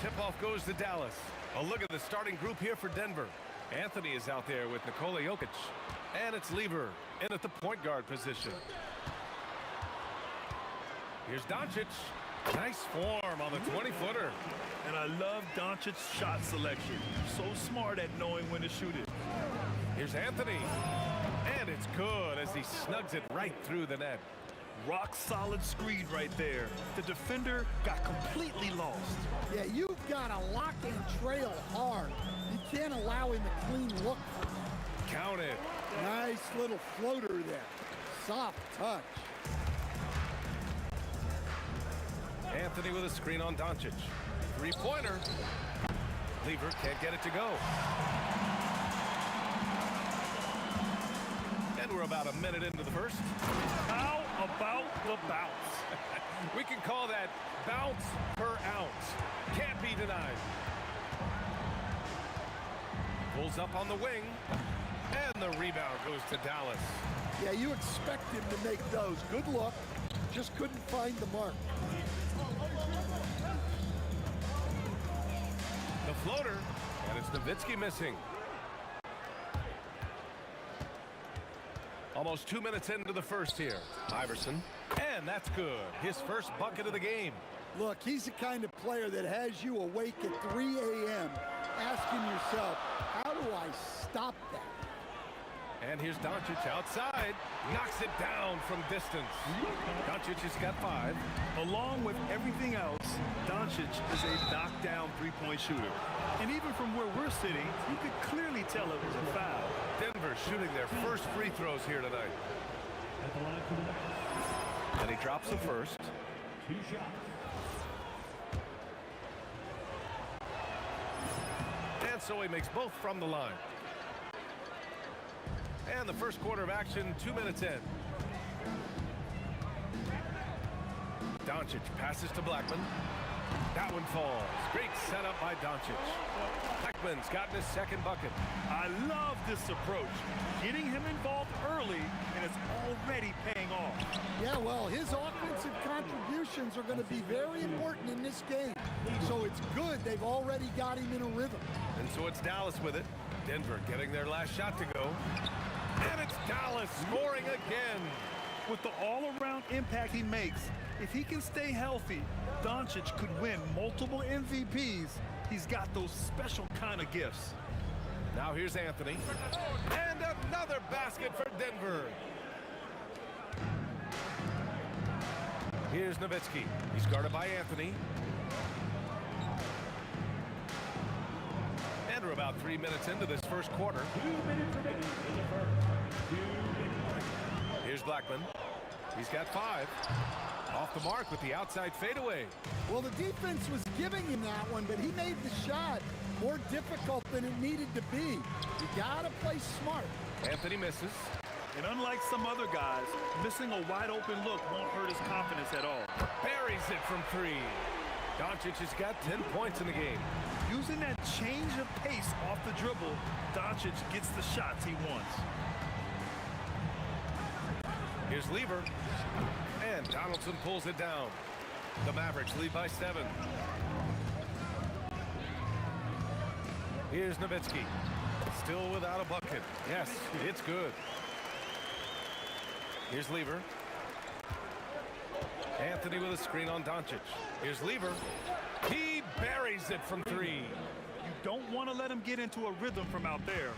Tip-off goes to Dallas. A look at the starting group here for Denver. Anthony is out there with Nikola Jokic. And it's Lever in at the point guard position. Here's Doncic. Nice form on the 20-footer. And I love Doncic's shot selection. So smart at knowing when to shoot it. Here's Anthony. And it's good as he snugs it right through the net. Rock solid screen right there. The defender got completely lost. Yeah, you've got to lock and trail hard. You can't allow him a clean look. Count it. Nice little floater there. Soft touch. Anthony with a screen on Doncic. Three-pointer. Lever can't get it to go. And we're about a minute into the first. How about the bounce? We can call that bounce per ounce. Can't be denied. Pulls up on the wing. And the rebound goes to Dallas. Yeah, you expect him to make those. Good look. Just couldn't find the mark. The floater. And it's Nowitzki missing. Almost 2 minutes into the first here. Iverson And that's good. His first bucket of the game. Look, he's the kind of player that has you awake at 3 a.m. asking yourself, how do I stop that? And here's Doncic outside. Knocks it down from distance. Doncic has got 5. Along with everything else, Doncic is a knockdown three-point shooter. And even from where we're sitting, you could clearly tell it was a foul. Denver shooting their first free throws here tonight. And he drops the first. 2 shots. And so he makes both from the line. And the first quarter of action, 2 minutes in. Doncic passes to Blackman. That one falls. Great setup by Doncic. Blackman's gotten his second bucket. I love this approach. Getting him involved early, and it's already paying off. Yeah, well, his offensive contributions are going to be very important in this game. So it's good they've already got him in a rhythm. And so it's Dallas with it. Denver getting their last shot to go. And it's Dallas scoring again. With the all-around impact he makes, if he can stay healthy, Doncic could win multiple MVPs. He's got those special kind of gifts. Now here's Anthony. And another basket for Denver. Here's Nowitzki. He's guarded by Anthony. And we're about 3 minutes into this first quarter. 2 minutes remaining in the first. 2 minutes. Here's Blackman. He's got 5. Off the mark with the outside fadeaway. Well, the defense was giving him that one, but he made the shot more difficult than it needed to be. You got to play smart. Anthony misses. And unlike some other guys, missing a wide-open look won't hurt his confidence at all. Buries it from 3. Doncic has got 10 points in the game. Using that change of pace off the dribble, Doncic gets the shots he wants. Here's Lever. And Donaldson pulls it down. The Mavericks lead by 7. Here's Nowitzki. Still without a bucket. Yes, it's good. Here's Lever. Anthony with a screen on Doncic. Here's Lever. He buries it from 3. You don't want to let him get into a rhythm from out there.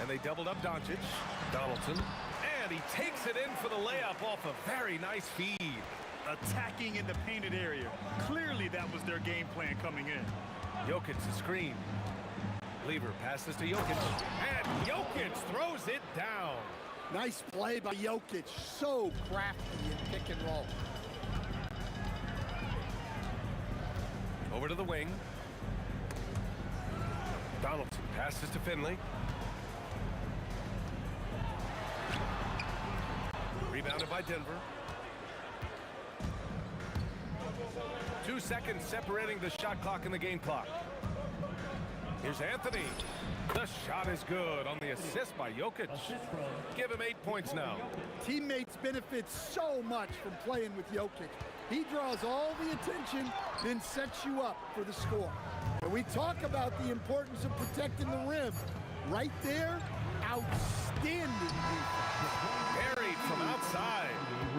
And they doubled up Doncic. Donaldson. And he takes it in for the layup off a very nice feed. Attacking in the painted area. Clearly that was their game plan coming in. Jokic the screen. Lever passes to Jokic. And Jokic throws it down. Nice play by Jokic. So crafty in pick and roll. Over to the wing. Donaldson passes to Finley. Rebounded by Denver. 2 seconds separating the shot clock and the game clock. Here's Anthony. The shot is good on the assist by Jokic. Give him 8 points now. Teammates benefit so much from playing with Jokic. He draws all the attention, then sets you up for the score. When we talk about the importance of protecting the rim, right there, outstanding defense. Buried from outside.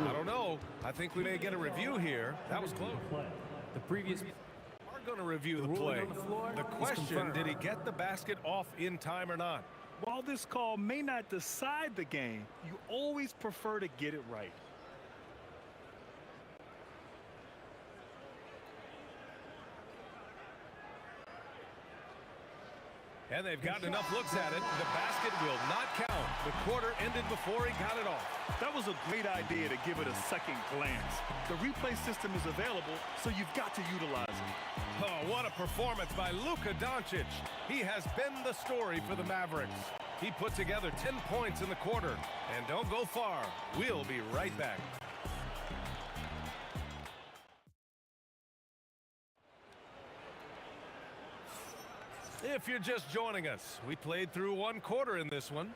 I don't know. I think we may get a review here. That was close. The previous We're going to review the play. The question, did he get the basket off in time or not? While this call may not decide the game, you always prefer to get it right. And they've gotten enough looks at it. The basket will not count. The quarter ended before he got it off. That was a great idea to give it a second glance. The replay system is available, so you've got to utilize it. Oh, what a performance by Luka Doncic. He has been the story for the Mavericks. He put together 10 points in the quarter. And don't go far. We'll be right back. If you're just joining us, we played through one quarter in this one.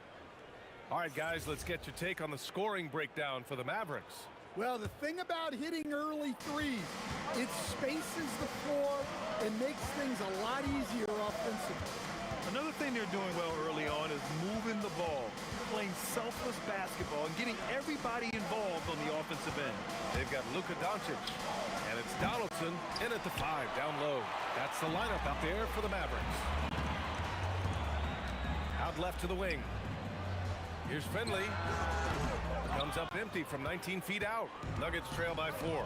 All right, guys, let's get your take on the scoring breakdown for the Mavericks. Well, the thing about hitting early threes, it spaces the floor and makes things a lot easier offensively. Another thing they're doing well early on is moving the ball, playing selfless basketball, and getting everybody involved on the offensive end. They've got Luka Doncic, and it's Donaldson in at the 5, down low. That's the lineup out there for the Mavericks. Out left to the wing. Here's Finley. Comes up empty from 19 feet out. Nuggets trail by 4.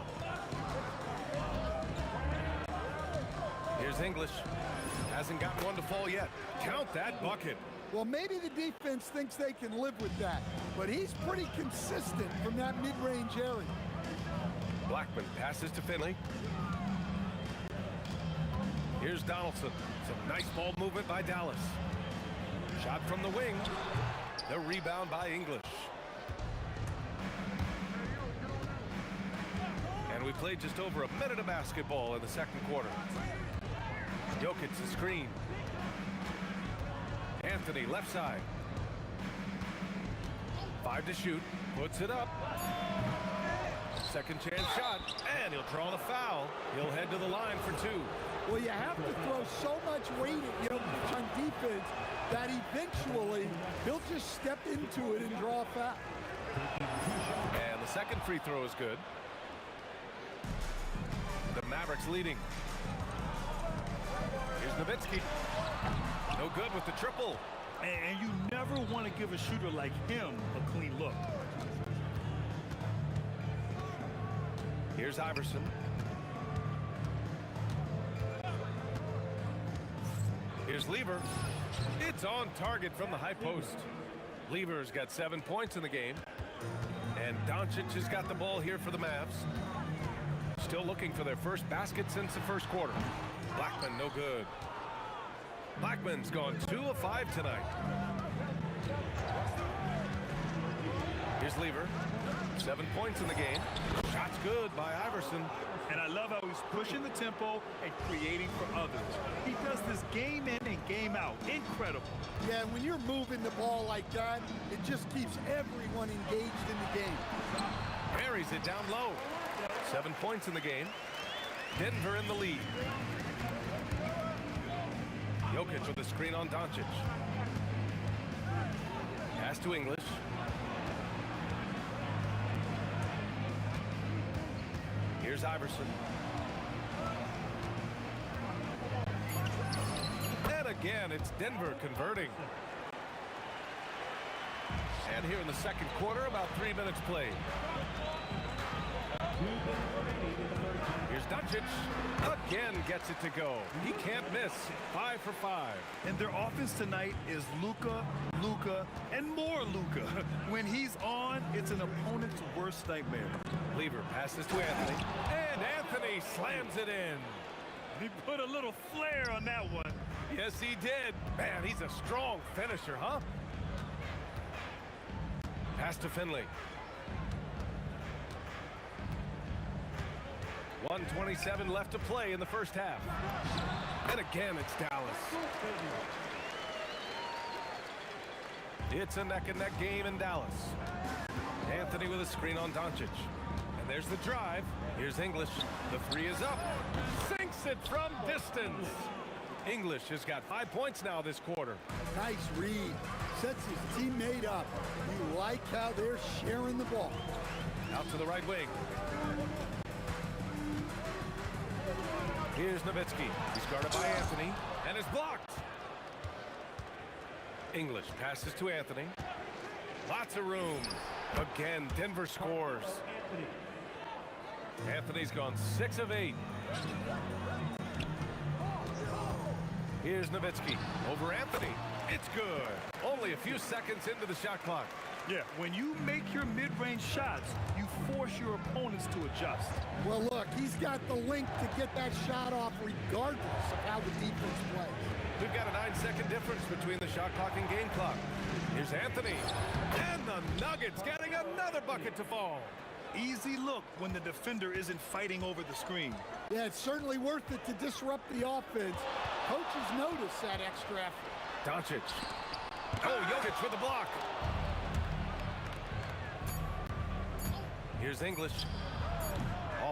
Here's English. Hasn't gotten one to fall yet. Count that bucket. Well, maybe the defense thinks they can live with that, but he's pretty consistent from that mid-range area. Blackman passes to Finley. Here's Donaldson. Some nice ball movement by Dallas. Shot from the wing. The rebound by English. And we played just over a minute of basketball in the second quarter. Jokic the screen. Anthony left side. 5 to shoot. Puts it up. Second chance shot. And he'll draw the foul. He'll head to the line for 2. Well, you have to throw so much weight at Jokic on defense that eventually he'll just step into it and draw a foul. And the second free throw is good. The Mavericks leading. Here's Nowitzki. No good with the triple. And you never want to give a shooter like him a clean look. Here's Iverson. Here's Lever. It's on target from the high post. Lever's got 7 points in the game. And Doncic has got the ball here for the Mavs. Still looking for their first basket since the first quarter. Blackman, no good. Blackman's gone 2 of 5 tonight. Here's Lever. 7 points in the game. Shot's good by Iverson. And I love how he's pushing the tempo and creating for others. He does this game in and game out. Incredible. Yeah, when you're moving the ball like that, it just keeps everyone engaged in the game. Buries it down low. 7 points in the game. Denver in the lead. Jokic with a screen on Doncic. Pass to English. Here's Iverson. And again, it's Denver converting. And here in the second quarter, about 3 minutes played. Here's Doncic. Again gets it to go. He can't miss. 5 for 5. And their offense tonight is Luka, Luka, and more Luka. When he's on, it's an opponent's worst nightmare. Lever passes to Anthony. And Anthony slams it in. He put a little flair on that one. Yes, he did. Man, he's a strong finisher, huh? Pass to Finley. 1:27 left to play in the first half. And again, it's Dallas. It's a neck-and-neck game in Dallas. Anthony with a screen on Doncic. And there's the drive. Here's English. The 3 is up. Sinks it from distance. English has got 5 points now this quarter. Nice read. Sets his teammate up. You like how they're sharing the ball. Out to the right wing. Here's Nowitzki. He's guarded by Anthony and is blocked. English passes to Anthony. Lots of room. Again, Denver scores. Anthony's gone 6 of 8. Here's Nowitzki over Anthony. It's good. Only a few seconds into the shot clock. Yeah, when you make your mid-range shots, you force your opponents to adjust. Well, look, he's got the length to get that shot off regardless of how the defense plays. We've got a 9-second difference between the shot clock and game clock. Here's Anthony. And the Nuggets getting another bucket to fall. Easy look when the defender isn't fighting over the screen. Yeah, it's certainly worth it to disrupt the offense. Coaches notice that extra effort. Doncic. Oh, Jokic with the block. Here's English.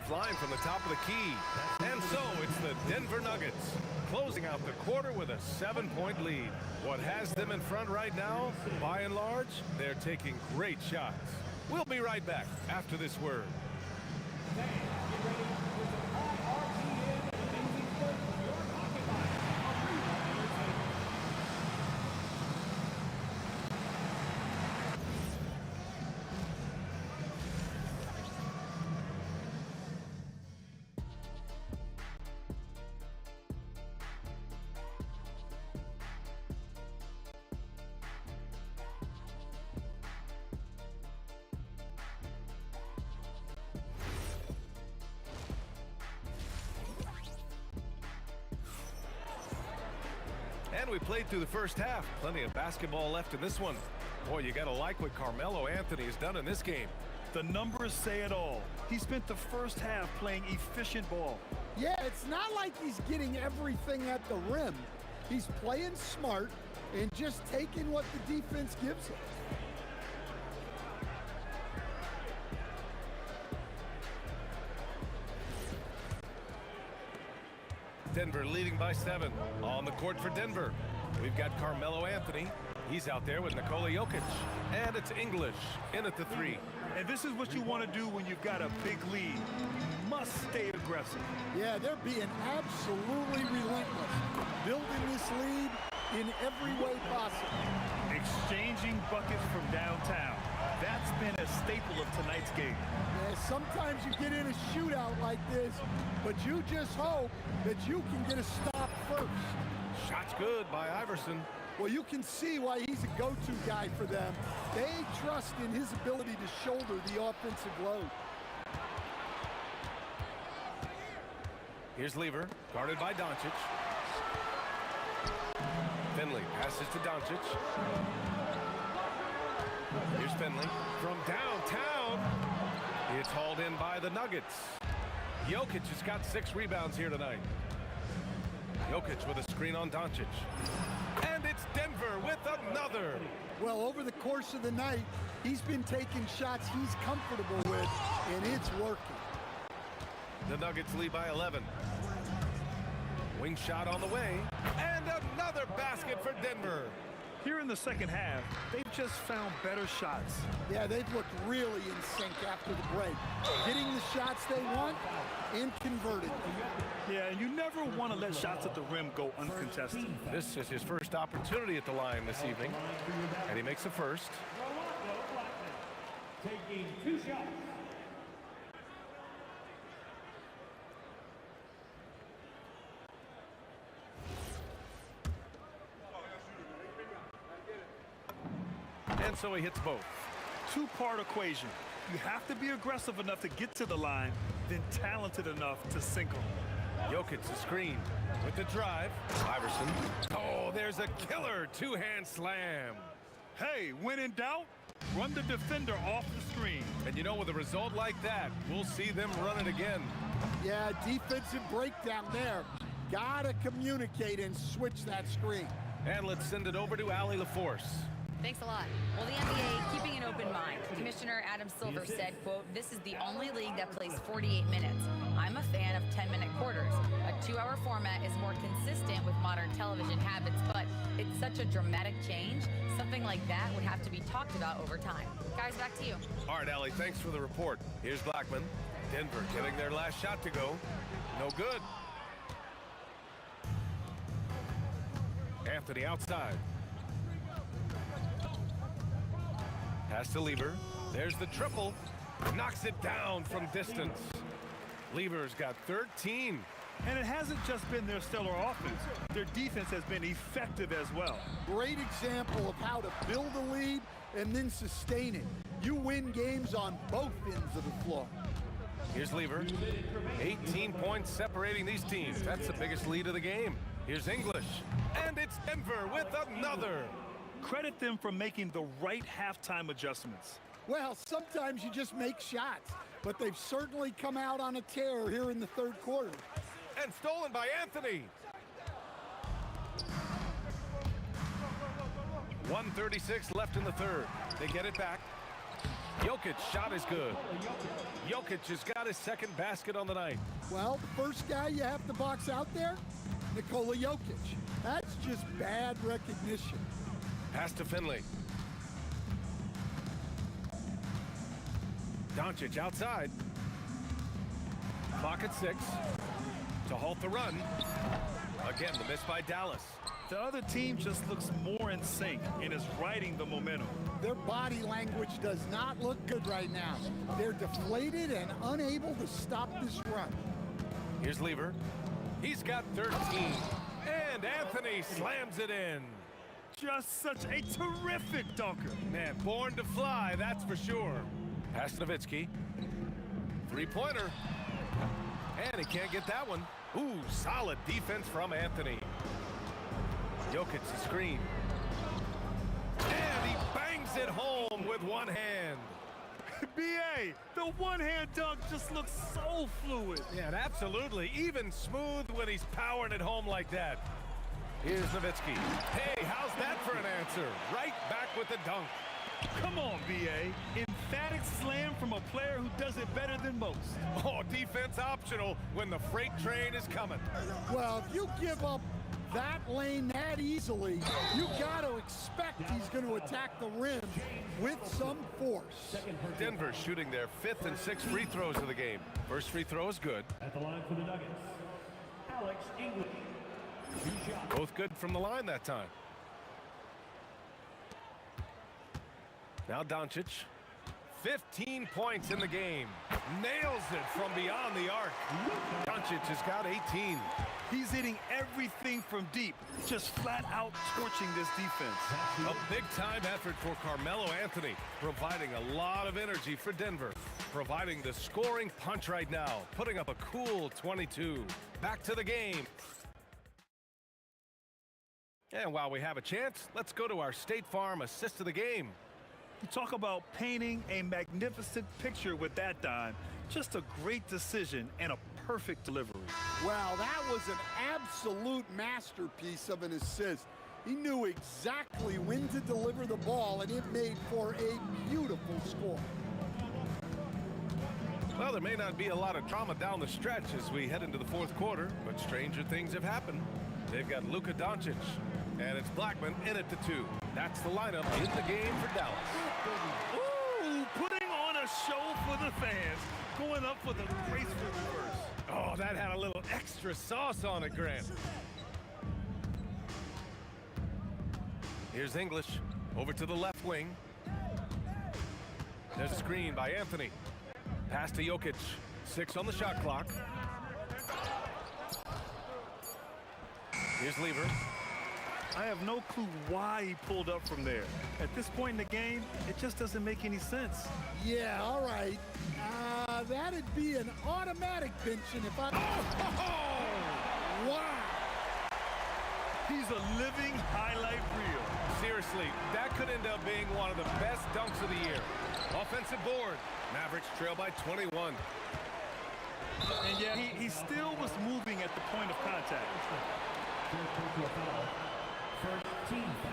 offline from the top of the key. And so it's the Denver Nuggets closing out the quarter with a 7-point lead. What has them in front right now, by and large, they're taking great shots. We'll be right back after this word. And we played through the first half. Plenty of basketball left in this one. Boy, you got to like what Carmelo Anthony has done in this game. The numbers say it all. He spent the first half playing efficient ball. Yeah, it's not like he's getting everything at the rim. He's playing smart and just taking what the defense gives him. Denver leading by 7. On the court for Denver, we've got Carmelo Anthony. He's out there with Nikola Jokic. And it's English in at the 3. And this is what you want to do when you've got a big lead. You must stay aggressive. Yeah, they're being absolutely relentless, building this lead in every way possible. Exchanging buckets from downtown. That's been a staple of tonight's game. Yeah, sometimes you get in a shootout like this, but you just hope that you can get a stop first. Shot's good by Iverson. Well, you can see why he's a go-to guy for them. They trust in his ability to shoulder the offensive load. Here's Lever, guarded by Doncic. Finley passes to Doncic. Here's Finley from downtown. It's hauled in by the Nuggets. Jokic has got 6 rebounds here tonight. Jokic with a screen on Doncic. And it's Denver with another. Well, over the course of the night, he's been taking shots he's comfortable with, and it's working. The Nuggets lead by 11. Wing shot on the way. And another basket for Denver. Here in the second half, they've just found better shots. Yeah, they've looked really in sync after the break. Getting the shots they want and converting them. Yeah, and you never want to let shots at the rim go uncontested. This is his first opportunity at the line this evening. And he makes the first. Taking 2 shots. And so he hits both. Two-part equation. You have to be aggressive enough to get to the line, then talented enough to sink them. Jokic the screen with the drive. Iverson. Oh, there's a killer 2-hand slam. Hey, when in doubt, run the defender off the screen. And you know, with a result like that, we'll see them run it again. Yeah, defensive breakdown there. Gotta communicate and switch that screen. And let's send it over to Allie LaForce. Thanks a lot. Well, the NBA keeping an open mind. Commissioner Adam Silver said, quote, "This is the only league that plays 48 minutes. I'm a fan of 10-minute quarters. A 2-hour format is more consistent with modern television habits, but it's such a dramatic change. Something like that would have to be talked about over time." Guys, back to you. All right, Allie, thanks for the report. Here's Blackman. Denver getting their last shot to go. No good. Anthony outside. Pass to Lever. There's the triple. Knocks it down from distance. Lever's got 13. And it hasn't just been their stellar offense. Their defense has been effective as well. Great example of how to build a lead and then sustain it. You win games on both ends of the floor. Here's Lever. 18 points separating these teams. That's the biggest lead of the game. Here's English. And it's Denver with another. Credit them for making the right halftime adjustments. Well, sometimes you just make shots, but they've certainly come out on a tear here in the third quarter. And stolen by Anthony. 1:36 left in the third. They get it back. Jokic's shot is good. Jokic has got his second basket on the night. Well, the first guy you have to box out there, Nikola Jokic. That's just bad recognition. Pass to Finley. Doncic outside. Clock at 6. To halt the run. Again, the miss by Dallas. The other team just looks more in sync and is riding the momentum. Their body language does not look good right now. They're deflated and unable to stop this run. Here's Lever. He's got 13. And Anthony slams it in. Just such a terrific dunker. Man, born to fly, that's for sure. Pass to Nowitzki. Three-pointer. And he can't get that one. Ooh, solid defense from Anthony. Jokic's screen. And he bangs it home with one hand. B.A., the one-hand dunk just looks so fluid. Yeah, absolutely. Even smooth when he's powering it home like that. Here's Nowitzki. Hey, how's that for an answer? Right back with the dunk. Come on, B.A. Emphatic slam from a player who does it better than most. Oh, defense optional when the freight train is coming. Well, if you give up that lane that easily, you got to expect he's going to attack the rim with some force. Denver shooting their 5th and 6th free throws of the game. First free throw is good. At the line for the Nuggets, Alex English. 2 shots. Both good from the line that time. Now Doncic. 15 points in the game. Nails it from beyond the arc. Doncic has got 18. He's hitting everything from deep, just flat out torching this defense. A big-time effort for Carmelo Anthony, providing a lot of energy for Denver, providing the scoring punch right now, putting up a cool 22. Back to the game. And while we have a chance, let's go to our State Farm assist of the game. You talk about painting a magnificent picture with that dime. Just a great decision and a perfect delivery. Wow, that was an absolute masterpiece of an assist. He knew exactly when to deliver the ball, and it made for a beautiful score. Well, there may not be a lot of drama down the stretch as we head into the 4th quarter, but stranger things have happened. They've got Luka Doncic, and it's Blackman in at the 2. That's the lineup in the game for Dallas. Ooh, putting on a show for the fans, going up for the graceful reverse. Oh, that had a little extra sauce on it, Grant. Here's English over to the left wing. There's a screen by Anthony. Pass to Jokic. 6 on the shot clock. Here's Lever. I have no clue why he pulled up from there. At this point in the game, it just doesn't make any sense. Yeah, all right. That'd be an automatic benching if I... Wow! He's a living highlight reel. Seriously, that could end up being one of the best dunks of the year. Offensive board. Mavericks trail by 21. And yeah, he still was moving at the point of contact. Personal foul. First team foul.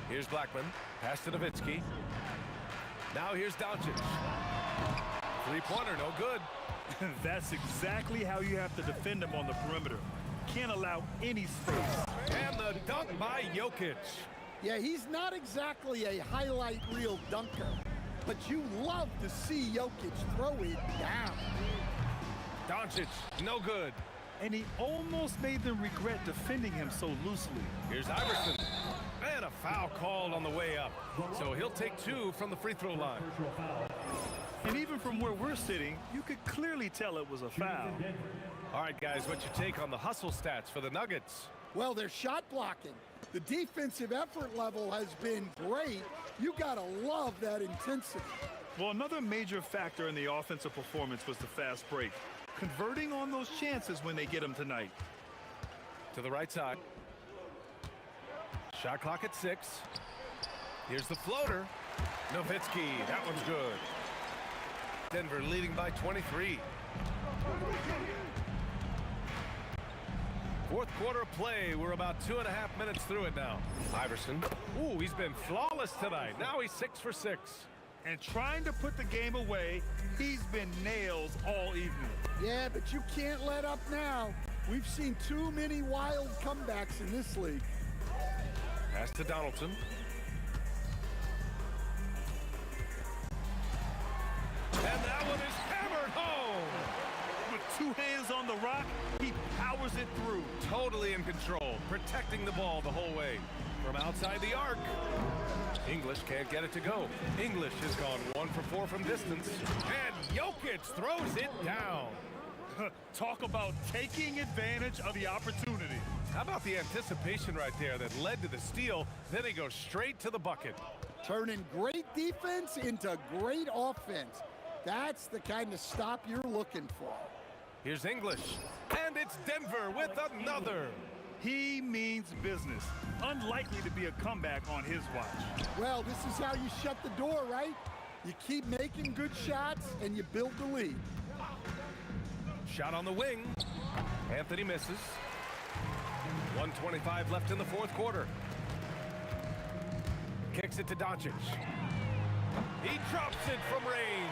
Here's Blackman. Pass to Nowitzki. Now here's Doncic. Three-pointer, no good. That's exactly how you have to defend him on the perimeter. Can't allow any space. And the dunk by Jokic. Yeah, he's not exactly a highlight reel dunker, but you love to see Jokic throw it down. Doncic, no good. And he almost made them regret defending him so loosely. Here's Iverson. And a foul called on the way up. So he'll take 2 from the free throw line. Personal foul. And even from where we're sitting, you could clearly tell it was a foul. All right, guys, what's your take on the hustle stats for the Nuggets? Well, they're shot blocking. The defensive effort level has been great. You gotta love that intensity. Well, another major factor in the offensive performance was the fast break. Converting on those chances when they get them tonight. To the right side. Shot clock at 6. Here's the floater. Nowitzki, that one's good. Denver leading by 23. Fourth quarter of play. We're about 2.5 minutes through it now. Iverson. Ooh, he's been flawless tonight. Now he's 6 for 6. And trying to put the game away, he's been nails all evening. Yeah, but you can't let up now. We've seen too many wild comebacks in this league. Pass to Donaldson. And that one is hammered home. With 2 hands on the rock, he powers it through. Totally in control, protecting the ball the whole way. From outside the arc. English can't get it to go. English has gone 1 for 4 from distance. And Jokic throws it down. Talk about taking advantage of the opportunity. How about the anticipation right there that led to the steal? Then he goes straight to the bucket. Turning great defense into great offense. That's the kind of stop you're looking for. Here's English. And it's Denver with another. He means business. Unlikely to be a comeback on his watch. Well, this is how you shut the door, right? You keep making good shots and you build the lead. Shot on the wing. Anthony misses. 1:25 left in the fourth quarter. Kicks it to Doncic. He drops it from range.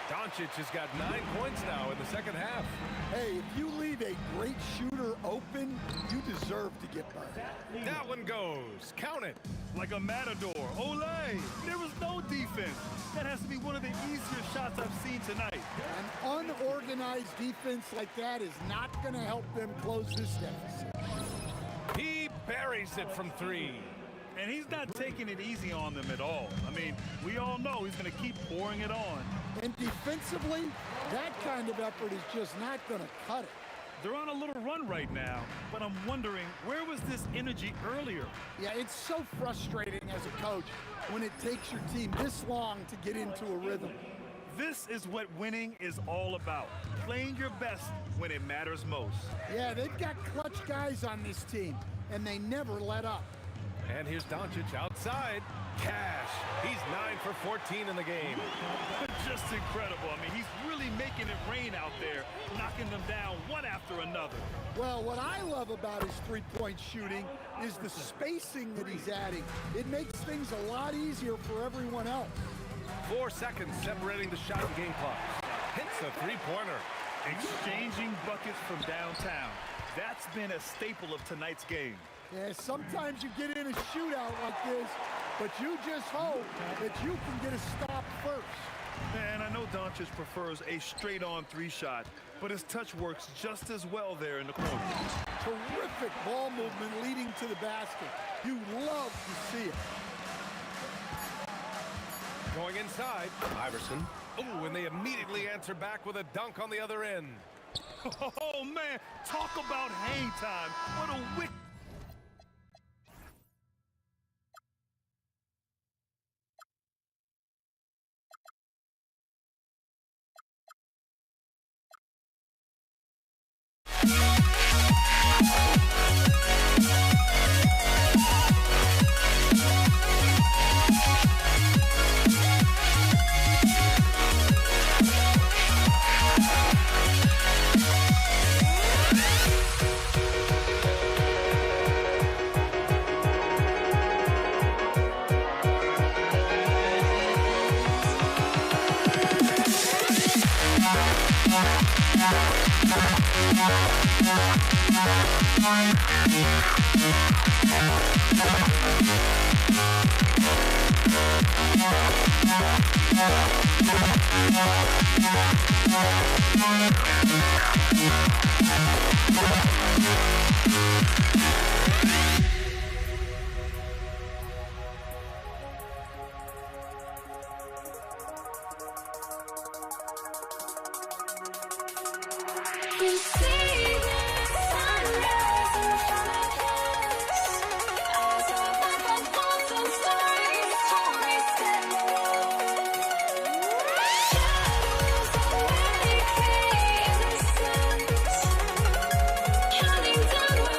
Doncic has got 9 points now in the second half. Hey, if you leave a great shooter open, you deserve to get burned. That one goes. Count it. Like a matador. Olay! There was no defense. That has to be one of the easier shots I've seen tonight. An unorganized defense like that is not going to help them close this deficit. He buries it from 3. And he's not taking it easy on them at all. I mean, we all know he's going to keep pouring it on. And defensively, that kind of effort is just not going to cut it. They're on a little run right now, but I'm wondering, where was this energy earlier? Yeah, it's so frustrating as a coach when it takes your team this long to get into a rhythm. This is what winning is all about. Playing your best when it matters most. Yeah, they've got clutch guys on this team, and they never let up. And here's Doncic outside. Cash. He's 9 for 14 in the game. Just incredible. I mean, he's really making it rain out there, knocking them down one after another. Well, what I love about his three-point shooting is the spacing that he's adding. It makes things a lot easier for everyone else. 4 seconds separating the shot and game clock. Hits a three-pointer. Exchanging buckets from downtown. That's been a staple of tonight's game. Yeah, sometimes you get in a shootout like this, but you just hope that you can get a stop first. And I know Doncic prefers a straight-on 3-shot, but his touch works just as well there in the corner. Terrific ball movement leading to the basket. You love to see it. Going inside. Iverson. Ooh, and they immediately answer back with a dunk on the other end. Oh, man, talk about hang time. What a wick. Counting down.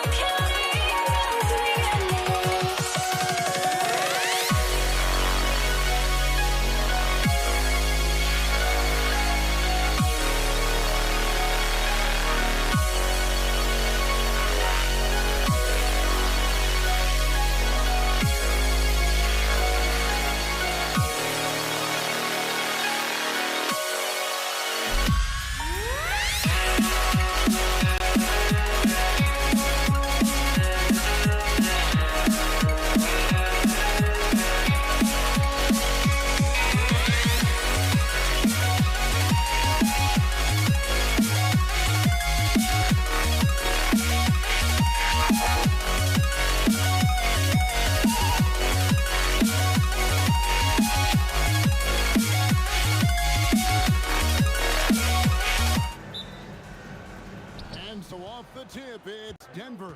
Denver.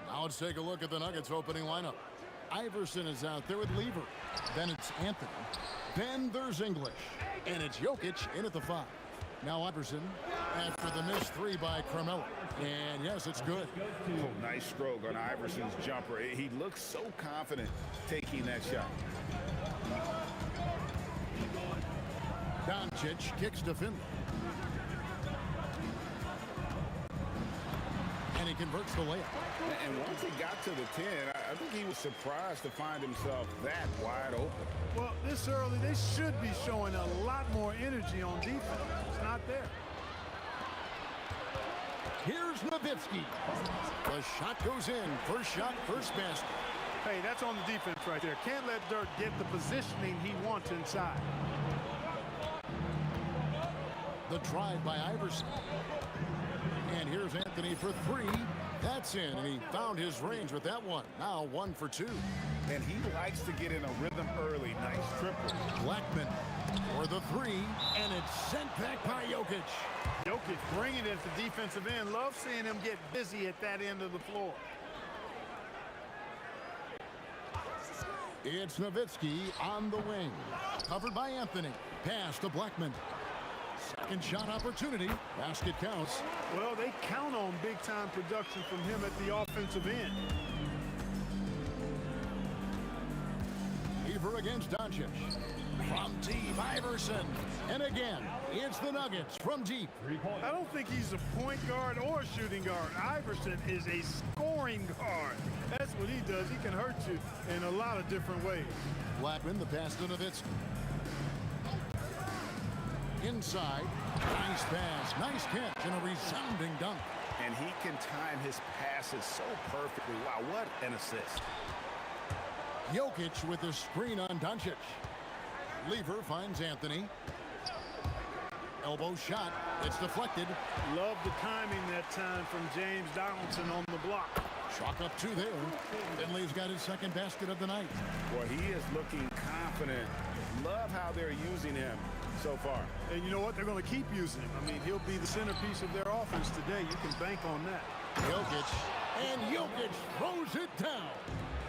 Now let's take a look at the Nuggets opening lineup. Iverson is out there with Lever. Then it's Anthony. Then there's English. And it's Jokic in at the 5. Now Iverson after the missed 3 by Carmelo. And yes, it's good. Oh, nice stroke on Iverson's jumper. He looks so confident taking that shot. Doncic kicks to Finley. And he converts the layup. And once he got to the 10, I think he was surprised to find himself that wide open. Well, this early, they should be showing a lot more energy on defense. It's not there. Here's Nowitzki. The shot goes in. First shot, first basket. Hey, that's on the defense right there. Can't let Dirk get the positioning he wants inside. The drive by Iverson. And here's Anthony for 3. That's in, and he found his range with that one. Now 1 for 2. And he likes to get in a rhythm early. Nice triple. Blackman for the 3, and it's sent back by Jokic. Jokic bringing it at the defensive end. Love seeing him get busy at that end of the floor. It's Nowitzki on the wing. Covered by Anthony. Pass to Blackman. Second shot opportunity. Basket counts. Well, they count on big-time production from him at the offensive end. Lever against Doncic. From deep, Iverson. And again, it's the Nuggets from deep. I don't think he's a point guard or a shooting guard. Iverson is a scoring guard. That's what he does. He can hurt you in a lot of different ways. Blackman, the pass to Nowitzki. Inside, nice pass, nice catch, and a resounding dunk. And he can time his passes so perfectly. Wow, what an assist. Jokic with the screen on Doncic. Lever finds Anthony. Elbow shot. It's deflected. Love the timing that time from James Donaldson on the block. Chalk up 2 there. Finley's got his second basket of the night. Well, he is looking confident. Love how they're using him so far. And you know what? They're going to keep using him. I mean, he'll be the centerpiece of their offense today. You can bank on that. Jokic. And Jokic throws it down.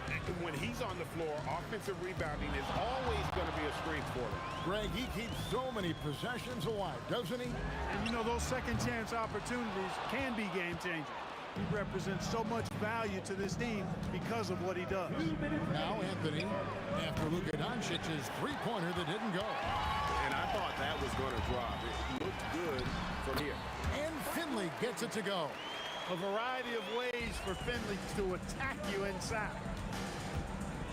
And when he's on the floor, offensive rebounding is always going to be a strength for him. Greg, he keeps so many possessions alive, doesn't he? And you know, those second chance opportunities can be game changers. He represents so much value to this team because of what he does. Now Anthony, after Luka Doncic's three-pointer that didn't go. And I thought that was going to drop. It looked good from here. And Finley gets it to go. A variety of ways for Finley to attack you inside.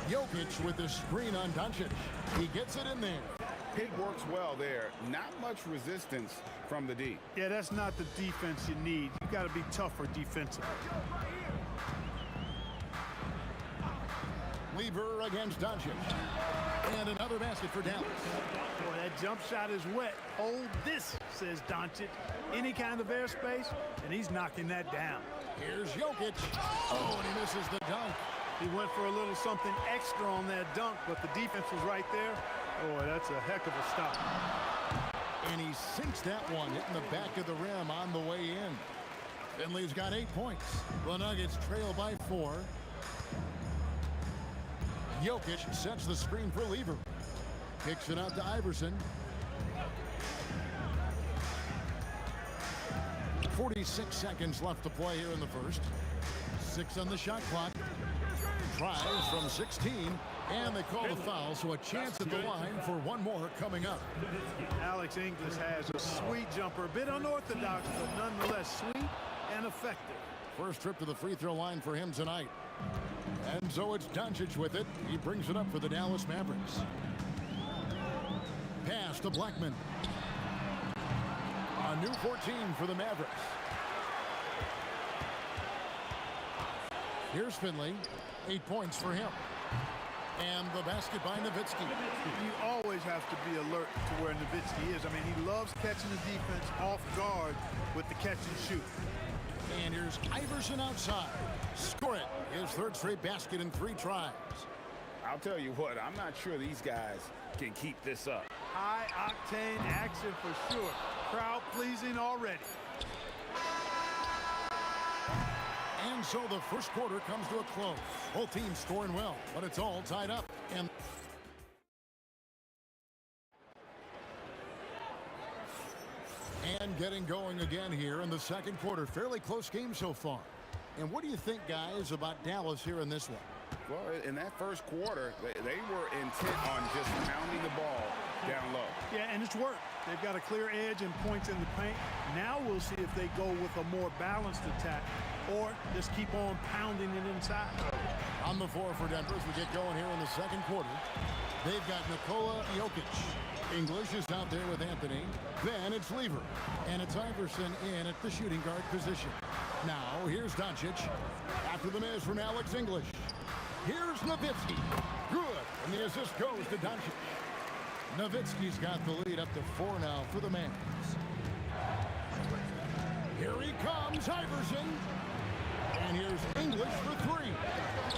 Jokic with the screen on Doncic. He gets it in there. It works well there. Not much resistance from the D. Yeah, that's not the defense you need. You got to be tougher defensively. Lever against Doncic. And another basket for Dallas. Boy, that jump shot is wet. Hold this, says Doncic. Any kind of airspace, and he's knocking that down. Here's Jokic. Oh, and he misses the dunk. He went for a little something extra on that dunk, but the defense was right there. Boy, that's a heck of a stop. And he sinks that one, hitting the back of the rim on the way in. Finley's got 8 points. The Nuggets trail by 4. Jokic sets the screen for Lever. Kicks it out to Iverson. 46 seconds left to play here in the first. 6 on the shot clock. Tries from 16, and they call the foul, so a chance at the line for one more coming up. Alex English has a sweet jumper, a bit unorthodox, but nonetheless sweet and effective. First trip to the free throw line for him tonight. And so it's Doncic with it. He brings it up for the Dallas Mavericks. Pass to Blackman. A new 14 for the Mavericks. Here's Finley. 8 points for him. And the basket by Nowitzki. You always have to be alert to where Nowitzki is. I mean, he loves catching the defense off guard with the catch and shoot. And here's Iverson outside. Score it. His third straight basket in 3 tries. I'll tell you what, I'm not sure these guys can keep this up. High-octane action for sure. Crowd pleasing already. And And so the first quarter comes to a close. Both teams scoring well, but it's all tied up. And getting going again here in the second quarter. Fairly close game so far. And what do you think, guys, about Dallas here in this one? Well, in that first quarter, they were intent on just pounding the ball down low. Yeah, and it's worked. They've got a clear edge and points in the paint. Now we'll see if they go with a more balanced attack or just keep on pounding it inside. On the floor for Denver as we get going here in the second quarter. They've got Nikola Jokic. English is out there with Anthony. Then it's Lever. And it's Iverson in at the shooting guard position. Now here's Doncic. After the miss from Alex English. Here's Nowitzki. Good. And the assist goes to Doncic. Nowitzki's got the lead up to 4 now for the Mavs. Here he comes, Iverson. And here's English for 3.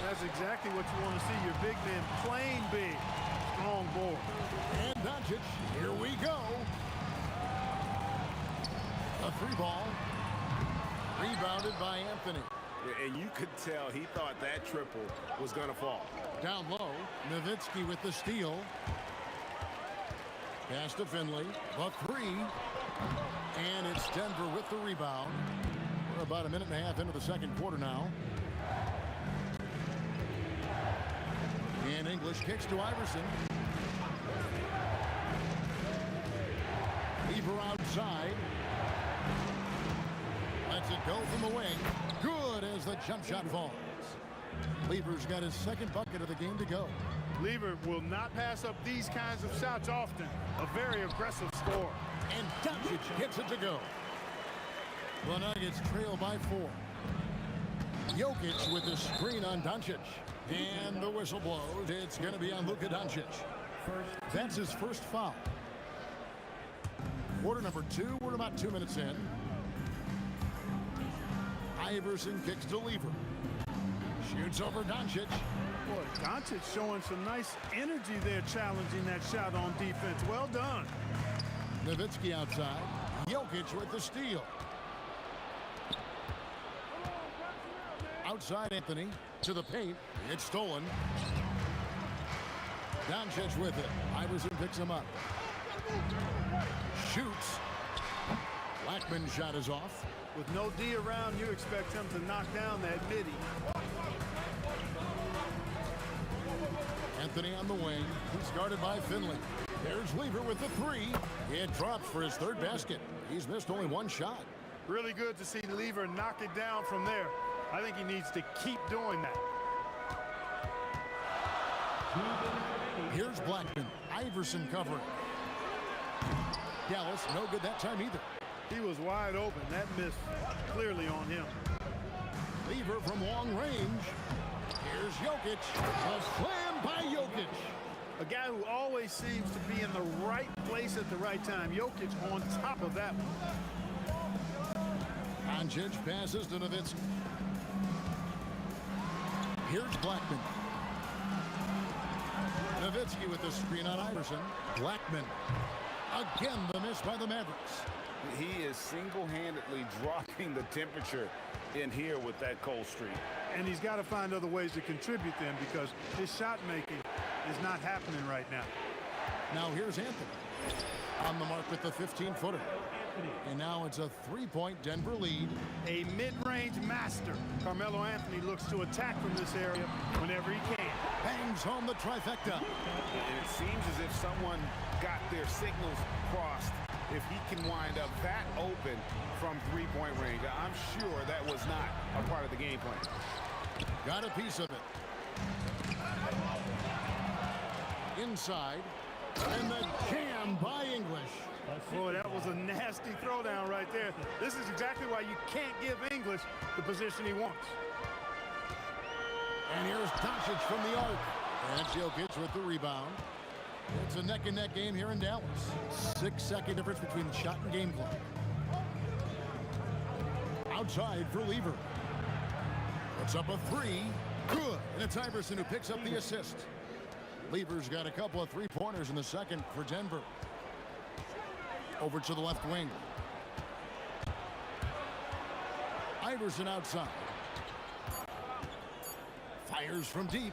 That's exactly what you want to see, your big men playing big. Strong board. And Doncic, here we go. A 3 ball. Rebounded by Anthony. And you could tell he thought that triple was going to fall. Down low, Nowitzki with the steal. Pass to Finley. The 3. And it's Denver with the rebound. We're about a minute and a half into the second quarter now. And English kicks to Iverson. Lever outside. Lets it go from the wing. Good as the jump shot falls. Lever's got his second bucket of the game to go. Lever will not pass up these kinds of shots often. A very aggressive score. And Doncic gets it to go. The Nuggets trail by 4. Jokic with the screen on Doncic. And the whistle blows. It's going to be on Luka Doncic. That's his first foul. Quarter number 2. We're about 2 minutes in. Iverson kicks to Lever. Shoots over Doncic. Boy, Doncic showing some nice energy there, challenging that shot on defense. Well done. Nowitzki outside. Jokic with the steal. Outside Anthony to the paint. It's stolen. Doncic with it. Iverson picks him up. Shoots. Blackman's shot is off. With no D around, you expect him to knock down that midi. Anthony on the wing. He's guarded by Finley. There's Lever with the 3. It drops for his 3rd basket. He's missed only 1 shot. Really good to see Lever knock it down from there. I think he needs to keep doing that. Here's Blackman. Iverson covering. Dallas, no good that time either. He was wide open. That missed clearly on him. Lever from long range. Here's Jokic. A slam by Jokic. A guy who always seems to be in the right place at the right time. Jokic on top of that one. Doncic passes to Nowitzki. Here's Blackman. Nowitzki with the screen on Iverson. Blackman. Again, the miss by the Mavericks. He is single-handedly dropping the temperature in here with that cold streak. And he's got to find other ways to contribute then, because his shot making is not happening right now. Now here's Anthony on the mark with the 15-footer. And now it's a 3-point Denver lead. A mid-range master. Carmelo Anthony looks to attack from this area whenever he can. Bangs home the trifecta. And it seems as if someone got their signals crossed. If he can wind up that open from 3-point range, I'm sure that was not a part of the game plan. Got a piece of it. Inside. And the jam by English. Boy, that was a nasty throwdown right there. This is exactly why you can't give English the position he wants. And here's Doncic from the arc. And Jokic with the rebound. It's a neck-and-neck game here in Dallas. 6-second difference between the shot and game clock. Outside for Lever. Puts up a 3. Good. And it's Iverson who picks up the assist. Lever's got a couple of 3-pointers in the second for Denver. Over to the left wing. Iverson outside. Fires from deep.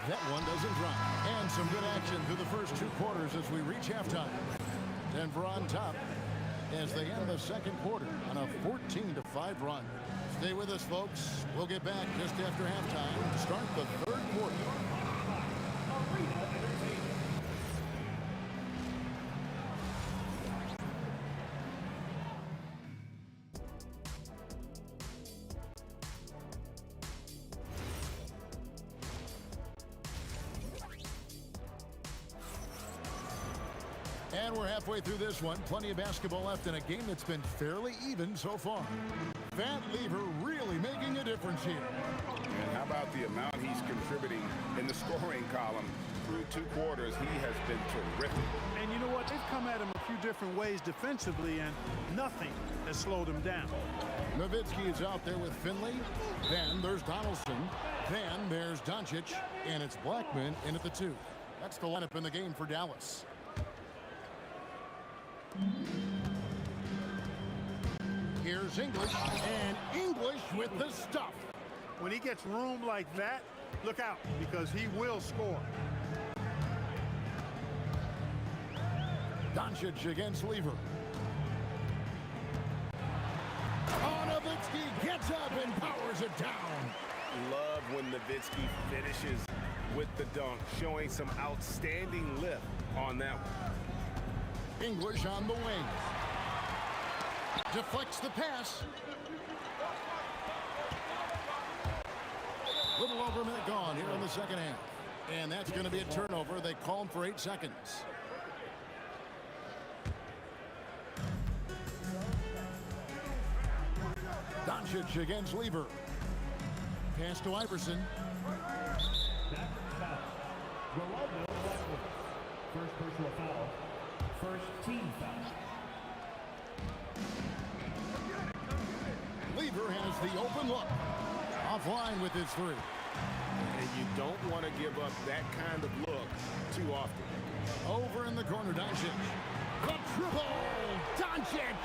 That one doesn't drop. And some good action through the first 2 quarters as we reach halftime. Denver on top as they end the second quarter on a 14-5 run. Stay with us, folks. We'll get back just after halftime to start the third quarter. And we're halfway through this one. Plenty of basketball left in a game that's been fairly even so far. Van Lever really making a difference here. And how about the amount he's contributing in the scoring column? Through 2 quarters, he has been terrific. And you know what? They've come at him a few different ways defensively, and nothing has slowed him down. Nowitzki is out there with Finley. Then there's Donaldson. Then there's Doncic. And it's Blackman in at the 2. That's the lineup in the game for Dallas. Here's English, and English with the stuff. When he gets room like that, look out, because he will score. Doncic against Lever. Nowitzki gets up and powers it down. Love when Nowitzki finishes with the dunk, showing some outstanding lift on that one. English on the wing. Deflects the pass. Little over a minute gone here in the second half. And that's going to be a turnover. They call him for 8 seconds. Doncic against Lever. Pass to Iverson. First personal foul. First team foul. Lever has the open look. Offline with his 3. And you don't want to give up that kind of look too often. Over in the corner, Doncic. The triple! Doncic!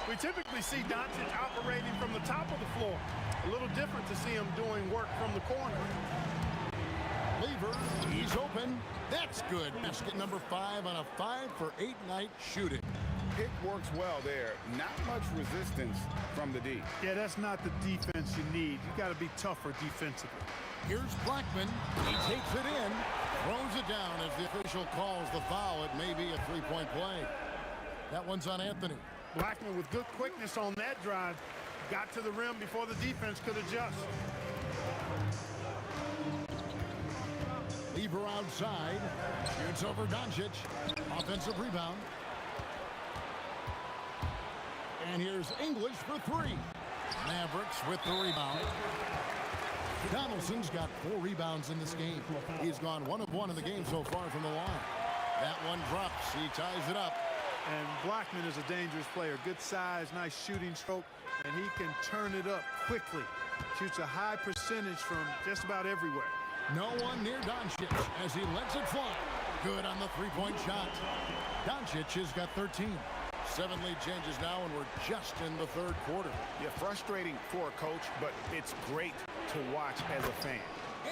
We typically see Doncic operating from the top of the floor. A little different to see him doing work from the corner. Lever, he's open. That's good. Basket number 5 on a 5-for-8 night shooting. Pick works well there. Not much resistance from the D. Yeah, that's not the defense you need. You got to be tougher defensively. Here's Blackman. He takes it in, throws it down as the official calls the foul. It may be a 3-point play. That one's on Anthony. Blackman with good quickness on that drive. Got to the rim before the defense could adjust. Lever outside. Shoots over Doncic. Offensive rebound. And here's English for 3. Mavericks with the rebound. Donaldson's got 4 rebounds in this game. He's gone 1 of 1 in the game so far from the line. That one drops. He ties it up. And Blackman is a dangerous player. Good size, nice shooting stroke, and he can turn it up quickly. Shoots a high percentage from just about everywhere. No one near Doncic as he lets it fly. Good on the 3-point shot. Doncic has got 13. 7 lead changes now, and we're just in the third quarter. Yeah, frustrating for a coach, but it's great to watch as a fan.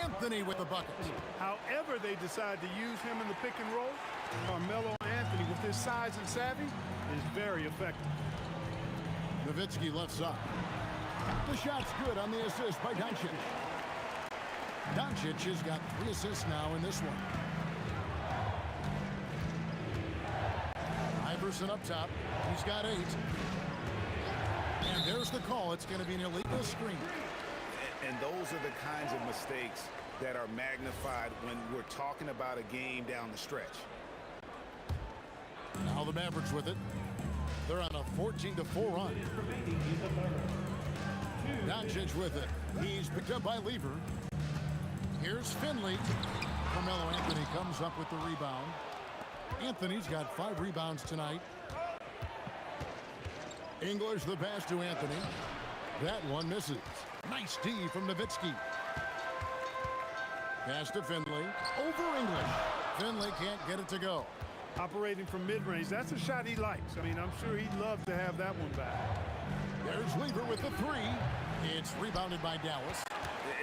Anthony with the bucket. However they decide to use him in the pick and roll, Carmelo Anthony with his size and savvy is very effective. Nowitzki left side. The shot's good on the assist by Doncic. Doncic has got 3 assists now in this one. Iverson up top. He's got 8. And there's the call. It's going to be an illegal screen. And those are the kinds of mistakes that are magnified when we're talking about a game down the stretch. Now the Mavericks with it. They're on a 14-4 run. Doncic with it. He's picked up by Lever. Here's Finley. Carmelo Anthony comes up with the rebound. Anthony's got 5 rebounds tonight. English the pass to Anthony. That one misses. Nice D from Nowitzki. Pass to Finley. Over English. Finley can't get it to go. Operating from mid-range, that's a shot he likes. I mean, I'm sure he'd love to have that one back. There's Lever with the 3. It's rebounded by Dallas.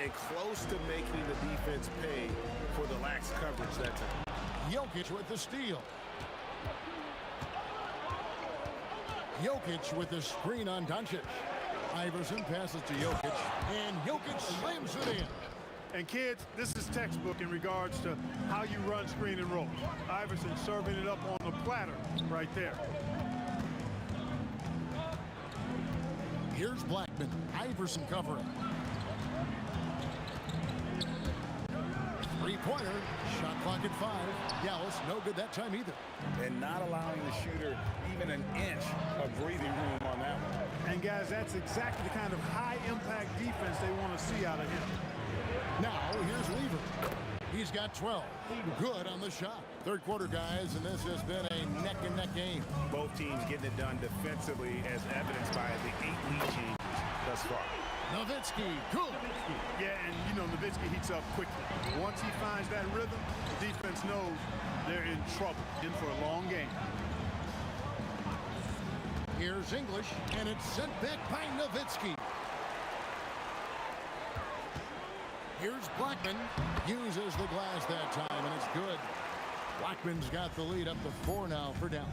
and close to making the defense pay for the lax coverage that time. Jokic with the steal. Jokic with the screen on Doncic. Iverson passes to Jokic, and Jokic slams it in. And kids, this is textbook in regards to how you run screen and roll. Iverson serving it up on the platter right there. Here's Blackman. Iverson covering. Three-pointer. Shot clock at 5. Dallas, no good that time either. And not allowing the shooter even an inch of breathing room on that one. And guys, that's exactly the kind of high-impact defense they want to see out of him. Now, here's Lever. He's got 12. Good on the shot. Third quarter, guys, and this has been a neck-and-neck game. Both teams getting it done defensively as evidenced by the 8 lead changes thus far. Nowitzki, good. Yeah, and you know Nowitzki heats up quickly. Once he finds that rhythm, the defense knows they're in trouble, in for a long game. Here's English, and it's sent back by Nowitzki. Here's Blackman. Uses the glass that time, and it's good. Blackman's got the lead up to 4 now for Dallas.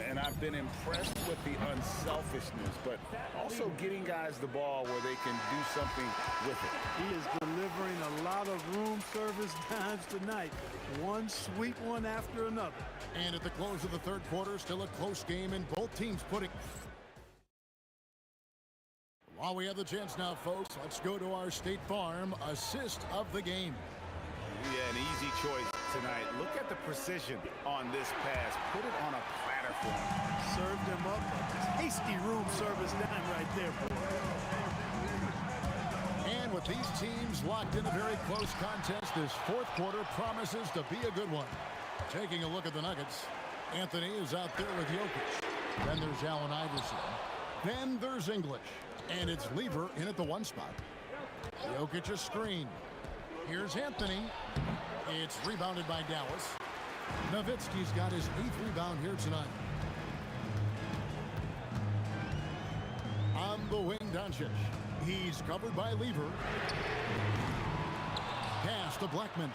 And I've been impressed with the unselfishness, but also getting guys the ball where they can do something with it. He is delivering a lot of room service dimes tonight. One sweet one after another. And at the close of the third quarter, still a close game, and both teams putting... While we have the chance now, folks, let's go to our State Farm assist of the game. Yeah, an easy choice tonight. Look at the precision on this pass. Put it on a platter for him. Served him up a tasty room service dime right there, boy. And with these teams locked in a very close contest, this fourth quarter promises to be a good one. Taking a look at the Nuggets, Anthony is out there with Jokic. Then there's Allen Iverson. Then there's English. And it's Lever in at the 1 spot. Jokic a screen. Here's Anthony. It's rebounded by Dallas. Nowitzki's got his 8th rebound here tonight. On the wing, Doncic. He's covered by Lever. Pass to Blackman.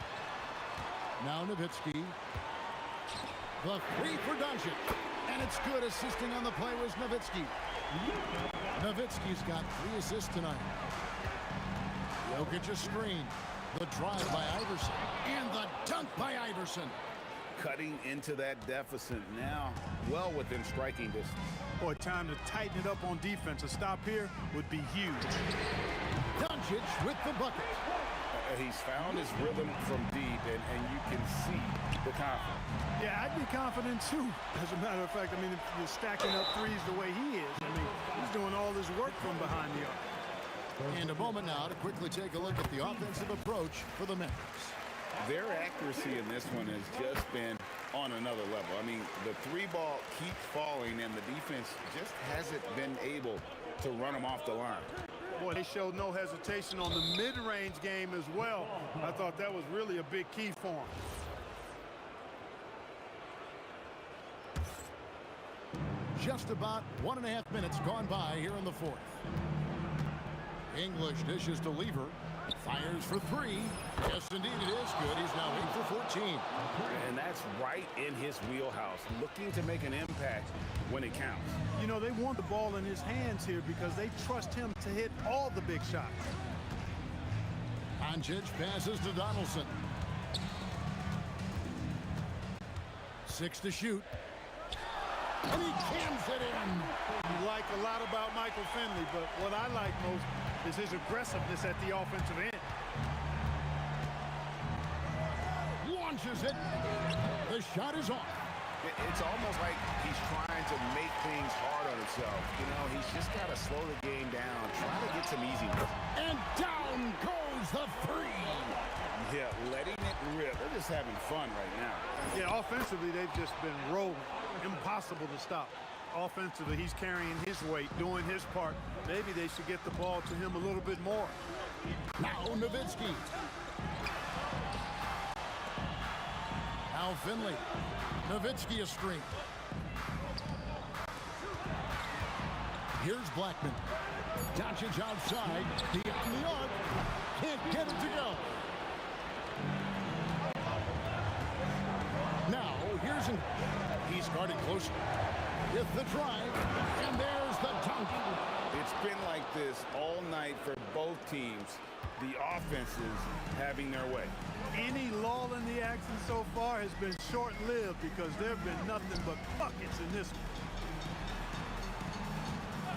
Now Nowitzki. The 3 for Doncic. And it's good. Assisting on the play was Nowitzki. Nowitzki's got 3 assists tonight. Jokic a screen. The drive by Iverson. And the dunk by Iverson. Cutting into that deficit now, well within striking distance. Boy, time to tighten it up on defense. A stop here would be huge. Doncic with the bucket. He's found his rhythm from deep, and you can see the confidence. Yeah, I'd be confident too. As a matter of fact, I mean, if you're stacking up threes the way he is, I mean, he's doing all his work from behind the arc. And a moment now to quickly take a look at the offensive approach for the Memphis. Their accuracy in this one has just been on another level. I mean, the 3 ball keeps falling, and the defense just hasn't been able to run them off the line. Boy, they showed no hesitation on the mid-range game as well. I thought that was really a big key for them. Just about 1.5 minutes gone by here in the fourth. English dishes to Lever. Fires for 3. Yes, indeed it is good. He's now 8 for 14. And that's right in his wheelhouse, looking to make an impact when it counts. You know, they want the ball in his hands here because they trust him to hit all the big shots. Doncic passes to Donaldson. 6 to shoot. And he cams it in. You like a lot about Michael Finley, but what I like most is his aggressiveness at the offensive end. Launches it. The shot is off. It's almost like he's trying to make things hard on himself. You know, he's just got to slow the game down, try to get some easy ones. And down goes the 3. Yeah, letting it rip. They're just having fun right now. Yeah, offensively, they've just been rolling. Impossible to stop. Offensively, he's carrying his weight, doing his part. Maybe they should get the ball to him a little bit more. Now Nowitzki. Now Finley. Nowitzki a screen. Here's Blackman. Doncic outside. Beyond the arc. English. He's guarded closer. With the drive, and there's the dunk. It's been like this all night for both teams. The offenses having their way. Any lull in the action so far has been short-lived because there have been nothing but buckets in this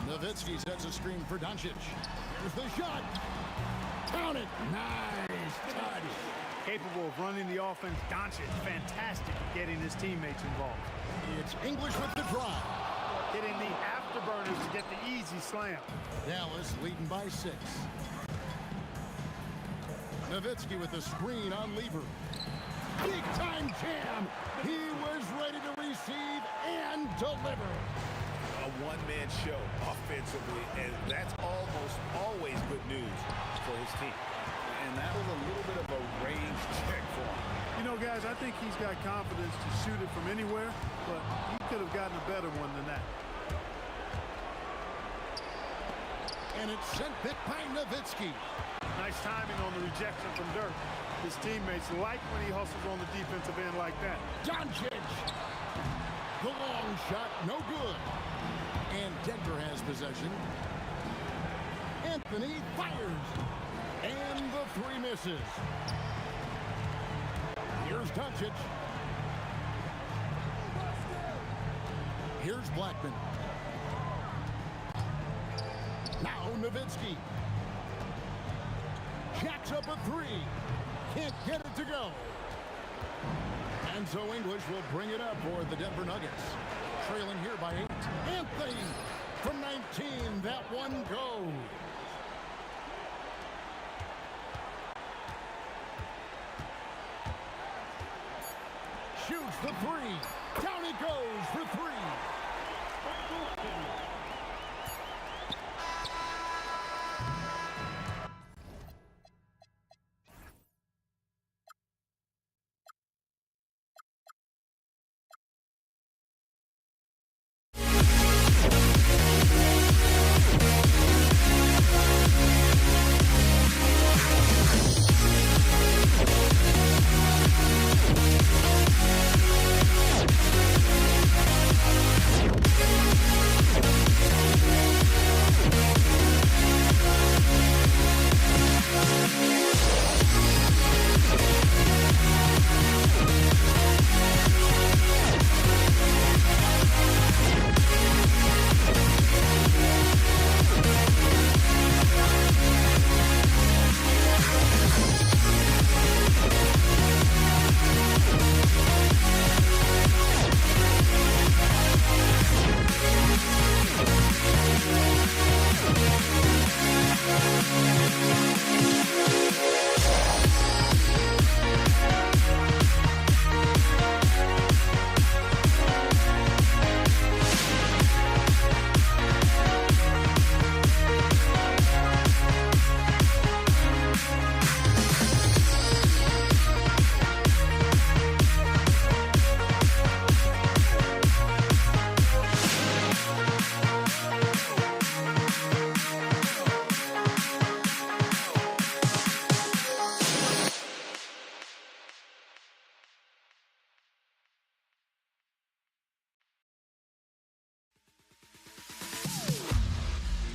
one. Nowitzki sets a screen for Doncic. Here's the shot. Count it. Nice touch. Capable of running the offense, Doncic fantastic at getting his teammates involved. It's English with the drive. Hitting the afterburners to get the easy slam. Dallas leading by 6. Nowitzki with the screen on Lever. Big time jam. He was ready to receive and deliver. A one-man show offensively, and that's almost always good news for his team. And that was a little bit of a range check for him. You know, guys, I think he's got confidence to shoot it from anywhere, but he could have gotten a better one than that. And it's sent back by Nowitzki. Nice timing on the rejection from Dirk. His teammates like when he hustles on the defensive end like that. Doncic. The long shot, no good. And Denver has possession. Anthony fires. And the 3 misses. Here's Doncic. Here's Blackman. Now Nowitzki. Jacks up a 3. Can't get it to go. And so English will bring it up for the Denver Nuggets. Trailing here by 8. Anthony from 19. That one goes. Shoots the 3. Down it goes for 3.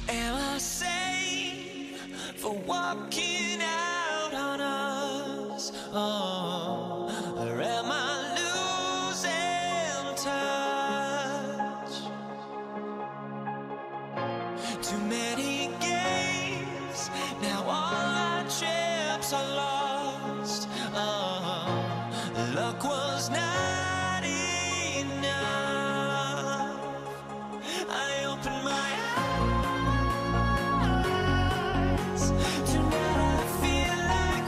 Am I sane for walking out on us? Oh, or am I losing touch? Too many games, now all our chips are lost. Oh, luck was not enough. I opened my eyes. Tonight I feel like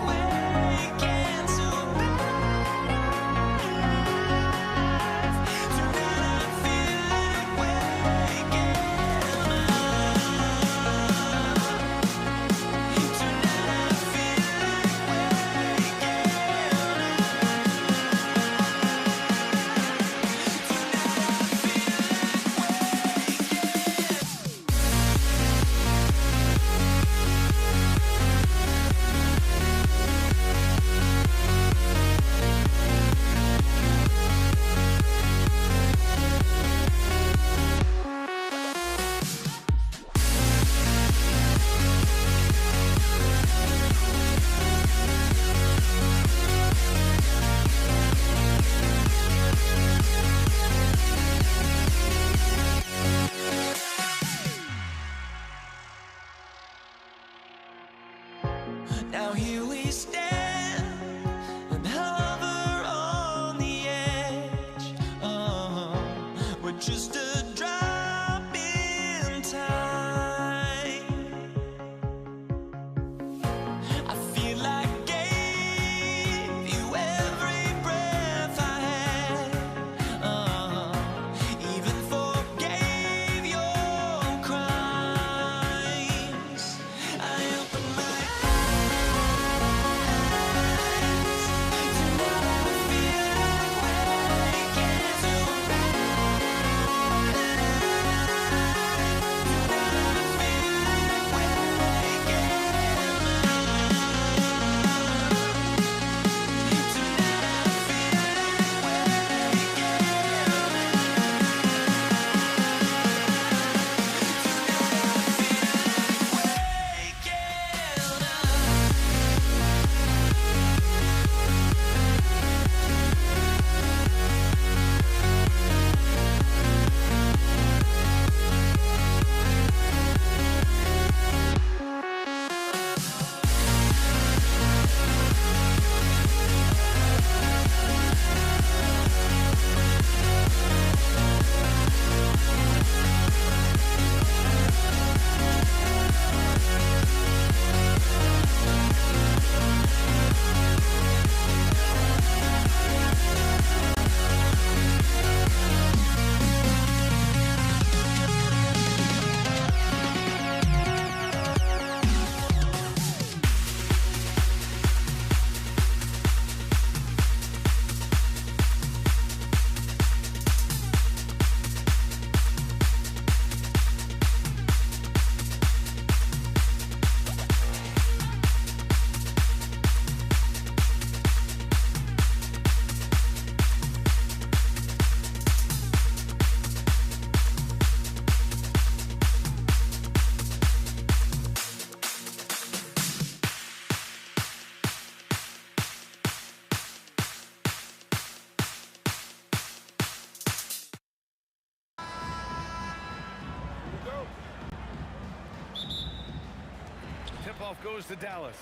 Handoff goes to Dallas.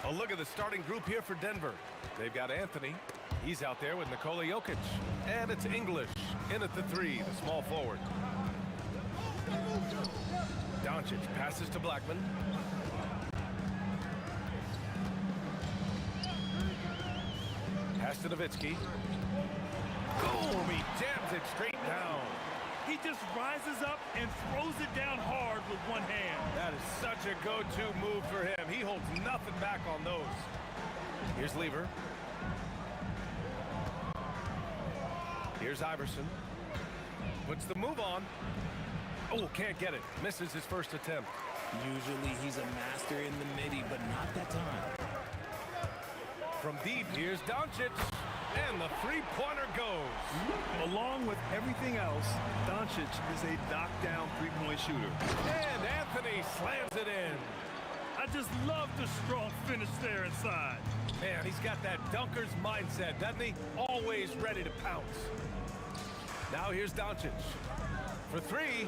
A look at the starting group here for Denver. They've got Anthony. He's out there with Nikola Jokic. And it's English in at the 3, the small forward. Doncic passes to Blackman. Pass to Nowitzki. Boom! He jams it straight down. He just rises up and throws it down hard with one hand. That is such a go-to move for him. He holds nothing back on those. Here's Lever. Here's Iverson. Puts the move on. Oh, can't get it. Misses his first attempt. Usually he's a master in the midi, but not that time. From deep, here's Doncic. And the three-pointer goes. Along with everything else, Doncic is a knockdown three-point shooter. And Anthony slams it in. I just love the strong finish there inside. Man, he's got that dunker's mindset, doesn't he? Always ready to pounce. Now here's Doncic. For 3.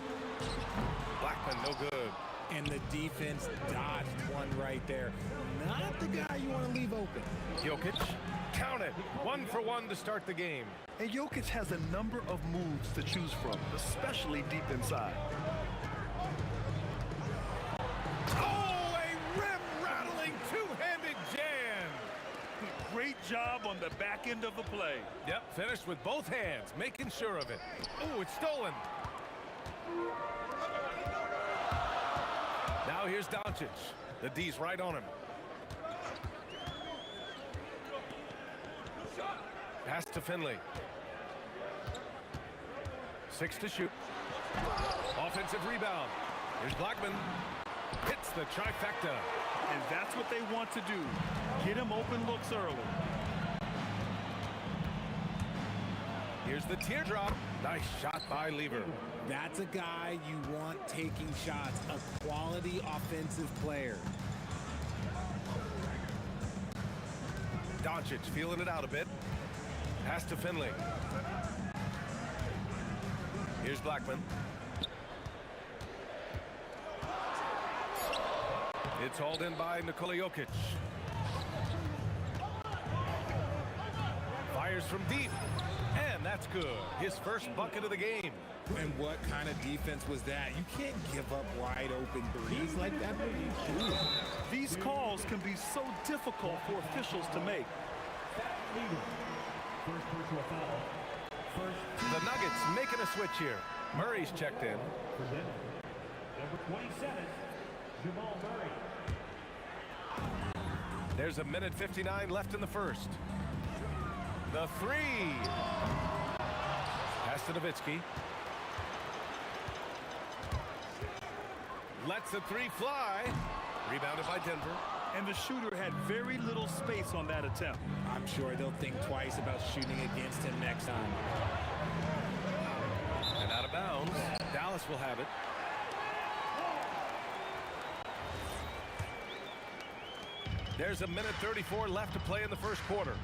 Blackman, no good. And the defense dodged one right there. Not the guy you want to leave open. Jokic, count it. 1 for 1 to start the game. And Jokic has a number of moves to choose from, especially deep inside. Oh, a rim-rattling two-handed jam. Great job on the back end of the play. Yep, finished with both hands, making sure of it. Oh, it's stolen. Now here's Doncic. The D's right on him. Pass to Finley. 6 to shoot. Offensive rebound. Here's Blackman. Hits the trifecta. And that's what they want to do. Get him open looks early. Here's the teardrop. Nice shot by Lever. That's a guy you want taking shots, a quality offensive player. Doncic feeling it out a bit. Pass to Finley. Here's Blackman. It's hauled in by Nikola Jokic. Fires from deep. And that's good. His first bucket of the game. And what kind of defense was that? You can't give up wide open threes like that. These calls can be so difficult for officials to make. First personal foul. The Nuggets making a switch here. Murray's checked in. Number 27, Jamal Murray. There's 1:59 left in the first. The 3. Pass to Nowitzki. Lets the 3 fly. Rebounded by Denver. And the shooter had very little space on that attempt. I'm sure they'll think twice about shooting against him next time. And out of bounds. Dallas will have it. There's 1:34 left to play in the first quarter.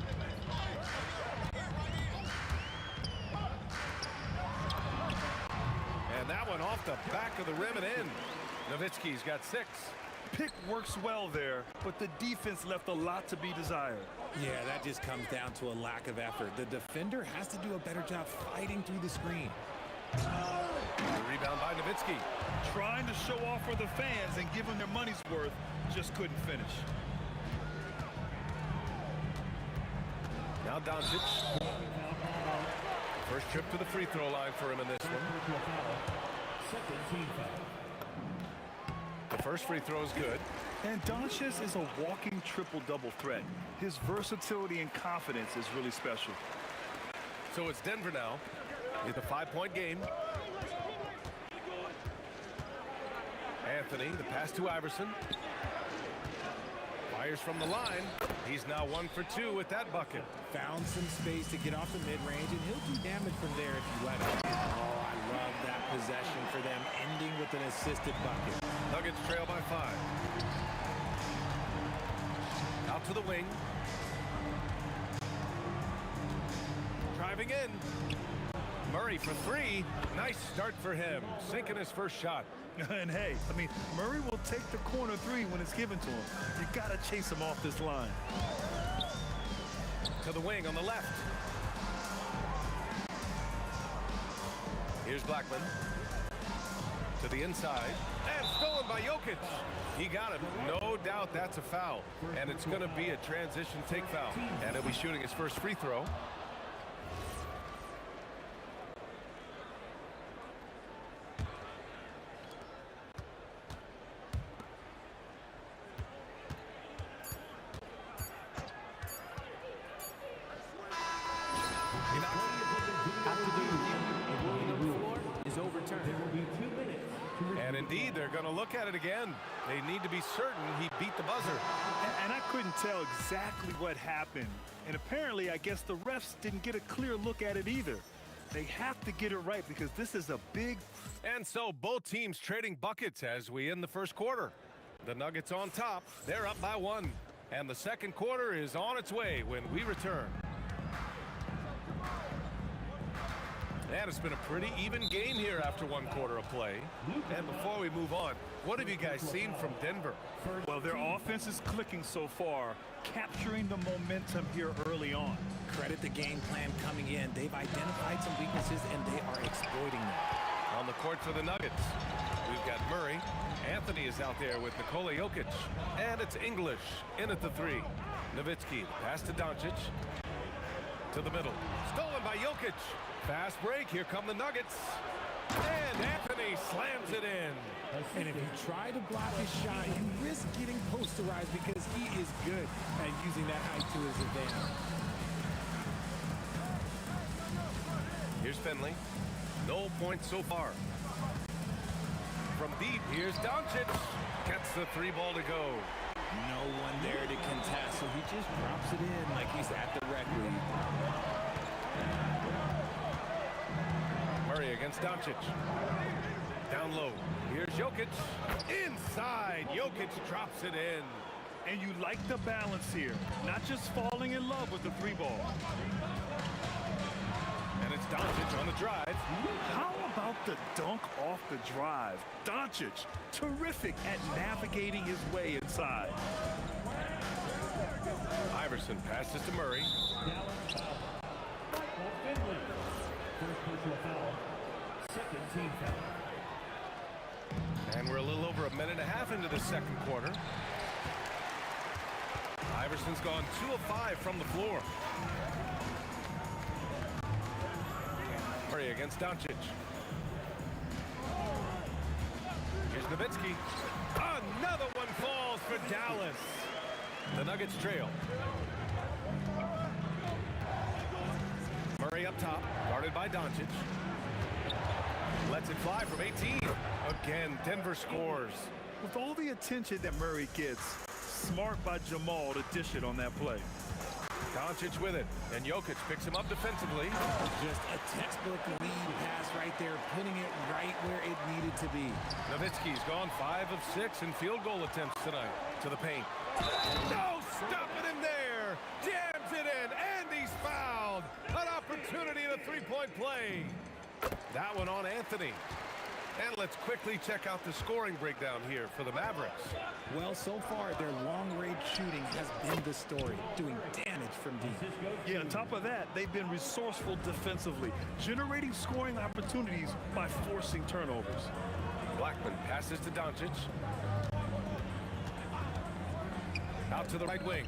And that one off the back of the rim and in. Nowitzki's got 6. Pick works well there, but the defense left a lot to be desired. Yeah, that just comes down to a lack of effort. The defender has to do a better job fighting through the screen. The rebound by Nowitzki. Trying to show off for the fans and give them their money's worth, just couldn't finish. Now Doncic. First trip to the free throw line for him in this one. Second team foul. The first free throw is good. And Doncic is a walking triple-double threat. His versatility and confidence is really special. So it's Denver now. It's a 5-point game. Anthony, the pass to Iverson. Fires from the line. He's now 1 for 2 with that bucket. Found some space to get off the mid-range, and he'll do damage from there if you let him. Oh, I love that possession for them, ending with an assisted bucket. Nuggets trail by 5. Out to the wing. Driving in. Murray for three. Nice start for him, sinking his first shot. And hey, I mean, Murray will take the corner three when it's given to him. You gotta chase him off this line. To the wing on the left. Here's Blackman. To the inside. And stolen by Jokic. He got him. No doubt that's a foul. And it's going to be a transition take foul. And he'll be shooting his first free throw. And indeed, they're going to look at it again. They need to be certain he beat the buzzer. And I couldn't tell exactly what happened. And apparently, I guess the refs didn't get a clear look at it either. They have to get it right because this is a big... And so both teams trading buckets as we end the first quarter. The Nuggets on top. They're up by 1. And the second quarter is on its way when we return. And it's been a pretty even game here after 1 quarter of play. And before we move on, what have you guys seen from Denver? Well, their offense is clicking so far, capturing the momentum here early on. Credit the game plan coming in. They've identified some weaknesses, and they are exploiting them. On the court for the Nuggets, we've got Murray. Anthony is out there with Nikola Jokic. And it's English in at the 3. Nowitzki, pass to Doncic. To the middle. Stolen by Jokic. Fast break. Here come the Nuggets. And Anthony slams it in. And if you try to block his shot, you risk getting posterized because he is good at using that height to his advantage. Here's Finley. No points so far. From deep, here's Doncic. Gets the 3 ball to go. No one there to contest, so he just drops it in like he's at the rec league. Murray against Doncic. Down low. Here's Jokic. Inside. Jokic drops it in. And you like the balance here. Not just falling in love with the 3 ball. And it's Doncic on the drive. How about the dunk off the drive? Doncic, terrific at navigating his way inside. Iverson passes to Murray. And we're a little over a minute and a half into the second quarter. Iverson's gone 2 of 5 from the floor. Murray against Doncic. Here's Nowitzki. Another one falls for Dallas. The Nuggets trail. Murray up top, guarded by Doncic. Lets it fly from 18. Again, Denver scores. With all the attention that Murray gets, smart by Jamal to dish it on that play. Doncic with it, and Jokic picks him up defensively. Just a textbook lead pass right there, putting it right where it needed to be. Nowitzki's gone 5 of 6 in field goal attempts tonight. To the paint. No, stopping him there. Jams it in, and he's fouled. An opportunity in a 3-point play. That one on Anthony. And let's quickly check out the scoring breakdown here for the Mavericks. Well, so far, their long-range shooting has been the story, doing damage from deep. Yeah, on top of that, they've been resourceful defensively, generating scoring opportunities by forcing turnovers. Blackman passes to Doncic. Out to the right wing.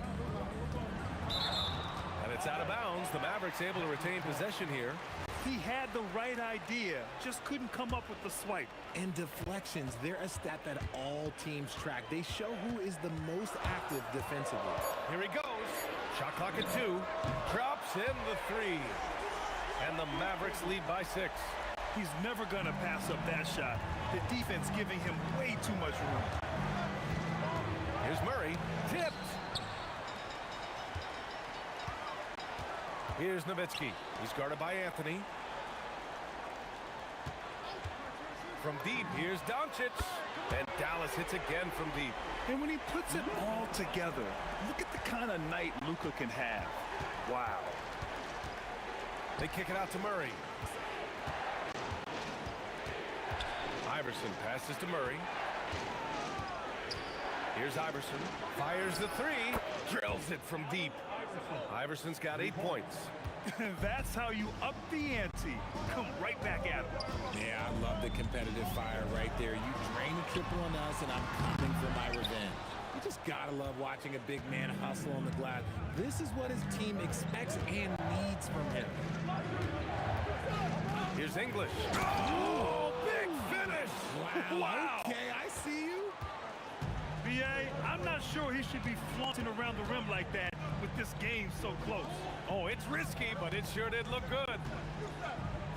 And it's out of bounds. The Mavericks able to retain possession here. He had the right idea, just couldn't come up with the swipe. And deflections, they're a stat that all teams track. They show who is the most active defensively. Here he goes. Shot clock at 2. Drops in the 3. And the Mavericks lead by 6. He's never going to pass up that shot. The defense giving him way too much room. Here's Murray. Tipped. Here's Nowitzki. He's guarded by Anthony. From deep, here's Doncic. And Dallas hits again from deep. And when he puts it all together, look at the kind of night Luka can have. Wow. They kick it out to Murray. Iverson passes to Murray. Here's Iverson. Fires the three. Drills it from deep. Iverson's got 8 points. That's how you up the ante. Come right back at him. Yeah, I love the competitive fire right there. You drain a triple on us, and I'm coming for my revenge. You just gotta love watching a big man hustle on the glass. This is what his team expects and needs from him. Here's English. Oh, big finish! Wow. Okay, I see you. B.A., I'm not sure he should be flaunting around the rim like that with this game so close. Oh, it's risky, but it sure did look good.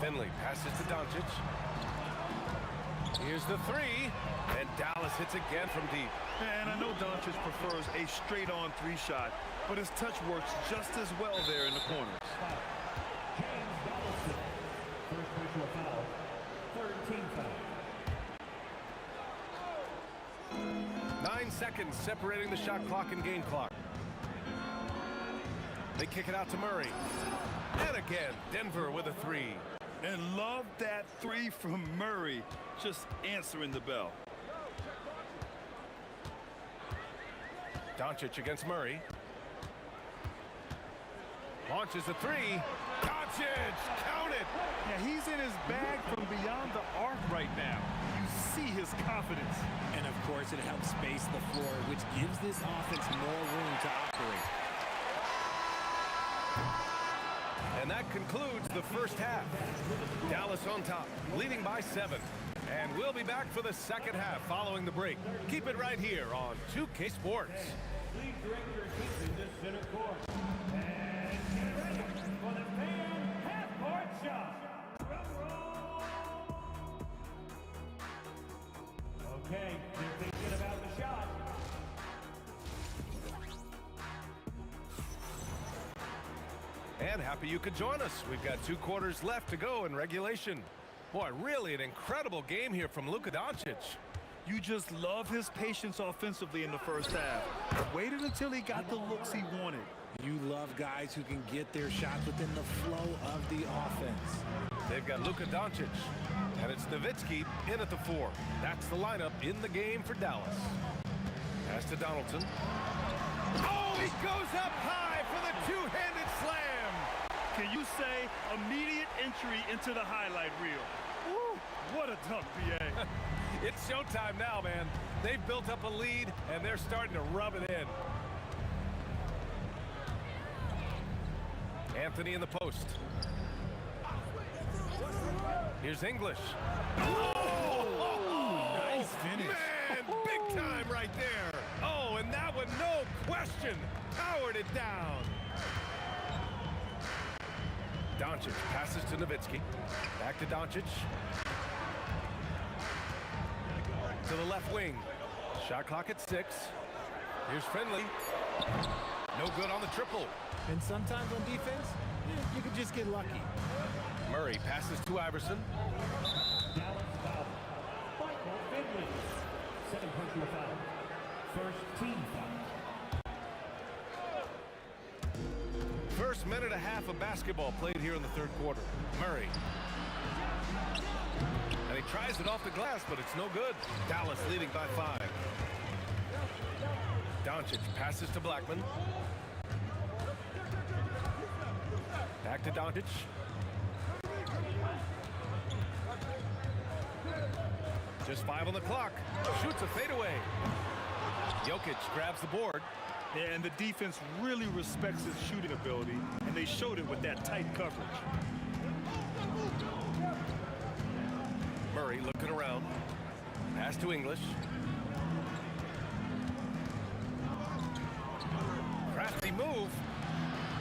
Finley passes to Doncic. Here's the three, and Dallas hits again from deep. And I know Doncic prefers a straight-on three shot, but his touch works just as well there in the corners. James Donaldson. First personal foul. Third team foul. 9 seconds separating the shot clock and game clock. They kick it out to Murray. And again, Denver with a three. And love that three from Murray, just answering the bell. Doncic against Murray. Launches a three. Doncic, count it. Yeah, he's in his bag from beyond the arc right now. You see his confidence. And of course, it helps space the floor, which gives this offense more room to operate. And that concludes the first half. Dallas on top, leading by 7. And we'll be back for the second half following the break. Keep it right here on 2K Sports. Please direct your attention to center court. And get ready for the fan half-court shot. Drum roll. Okay, they're thinking about the shot. And happy you could join us. We've got 2 quarters left to go in regulation. Boy, really an incredible game here from Luka Doncic. You just love his patience offensively in the first half. Waited until he got the looks he wanted. You love guys who can get their shots within the flow of the offense. They've got Luka Doncic, and it's Nowitzki in at the 4. That's the lineup in the game for Dallas. Pass to Donaldson. Oh, he goes up high for the two-handed slam. Can you say immediate entry into the highlight reel? Woo, what a dunk, B.A. It's showtime now, man. They've built up a lead, and they're starting to rub it in. Anthony in the post. Here's English. Oh, nice finish. Man, big time right there. Oh, and that one, no question, powered it down. Doncic passes to Nowitzki. Back to Doncic. To the left wing. Shot clock at 6. Here's Finley. No good on the triple. And sometimes on defense, you can just get lucky. Murray passes to Iverson. Dallas foul. Michael Finley. Second personal foul. First team foul. First minute and a half of basketball played here in the third quarter. Murray. And he tries it off the glass, but it's no good. Dallas leading by 5. Doncic passes to Blackman. Back to Doncic. Just 5 on the clock. Shoots a fadeaway. Jokic grabs the board. And the defense really respects his shooting ability, and they showed it with that tight coverage. Murray looking around. Pass to English. Crafty move.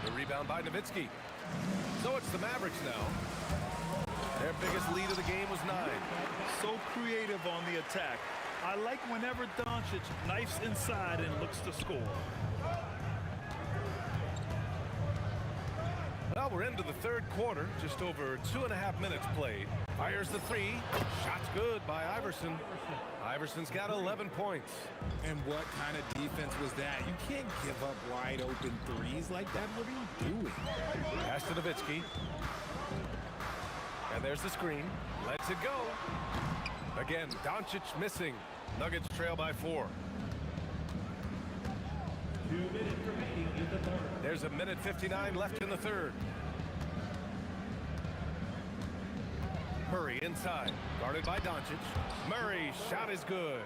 The rebound by Nowitzki. So it's the Mavericks now. Their biggest lead of the game was 9. So creative on the attack. I like whenever Doncic knifes inside and looks to score. Well, we're into the third quarter. Just over 2.5 minutes played. Fires the 3. Shot's good by Iverson. Iverson's got 11 points. And what kind of defense was that? You can't give up wide open threes like that. What are you doing? Pass to Nowitzki. And there's the screen. Lets it go. Again, Doncic missing. Nuggets trail by 4. 2 minutes remaining in the third. There's a minute 59 left in the third. Murray inside, guarded by Doncic. Murray's shot is good.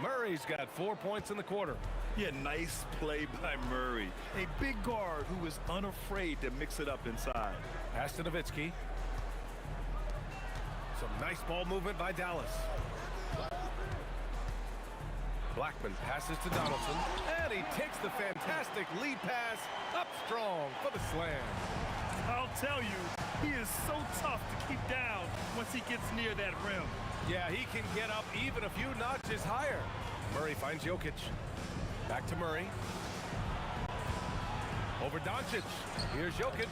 Murray's got 4 points in the quarter. Yeah, nice play by Murray. A big guard who is unafraid to mix it up inside. Pass to Nowitzki. Some nice ball movement by Dallas. Blackman passes to Donaldson, and he takes the fantastic lead pass up strong for the slam. I'll tell you, he is so tough to keep down once he gets near that rim. Yeah, he can get up even a few notches higher. Murray finds Jokic. Back to Murray. Over Doncic. Here's Jokic.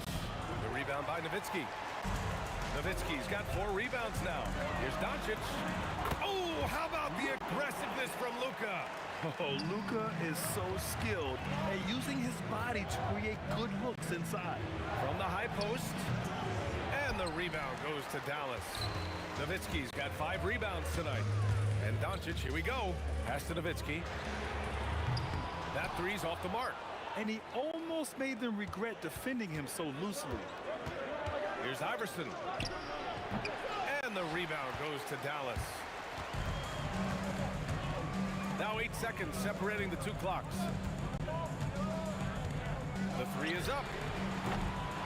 The rebound by Nowitzki. Nowitzki's got 4 rebounds now. Here's Doncic. Oh, how about the aggressiveness from Luka? Oh, Luka is so skilled at using his body to create good looks inside. From the high post. And the rebound goes to Dallas. Nowitzki's got 5 rebounds tonight. And Doncic, here we go. Pass to Nowitzki. That three's off the mark. And he almost made them regret defending him so loosely. Here's Iverson. And the rebound goes to Dallas. Now 8 seconds separating the 2 clocks. The 3 is up.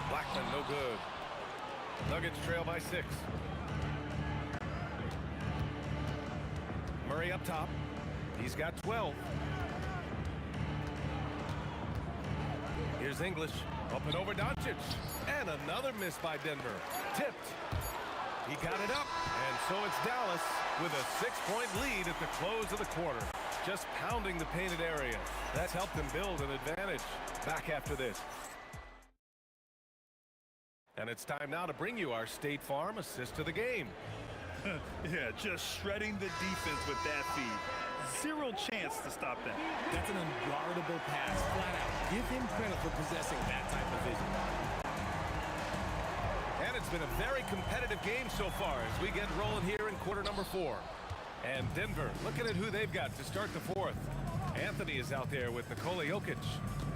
Blackman, no good. Nuggets trail by 6. Murray up top. He's got 12. Here's English. Up and over Doncic. And another miss by Denver. Tipped. He got it up. And so it's Dallas with a 6-point lead at the close of the quarter. Just pounding the painted area. That's helped them build an advantage. Back after this. And it's time now to bring you our State Farm assist to the game. Yeah, just shredding the defense with that feed. 0 chance to stop that. That's an unguardable pass, flat out. Give him credit for possessing that type of vision. And it's been a very competitive game so far as we get rolling here in quarter number 4. And Denver, looking at who they've got to start the 4th. Anthony is out there with Nikola Jokic.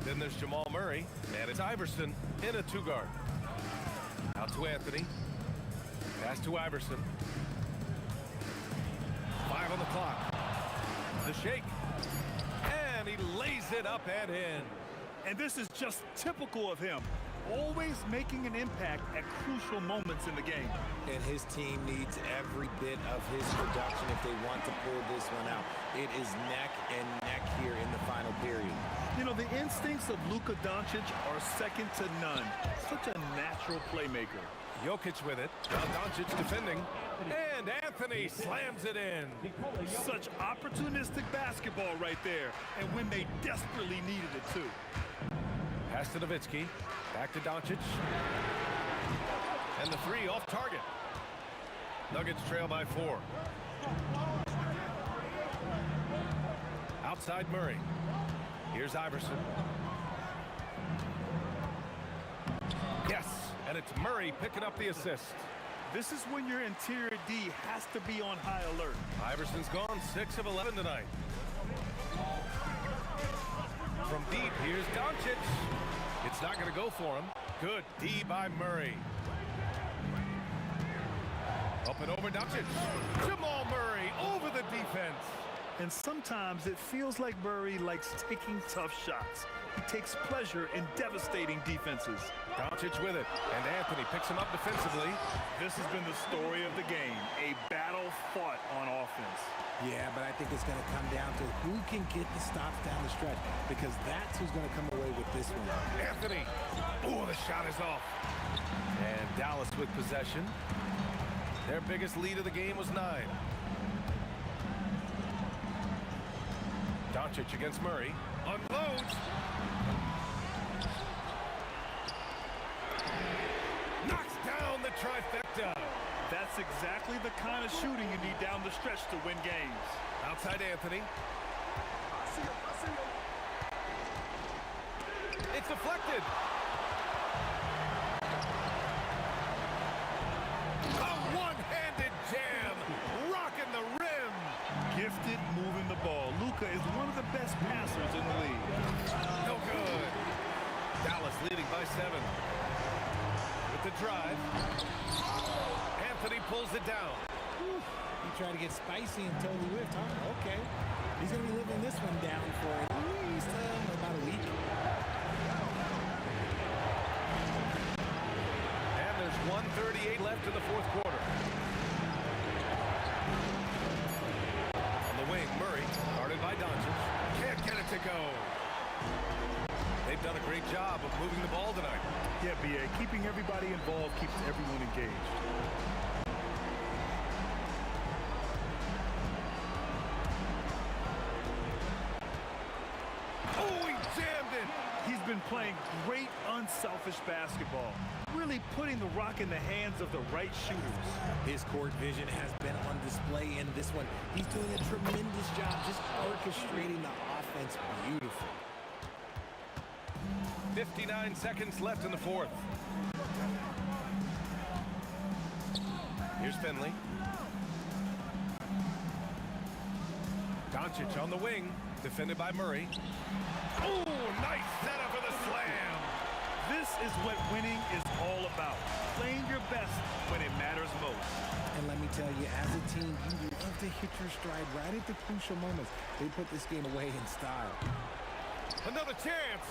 Then there's Jamal Murray, and it's Iverson in a 2-guard. Out to Anthony. Pass to Iverson. 5 on the clock. The shake. And he lays it up and in. And this is just typical of him. Always making an impact at crucial moments in the game. And his team needs every bit of his production if they want to pull this one out. It is neck and neck here in the final period. You know, the instincts of Luka Doncic are second to none. Such a natural playmaker. Jokic with it. Now Doncic defending. And Anthony slams it in. Such opportunistic basketball right there. And when they desperately needed it, too. Pass to Nowitzki. Back to Doncic. And the 3 off target. Nuggets trail by 4. Outside Murray. Here's Iverson. Yes, and it's Murray picking up the assist. This is when your interior D has to be on high alert. Iverson's gone 6 of 11 tonight. From deep, here's Doncic. It's not going to go for him. Good D by Murray. Up and over Doncic. Jamal Murray over the defense. And sometimes it feels like Murray likes taking tough shots. He takes pleasure in devastating defenses. Doncic with it, and Anthony picks him up defensively. This has been the story of the game, a battle fought on offense. Yeah, but I think it's going to come down to who can get the stops down the stretch, because that's who's going to come away with this one. Anthony. Oh, the shot is off. And Dallas with possession. Their biggest lead of the game was 9. Doncic against Murray. Unloads. Knocks down the trifecta. That's exactly the kind of shooting you need down the stretch to win games. Outside Anthony. It's deflected. A one-handed jam. Rocking the gifted moving the ball. Luka is one of the best passers in the league. No good. Dallas leading by 7. With the drive. Anthony pulls it down. He tried to get spicy and totally whiffed, huh? Okay. He's going to be living this one down for at least about a week. And there's 1:38 left in the fourth quarter. On the wing, Murray, guarded by Doncic. Can't get it to go. They've done a great job of moving the ball tonight. Yeah, B.A. Keeping everybody involved keeps everyone engaged. Oh, he jammed it. He's been playing great, unselfish basketball. Really putting the rock in the hands of the right shooters. His court vision has been on display in this one. He's doing a tremendous job just orchestrating the offense beautifully. 59 seconds left in the fourth. Here's Finley. Doncic on the wing, defended by Murray. Oh, nice setup for the slam. This is what winning is all about. Playing your best when it matters most. And let me tell you, as a team, you love to hit your stride right at the crucial moments. They put this game away in style. Another chance.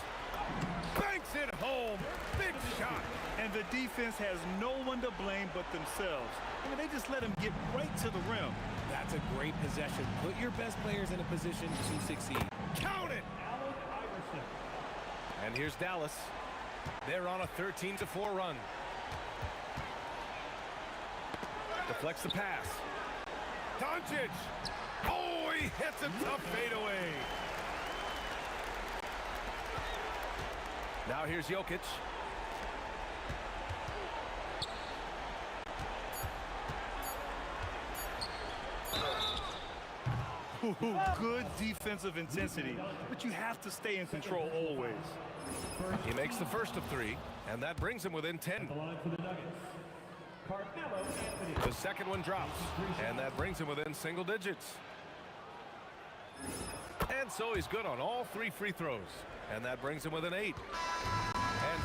Banks it home. Big shot. And the defense has no one to blame but themselves. I mean, they just let him get right to the rim. That's a great possession. Put your best players in a position to succeed. Count it. And here's Dallas. They're on a 13-4 run. Deflects the pass. Doncic. Oh, he hits a tough fadeaway. Now here's Jokic. Good defensive intensity, but you have to stay in control always. He makes the first of 3, and that brings him within 10. The second one drops, and that brings him within single digits. And so he's good on all 3 free throws, and that brings him within 8. And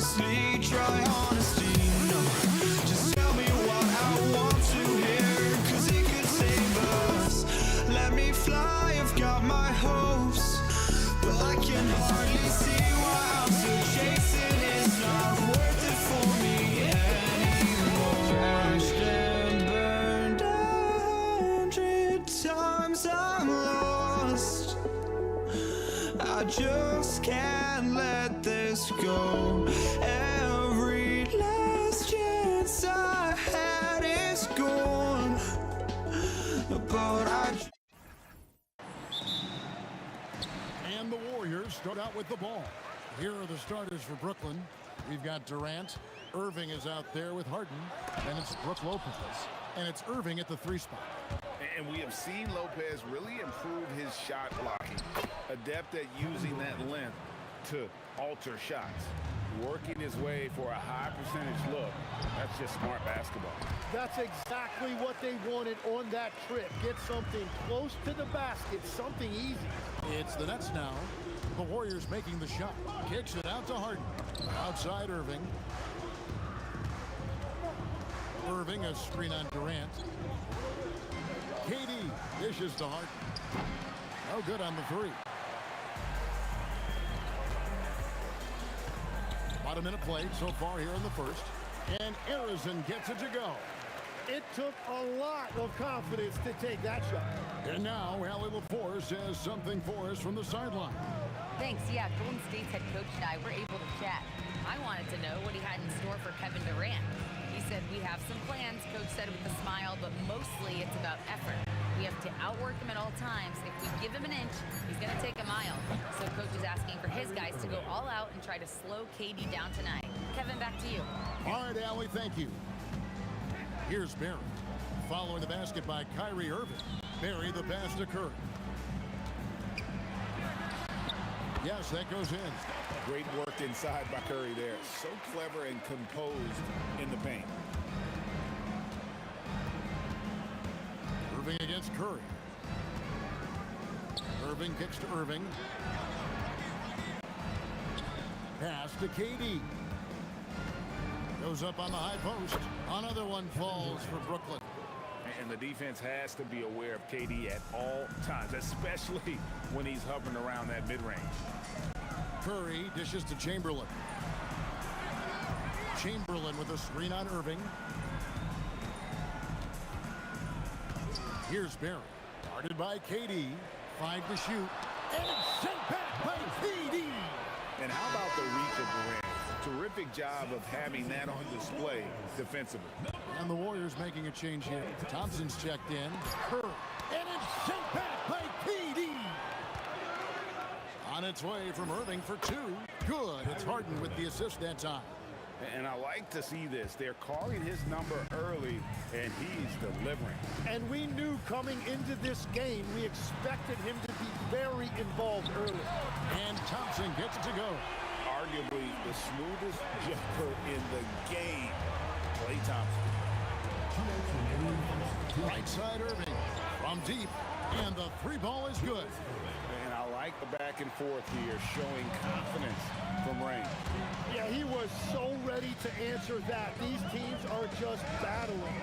mostly try honesty. No, just tell me what I want to hear, 'cause it could save us. Let me fly, I've got my hopes, but I can hardly see why I'm still chasing. It's not worth it for me anymore. Crashed and burned 100 times, I'm lost. I just can't let this go. Every last chance I had is gone, but And the Warriors start out with the ball. Here are the starters for Brooklyn. We've got Durant. Irving is out there with Harden. And it's Brook Lopez. And it's Irving at the 3 spot. And we have seen Lopez really improve his shot blocking. Adept at using that length to alter shots. Working his way for a high percentage look. That's just smart basketball. That's exactly what they wanted on that trip. Get something close to the basket, something easy. It's the Nets now. The Warriors making the shot. Kicks it out to Harden. Outside Irving. Irving, a screen on Durant. KD dishes to Harden. No good on the 3. About a minute played so far here in the first. And Arizon gets it to go. It took a lot of confidence to take that shot. And now Allie LaForce says something for us from the sideline. Thanks. Yeah, Golden State's head coach and I were able to chat. I wanted to know what he had in store for Kevin Durant. He said, we have some plans, Coach said with a smile, but mostly it's about effort. We have to outwork him at all times. If we give him an inch, he's going to take a mile. So Coach is asking for his guys to go all out and try to slow KD down tonight. Kevin, back to you. All right, Allie, thank you. Here's Barry. Following the basket by Kyrie Irving. Barry, the pass to Curry. Yes, that goes in. Great work inside by Curry there. So clever and composed in the paint. Irving against Curry. Irving kicks to Irving. Pass to KD. Goes up on the high post. Another one falls for Brooklyn. And the defense has to be aware of KD at all times, especially when he's hovering around that mid-range. Curry dishes to Chamberlain. Chamberlain with a screen on Irving. Here's Barry. Guarded by KD. 5 to shoot. And it's sent back by KD. And how about the reach of Durant? Terrific job of having that on display defensively. And the Warriors making a change here. Thompson's checked in. Curry. And it's sent back by KD. On its way from Irving for 2. Good. It's Harden with the assist that time. And I like to see this. They're calling his number early, and he's delivering. And we knew coming into this game, we expected him to be very involved early. And Thompson gets it to go. Arguably the smoothest jumper in the game. Klay Thompson. Right side Irving from deep. And the 3 ball is good. And I like the back and forth here, showing confidence from range. Yeah, he was so ready to answer that. These teams are just battling.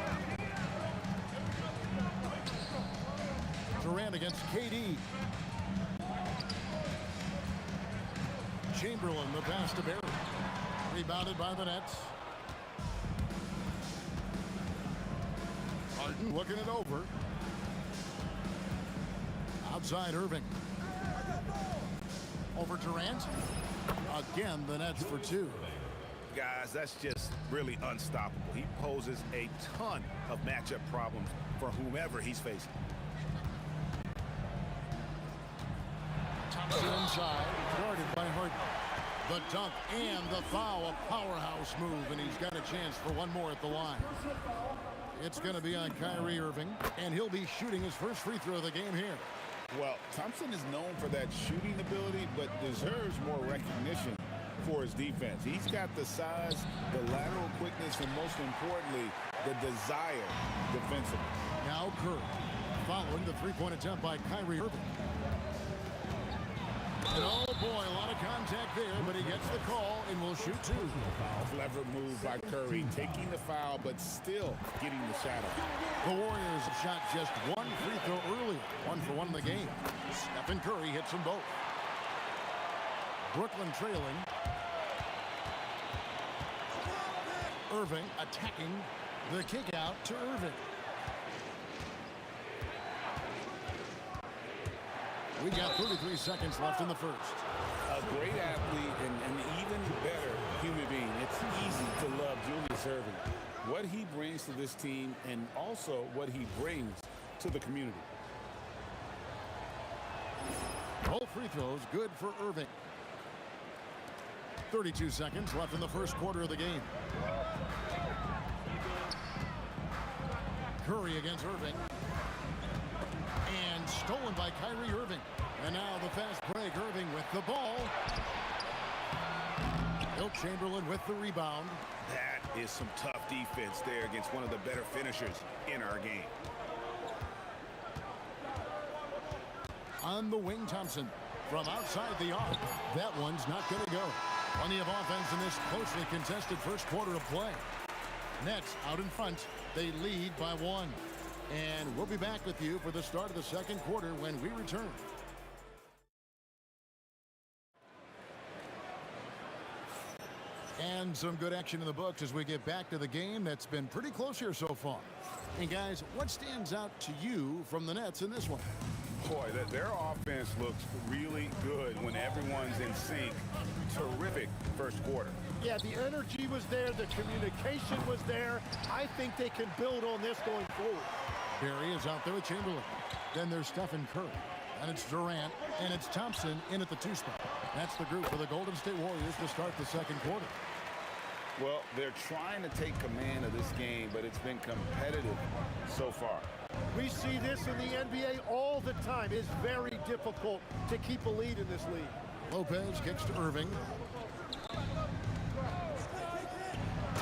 Durant against KD. Chamberlain, the pass to Barry. Rebounded by the Nets. Harden looking it over. Outside Irving. Over Durant. Again, the Nets for 2. Guys, that's just really unstoppable. He poses a ton of matchup problems for whomever he's facing. Thompson inside, guarded by Harden. The dunk and the foul, a powerhouse move, and he's got a chance for one more at the line. It's going to be on Kyrie Irving, and he'll be shooting his first free throw of the game here. Well, Thompson is known for that shooting ability, but deserves more recognition for his defense. He's got the size, the lateral quickness, and most importantly, the desire defensively. Now Curry, following the three-point attempt by Kyrie Irving. And oh boy, a lot of contact there, but he gets the call and will shoot two. Clever move by Curry, taking the foul, but still getting the shot up. The Warriors have shot just one free throw earlier, 1 for 1 in the game. Stephen Curry hits them both. Brooklyn trailing. Irving attacking the kick out to Irving. We got 33 seconds left in the first. A great athlete and an even better human being. It's easy to love Julius Irving. What he brings to this team and also what he brings to the community. Both free throws good for Irving. 32 seconds left in the first quarter of the game. Curry against Irving. And stolen by Kyrie Irving. And now the fast break. Irving with the ball. Wilt Chamberlain with the rebound. That is some tough defense there against one of the better finishers in our game. On the wing, Thompson. From outside the arc. That one's not going to go. Plenty of offense in this closely contested first quarter of play. Nets out in front. They lead by 1. And we'll be back with you for the start of the second quarter when we return. And some good action in the books as we get back to the game that's been pretty close here so far. And guys, what stands out to you from the Nets in this one? Boy, their offense looks really good when everyone's in sync. Terrific first quarter. Yeah, the energy was there. The communication was there. I think they can build on this going forward. Barry is out there with Chamberlain. Then there's Stephen Curry. And it's Durant. And it's Thompson in at the 2 spot. That's the group for the Golden State Warriors to start the second quarter. Well, they're trying to take command of this game, but it's been competitive so far. We see this in the NBA all the time. It's very difficult to keep a lead in this league. Lopez kicks to Irving.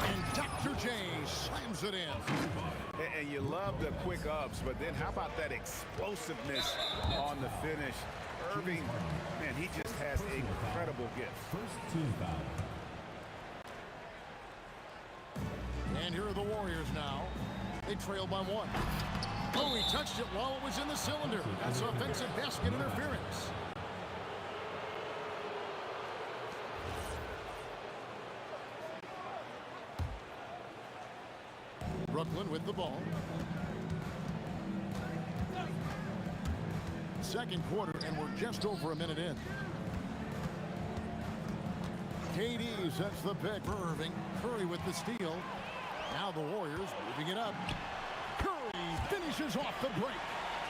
And Dr. J slams it in. And you love the quick ups, but then how about that explosiveness on the finish? Irving, man, he just has incredible gift. First team foul. And here are the Warriors now. They trail by 1. Oh, he touched it while it was in the cylinder. That's offensive basket interference. Brooklyn with the ball. Second quarter, and we're just over a minute in. KD sets the pick for Irving. Curry with the steal. Now the Warriors moving it up. Curry finishes off the break.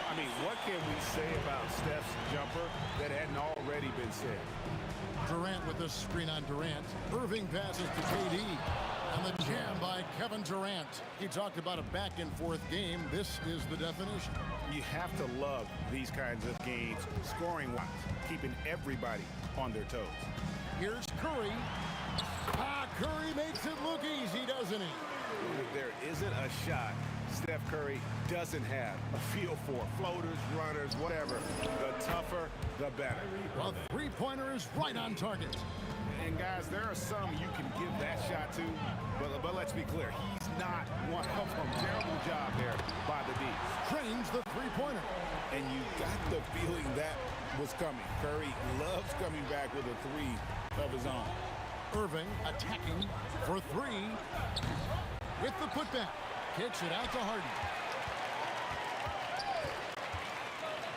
I mean, what can we say about Steph's jumper that hadn't already been said? Durant with the screen on Durant. Irving passes to KD. And the jam by Kevin Durant. He talked about a back-and-forth game. This is the definition. You have to love these kinds of games, scoring-wise, keeping everybody on their toes. Here's Curry. Curry makes it look easy, doesn't he? There isn't a shot Steph Curry doesn't have a feel for. Floaters, runners, whatever. The tougher, the better. A three-pointer is right on target. And guys, there are some you can give that shot to, but let's be clear, he's not one of them. Terrible job there by the D. Trains the three-pointer. And you got the feeling that was coming. Curry loves coming back with a three of his own. Irving attacking for 3 with the putback. Kicks it out to Harden.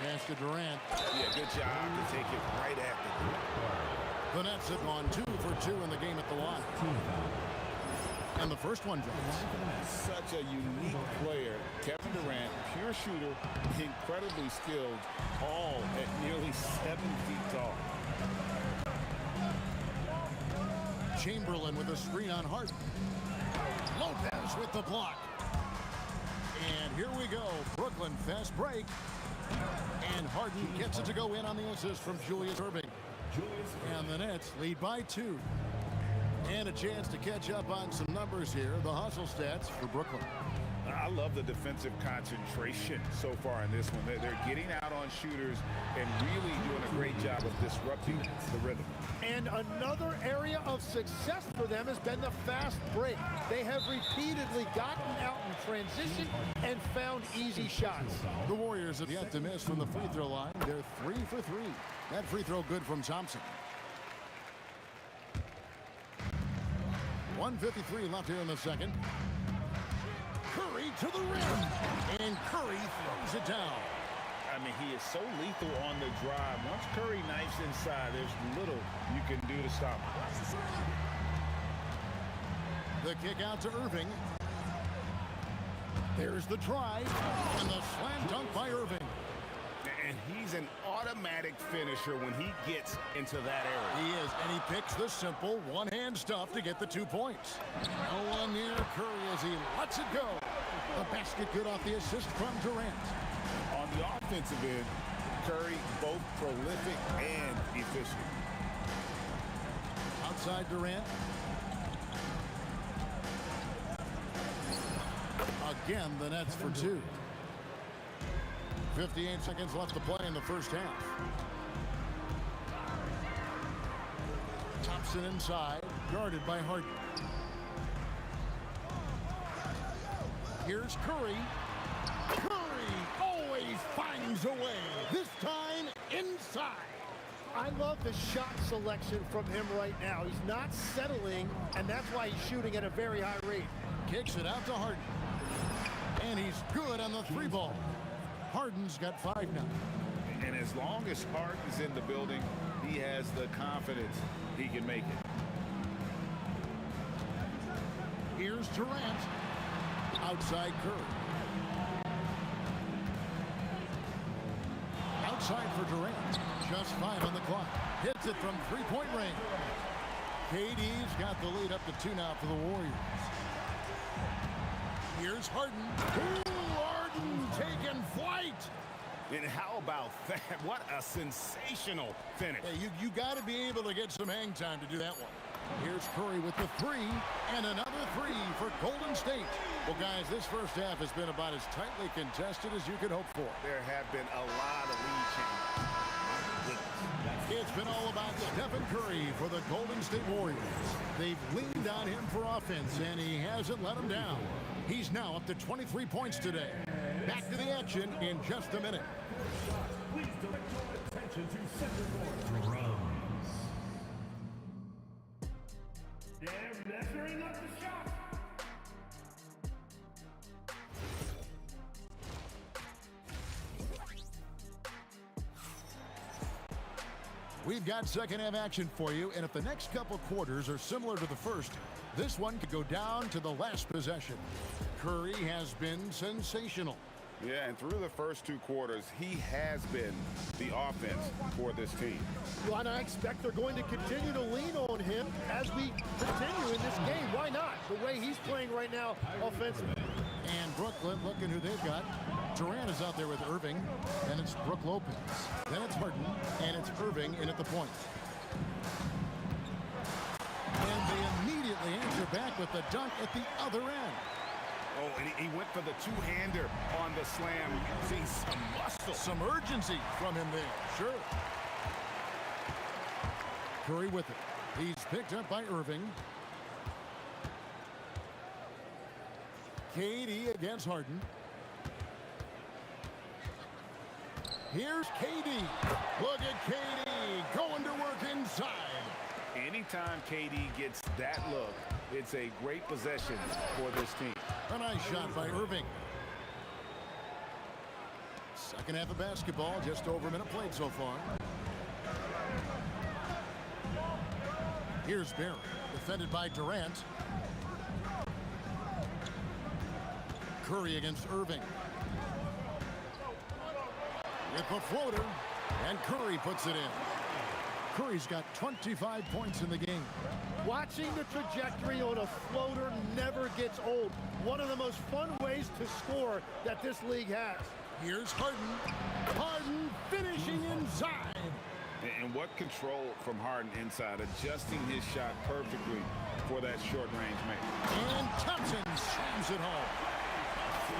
Pass to Durant. Yeah, good job to take it right at the group. The Nets have gone 2 for 2 in the game at the line. And the first one drops. Such a unique player. Kevin Durant, pure shooter, incredibly skilled, all at nearly 7 feet tall. Chamberlain with a screen on Harden. Lopez with the block. And here we go. Brooklyn fast break. And Harden gets it to go in on the assist from Julius Irving. And the Nets lead by 2. And a chance to catch up on some numbers here. The hustle stats for Brooklyn. I love the defensive concentration so far in this one. They're getting out on shooters and really doing a great job of disrupting the rhythm. And another area of success for them has been the fast break. They have repeatedly gotten out in transition and found easy shots. The Warriors have yet to miss from the free throw line. They're 3 for 3. That free throw good from Thompson. 1:53 left here in the second. Curry to the rim, and Curry throws it down. I mean, he is so lethal on the drive. Once Curry knifes inside, there's little you can do to stop him. The kick out to Irving. There's the try, and the slam dunk by Irving. And he's an automatic finisher when he gets into that area. He is, and he picks the simple one-hand stuff to get the 2 points. No one near Curry as he lets it go. The basket good off the assist from Durant. On the offensive end, Curry both prolific and efficient. Outside Durant. Again, the Nets for 2. 58 seconds left to play in the first half. Thompson inside, guarded by Harden. Here's Curry. Curry always finds a way. This time inside. I love the shot selection from him right now. He's not settling, and that's why he's shooting at a very high rate. Kicks it out to Harden. And he's good on the 3 ball. Harden's got 5 now. And as long as Harden's in the building, he has the confidence he can make it. Here's Durant. Outside Curry. Outside for Durant. Just 5 on the clock. Hits it from 3-point range. KD's got the lead up to 2 now for the Warriors. Here's Harden. Harden taking flight. And how about that? What a sensational finish. Hey, you got to be able to get some hang time to do that one. Here's Curry with the 3, and another 3 for Golden State. Well, guys, this first half has been about as tightly contested as you could hope for. There have been a lot of lead changes. It's been all about Stephen Curry for the Golden State Warriors. They've leaned on him for offense, and he hasn't let them down. He's now up to 23 points today. Back to the action in just a minute. Please direct your attention to center court. Drums. They're measuring up the shot. We've got second half action for you, and if the next couple quarters are similar to the first, this one could go down to the last possession. Curry has been sensational. Yeah, and through the first 2 quarters, he has been the offense for this team. Well, and I expect they're going to continue to lean on him as we continue in this game. Why not? The way he's playing right now offensively. And Brooklyn, looking who they've got. Durant is out there with Irving, and it's Brook Lopez. Then it's Harden, and it's Irving in at the point. And they immediately answer back with the dunk at the other end. Oh, and he went for the 2-hander on the slam. You see some muscle. Some urgency from him there, sure. Curry with it. He's picked up by Irving. KD against Harden. Here's KD. Look at KD going to work inside. Anytime KD gets that look, it's a great possession for this team. A nice shot by Irving. Second half of basketball, just over a minute played so far. Here's Barry, defended by Durant. Curry against Irving. With the floater, and Curry puts it in. Curry's got 25 points in the game. Watching the trajectory on a floater never gets old. One of the most fun ways to score that this league has. Here's Harden. Harden finishing inside. And what control from Harden inside, adjusting his shot perfectly for that short range make. And Thompson slams it home.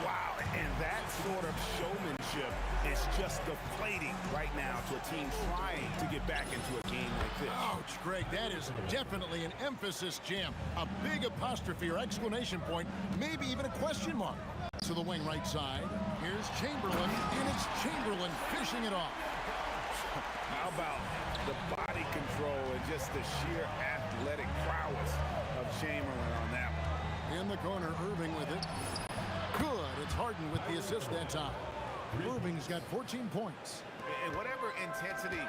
Wow, and that sort of showmanship is just deflating right now to a team trying to get back into a game like this. Ouch, Greg, that is definitely an emphasis jam. A big apostrophe or exclamation point, maybe even a question mark. To the wing right side, here's Chamberlain, and it's Chamberlain fishing it off. How about the body control and just the sheer athletic prowess of Chamberlain on that one? In the corner, Irving with it. Good, it's Harden with the assist that time. Irving's got 14 points. And whatever intensity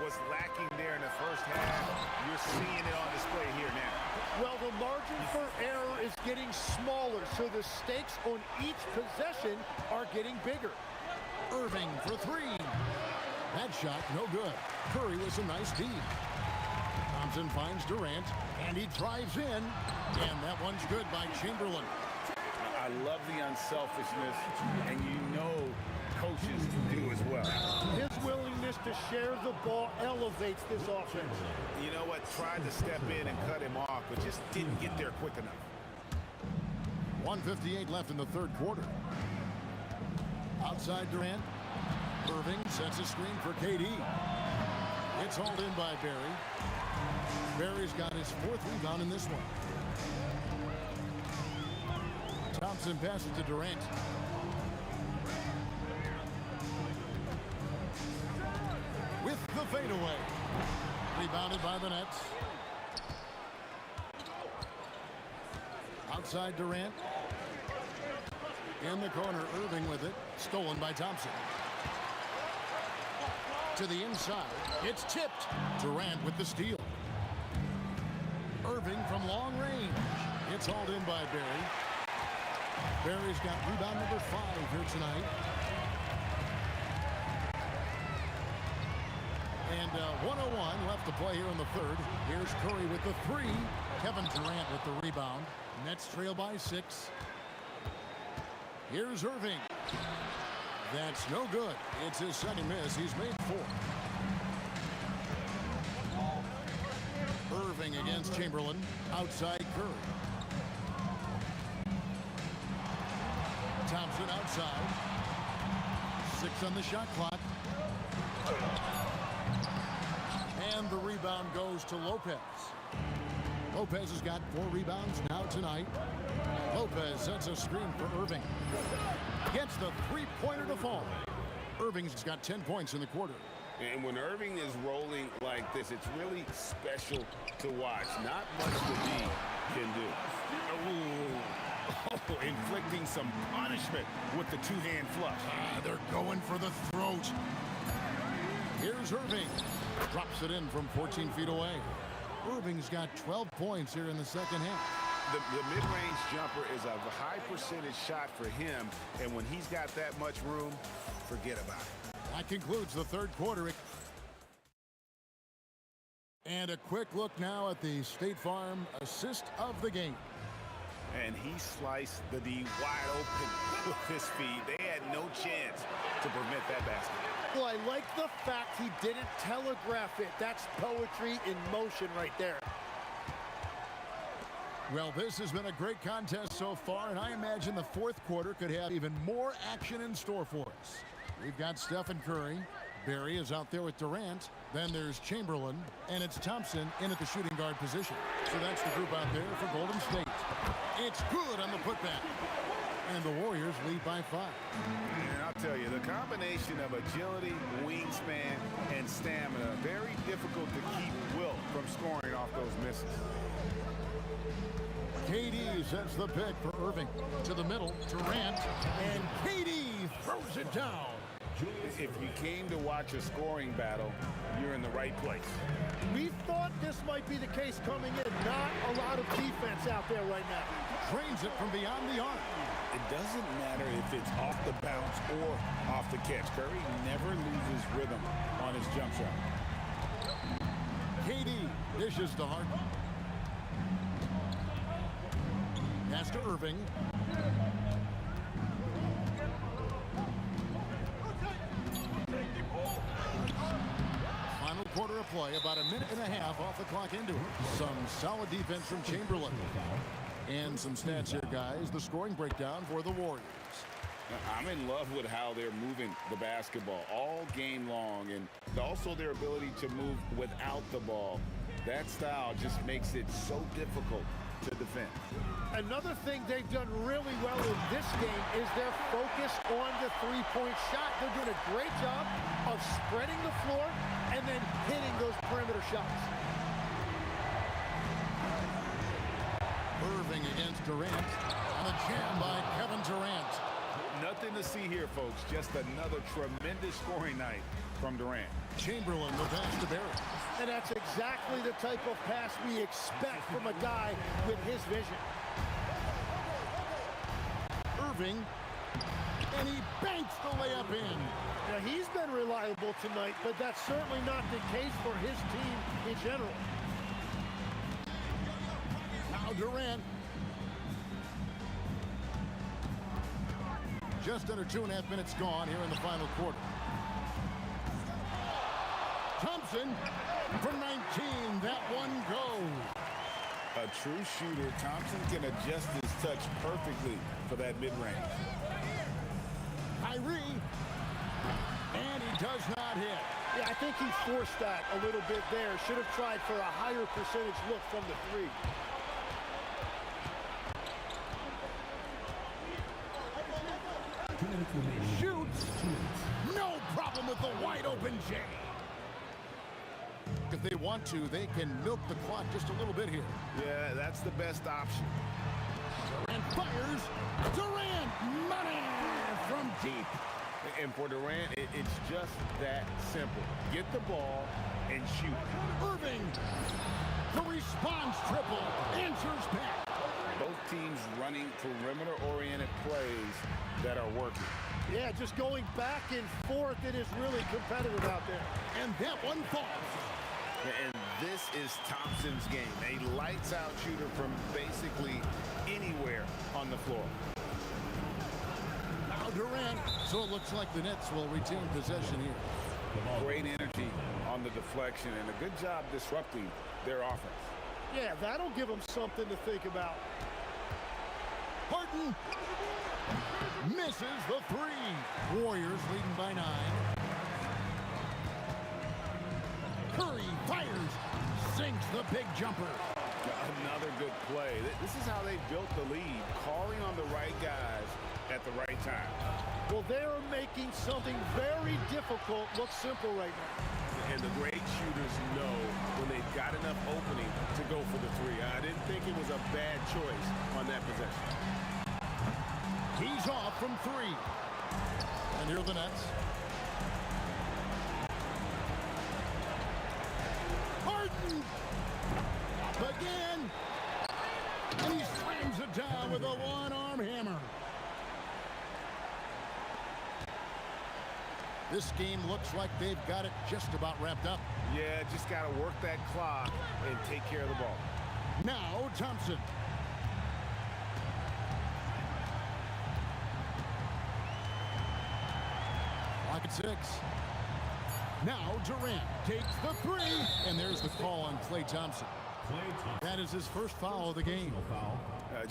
was lacking there in the first half, you're seeing it on display here now. Well, the margin for error is getting smaller, so the stakes on each possession are getting bigger. Irving for three. That shot, no good. Curry with some nice D. Thompson finds Durant, and he drives in, and that one's good by Chamberlain. I love the unselfishness, and you know coaches do as well. His willingness to share the ball elevates this offense. You know what? Tried to step in and cut him off, but just didn't get there quick enough. 1:58 left in the third quarter. Outside Durant. Irving sets a screen for KD. It's hauled in by Barry. Barry's got his fourth rebound in this one. Thompson passes to Durant. With the fadeaway. Rebounded by the Nets. Outside Durant. In the corner, Irving with it. Stolen by Thompson. To the inside. It's tipped. Durant with the steal. Irving from long range. It's hauled in by Barry. Barry's got rebound number 5 here tonight. And 1:01 left to play here in the third. Here's Curry with the 3. Kevin Durant with the rebound. Nets trail by 6. Here's Irving. That's no good. It's his second miss. He's made 4. Irving against Chamberlain. Outside Curry. Thompson outside. 6 on the shot clock. And the rebound goes to Lopez. Lopez has got 4 rebounds now tonight. Lopez sets a screen for Irving. Gets the three-pointer to fall. Irving's got 10 points in the quarter. And when Irving is rolling like this, it's really special to watch. Not much the D can do. Ooh. Oh, inflicting some punishment with the two-hand flush. They're going for the throat. Here's Irving. Drops it in from 14 feet away. Irving's got 12 points here in the second half. The mid-range jumper is a high percentage shot for him, and when he's got that much room, forget about it. That concludes the third quarter. And a quick look now at the State Farm assist of the game. And he sliced the D wide open with his feet. They had no chance to prevent that basket. Well, I like the fact he didn't telegraph it. That's poetry in motion right there. Well, this has been a great contest so far, and I imagine the fourth quarter could have even more action in store for us. We've got Stephen Curry. Barry is out there with Durant. Then there's Chamberlain, and it's Thompson in at the shooting guard position. So that's the group out there for Golden State. It's good on the putback. And the Warriors lead by 5. And I'll tell you, the combination of agility, wingspan, and stamina, very difficult to keep Wilt from scoring off those misses. KD sets the pick for Irving. To the middle, Durant, and KD throws it down. If you came to watch a scoring battle, you're in the right place. We thought this might be the case coming in. Not a lot of defense out there right now. Drains it from beyond the arc. It doesn't matter if it's off the bounce or off the catch. Curry never loses rhythm on his jump shot. KD dishes to Harden. Pass to Irving. Final quarter of play, about a minute and a half off the clock into it. Some solid defense from Chamberlain. And some stats here, guys. The scoring breakdown for the Warriors. I'm in love with how they're moving the basketball all game long, and also their ability to move without the ball. That style just makes it so difficult to defend. Another thing they've done really well in this game is they're focused on the three-point shot. They're doing a great job of spreading the floor and then hitting those perimeter shots. Irving against Durant, and a jam by Kevin Durant. Nothing to see here, folks. Just another tremendous scoring night from Durant. Chamberlain with pass to Barrett. And that's exactly the type of pass we expect from a guy with his vision. Irving, and he banks the layup in. Now, he's been reliable tonight, but that's certainly not the case for his team in general. Now Durant. Just under 2.5 minutes gone here in the final quarter. Thompson from 19, that one goes. A true shooter, Thompson can adjust his touch perfectly for that mid-range. Kyrie, and he does not hit. Yeah, I think he forced that a little bit there. Should have tried for a higher percentage look from the three. Shoots. No problem with the wide open J. If they want to, they can milk the clock just a little bit here. Yeah, that's the best option. And fires. Durant, money from deep. And for Durant, it's just that simple. Get the ball and shoot. Irving, the response triple, answers back. Both teams running perimeter-oriented plays that are working. Yeah, just going back and forth, it is really competitive out there. And that one falls. And this is Thompson's game. A lights-out shooter from basically anywhere on the floor. Now Durant. So it looks like the Nets will retain possession here. Great energy on the deflection and a good job disrupting their offense. Yeah, that'll give them something to think about. Harden misses the three. Warriors leading by 9. Curry fires, sinks the big jumper. Another good play. This is how they built the lead, calling on the right guys at the right time. Well, they're making something very difficult look simple right now. And the great shooters know when they've got enough opening to go for the three. I didn't think it was a bad choice on that possession. He's off from 3. And here are the Nets. Harden! Again! And he slams it down with a one-arm hammer. This game looks like they've got it just about wrapped up. Yeah, just got to work that clock and take care of the ball. Now Thompson. Clock at 6. Now Durant takes the 3, and there's the call on Klay Thompson. That is his first foul of the game.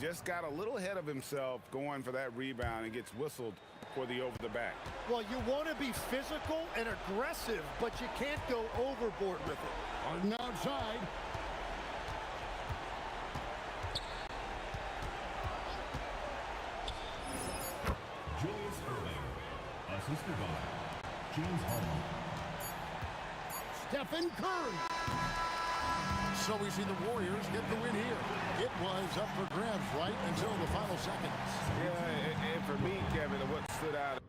Just got a little ahead of himself going for that rebound and gets whistled for the over the back. Well, you want to be physical and aggressive, but you can't go overboard with it. Harden outside. Julius Erving. Assisted by James Harden. Stephen Curry. So we see the Warriors get the win here. It was up for grabs right until the final seconds. Yeah, and for me, Kevin, what stood out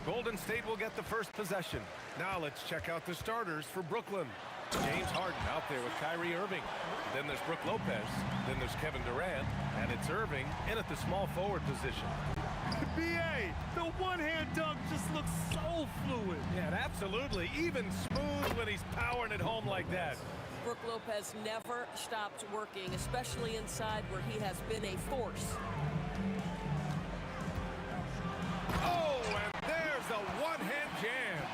Golden State will get the first possession. Now let's check out the starters for Brooklyn. James Harden out there with Kyrie Irving. Then there's Brook Lopez. Then there's Kevin Durant. And it's Irving in at the small forward position. B.A., the one-hand dunk just looks so fluid. Yeah, absolutely. Even smooth when he's powering it home like that. Brook Lopez never stops working, especially inside where he has been a force. Oh, and there's a one-hand jam.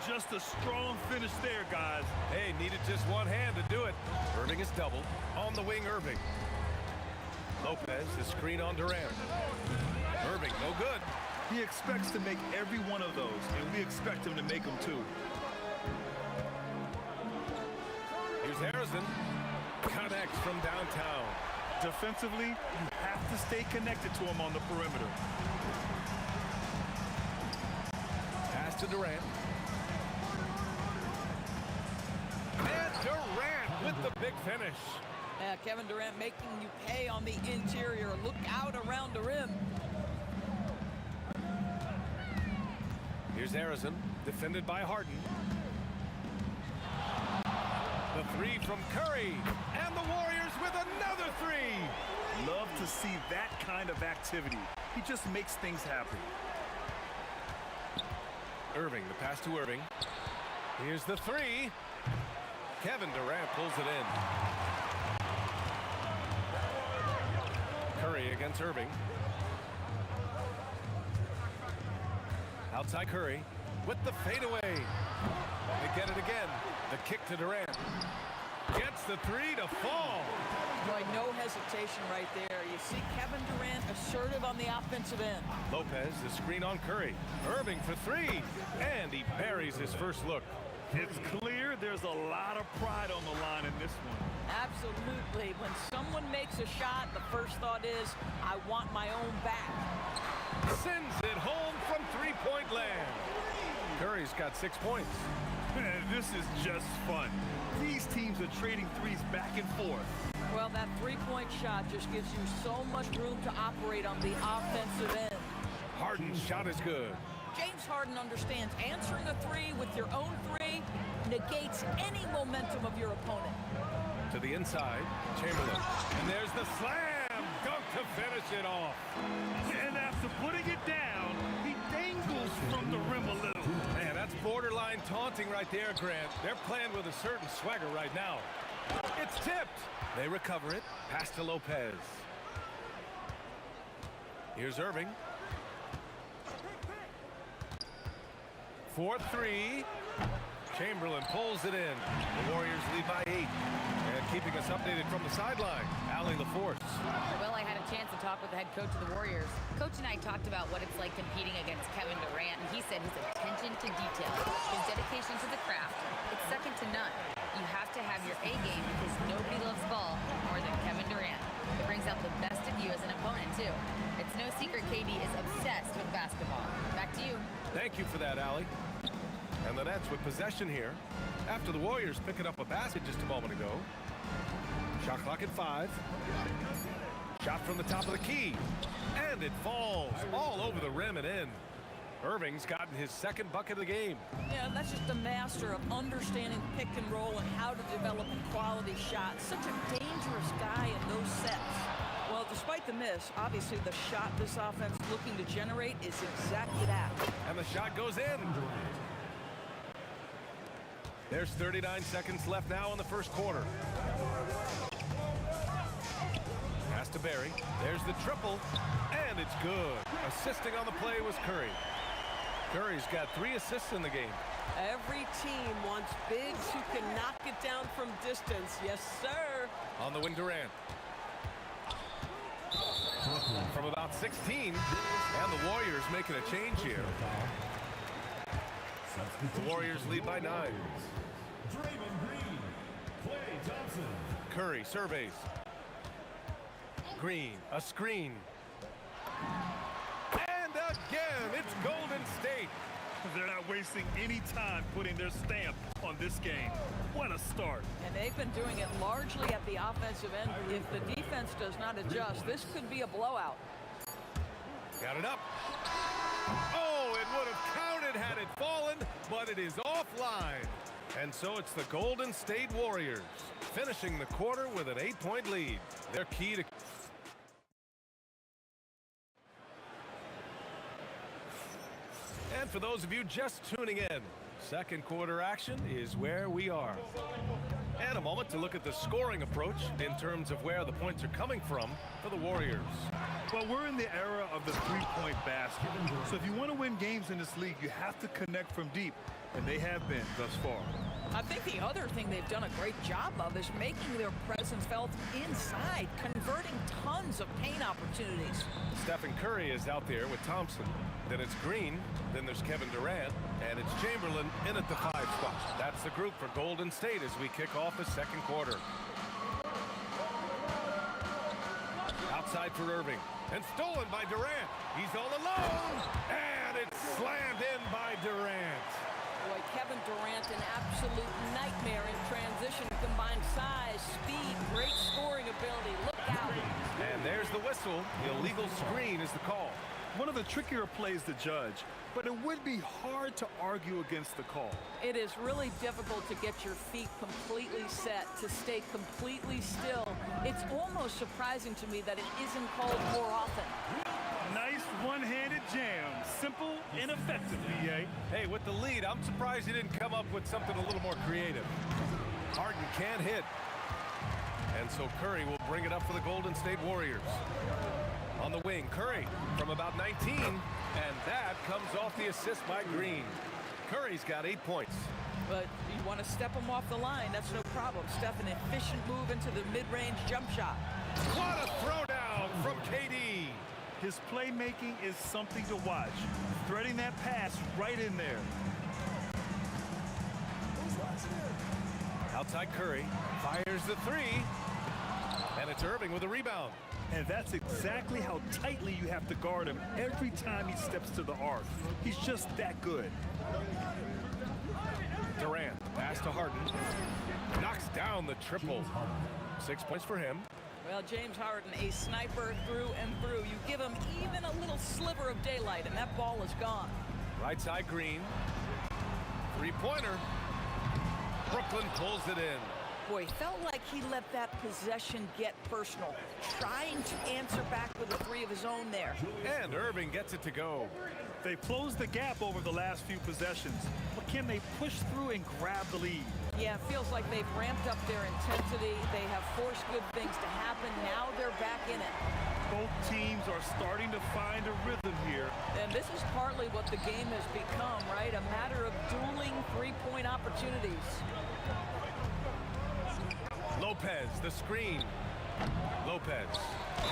Just a strong finish there, guys. Hey, needed just one hand to do it. Irving is doubled. On the wing, Irving. Lopez is screen on Durant. Irving, no good. He expects to make every one of those, and we expect him to make them too. Here's Harrison. Connects from downtown. Defensively, you have to stay connected to him on the perimeter. Pass to Durant. And Durant with the big finish. Yeah, Kevin Durant making you pay on the interior. Look out around the rim. Here's Harrison, defended by Harden. The three from Curry. And the Warriors with another three. Love to see that kind of activity. He just makes things happen. Irving, the pass to Irving. Here's the three. Kevin Durant pulls it in. Curry against Irving. Outside Curry with the fadeaway. They get it again. The kick to Durant. Gets the three to fall. Boy, no hesitation right there. You see Kevin Durant assertive on the offensive end. Lopez, the screen on Curry. Irving for three. And he buries his first look. It's clear there's a lot of pride on the line in this one. Absolutely. When someone makes a shot, the first thought is, I want my own back. Sends it home from three-point land. Curry's got 6 points. This is just fun. These teams are trading threes back and forth. Well, that three-point shot just gives you so much room to operate on the offensive end. Harden's shot is good. James Harden understands answering a three with your own three negates any momentum of your opponent. To the inside, Chamberlain. And there's the slam dunk to finish it off. And after putting it down, he dangles from the rim a little. Man, that's borderline taunting right there, Grant. They're playing with a certain swagger right now. It's tipped. They recover it. Pass to Lopez. Here's Irving. 4-3. Chamberlain pulls it in. The Warriors lead by 8. And keeping us updated from the sideline, Allie LaForce. Well, I had a chance to talk with the head coach of the Warriors. Coach and I talked about what it's like competing against Kevin Durant, and he said his attention to detail, his dedication to the craft, it's second to none. You have to have your A game because nobody loves ball more than Kevin Durant. It brings out the best of you as an opponent, too. It's no secret KD is obsessed with basketball. Back to you. Thank you for that, Allie. And the Nets with possession here after the Warriors picking up a basket just a moment ago. Shot clock at 5. Shot from the top of the key. And it falls all over the rim and in. Irving's gotten his second bucket of the game. Yeah, that's just a master of understanding pick and roll and how to develop a quality shot. Such a dangerous guy in those sets. Well, despite the miss, obviously the shot this offense is looking to generate is exactly that. And the shot goes in. There's 39 seconds left now in the first quarter. Pass to Barry. There's the triple. And it's good. Assisting on the play was Curry. Curry's got 3 assists in the game. Every team wants bigs who can knock it down from distance. Yes, sir. On the wing, Durant. From about 16. And the Warriors making a change here. The Warriors lead by 9. Curry surveys. Green, a screen. And again, it's Golden State. They're not wasting any time putting their stamp on this game. What a start. And they've been doing it largely at the offensive end. If the defense does not adjust, this could be a blowout. Got it up. Oh, it would have had fallen, but it is offline. And so it's the Golden State Warriors finishing the quarter with an 8-point lead. They're key to... And for those of you just tuning in, second quarter action is where we are. And a moment to look at the scoring approach in terms of where the points are coming from for the Warriors. Well, we're in the era of the three-point basket. So if you want to win games in this league, you have to connect from deep, and they have been thus far. I think the other thing they've done a great job of is making their presence felt inside, converting tons of paint opportunities. Stephen Curry is out there with Thompson. Then it's Green, then there's Kevin Durant, and it's Chamberlain in at the 5 spot. That's the group for Golden State as we kick off the second quarter. Outside for Irving, and stolen by Durant. He's all alone, and it's slammed in by Durant. Boy, Kevin Durant, an absolute nightmare in transition. Combined size, speed, great scoring ability. Look out. And there's the whistle. The illegal screen is the call. One of the trickier plays to judge, but it would be hard to argue against the call. It is really difficult to get your feet completely set, to stay completely still. It's almost surprising to me that it isn't called more often. Nice one-handed jam. Simple and effective, B.A. Hey, with the lead, I'm surprised he didn't come up with something a little more creative. Harden can't hit. And so Curry will bring it up for the Golden State Warriors. On the wing, Curry from about 19, and that comes off the assist by Green. Curry's got 8 points. But you want to step him off the line, that's no problem. Steph, an efficient move into the mid-range jump shot. What a throwdown from KD. His playmaking is something to watch. Threading that pass right in there. Outside Curry, fires the 3, and it's Irving with a rebound. And that's exactly how tightly you have to guard him every time he steps to the arc. He's just that good. Durant, pass to Harden, knocks down the triple. 6 points for him. Well, James Harden, a sniper through and through. You give him even a little sliver of daylight, and that ball is gone. Right side Green. Three-pointer. Brooklyn pulls it in. Boy, felt like he let that possession get personal, trying to answer back with a 3 of his own there. And Irving gets it to go. They've closed the gap over the last few possessions, but can they push through and grab the lead? Yeah, it feels like they've ramped up their intensity. They have forced good things to happen. Now they're back in it. Both teams are starting to find a rhythm here. And this is partly what the game has become, right? A matter of dueling three-point opportunities. Lopez, the screen. Lopez.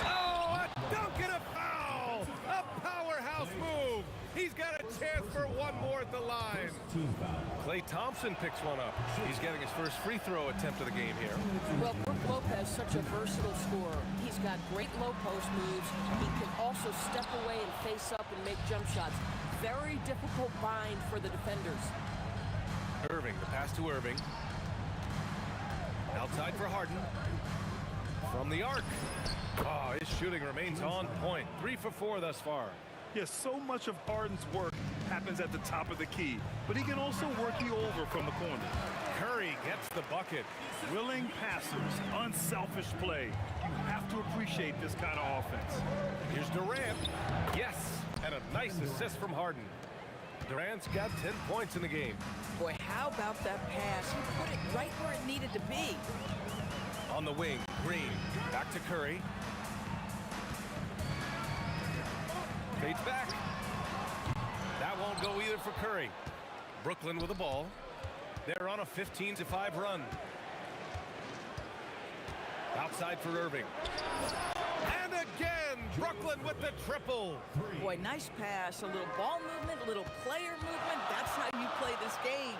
Oh, a dunk and a foul! A powerhouse move! He's got a chance for one more at the line. Klay Thompson picks one up. He's getting his first free throw attempt of the game here. Well, Brook Lopez, such a versatile scorer. He's got great low post moves. He can also step away and face up and make jump shots. Very difficult bind for the defenders. Irving, the pass to Irving. Outside for Harden. From the arc. Oh, his shooting remains on point. 3 for 4 thus far. Yes, so much of Harden's work happens at the top of the key, but he can also work you over from the corner. Curry gets the bucket. Willing passers, unselfish play. You have to appreciate this kind of offense. Here's Durant. Yes, and a nice assist from Harden. Durant's got 10 points in the game. Boy, how about that pass? He put it right where it needed to be. On the wing, Green. Back to Curry. Fades back. That won't go either for Curry. Brooklyn with the ball. They're on a 15-5 run. Outside for Irving. And again, Brooklyn with the triple. Boy, nice pass. A little ball movement, a little player movement. That's how you play this game.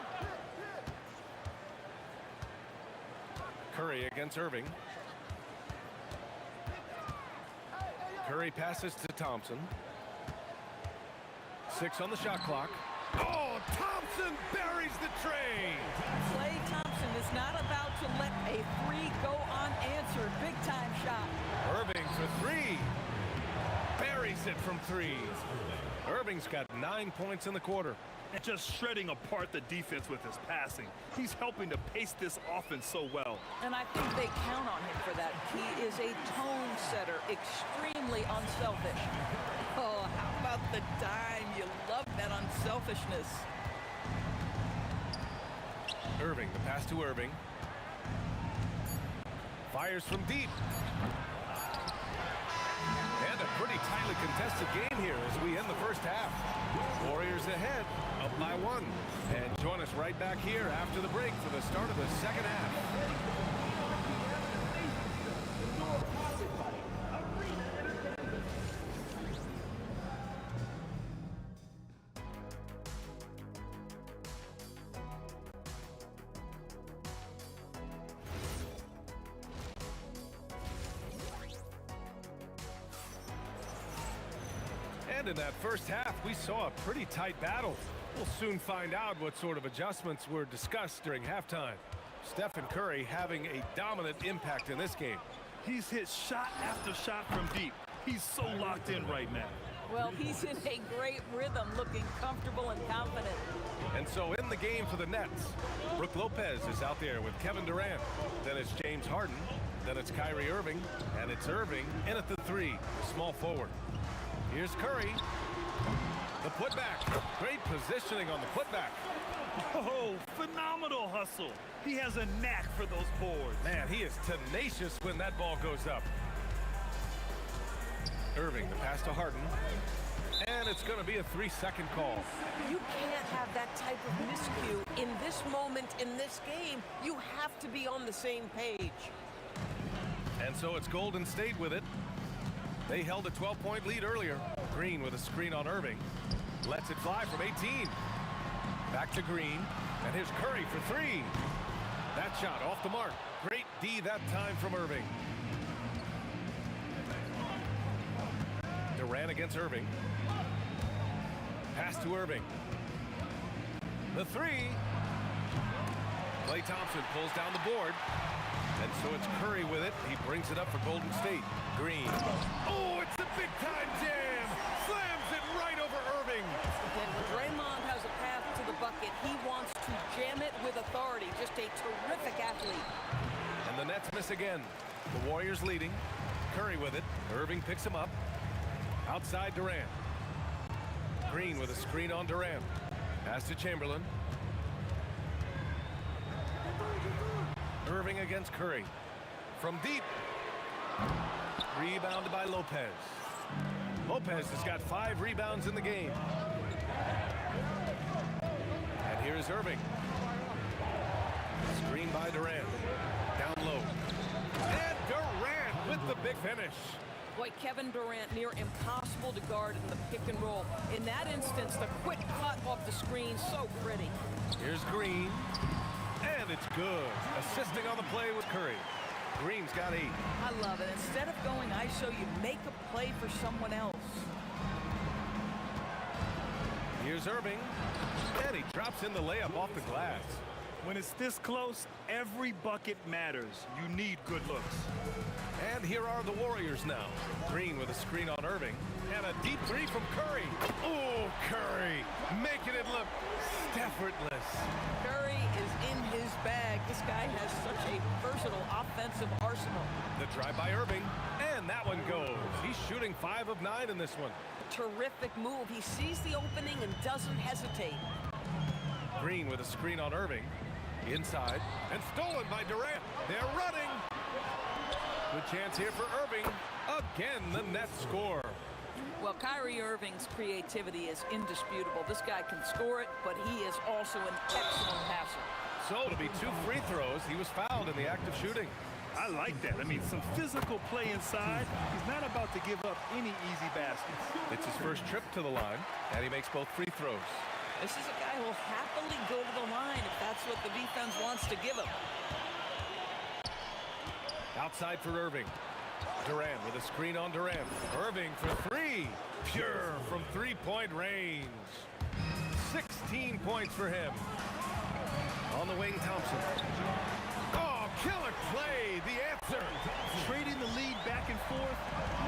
Curry against Irving. Curry passes to Thompson. 6 on the shot clock. Oh, Thompson buries the tray. Klay Thompson is not about to let a 3 go unanswered. Big time shot. Irving for 3. Buries it from 3. Irving's got 9 points in the quarter. and just shredding apart the defense with his passing. He's helping to pace this offense so well. And I think they count on him for that. He is a tone setter, extremely unselfish. Oh, how about the dime? You love that unselfishness. Irving, the pass to Irving. Fires from deep. And a pretty tightly contested game here as we end the first half. Warriors ahead, up by 1. And join us right back here after the break for the start of the second half. And in that first half, we saw a pretty tight battle. We'll soon find out what sort of adjustments were discussed during halftime. Stephen Curry having a dominant impact in this game. He's hit shot after shot from deep. He's so locked in right now. Well, he's in a great rhythm, looking comfortable and confident. And so in the game for the Nets, Brook Lopez is out there with Kevin Durant. Then it's James Harden. Then it's Kyrie Irving. And it's Irving in at the 3, small forward. Here's Curry. The putback. Great positioning on the putback. Oh, phenomenal hustle. He has a knack for those boards. Man, he is tenacious when that ball goes up. Irving, the pass to Harden. And it's going to be a 3-second call. You can't have that type of miscue in this moment in this game. You have to be on the same page. And so it's Golden State with it. They held a 12-point lead earlier. Green with a screen on Irving. Lets it fly from 18. Back to Green. And here's Curry for 3. That shot off the mark. Great D that time from Irving. Durant against Irving. Pass to Irving. The 3. Klay Thompson pulls down the board. And so it's Curry with it. He brings it up for Golden State. Green. Oh, it's a big-time jam. Slams it right over Irving. When Draymond has a path to the bucket, he wants to jam it with authority. Just a terrific athlete. And the Nets miss again. The Warriors leading. Curry with it. Irving picks him up. Outside Durant. Green with a screen on Durant. Pass to Chamberlain. Irving against Curry. From deep. Rebounded by Lopez. Lopez has got 5 rebounds in the game. And here's Irving. Screen by Durant. Down low. And Durant with the big finish. Boy, Kevin Durant near impossible to guard in the pick and roll. In that instance, the quick cut off the screen, so pretty. Here's Green. And it's good. Assisting on the play with Curry. Green's got 8. I love it. Instead of going ISO, you make a play for someone else. Here's Irving. And he drops in the layup off the glass. When it's this close, every bucket matters. You need good looks. And here are the Warriors now. Green with a screen on Irving. And a deep 3 from Curry. Oh, Curry making it look effortless. Curry is in his bag. This guy has such a versatile offensive arsenal. The drive by Irving. And that one goes. He's shooting 5 of 9 in this one. Terrific move. He sees the opening and doesn't hesitate. Green with a screen on Irving. Inside. And stolen by Durant. They're running. Good chance here for Irving. Again, the Nets score. Well, Kyrie Irving's creativity is indisputable. This guy can score it, but he is also an excellent passer. So it'll be 2 free throws. He was fouled in the act of shooting. I like that. I mean, some physical play inside. He's not about to give up any easy baskets. It's his first trip to the line, and he makes both free throws. This is a guy who will happily go to the line if that's what the defense wants to give him. Outside for Irving. Durant with a screen on Durant. Irving for 3. Pure from 3-point range. 16 points for him. On the wing, Thompson. Oh, killer play. The answer. Trading the lead back and forth,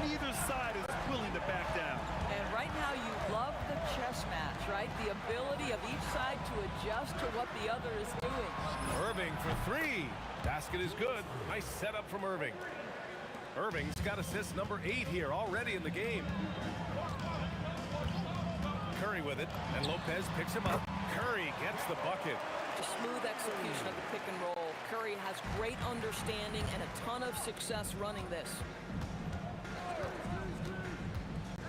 neither side is willing to back down. And right now you love the chess match, right? The ability of of each side to adjust to what the other is doing. Irving for three. Basket is good. Nice setup from Irving. Irving's got assist number 8 here already in the game. Curry with it, and Lopez picks him up. Curry gets the bucket. A smooth execution of the pick and roll. Curry has great understanding and a ton of success running this.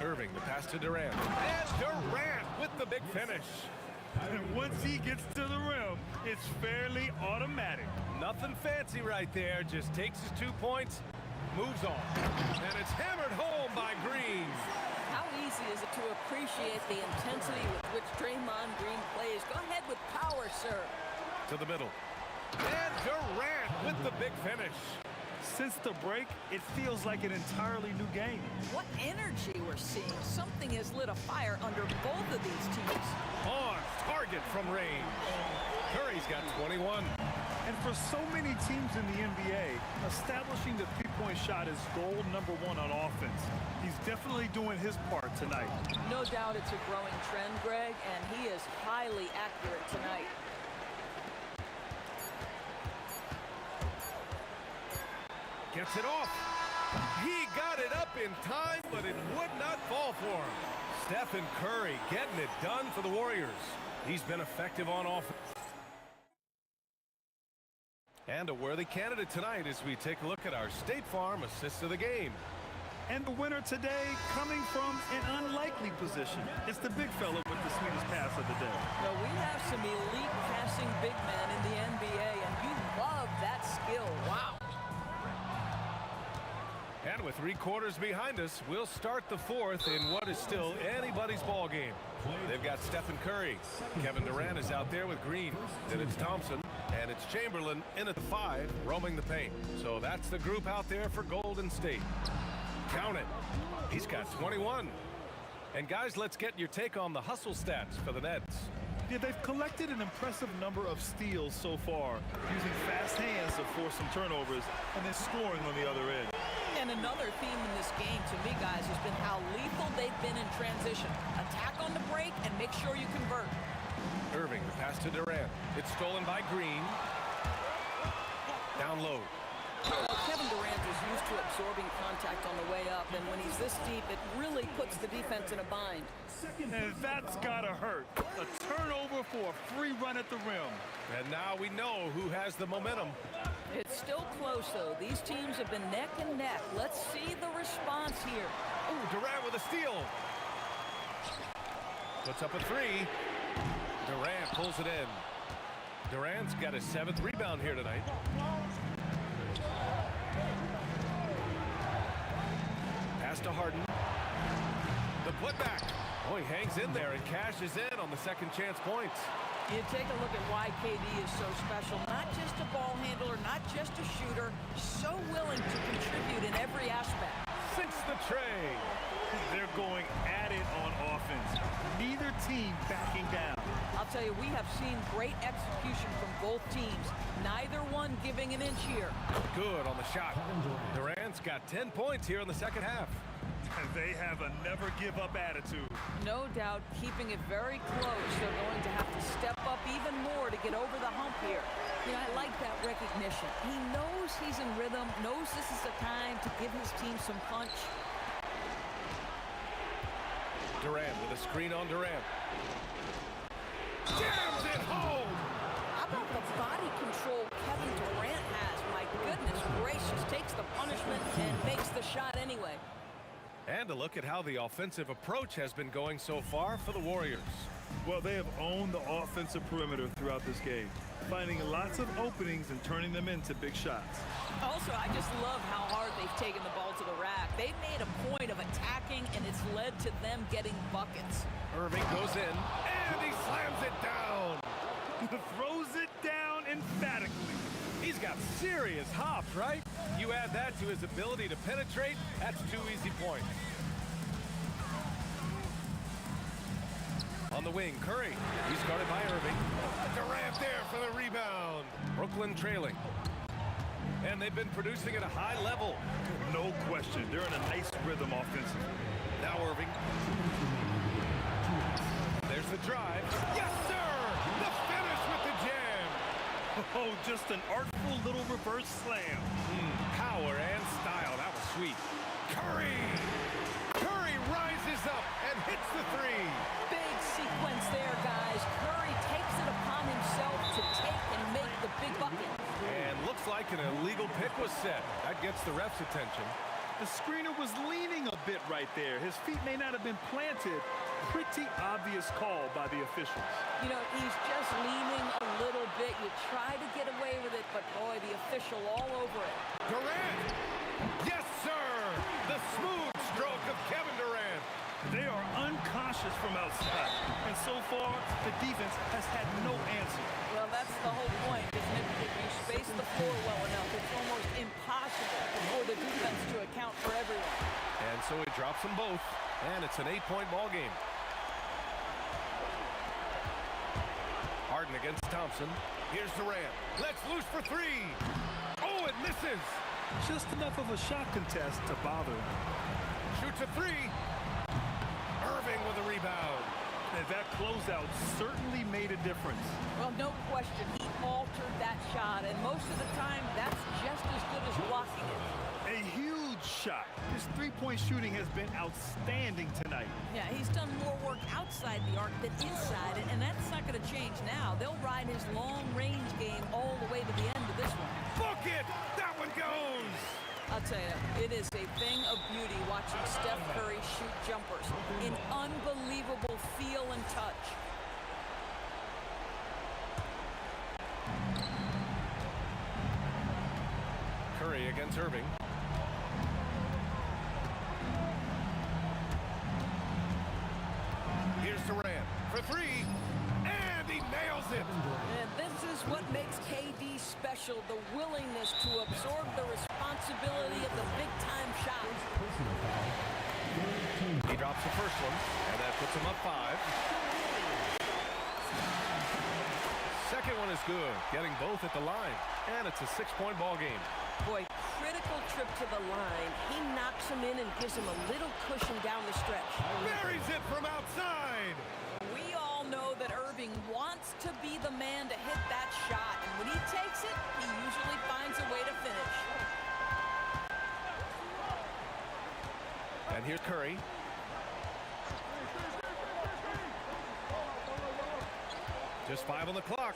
Irving, the pass to Durant. And Durant with the big finish. And once he gets to the rim, it's fairly automatic. Nothing fancy right there. Just takes his 2 points, moves on. And it's hammered home by Green. How easy is it to appreciate the intensity with which Draymond Green plays? Go ahead with power, sir. To the middle. And Durant with the big finish. Since the break, it feels like an entirely new game. What energy we're seeing. Something has lit a fire under both of these teams. On target from range. Curry's got 21. And for so many teams in the NBA, establishing the three-point shot is goal number 1 on offense. He's definitely doing his part tonight. No doubt it's a growing trend, Greg, and he is highly accurate tonight. Gets it off. He got it up in time, but it would not fall for him. Stephen Curry getting it done for the Warriors. He's been effective on offense. And a worthy candidate tonight as we take a look at our State Farm assist of the game. And the winner today coming from an unlikely position. It's the big fella with the sweetest pass of the day. Now, we have some elite passing big men in the NBA, and you love that skill. Wow. And with 3 quarters behind us, we'll start the 4th in what is still anybody's ball game. They've got Stephen Curry. Kevin Durant is out there with Green. Then it's Thompson. And it's Chamberlain in at the 5, roaming the paint. So that's the group out there for Golden State. Count it. He's got 21. And guys, let's get your take on the hustle stats for the Nets. Yeah, they've collected an impressive number of steals so far, using fast hands to force some turnovers and then scoring on the other end. And another theme in this game, to me, guys, has been how lethal they've been in transition. Attack on the break and make sure you convert. Irving, the pass to Durant. It's stolen by Green. Down low. Well, Kevin Durant is used to absorbing contact on the way up, and when he's this deep, it really puts the defense in a bind. And that's gotta hurt. A turnover for a free run at the rim. And now we know who has the momentum. It's still close, though. These teams have been neck and neck. Let's see the response here. Oh, Durant with a steal. Puts up a 3. Durant pulls it in. Durant's got his 7th rebound here tonight. Pass to Harden. The putback. Oh, he hangs in there and cashes in on the second chance points. You take a look at why KD is so special. Not just a ball handler, not just a shooter, so willing to contribute in every aspect. Sinks the tray. They're going at it on offense. Neither team backing down. I'll tell you, we have seen great execution from both teams. Neither one giving an inch here. Good on the shot. Durant's got 10 points here in the second half. And they have a never-give-up attitude. No doubt, keeping it very close. They're going to have to step up even more to get over the hump here. You know, I like that recognition. He knows he's in rhythm, knows this is the time to give his team some punch. Durant with a screen on Durant. Jams it home! How about the body control Kevin Durant has? My goodness gracious, takes the punishment and makes the shot anyway. And a look at how the offensive approach has been going so far for the Warriors. Well, they have owned the offensive perimeter throughout this game, finding lots of openings and turning them into big shots. Also, I just love how hard they've taken the ball to the rack. They've made a point of attacking, and it's led to them getting buckets. Irving goes in, and he slams it down. Throws it down emphatically. He's got serious hop, right? You add that to his ability to penetrate, that's 2 easy points. On the wing, Curry. He's guarded by Irving. Durant there for the rebound. Brooklyn trailing. And they've been producing at a high level. No question. They're in a nice rhythm offensively. Now Irving. There's the drive. Yes, sir! Oh, just an artful little reverse slam. Power and style. That was sweet. Curry! Curry rises up and hits the three. Big sequence there, guys. Curry takes it upon himself to take and make the big bucket. And looks like an illegal pick was set. That gets the ref's attention. The screener was leaning a bit right there. His feet may not have been planted. Pretty obvious call by the officials. You know, he's just leaning a little bit. You try to get away with it, but boy, the official all over it. Durant! Yes, sir! The smooth stroke of Kevin Durant. They are uncautious from outside. And so far, the defense has had no answer. Well, that's the whole point, isn't it? If you space the floor well enough, it's almost impossible for the defense to account for everyone. And so he drops them both, and it's an 8-point ball game. Harden against Thompson. Here's Durant. Let's loose for three. Oh, it misses. Just enough of a shot contest to bother him. Shoots a three. Irving with a rebound. And that closeout certainly made a difference. Well, no question, he altered that shot, and most of the time, that's just as good as blocking it. A huge shot. His three-point shooting has been outstanding tonight. Yeah, he's done more work outside the arc than inside it, and that's not going to change now. They'll ride his long-range game all the way to the end of this one. Book it! That one goes! I'll tell you, it is a thing of beauty watching Steph Curry shoot jumpers. An unbelievable feel and touch. Curry against Irving. Here's Durant for three, and he nails it. And this is what makes KD special, the willingness to absorb the responsibility of the big-time shot. He drops the first one, and that puts him up 5. Second one is good, getting both at the line, and it's a 6-point ball game. Boy, critical trip to the line. He knocks him in and gives him a little cushion down the stretch. Buries it from outside. We all know that Irving wants to be the man to hit that shot, and when he takes it, he usually finds a way to finish. And here's Curry. Just 5 on the clock.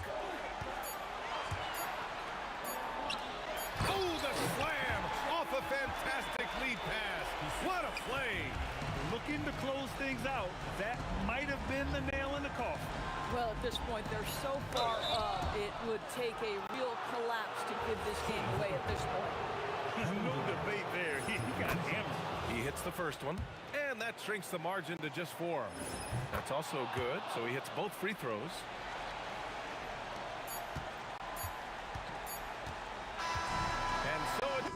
Oh, the slam off a fantastic lead pass. What a play. Looking to close things out, that might have been the nail in the coffin. Well, at this point, they're so far up, it would take a real collapse to give this game away at this point. No debate there. He got hammered. He hits the first one, and that shrinks the margin to just 4. That's also good, so he hits both free throws. And so it...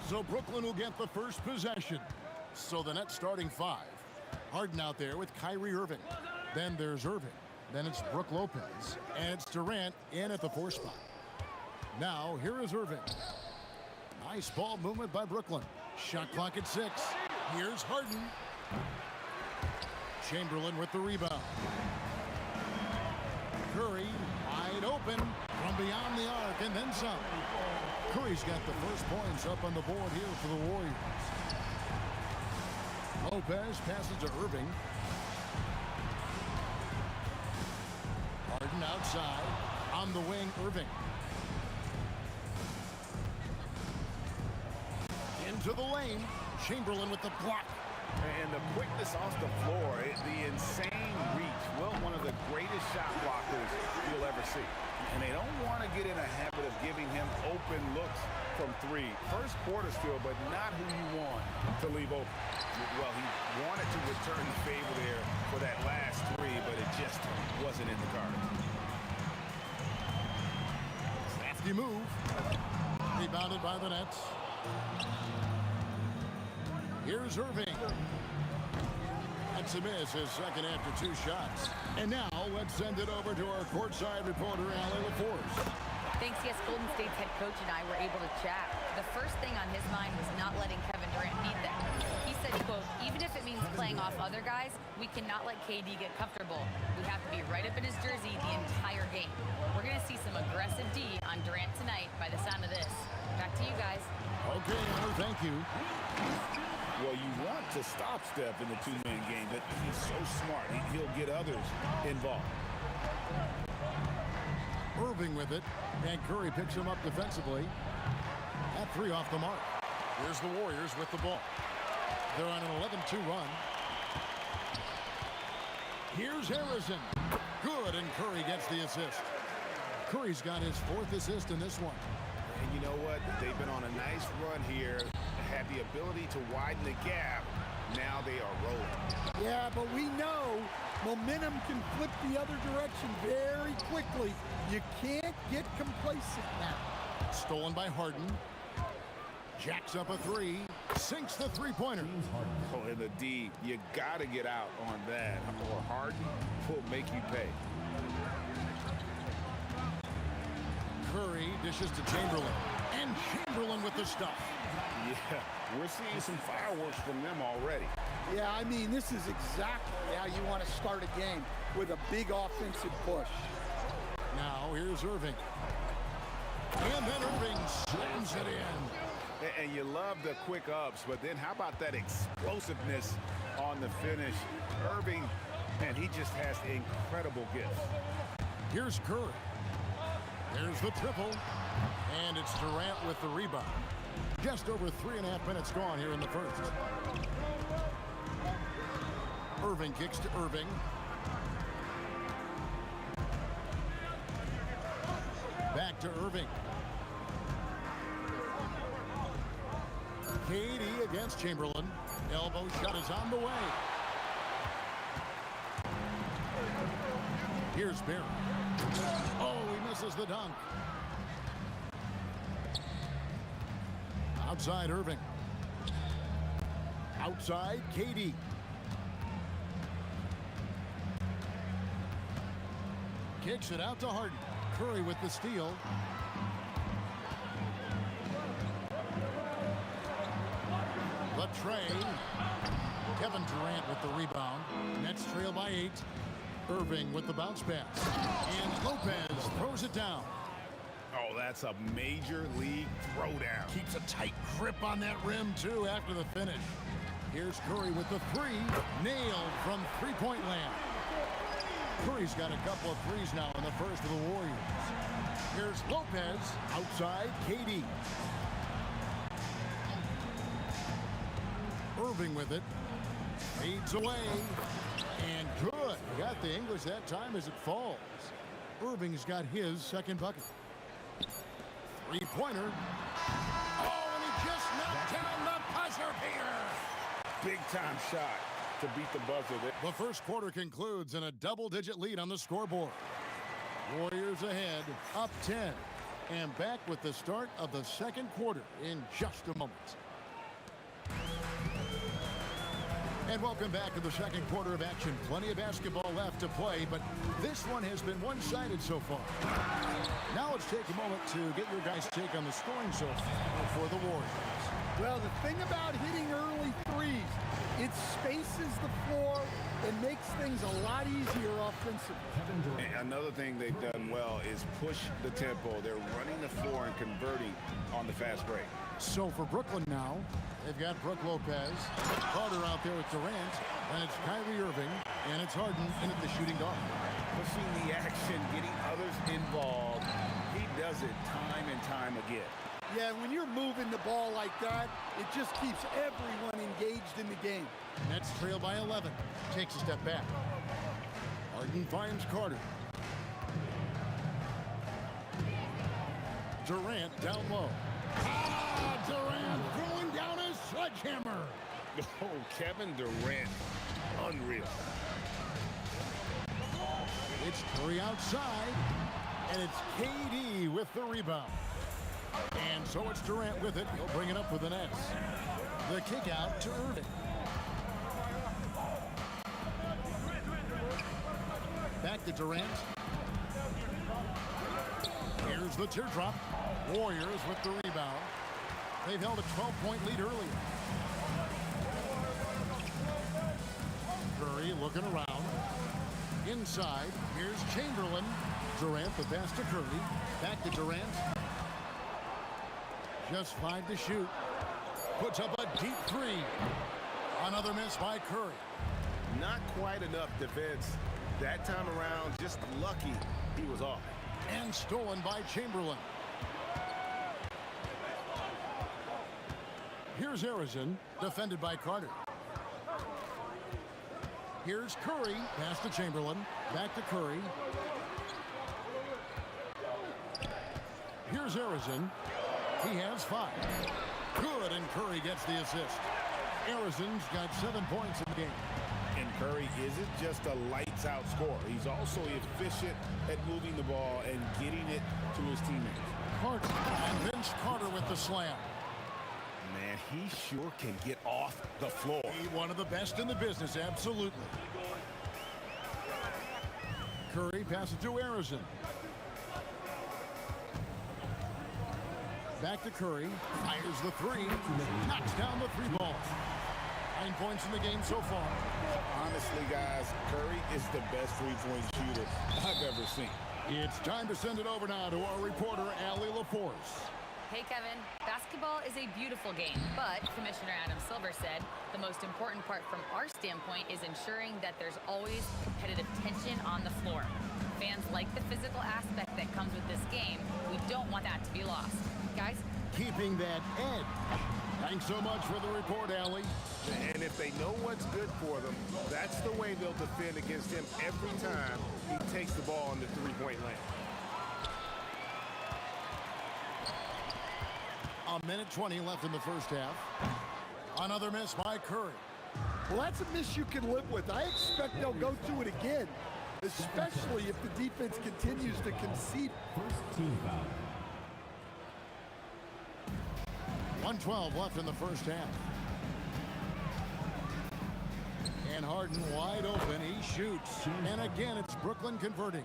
So Brooklyn will get the first possession. So the Nets starting five. Harden out there with Kyrie Irving. Then there's Irving. Then it's Brook Lopez. And it's Durant in at the 4 spot. Now here is Irving. Nice ball movement by Brooklyn. Shot clock at 6. Here's Harden. Chamberlain with the rebound. Curry wide open from beyond the arc and then some. Curry's got the first points up on the board here for the Warriors. Lopez passes to Irving. Harden outside. On the wing, Irving. Into the lane. Chamberlain with the block. And the quickness off the floor, the insane reach. Well, one of the greatest shot blockers you'll ever see. And they don't want to get in a habit of giving him open looks from 3. First quarter still, but not who you want to leave open. Well, he wanted to return the favor there for that last 3, but it just wasn't in the cards. Crafty move. Rebounded by the Nets. Here's Irving. That's a miss, his second after 2 shots. And now let's send it over to our courtside reporter, Allie LaForce. Thanks, yes, Golden State's head coach and I were able to chat. The first thing on his mind was not letting Kevin Durant beat them. He said, quote, even if it means playing off other guys, we cannot let KD get comfortable. We have to be right up in his jersey the entire game. We're going to see some aggressive D on Durant tonight by the sound of this. Back to you guys. Okay, Allie, thank you. Well, you want to stop Steph in the 2-man game, but he's so smart. He'll get others involved. Irving with it, and Curry picks him up defensively. At 3 off the mark. Here's the Warriors with the ball. They're on an 11-2 run. Here's Harrison. Good, and Curry gets the assist. Curry's got his 4th assist in this one. And you know what? They've been on a nice run here. Had the ability to widen the gap. Now they are rolling. Yeah, but we know momentum can flip the other direction very quickly. You can't get complacent now. Stolen by Harden. Jacks up a 3. Sinks the 3-pointer. Oh, and the D, you got to get out on that, or Harden will make you pay. Curry dishes to Chamberlain. And Chamberlain with the stuff. Yeah, we're seeing some fireworks from them already. Yeah, I mean, this is exactly how you want to start a game, with a big offensive push. Now here's Irving. And then Irving slams it in. And you love the quick ups, but then how about that explosiveness on the finish? Irving, man, he just has incredible gifts. Here's Curry. There's the triple. And it's Durant with the rebound. Just over 3.5 minutes gone here in the first. Irving kicks to Irving. Back to Irving. KD against Chamberlain. Elbow shot is on the way. Here's Barry. Oh, he misses the dunk. Outside Irving. Outside KD. Kicks it out to Harden. Curry with the steal. The tray. Kevin Durant with the rebound. Nets trail by 8. Irving with the bounce pass. And Lopez throws it down. Oh, that's a major league throwdown. Keeps a tight grip on that rim, too, after the finish. Here's Curry with the three. Nailed from three-point land. Curry's got a couple of threes now in the first of the Warriors. Here's Lopez outside KD. Irving with it. Fades away. And good. Got the English that time as it falls. Irving's got his second bucket. Three-pointer. Oh, and he just knocked down the buzzer beater. Big-time shot to beat the buzzer there. The first quarter concludes in a double-digit lead on the scoreboard. Warriors ahead, up 10. And back with the start of the second quarter in just a moment. And welcome back to the second quarter of action. Plenty of basketball left to play, but this one has been one-sided so far. Now let's take a moment to get your guys' take on the scoring so far for the Warriors. Well, the thing about hitting early threes, it spaces the floor and makes things a lot easier offensively. And another thing they've done well is push the tempo. They're running the floor and converting on the fast break. So for Brooklyn now, they've got Brook Lopez, Carter out there with Durant, and it's Kyrie Irving, and it's Harden in at the shooting guard. Pushing the action, getting others involved. He does it time and time again. Yeah, when you're moving the ball like that, it just keeps everyone engaged in the game. Nets trail by 11. Takes a step back. Harden finds Carter. Durant down low. Durant throwing down his sledgehammer. Oh, Kevin Durant. Unreal. It's Curry outside, and it's KD with the rebound. And so it's Durant with it. He'll bring it up for the Nets. The kick out to Irving. Back to Durant. Here's the teardrop. Warriors with the rebound. They've held a 12-point lead earlier. Curry looking around. Inside, here's Chamberlain. Durant, the pass to Curry. Back to Durant. Just 5 to shoot. Puts up a deep three. Another miss by Curry. Not quite enough defense. That time around, just lucky he was off. And stolen by Chamberlain. Here's Harrison, defended by Carter. Here's Curry, pass to Chamberlain, back to Curry. Here's Harrison. He has 5. Good, and Curry gets the assist. Harrison's got 7 points in the game. And Curry isn't just a lights-out scorer. He's also efficient at moving the ball and getting it to his teammates. Carter, and Vince Carter with the slam. Man, he sure can get off the floor. He's one of the best in the business, absolutely. Curry passes to Harrison. Back to Curry. Fires the three. Knocks down the 3 ball. 9 points in the game so far. Honestly, guys, Curry is the best three-point shooter I've ever seen. It's time to send it over now to our reporter, Allie LaForce. Hey, Kevin. Basketball is a beautiful game, but Commissioner Adam Silver said the most important part from our standpoint is ensuring that there's always competitive tension on the floor. Fans like the physical aspect that comes with this game. We don't want that to be lost. Guys? Keeping that edge. Thanks so much for the report, Allie. And if they know what's good for them, that's the way they'll defend against him every time he takes the ball in the three-point lane. A minute 20 left in the first half. Another miss by Curry. Well, that's a miss you can live with. I expect they'll go to it again, especially if the defense continues to concede. First team foul. 1:12 left in the first half. And Harden wide open. He shoots. And again, it's Brooklyn converting.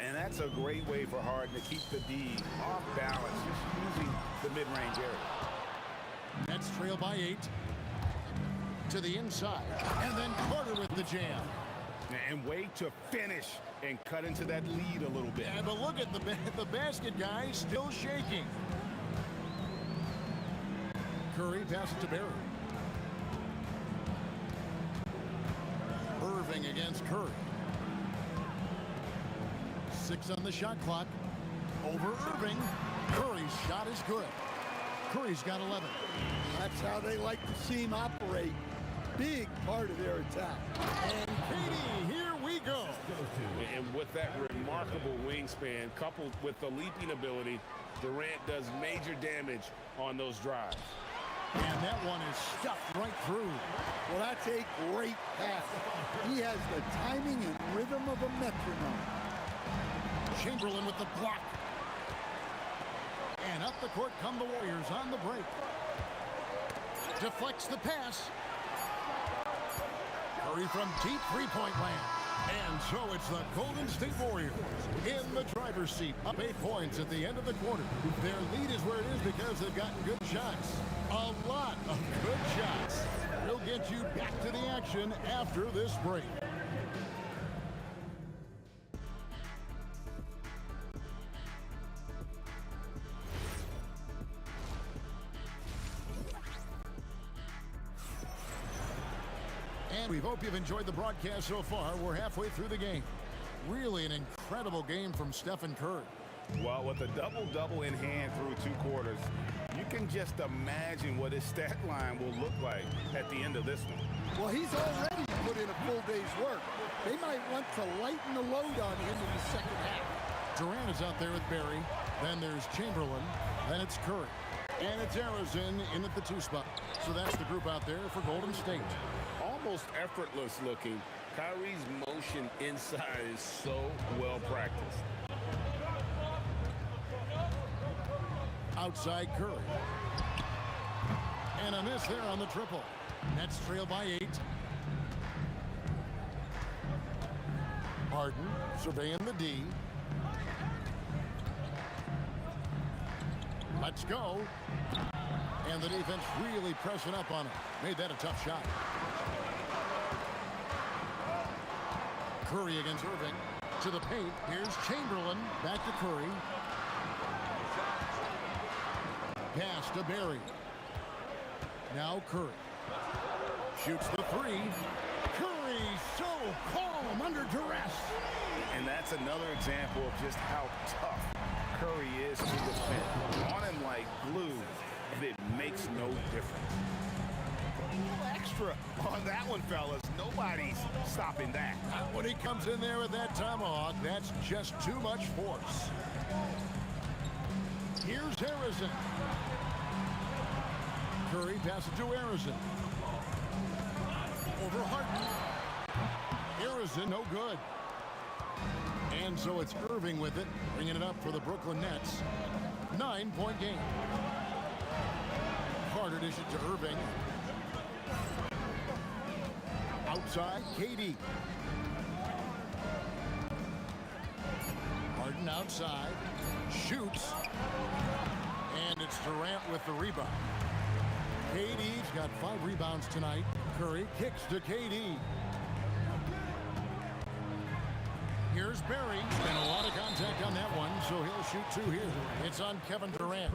And that's a great way for Harden to keep the D off balance, just using the mid-range area. Nets trail by 8. To the inside. And then Carter with the jam. And way to finish and cut into that lead a little bit. Yeah, but look at the basket, guys, still shaking. Curry passes to Barry. Irving against Curry. 6 on the shot clock. Over Irving. Curry's shot is good. Curry's got 11. That's how they like to see him operate. Big part of their attack. And Katie, here we go. And with that remarkable wingspan, coupled with the leaping ability, Durant does major damage on those drives. And that one is stuffed right through. Well, that's a great pass. He has the timing and rhythm of a metronome. Chamberlain with the block. And up the court come the Warriors on the break. Deflects the pass. Curry from deep three-point land. And so it's the Golden State Warriors in the driver's seat. Up 8 points at the end of the quarter. Their lead is where it is because they've gotten good shots. A lot of good shots. We'll get you back to the action after this break. And we hope you've enjoyed the broadcast so far. We're halfway through the game. Really an incredible game from Stephen Curry. Well, with a double-double in hand through 2 quarters, you can just imagine what his stat line will look like at the end of this one. Well, he's already put in a full day's work. They might want to lighten the load on him in the second half. Durant is out there with Barry. Then there's Chamberlain. Then it's Curry. And it's Arizona in at the 2 spot. So that's the group out there for Golden State. Almost effortless looking. Kyrie's motion inside is so well practiced. Outside Curry. And a miss there on the triple. Nets trail by 8. Harden surveying the D. Let's go. And the defense really pressing up on him. Made that a tough shot. Curry against Irving. To the paint. Here's Chamberlain. Back to Curry. Pass to Barry. Now Curry. Shoots the 3. Curry so calm under duress. And that's another example of just how tough Curry is to defend. On him like glue, and it makes no difference. A little extra on that one, fellas. Nobody's stopping that. When he comes in there with that tomahawk, that's just too much force. Here's Harrison. Curry passes to Harrison. Over Harden. Harrison, no good. And so it's Irving with it, bringing it up for the Brooklyn Nets. 9-point game. Carter dishes to Irving. Outside, KD. Harden outside. Shoots. And it's Durant with the rebound. KD's got 5 rebounds tonight. Curry kicks to KD. Here's Barry. Been a lot of contact on that one, so he'll shoot 2 here. It's on Kevin Durant.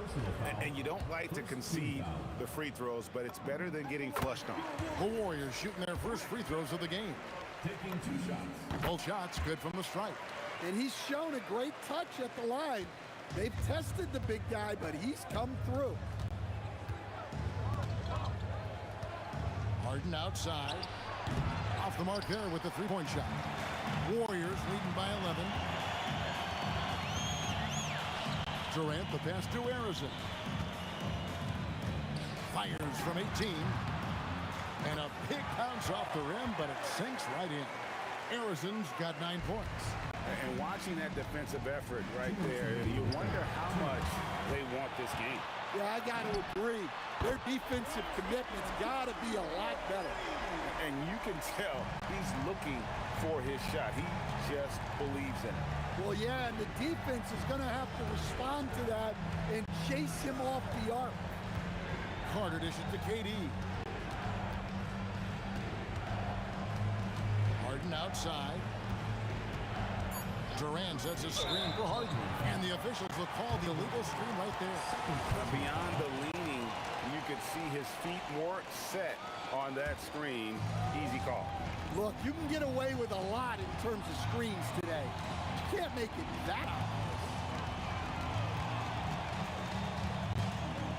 And you don't like to concede the free throws, but it's better than getting flushed on. The Warriors shooting their first free throws of the game. Taking 2 shots. Both shots good from the stripe. And he's shown a great touch at the line. They've tested the big guy, but he's come through. Harden outside. Off the mark there with the 3-point shot. Warriors leading by 11. Durant the pass to Arizona. Fires from 18. And a big bounce off the rim, but it sinks right in. Arizon's got 9 points. And watching that defensive effort right there, you wonder how much they want this game. Yeah, I got to agree. Their defensive commitment's got to be a lot better. And you can tell he's looking for his shot. He just believes in it. Well, yeah, and the defense is going to have to respond to that and chase him off the arc. Carter dishes to KD. Harden outside. Durant sets a screen for Harden. And the officials will call the illegal screen right there. Beyond the leaning, you could see his feet weren't set on that screen. Easy call. Look, you can get away with a lot in terms of screens today. You can't make it that obvious.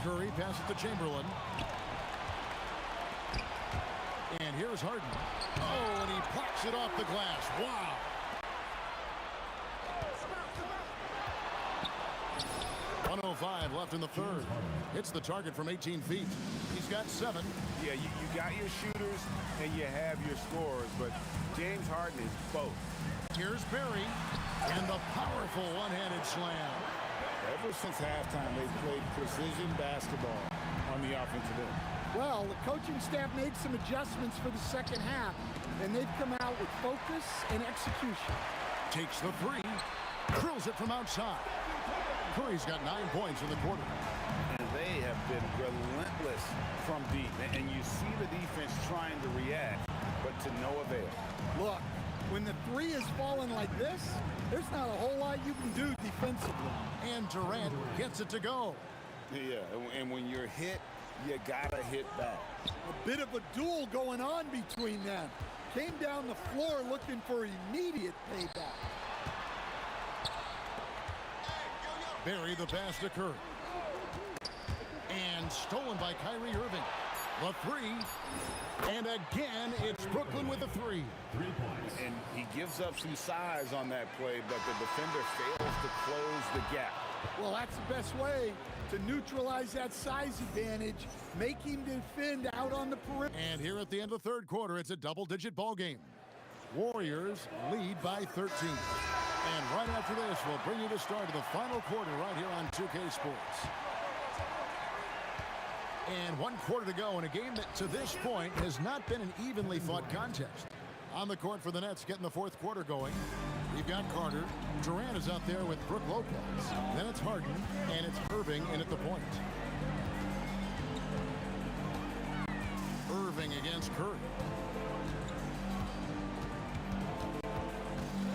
Curry passes to Chamberlain. And here's Harden. Oh, and he pops it off the glass. Wow. .105 left in the third. Hits the target from 18 feet. He's got 7. Yeah, you got your shooters and you have your scorers, but James Harden is both. Here's Barry. And the powerful one-handed slam. Ever since halftime, they've played precision basketball on the offensive end. Well, the coaching staff made some adjustments for the second half, and they've come out with focus and execution. Takes the 3. Drills it from outside. Curry's got 9 points in the quarter. And they have been relentless from deep. And you see the defense trying to react, but to no avail. Look, when the 3 is falling like this, there's not a whole lot you can do defensively. And Durant gets it to go. Yeah, and when you're hit, you gotta hit back. A bit of a duel going on between them. Came down the floor looking for immediate payback. Barry the pass to Curry. And stolen by Kyrie Irving. The 3. And again, it's Brooklyn with the 3. 3 points. And he gives up some size on that play, but the defender fails to close the gap. Well, that's the best way to neutralize that size advantage. Make him defend out on the perimeter. And here at the end of the third quarter, it's a double-digit ball game. Warriors lead by 13. And right after this, we'll bring you the start of the final quarter right here on 2K Sports. And 1 quarter to go in a game that to this point has not been an evenly fought contest. On the court for the Nets getting the fourth quarter going. We've got Carter. Durant is out there with Brook Lopez. Then it's Harden, and it's Irving in at the point. Irving against Curry.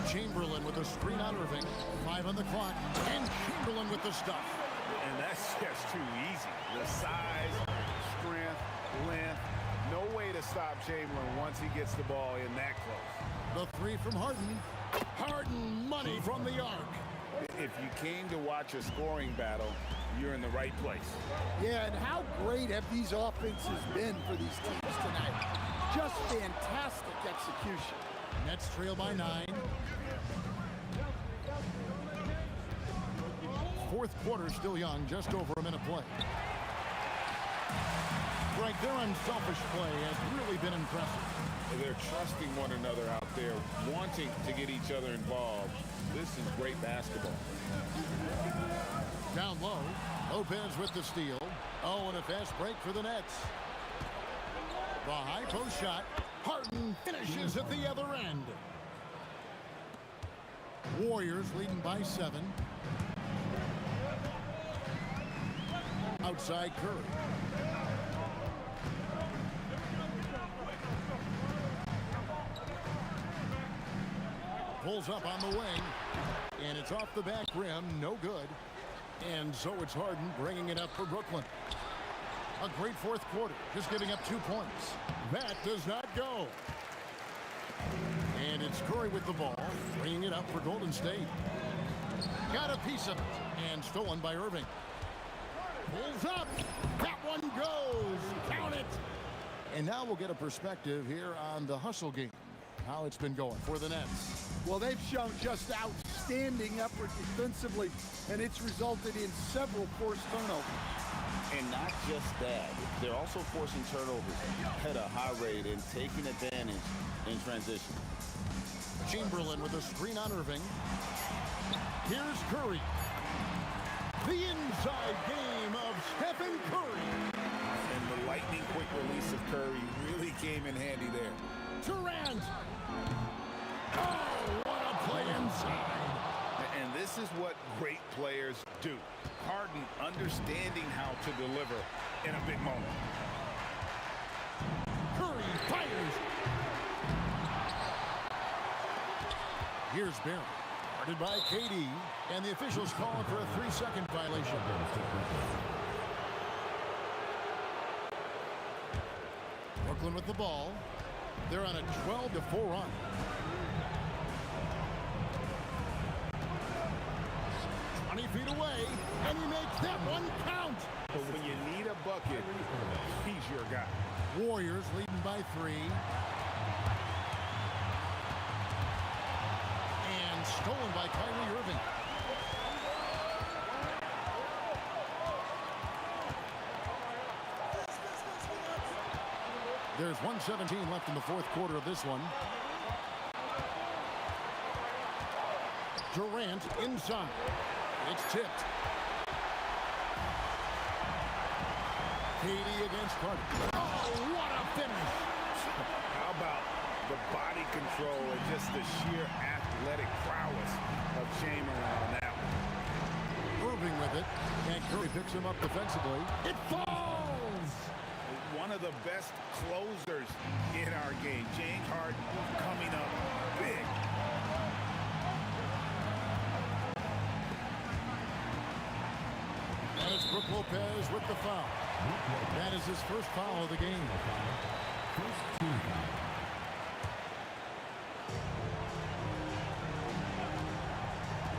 Chamberlain with a screen on Irving. 5 on the clock. And Chamberlain with the stuff. And that's just too easy. The size, strength, length. No way to stop Chamberlain once he gets the ball in that close. The 3 from Harden. Harden money from the arc. If you came to watch a scoring battle, you're in the right place. Yeah, and how great have these offenses been for these teams tonight? Just fantastic execution. Nets trail by 9. Fourth quarter still young, just over a minute play. Greg, their unselfish play has really been impressive. They're trusting one another out there, wanting to get each other involved. This is great basketball. Down low, Lopez with the steal. Oh, and a fast break for the Nets. The high post shot. Harden finishes at the other end. Warriors leading by 7. Outside Curry. Pulls up on the wing. And it's off the back rim. No good. And so it's Harden bringing it up for Brooklyn. A great fourth quarter. Just giving up 2 points. That does not go. And it's Curry with the ball. Bringing it up for Golden State. Got a piece of it. And stolen by Irving. Pulls up. That one goes. Count it. And now we'll get a perspective here on the hustle game. How it's been going for the Nets. Well, they've shown just outstanding effort defensively, and it's resulted in several forced turnovers. And not just that, they're also forcing turnovers at a high rate and taking advantage in transition. Chamberlain with a screen on Irving. Here's Curry. The inside game of Stephen Curry. And the lightning quick release of Curry really came in handy there. Durant. Oh, what a play inside. And this is what great players do. Harden understanding how to deliver in a big moment. Curry fires. Here's Barry. Guarded by KD. And the officials calling for a 3-second violation. Brooklyn with the ball. They're on a 12-4 run. 20 feet away, and he makes that one count. But when you need a bucket, he's your guy. Warriors leading by 3. And stolen by Kyrie Irving. There's 1:17 left in the fourth quarter of this one. Durant inside. It's tipped. KD against Carter. Oh, what a finish. How about the body control and just the sheer athletic prowess of Chamberlain on that one. Irving with it. And Curry picks him up defensively. It falls! One of the best closers in our game. James Harden coming up big. And it's Brook Lopez with the foul. That is his first foul of the game.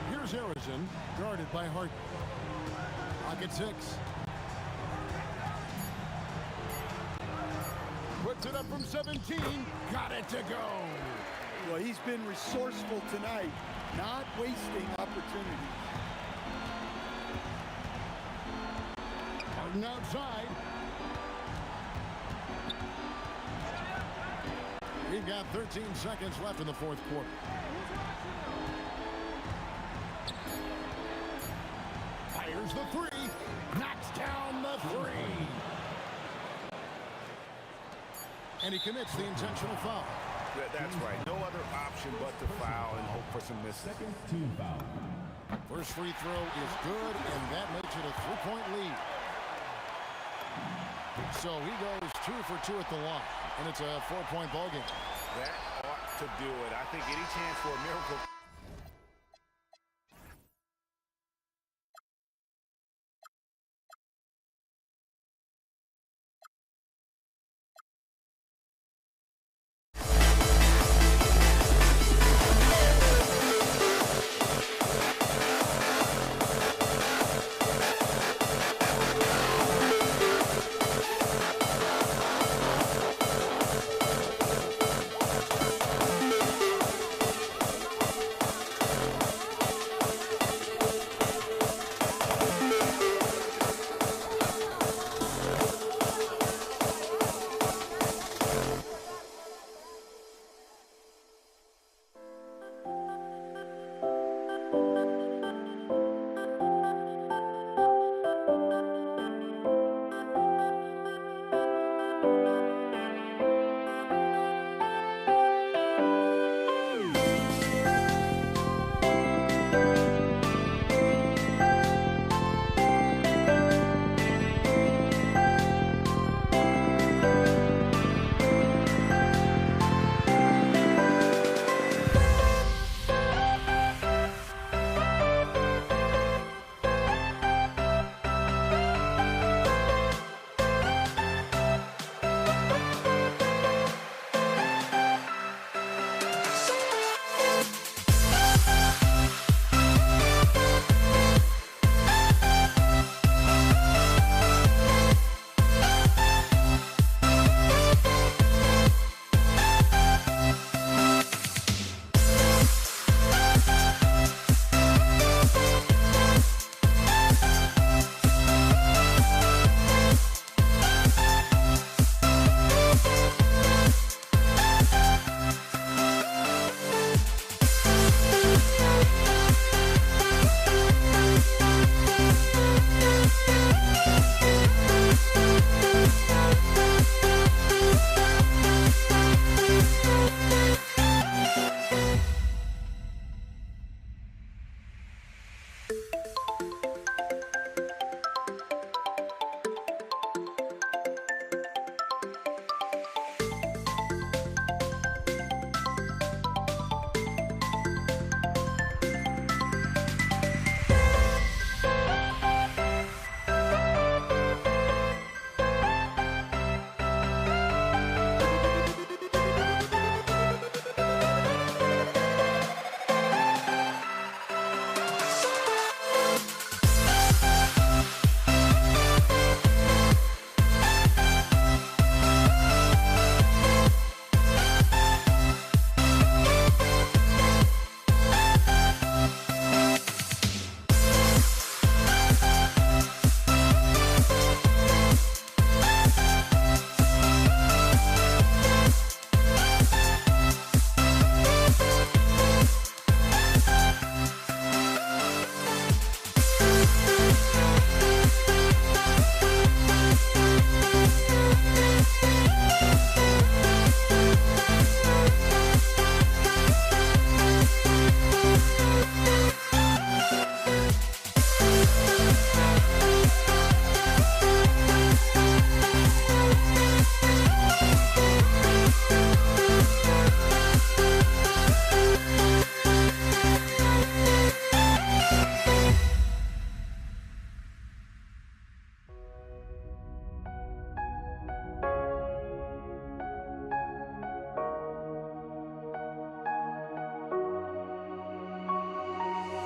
Here's Harrison, guarded by Harden. Pocket 6. Puts it up from 17. Got it to go. Well, he's been resourceful tonight, not wasting opportunities. Harden outside. We've got 13 seconds left in the fourth quarter. Fires the 3. Knocks down the 3. And he commits the intentional foul. That's right. No other option but to foul and hope for some misses. First free throw is good, and that makes it a 3-point lead. So he goes 2 for 2 at the line, and it's a 4-point ball game. That ought to do it. I think any chance for a miracle.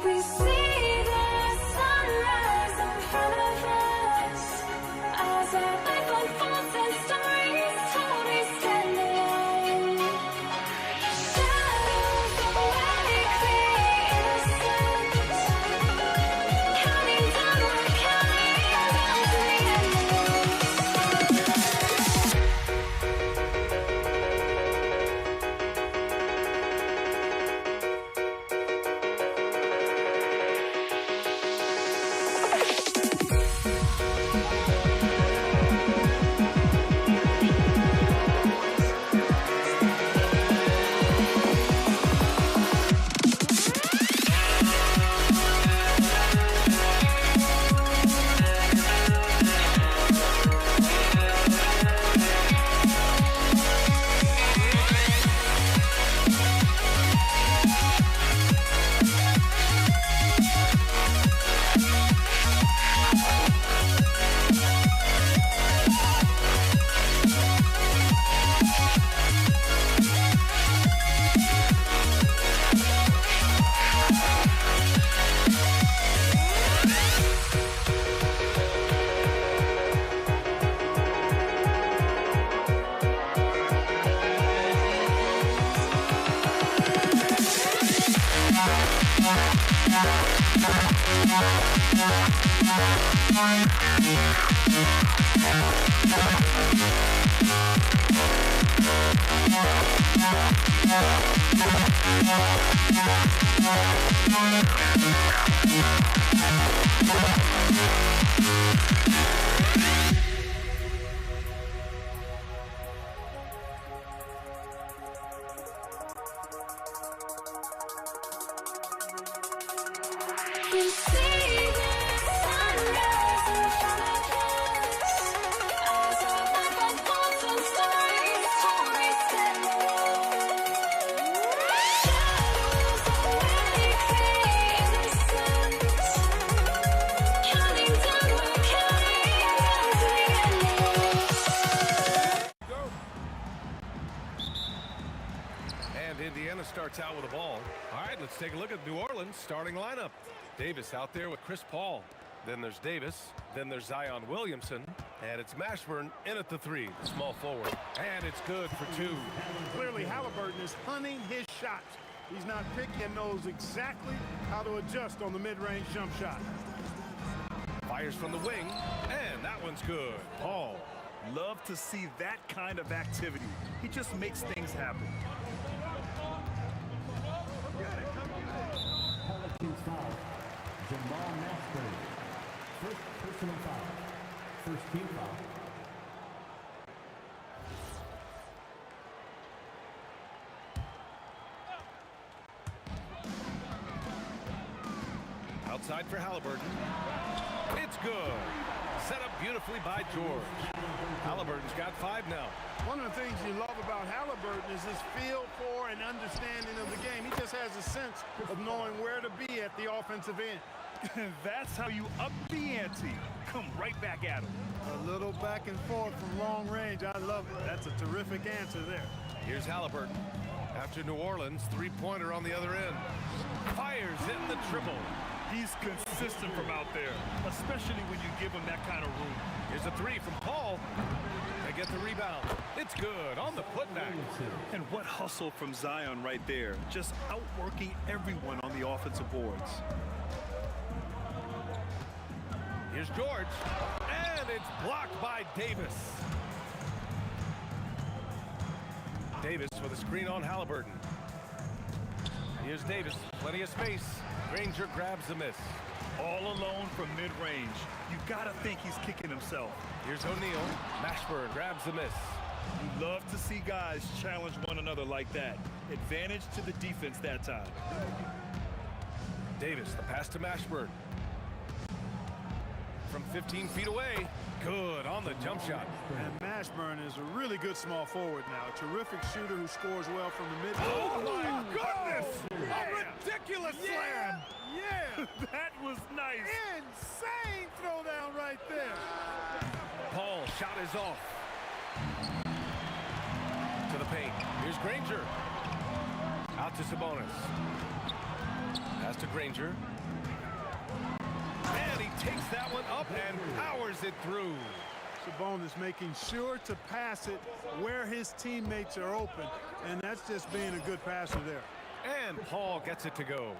We see the sunrise in front of us as our life unfolds and stories told. We stand alone. Shadows awake the innocence, counting down, we're counting down to the end. We see the sunrise in front of us as our life unfolds and stories told. We stand alone. Shadows awake the innocence, counting down, we're counting down to the end. And Indiana starts out with the ball. All right, let's take a look at New Orleans' starting lineup. Davis out there with Chris Paul. Then there's Davis. Then there's Zion Williamson. And it's Mashburn in at the 3, the small forward. And it's good for 2. Clearly, Halliburton is hunting his shots. He's not picky and knows exactly how to adjust on the mid-range jump shot. Fires from the wing. And that one's good. Paul, love to see that kind of activity. He just makes things happen. Pelicans foul. Jamal Mashburn. First personal foul. First team foul. Outside for Halliburton. It's good. Set up beautifully by George. Halliburton's got 5 now. One of the things you love about Halliburton is his feel for and understanding of the game. He just has a sense of knowing where to be at the offensive end. That's how you up the ante. Come right back at him. A little back and forth from long range. I love it. That's a terrific answer there. Here's Halliburton. After New Orleans, 3-pointer on the other end. Fires in the triple. He's consistent from out there, especially when you give him that kind of room. Here's a 3 from Paul. They get the rebound. It's good on the putback. And what hustle from Zion right there. Just outworking everyone on the offensive boards. Here's George. And it's blocked by Davis. Davis with a screen on Halliburton. Here's Davis. Plenty of space. Granger grabs the miss. All alone from mid-range. You've got to think he's kicking himself. Here's O'Neal. Mashburn grabs the miss. You love to see guys challenge one another like that. Advantage to the defense that time. Davis, the pass to Mashburn. From 15 feet away. Good on the jump shot. And Mashburn is a really good small forward now. A terrific shooter who scores well from the mid. Oh, my goodness! A ridiculous slam! Yeah! That was nice. Insane throwdown right there. Paul, shot is off. To the paint. Here's Granger. Out to Sabonis. Pass to Granger. And he takes that one up and powers it through. Sabonis making sure to pass it where his teammates are open, and that's just being a good passer there. And Paul gets it to go.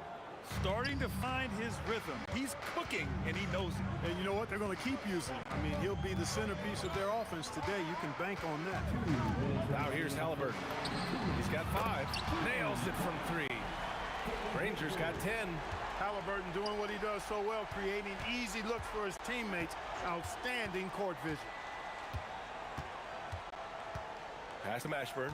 Starting to find his rhythm. He's cooking, and he knows it. And you know what? They're going to keep using it. I mean, he'll be the centerpiece of their offense today. You can bank on that. Now here's Halliburton. He's got 5. Nails it from 3. Granger's got 10. Halliburton doing what he does so well, creating easy looks for his teammates. Outstanding court vision. Pass to Mashburn.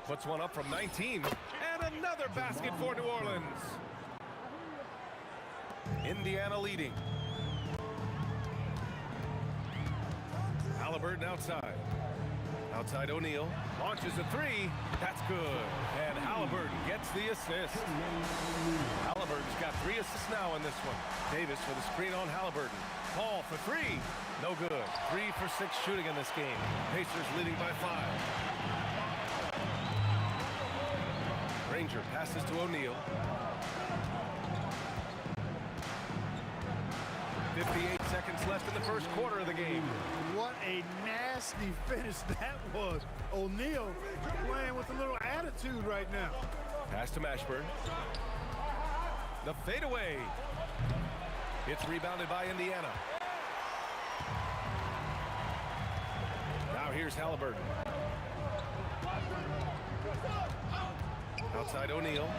Puts one up from 19. And another basket for New Orleans. Indiana leading. Halliburton outside. Outside O'Neal. Launches a 3. That's good. And Halliburton gets the assist. Halliburton's got 3 assists now in this one. Davis for the screen on Halliburton. Paul for 3. No good. 3 for 6 shooting in this game. Pacers leading by 5. Granger passes to O'Neal. 58 seconds left in the first quarter of the game. What a nasty finish that was. O'Neal playing with a little attitude right now. Pass to Mashburn. The fadeaway. It's rebounded by Indiana. Now here's Halliburton. Outside O'Neal.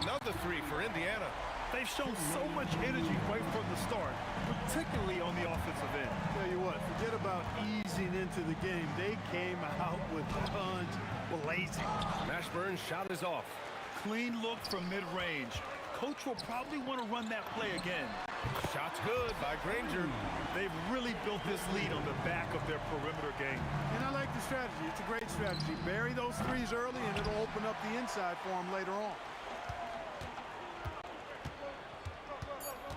Another 3 for Indiana. They've shown so much energy right from the start, particularly on the offensive end. Tell you what, forget about easing into the game. They came out with tons blazing. Mashburn's shot is off. Clean look from mid-range. Coach will probably want to run that play again. Shot's good by Granger. They've really built this lead on the back of their perimeter game. And I like the strategy. It's a great strategy. Bury those 3s early, and it'll open up the inside for them later on.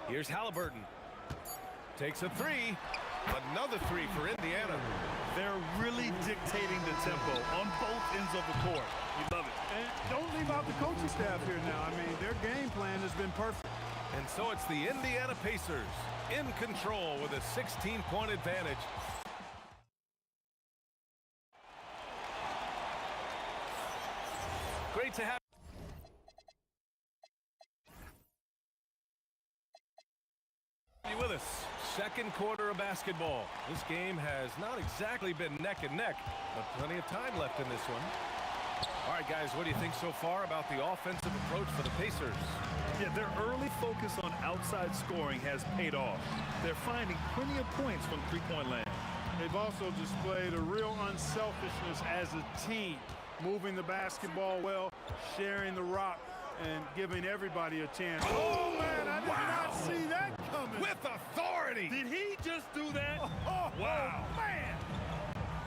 Here's Halliburton. Takes a 3. Another 3 for Indiana. They're really dictating the tempo on both ends of the court. You love it. And don't leave out the coaching staff here now. I mean, their game plan has been perfect. And so it's the Indiana Pacers in control with a 16-point advantage. Great to have you with us. Second quarter of basketball. This game has not exactly been neck and neck, but plenty of time left in this one. All right, guys, what do you think so far about the offensive approach for the Pacers? Yeah, their early focus on outside scoring has paid off. They're finding plenty of points from three-point land. They've also displayed a real unselfishness as a team, moving the basketball well, sharing the rock, and giving everybody a chance. Oh, man, I did not see that coming. With authority. Did he just do that? Oh, wow. Man.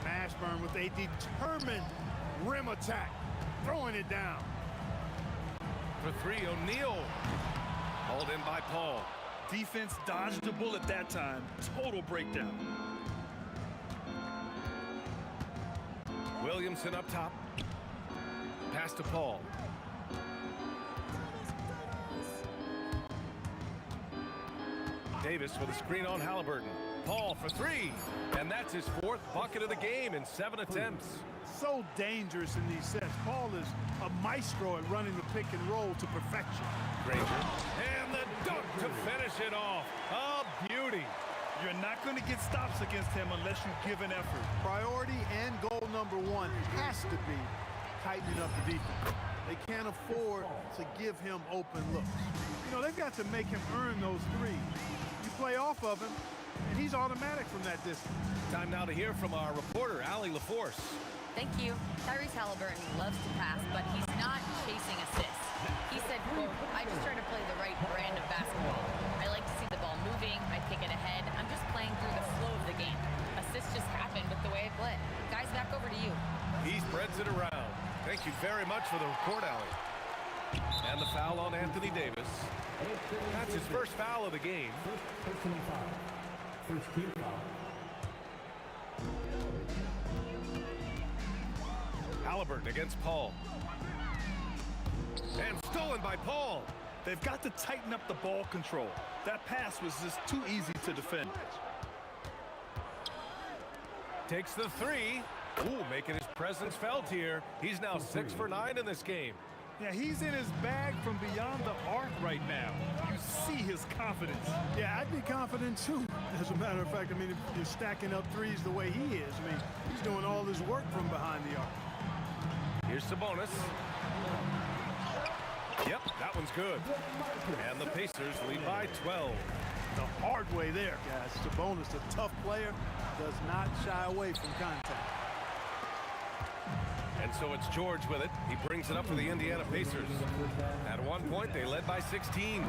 Mashburn with a determined rim attack, throwing it down. For 3, O'Neal. Hauled in by Paul. Defense dodged the bullet that time. Total breakdown. Williamson up top. Pass to Paul. Davis with a screen on Halliburton. Paul for 3. And that's his 4th bucket of the game in 7 attempts. So dangerous in these sets. Paul is a maestro at running the pick and roll to perfection. Granger. And the dunk to finish it off. A beauty. You're not going to get stops against him unless you give an effort. Priority and goal number 1 has to be tightening up the defense. They can't afford to give him open looks. You know, they've got to make him earn those 3s. You play off of him, and he's automatic from that distance. Time now to hear from our reporter, Allie LaForce. Thank you. Tyrese Halliburton loves to pass, but he's not chasing assists. He said, quote, I just try to play the right brand of basketball. I like to see the ball moving. I kick it ahead. I'm just playing through the flow of the game. Assists just happen with the way I play. Guys, back over to you. He spreads it around. Thank you very much for the report, Allie. And the foul on Anthony Davis. That's his first foul of the game. First team foul. Halliburton against Paul. And stolen by Paul. They've got to tighten up the ball control. That pass was just too easy to defend. Takes the three. Ooh, making his presence felt here. He's now 6 for 9 in this game. Yeah, he's in his bag from beyond the arc right now. You see his confidence. Yeah, I'd be confident too. As a matter of fact, I mean, if you're stacking up threes the way he is, I mean, he's doing all his work from behind the arc. Here's Sabonis. Yep, that one's good. And the Pacers lead by 12. The hard way there, guys. Sabonis, a tough player, does not shy away from contact. And so it's George with it. He brings it up for the Indiana Pacers. At one point, they led by 16.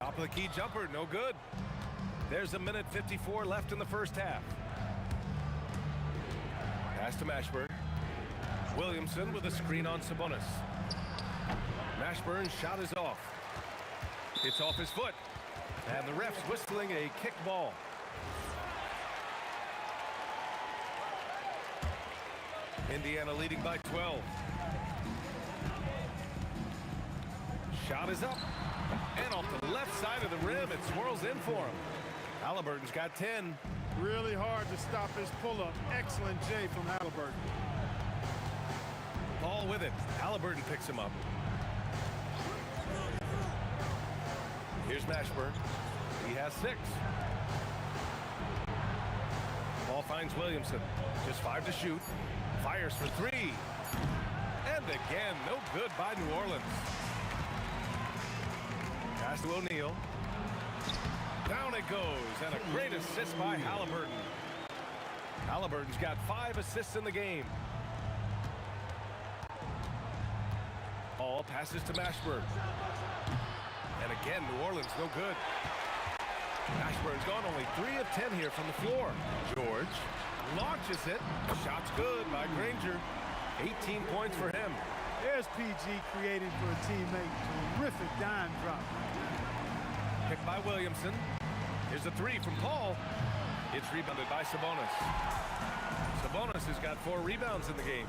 Top of the key jumper, no good. There's a minute 54 left in the first half. Pass to Mashburn. Williamson with a screen on Sabonis. Mashburn's shot is off. It's off his foot. And the ref's whistling a kick ball. Indiana leading by 12. Shot is up. And off the left side of the rim, it swirls in for him. Halliburton's got 10. Really hard to stop his pull-up. Excellent J from Halliburton. Paul with it. Halliburton picks him up. Here's Mashburn. He has 6. Paul finds Williamson. Just 5 to shoot. Fires for 3. And again, no good by New Orleans. Pass to O'Neal. Down it goes, and a great assist by Halliburton. Halliburton's got 5 assists in the game. Paul passes to Mashburn. And again, New Orleans no good. Mashburn's gone only 3 of 10 here from the floor. George launches it. Shot's good by Granger. 18 points for him. There's PG creating for a teammate. Terrific dime drop. Picked by Williamson. Here's a 3 from Paul. It's rebounded by Sabonis. Sabonis has got 4 rebounds in the game.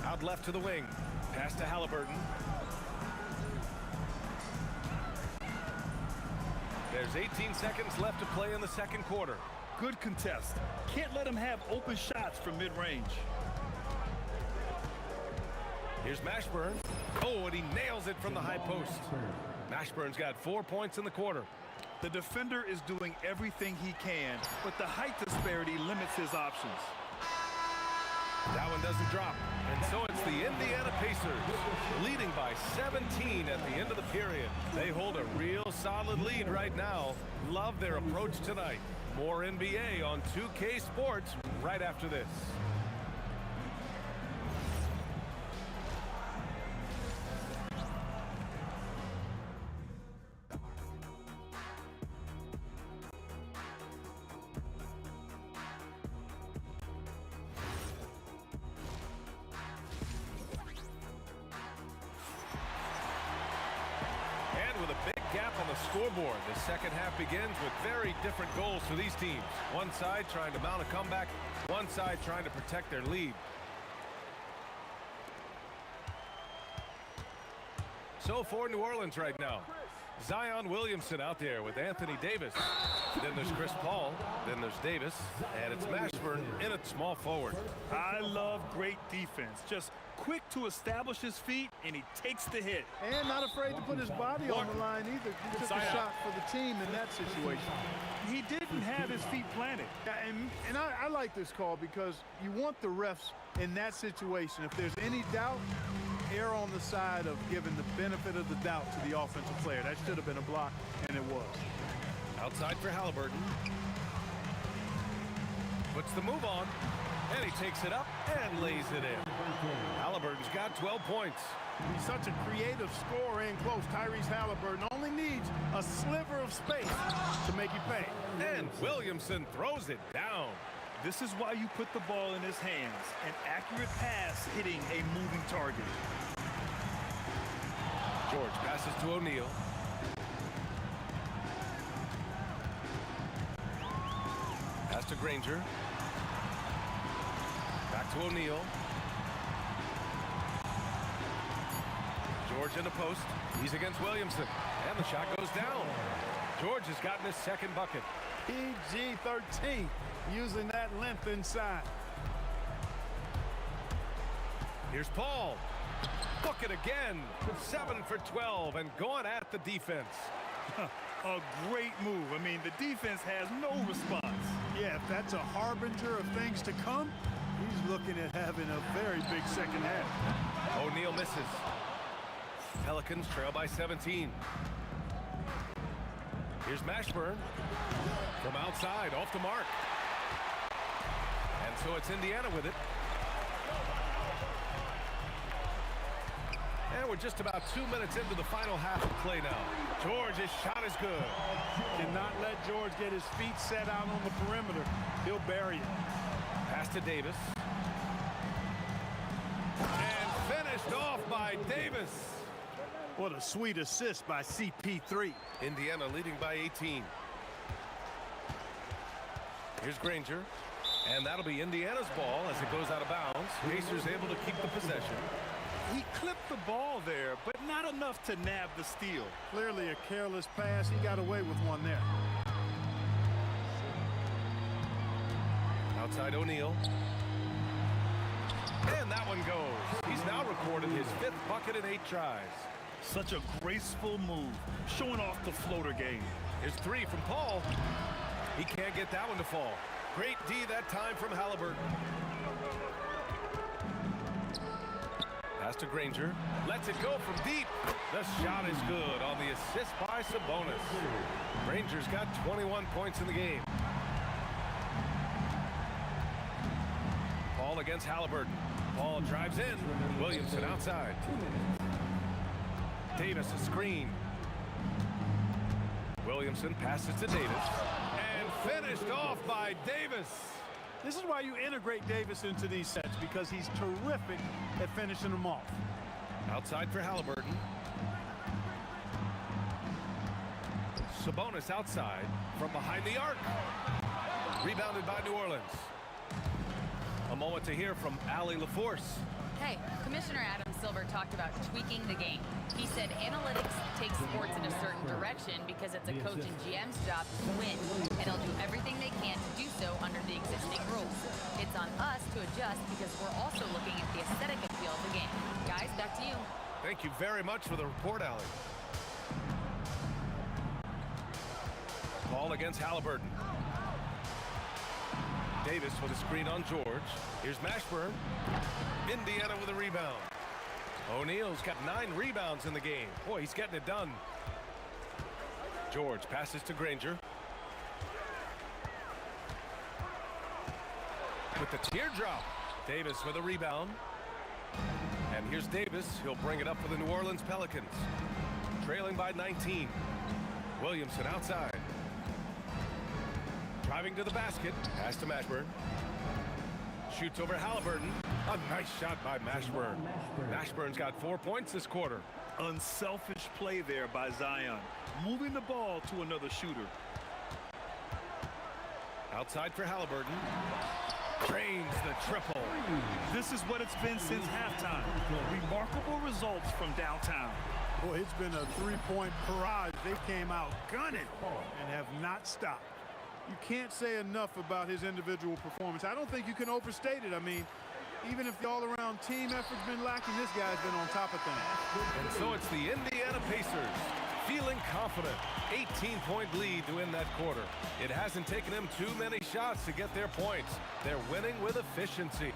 Out left to the wing. Pass to Halliburton. There's 18 seconds left to play in the second quarter. Good contest. Can't let him have open shots from mid-range. Here's Mashburn. Oh, and he nails it from the high post. Mashburn's got 4 points in the quarter. The defender is doing everything he can, but the height disparity limits his options. That one doesn't drop. And so it's the Indiana Pacers leading by 17 at the end of the period. They hold a real solid lead right now. Love their approach tonight. More NBA on 2K Sports right after this. Scoreboard. The second half begins with very different goals for these teams. One side trying to mount a comeback, one side trying to protect their lead. So for New Orleans right now, Zion Williamson out there with Anthony Davis. Then there's Chris Paul. Then there's Davis. And it's Mashburn in at small forward. I love great defense. Just quick to establish his feet, and he takes the hit. And not afraid to put his body on the line either. He took a shot for the team in that situation. He didn't have his feet planted. Yeah, and I like this call because you want the refs in that situation. If there's any doubt, err on the side of giving the benefit of the doubt to the offensive player. That should have been a block, and it was. Outside for Halliburton. Puts the move on, and he takes it up and lays it in. Halliburton's got 12 points. He's such a creative scorer in close. Tyrese Halliburton only needs a sliver of space to make you pay. And Williamson throws it down. This is why you put the ball in his hands. An accurate pass hitting a moving target. George passes to O'Neal. Pass to Granger. Back to O'Neal. George in the post. He's against Williamson. And the shot goes down. George has gotten his second bucket. PG-13, using that length inside. Here's Paul. Book it again. 7 for 12 and going at the defense. A great move. I mean, the defense has no response. Yeah, if that's a harbinger of things to come, he's looking at having a very big second half. O'Neal misses. Pelicans trail by 17. Here's Mashburn from outside, off the mark. And so it's Indiana with it. And we're just about 2 minutes into the final half of play now. George's shot is good. Cannot let George get his feet set out on the perimeter. He'll bury it. Pass to Davis. And finished off by Davis. What a sweet assist by CP3. Indiana leading by 18. Here's Granger. And that'll be Indiana's ball as it goes out of bounds. Pacers able to keep the possession. He clipped the ball there, but not enough to nab the steal. Clearly a careless pass. He got away with one there. Outside O'Neal. And that one goes. He's now recorded his 5th bucket in 8 tries. Such a graceful move, showing off the floater game. Here's 3 from Paul. He can't get that one to fall. Great D that time from Halliburton. Pass to Granger. Lets it go from deep. The shot is good on the assist by Sabonis. Granger's got 21 points in the game. Paul against Halliburton. Paul drives in. Williamson outside. Davis a screen. Williamson passes to Davis. And finished off by Davis. This is why you integrate Davis into these sets, because he's terrific at finishing them off. Outside for Halliburton. Sabonis outside from behind the arc. Rebounded by New Orleans. A moment to hear from Allie LaForce. Hey, Commissioner Adam Silver talked about tweaking the game. He said analytics take sports in a certain direction because it's a coach and GM's job to win, and they'll do everything they can to do so under the existing rules. It's on us to adjust because we're also looking at the aesthetic appeal of the game. Guys, back to you. Thank you very much for the report, Allie. Ball against Halliburton. Davis with a screen on George. Here's Mashburn. Indiana with a rebound. O'Neal's got 9 rebounds in the game. Boy, he's getting it done. George passes to Granger. With the teardrop. Davis with a rebound. And here's Davis. He'll bring it up for the New Orleans Pelicans. Trailing by 19. Williamson outside. Driving to the basket. Pass to Mashburn. Shoots over Halliburton. A nice shot by Mashburn. Mashburn's got 4 points this quarter. Unselfish play there by Zion, moving the ball to another shooter. Outside for Halliburton. Drains the triple. This is what it's been since halftime. Remarkable results from downtown. Boy, it's been a three-point barrage. They came out gunning and have not stopped. You can't say enough about his individual performance. I don't think you can overstate it. I mean, even if the all-around team effort's been lacking, this guy's been on top of things. And so it's the Indiana Pacers feeling confident. 18-point lead to win that quarter. It hasn't taken them too many shots to get their points. They're winning with efficiency.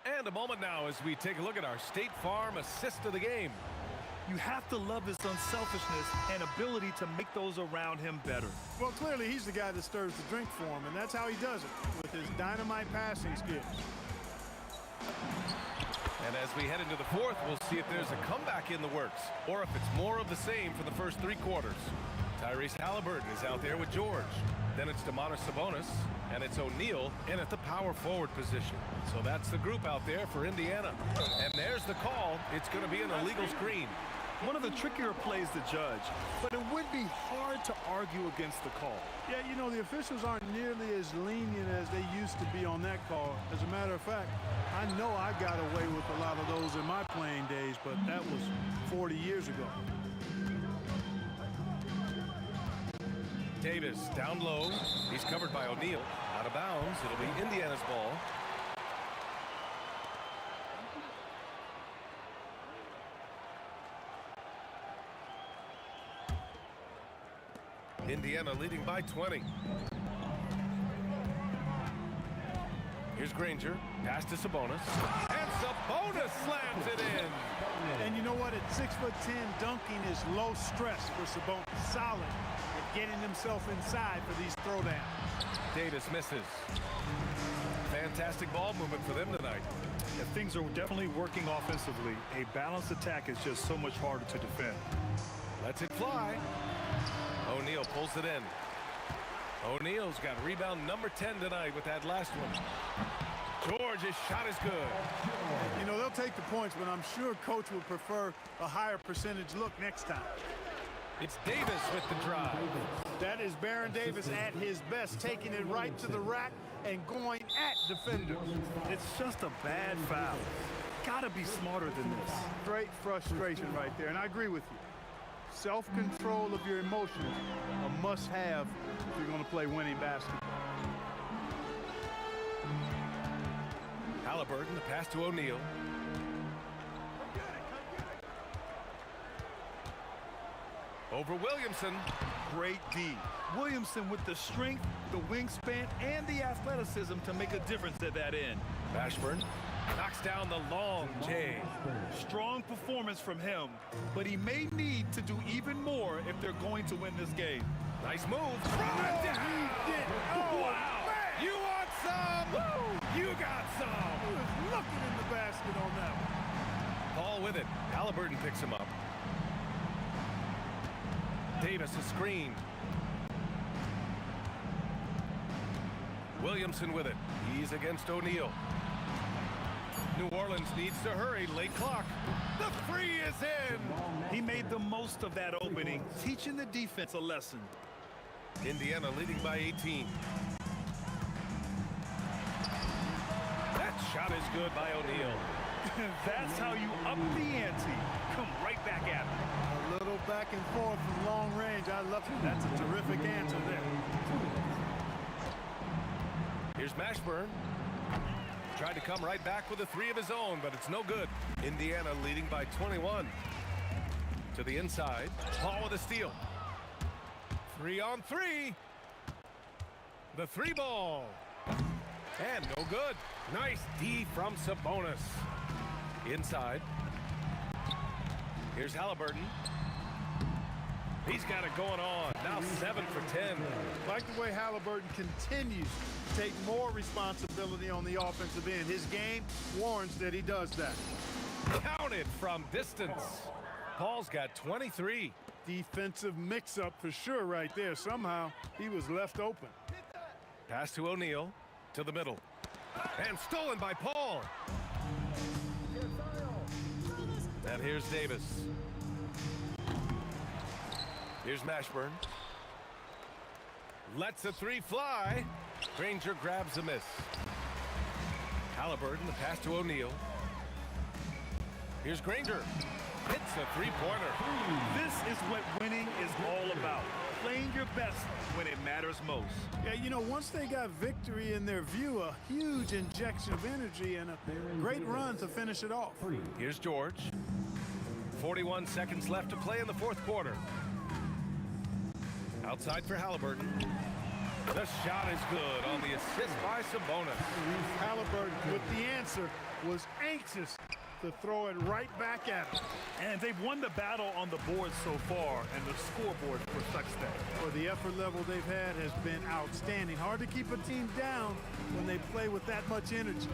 And a moment now as we take a look at our State Farm assist of the game. You have to love his unselfishness and ability to make those around him better. Well, clearly he's the guy that stirs the drink for him, and that's how he does it, with his dynamite passing skills. And as we head into the fourth, we'll see if there's a comeback in the works, or if it's more of the same for the first 3 quarters. Tyrese Halliburton is out there with George. Then it's Domantas Sabonis, and it's O'Neal in at the power forward position. So that's the group out there for Indiana. And there's the call. It's going to be an illegal screen. One of the trickier plays to judge, but it would be hard to argue against the call. Yeah, you know, the officials aren't nearly as lenient as they used to be on that call. As a matter of fact, I know I got away with a lot of those in my playing days, but that was 40 years ago. Davis down low. He's covered by O'Neal. Out of bounds. It'll be Indiana's ball. Indiana leading by 20. Here's Granger. Pass to Sabonis. And Sabonis slams it in. And you know what? At 6'10", dunking is low stress for Sabonis. Solid at getting himself inside for these throwdowns. Davis misses. Fantastic ball movement for them tonight. Yeah, things are definitely working offensively. A balanced attack is just so much harder to defend. Lets it fly. O'Neal pulls it in. O'Neal's got rebound number 10 tonight with that last one. George's shot is good. You know, they'll take the points, but I'm sure coach would prefer a higher percentage look next time. It's Davis with the drive. That is Baron Davis at his best, taking it right to the rack and going at defenders. It's just a bad foul. Gotta be smarter than this. Great frustration right there, and I agree with you. Self-control of your emotions, a must-have if you're going to play winning basketball. Halliburton, the pass to O'Neal. Over Williamson. Great D. Williamson with the strength, the wingspan, and the athleticism to make a difference at that end. Ashburn knocks down the long J. Strong performance from him, but he may need to do even more if they're going to win this game. Nice move. Oh, wow. Man. You want some? Woo. You got some. He was looking in the basket on that one. Paul with it. Halliburton picks him up. Davis a screen. Williamson with it. He's against O'Neal. New Orleans needs to hurry. Late clock. The three is in. He made the most of that opening, teaching the defense a lesson. Indiana leading by 18. That shot is good by O'Neal. That's how you up the ante. Come right back at him. A little back and forth from long range. I love it. That's a terrific answer there. Here's Mashburn. Tried to come right back with a three of his own, but it's no good. Indiana leading by 21. To the inside. Paul with a steal. 3-on-3. The three ball. And no good. Nice D from Sabonis. Inside. Here's Halliburton. He's got it going on. Now 7 for 10. Like the way Halliburton continues to take more responsibility on the offensive end. His game warrants that he does that. Counted from distance. Paul's got 23. Defensive mix-up for sure right there. Somehow he was left open. Pass to O'Neal. To the middle. And stolen by Paul. And here's Davis. Here's Mashburn. Lets a three fly. Granger grabs a miss. Halliburton, the pass to O'Neal. Here's Granger. Hits a three-pointer. This is what winning is all about. Playing your best when it matters most. Yeah, you know, once they got victory in their view, a huge injection of energy and a great run to finish it off. Here's George. 41 seconds left to play in the fourth quarter. Outside for Halliburton. The shot is good on the assist by Sabonis. Halliburton, with the answer, was anxious to throw it right back at him. And they've won the battle on the board so far, and the scoreboard reflects that. Well, the effort level they've had has been outstanding. Hard to keep a team down when they play with that much energy.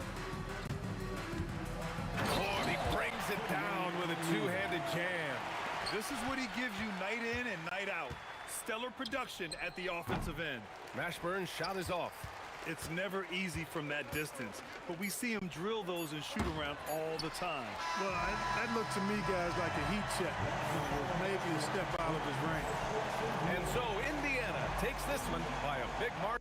Ford, he brings it down with a two-handed jam. This is what he gives you night in and night out. Stellar production at the offensive end. Mashburn's shot is off. It's never easy from that distance, but we see him drill those and shoot around all the time. Well, that looked to me, guys, like a heat check. Maybe a step out of his range. And so Indiana takes this one by a big mark.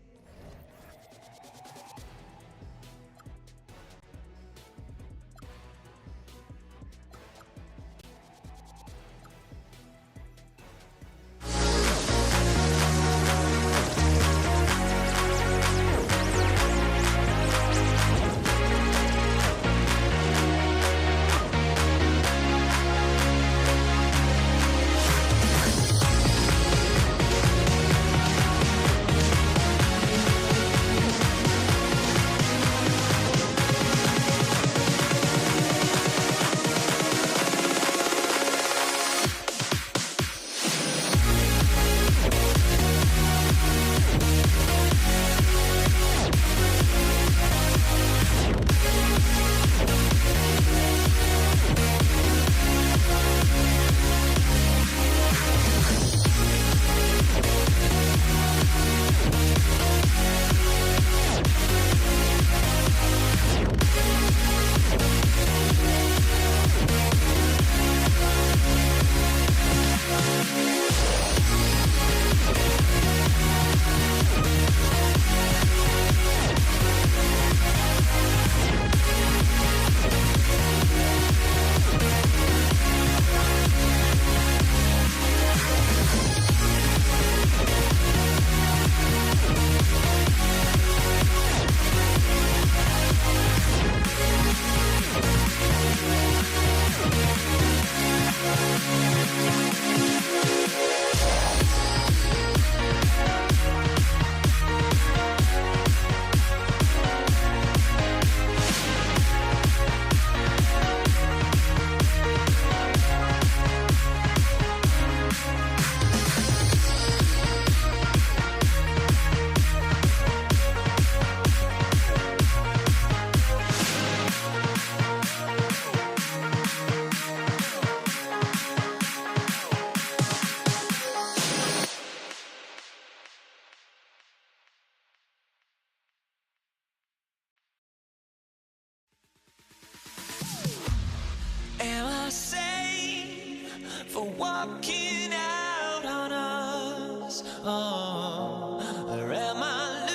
Am I sane for walking out on us? Oh, or am I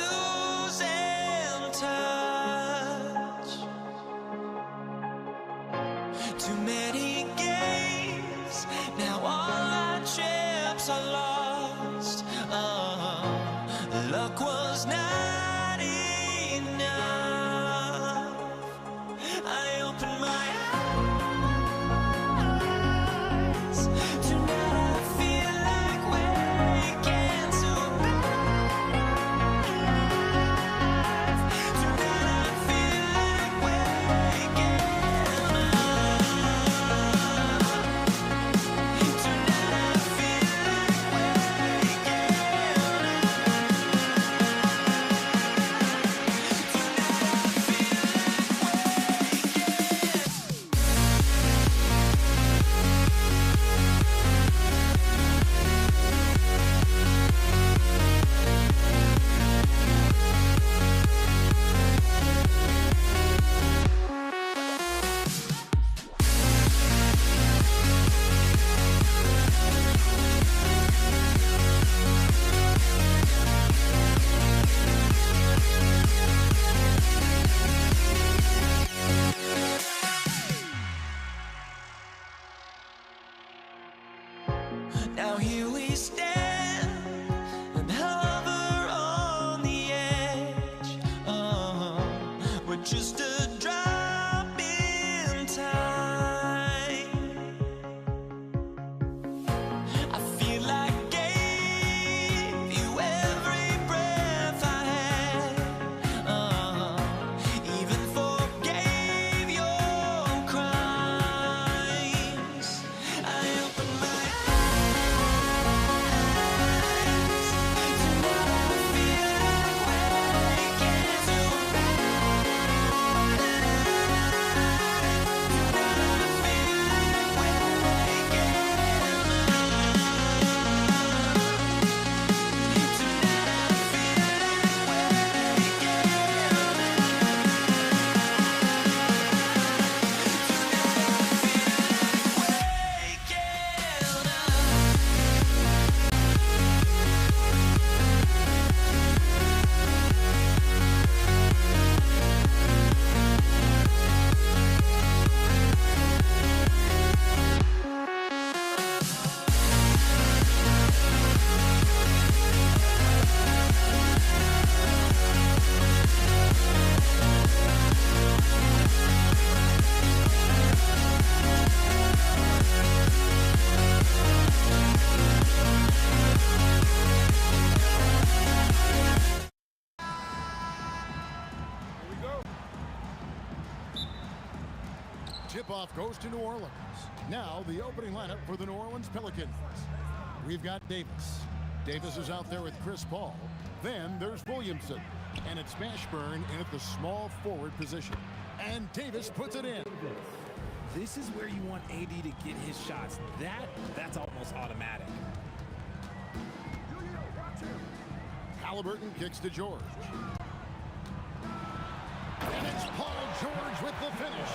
losing touch? Too many games, now all our chips are lost. Oh, luck was not enough. I opened my Tip-off goes to New Orleans. Now the opening lineup for the New Orleans Pelicans. We've got Davis. Davis is out there with Chris Paul. Then there's Williamson. And it's Mashburn in at the small forward position. And Davis puts it in. This is where you want AD to get his shots. That's almost automatic. Halliburton kicks to George. And it's Paul George with the finish.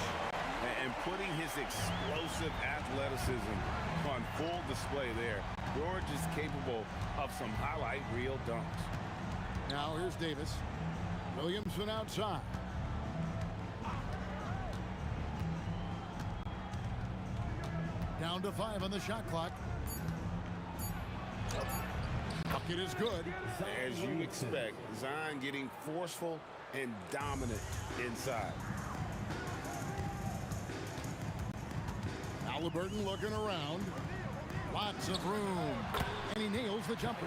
And putting his explosive athleticism on full display there. George is capable of some highlight reel dunks. Now here's Davis. Williamson outside. Down to 5 on the shot clock. Bucket is good. As you expect, Zion getting forceful and dominant inside. Halliburton looking around. Lots of room. And he nails the jumper.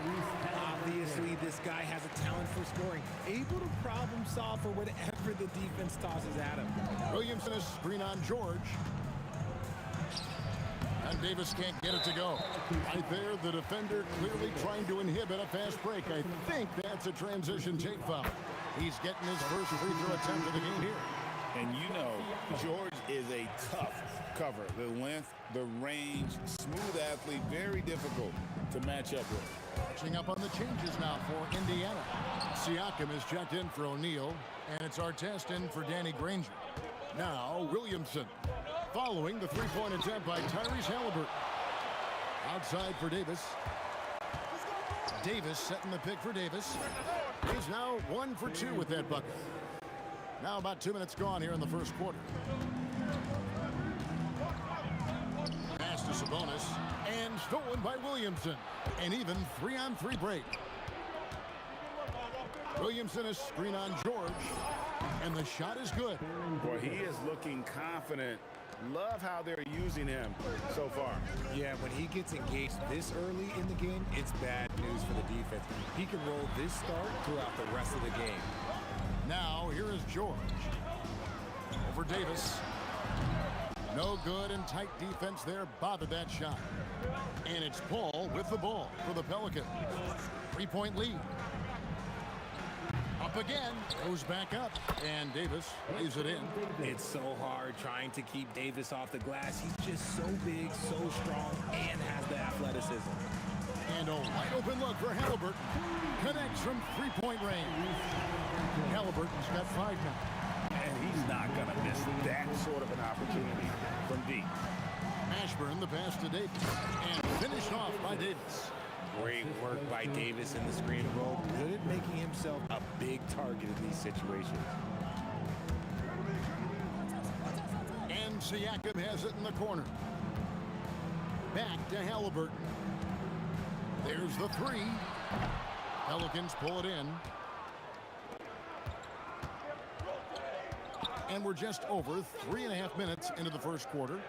Obviously, this guy has a talent for scoring. Able to problem solve for whatever the defense tosses at him. Williamson is screen on George. And Davis can't get it to go. Right there, the defender clearly trying to inhibit a fast break. I think that's a transition take foul. He's getting his first free throw attempt of the game here. And you know, George is a tough cover. The length, the range, smooth athlete, very difficult to match up with. Catching up on the changes now for Indiana. Siakam is checked in for O'Neal, and it's Artest in for Danny Granger. Now, Williamson. Following the three-point attempt by Tyrese Halliburton. Outside for Davis. Davis setting the pick for Davis. He's now 1 for 2 with that bucket. Now about 2 minutes gone here in the first quarter. Pass to Sabonis. And stolen by Williamson. An even 3-on-3 break. Williamson is screen on George. And the shot is good. Boy, he is looking confident. Love how they're using him so far. Yeah, when he gets engaged this early in the game, it's bad news for the defense. He can roll this start throughout the rest of the game. Now, here is George. Over Davis. No good, and tight defense there bothered that shot. And it's Paul with the ball for the Pelicans. 3-point lead. Up again, goes back up, and Davis lays it in. It's so hard trying to keep Davis off the glass. He's just so big, so strong, and has the athleticism. And a wide open look for Halliburton. Connects from 3-point range. Halliburton's got 5 now. And he's not going to miss that sort of an opportunity from deep. Mashburn, the pass to Davis, and finished off by Davis. Great work by Davis in the screen and roll. Good at making himself a big target in these situations. And Siakam has it in the corner. Back to Halliburton. There's the 3. Pelicans pull it in. And we're just over 3.5 minutes into the first quarter.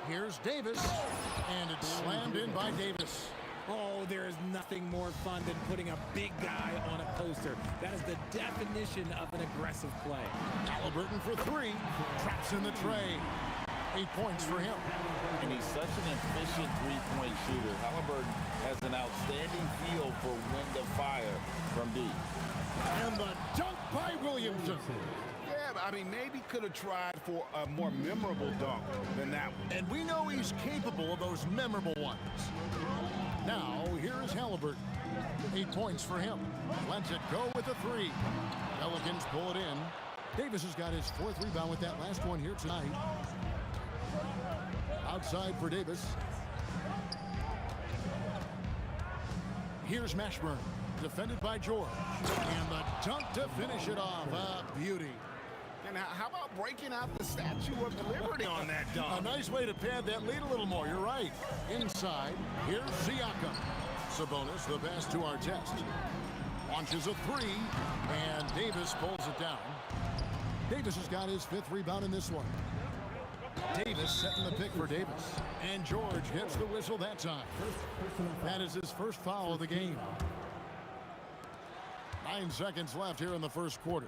Here's Davis, and it's slammed in by Davis. Oh, there is nothing more fun than putting a big guy on a poster. That is the definition of an aggressive play. Halliburton for 3, traps in the tray. 8 points for him. And he's such an efficient three-point shooter. Halliburton has an outstanding feel for when to fire from deep. And the dunk by Williamson. Yeah, I mean, maybe could have tried for a more memorable dunk than that one. And we know he's capable of those memorable ones. Now, here is Halliburton. 8 points for him. Lets it go with a 3. Pelicans pull it in. Davis has got his 4th rebound with that last one here tonight. Outside for Davis. Here's Mashburn. Defended by George. And the dunk to finish it off. A beauty. And how about breaking out the Statue of Liberty on that dunk? A nice way to pad that lead a little more. You're right. Inside, here's Siakam. Sabonis, the pass to Artest. Launches a 3, and Davis pulls it down. Davis has got his 5th rebound in this one. Davis setting the pick for Davis. And George gets the whistle that time. That is his first foul of the game. 9 seconds left here in the first quarter.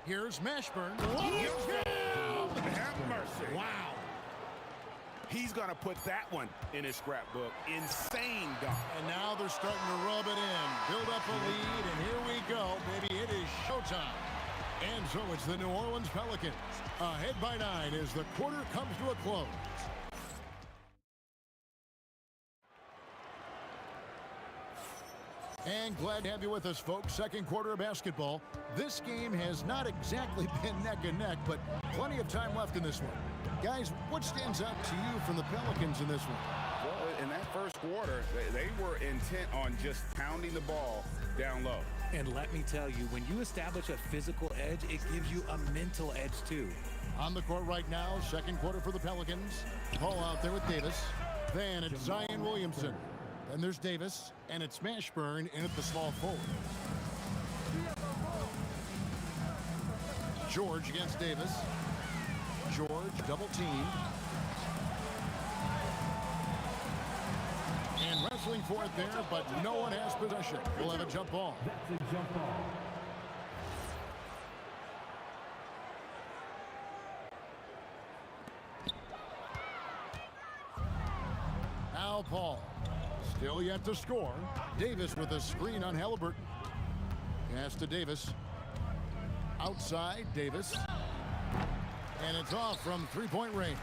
Here's Mashburn. answer. Wow. He's going to put that one in his scrapbook. Insane dunk. And now they're starting to rub it in. Build up a lead, and here we go, baby. It is showtime. And so it's the New Orleans Pelicans. Ahead by 9 as the quarter comes to a close. And glad to have you with us, folks. Second quarter of basketball. This game has not exactly been neck and neck, but plenty of time left in this one. Guys, what stands out to you from the Pelicans in this one? Well, in that first quarter, they were intent on just pounding the ball down low. And let me tell you, when you establish a physical edge, it gives you a mental edge too. On the court right now, second quarter for the Pelicans. Paul out there with Davis. Then it's Zion Williamson. Then there's Davis, and it's Mashburn in at the small forward. George against Davis. George double team. And wrestling for it there, but no one has possession. We'll have a jump ball. That's a jump ball. Now Paul. Still yet to score. Davis with a screen on Halliburton. Pass to Davis. Outside, Davis. And it's off from three-point range.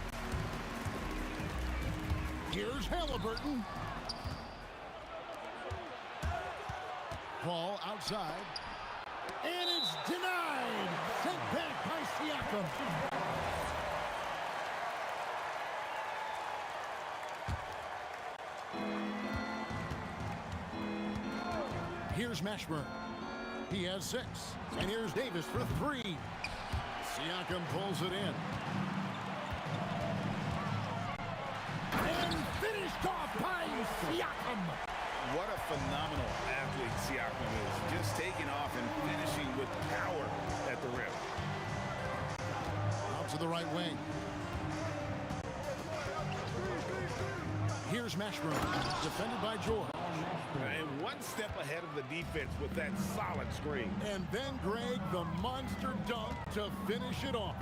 Here's Halliburton. Paul outside. And it's denied. Sent back by Siakam. Here's Mashburn. He has 6. And here's Davis for 3. Siakam pulls it in. And finished off by Siakam. What a phenomenal athlete Siakam is. Just taking off and finishing with power at the rim. Out to the right wing. Here's Mashburn, defended by George. And one step ahead of the defense with that solid screen. And then Greg, the monster dunk to finish it off.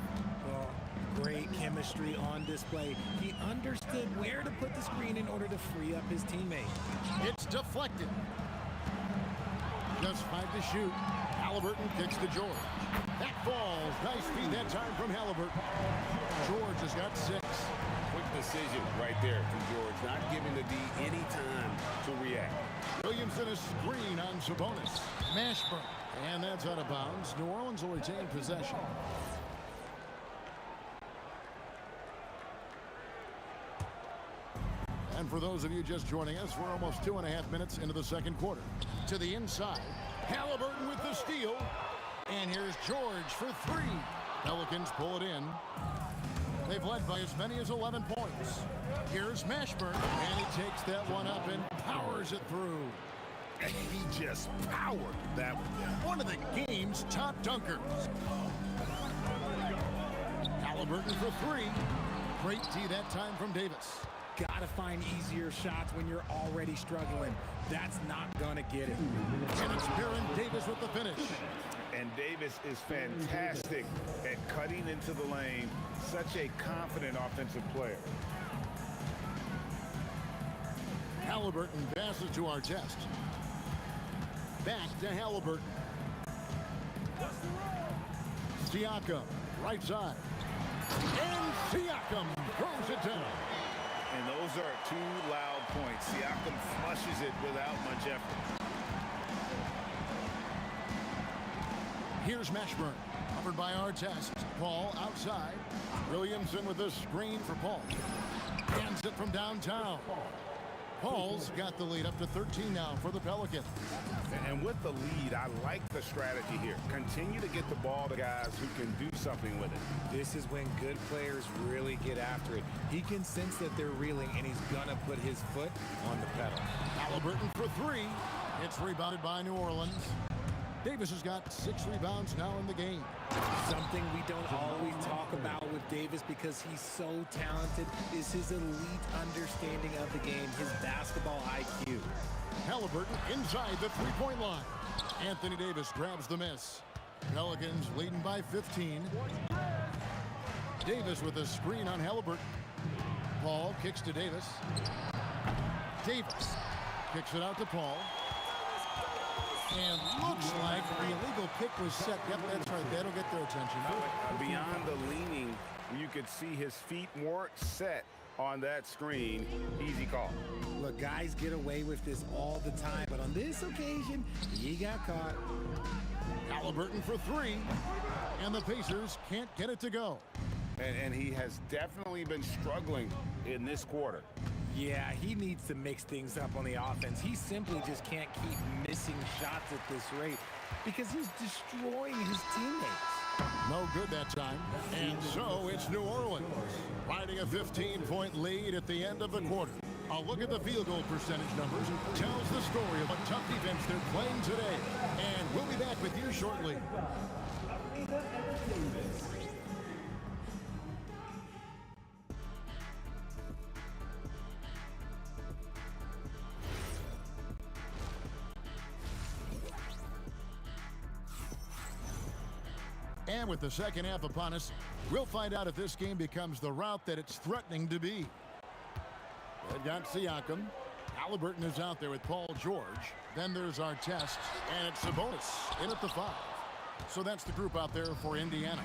Great chemistry on display. He understood where to put the screen in order to free up his teammate. It's deflected. Just 5 to shoot. Halliburton kicks to George. That falls. Nice feed that time from Halliburton. George has got 6. Quick decision right there from George, not giving the D any time to react. Williamson a screen on Sabonis. Mashburn. And that's out of bounds. New Orleans will retain possession. And for those of you just joining us, we're almost 2.5 minutes into the second quarter. To the inside. Halliburton with the steal. And here's George for 3. Pelicans pull it in. They've led by as many as 11 points. Here's Mashburn, and he takes that one up and powers it through. He just powered that one. One of the game's top dunkers. Halliburton for 3. Great D that time from Davis. Gotta find easier shots when you're already struggling. That's not gonna get it. And it's Baron Davis with the finish. And Davis is fantastic at cutting into the lane. Such a confident offensive player. Halliburton passes to Artest. Back to Halliburton. Siakam, right side. And Siakam throws it down. And those are 2 loud points. Siakam flushes it without much effort. Here's Mashburn, covered by Artest. Paul outside. Williamson with a screen for Paul. Hands it from downtown. Paul's got the lead up to 13 now for the Pelicans. And with the lead, I like the strategy here. Continue to get the ball to guys who can do something with it. This is when good players really get after it. He can sense that they're reeling, and he's gonna put his foot on the pedal. Halliburton for 3. It's rebounded by New Orleans. Davis has got 6 rebounds now in the game. Something we don't always talk about with Davis because he's so talented is his elite understanding of the game, his basketball IQ. Halliburton inside the three-point line. Anthony Davis grabs the miss. Pelicans leading by 15. Davis with a screen on Halliburton. Paul kicks to Davis. Davis kicks it out to Paul. And looks like the illegal kick was set. Yep, that's right. That'll get their attention. Beyond the leaning, you could see his feet weren't set on that screen. Easy call. Look, guys get away with this all the time, but on this occasion, he got caught. Halliburton for three, and the Pacers can't get it to go. And he has definitely been struggling in this quarter. Yeah, he needs to mix things up on the offense. He simply just can't keep missing shots at this rate because he's destroying his teammates. No good that time. And so it's New Orleans riding a 15-point lead at the end of the quarter. A look at the field goal percentage numbers tells the story of a tough defense they're playing today. And we'll be back with you shortly. And with the second half upon us, we'll find out if this game becomes the route that it's threatening to be. They've got Siakam. Halliburton is out there with Paul George. Then there's Artest, and it's Sabonis in at the 5. So that's the group out there for Indiana.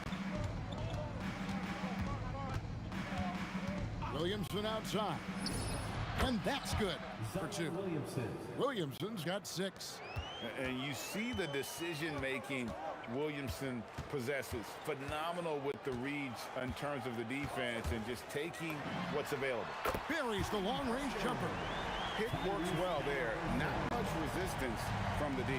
Williamson outside. And that's good for 2. Williamson's got 6. And you see the decision-making Williamson possesses. Phenomenal with the reads in terms of the defense and just taking what's available. Buries the long-range jumper. Hit works well there. Not much resistance from the D.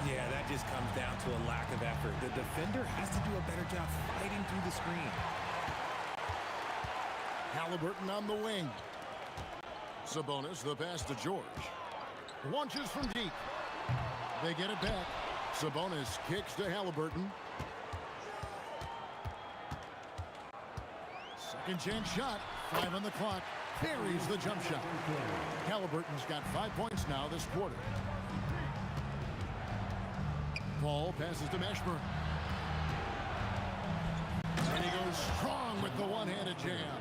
Yeah, that just comes down to a lack of effort. The defender has to do a better job fighting through the screen. Halliburton on the wing. Sabonis, the pass to George. Launches from deep. They get it back. Sabonis kicks to Halliburton. Second chance shot. 5 on the clock. Buries the jump shot. Halliburton's got 5 points now this quarter. Paul passes to Mashburn. And he goes strong with the one-handed jam.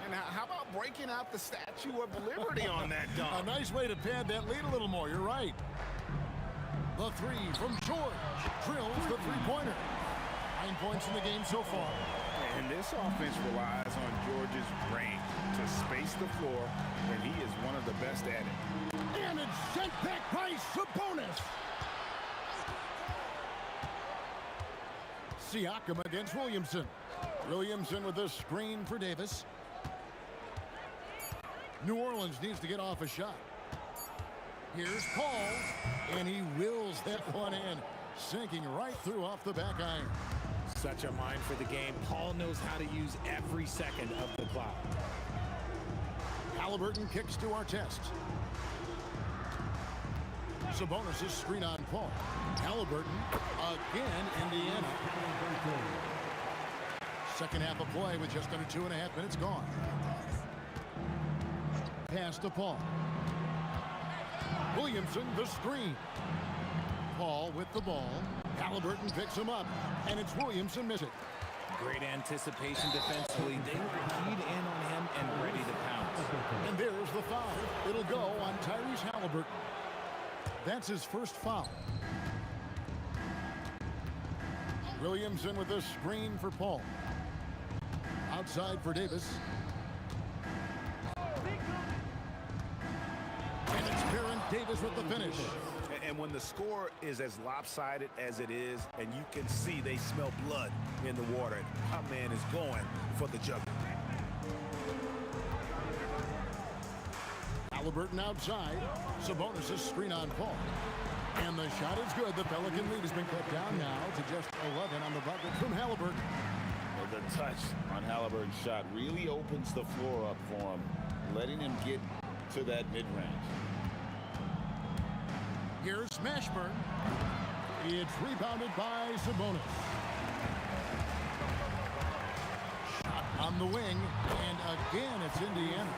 And how about breaking out the Statue of Liberty on that dunk? A nice way to pad that lead a little more. You're right. The 3 from George. Drills the three-pointer. 9 points in the game so far. And this offense relies on George's range to space the floor, and he is one of the best at it. And it's sent back by Sabonis. Siakam against Williamson. Williamson with a screen for Davis. New Orleans needs to get off a shot. Here's Paul, and he wills that one in, sinking right through off the back iron. Such a mind for the game. Paul knows how to use every second of the clock. Halliburton kicks to Artest. Sabonis' screen on Paul. Halliburton again, Indiana. Second half of play with just under 2.5 minutes gone. Pass to Paul. Williamson, the screen. Paul with the ball. Halliburton picks him up, and it's Williamson miss it. Great anticipation defensively. They were keyed in on him and ready to pounce. And there's the foul. It'll go on Tyrese Halliburton. That's his first foul. Williamson with a screen for Paul. Outside for Davis. And it's Baron Davis with the finish. And when the score is as lopsided as it is, and you can see they smell blood in the water, our man is going for the jugular. Halliburton outside. Sabonis' screen on Paul. And the shot is good. The Pelican lead has been cut down now to just 11 on the bucket from Halliburton. Well, the touch on Halliburton's shot really opens the floor up for him, letting him get to that mid-range. Here's Mashburn. It's rebounded by Sabonis. Shot on the wing, and again it's Indiana.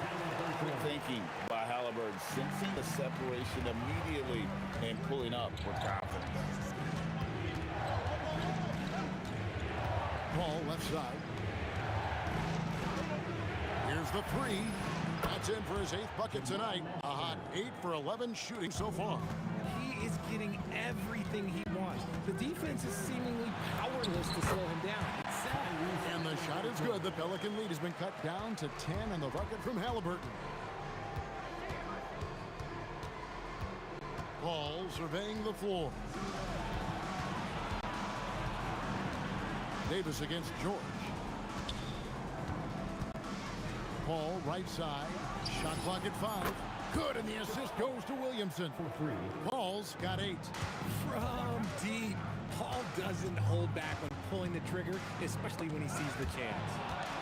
Good thinking by Halliburton, sensing the separation immediately and pulling up with confidence. Paul left side. Here's the three. That's in for his 8th bucket tonight. A hot 8 for 11 shooting so far. He is getting everything he wants. The defense is seemingly powerless to slow him down. It's sad. And the shot is good. The Pelican lead has been cut down to 10 on the bucket from Halliburton. Paul surveying the floor. Davis against George. Paul right side. Shot clock at 5. Good, and the assist goes to Williamson. Paul's got 8. From deep. Paul doesn't hold back when pulling the trigger, especially when he sees the chance.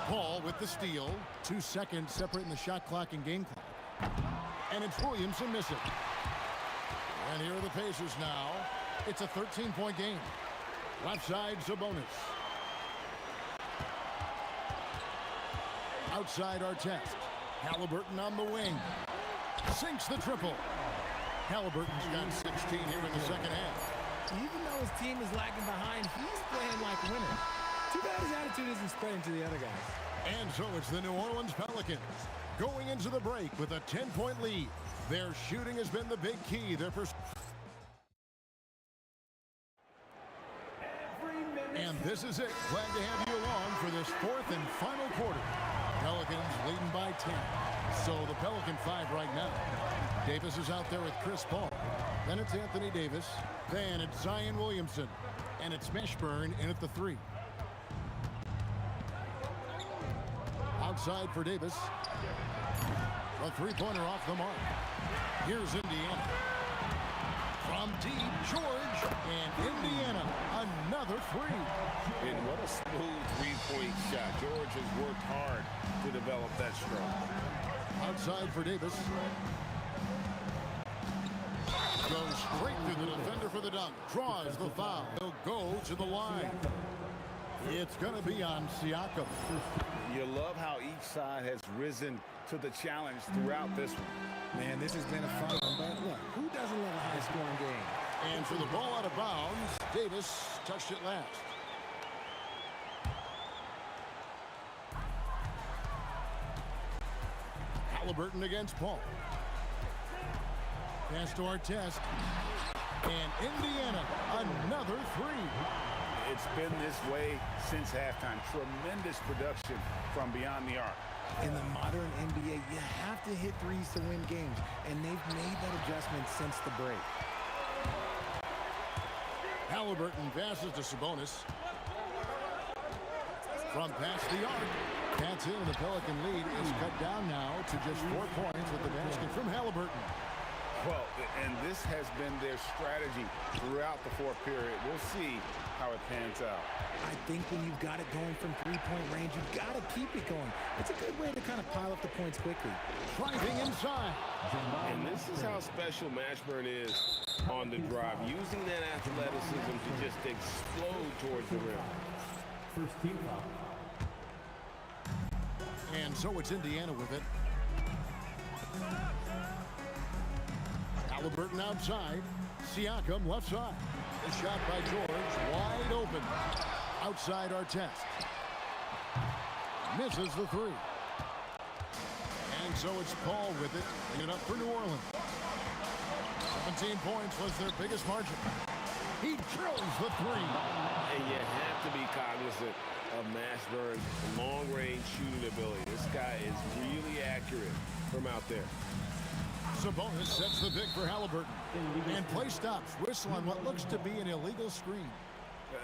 Paul with the steal. 2 seconds separating the shot clock and game clock. And it's Williamson missing. And here are the Pacers now. It's a 13-point game. Left side, Sabonis. Outside, Artest. Halliburton on the wing. Sinks the triple. Halliburton's got 16 here in the second half. Even though his team is lagging behind, he's playing like a winner. Too bad his attitude isn't spreading to the other guys. And so it's the New Orleans Pelicans going into the break with a 10-point lead. Their shooting has been the big key. And this is it. Glad to have you along for this 4th and final quarter. Pelicans leading by 10. So the Pelican 5 right now. Davis is out there with Chris Paul. Then it's Anthony Davis. Then it's Zion Williamson. And it's Mashburn in at the 3. Outside for Davis. A 3-pointer off the mark. Here's Indiana. From deep, George, and Indiana, another 3. And what a smooth 3-point shot. George has worked hard to develop that stroke. Outside for Davis. Goes straight through the defender for the dunk. Draws the foul. He'll go to the line. It's going to be on Siakam. You love how each side has risen to the challenge throughout this one. Man, this has been a fun one, but look, who doesn't love a high-scoring game? And for the ball out of bounds, Davis touched it last. Halliburton against Paul. Pass to Artest. And Indiana, another 3. It's been this way since halftime. Tremendous production from beyond the arc. In the modern NBA, you have to hit threes to win games, and they've made that adjustment since the break. Halliburton passes to Sabonis. From past the arc. That's in, and the Pelican lead is cut down now to just 4 points with the basket from Halliburton. Well, and this has been their strategy throughout the 4th period. We'll see how it pans out. I think when you've got it going from 3-point range, you've got to keep it going. It's a good way to kind of pile up the points quickly. Driving inside. And this is how special Mashburn is on the drive, using that athleticism to just explode towards the rim. First team foul. And so it's Indiana with it. Halliburton outside. Siakam left side. A shot by George, wide open. Outside Artest. Misses the 3. And so it's Paul with it. Bring it up for New Orleans. 17 points was their biggest margin. He drills the 3. And you have to be cognizant of Mashburn's long-range shooting ability. This guy is really accurate from out there. Sabonis sets the pick for Halliburton. And play stops. Whistle on what looks to be an illegal screen.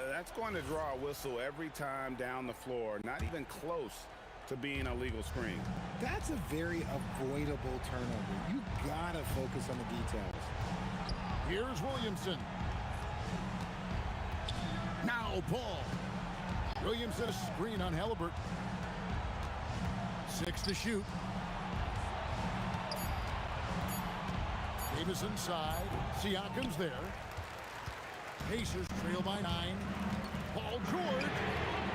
That's going to draw a whistle every time down the floor. Not even close to being a legal screen. That's a very avoidable turnover. You gotta focus on the details. Here's Williamson. Now Paul. Williamson a screen on Halliburton. 6 to shoot. Davis inside. Siakam's there. Pacers trail by 9. Paul George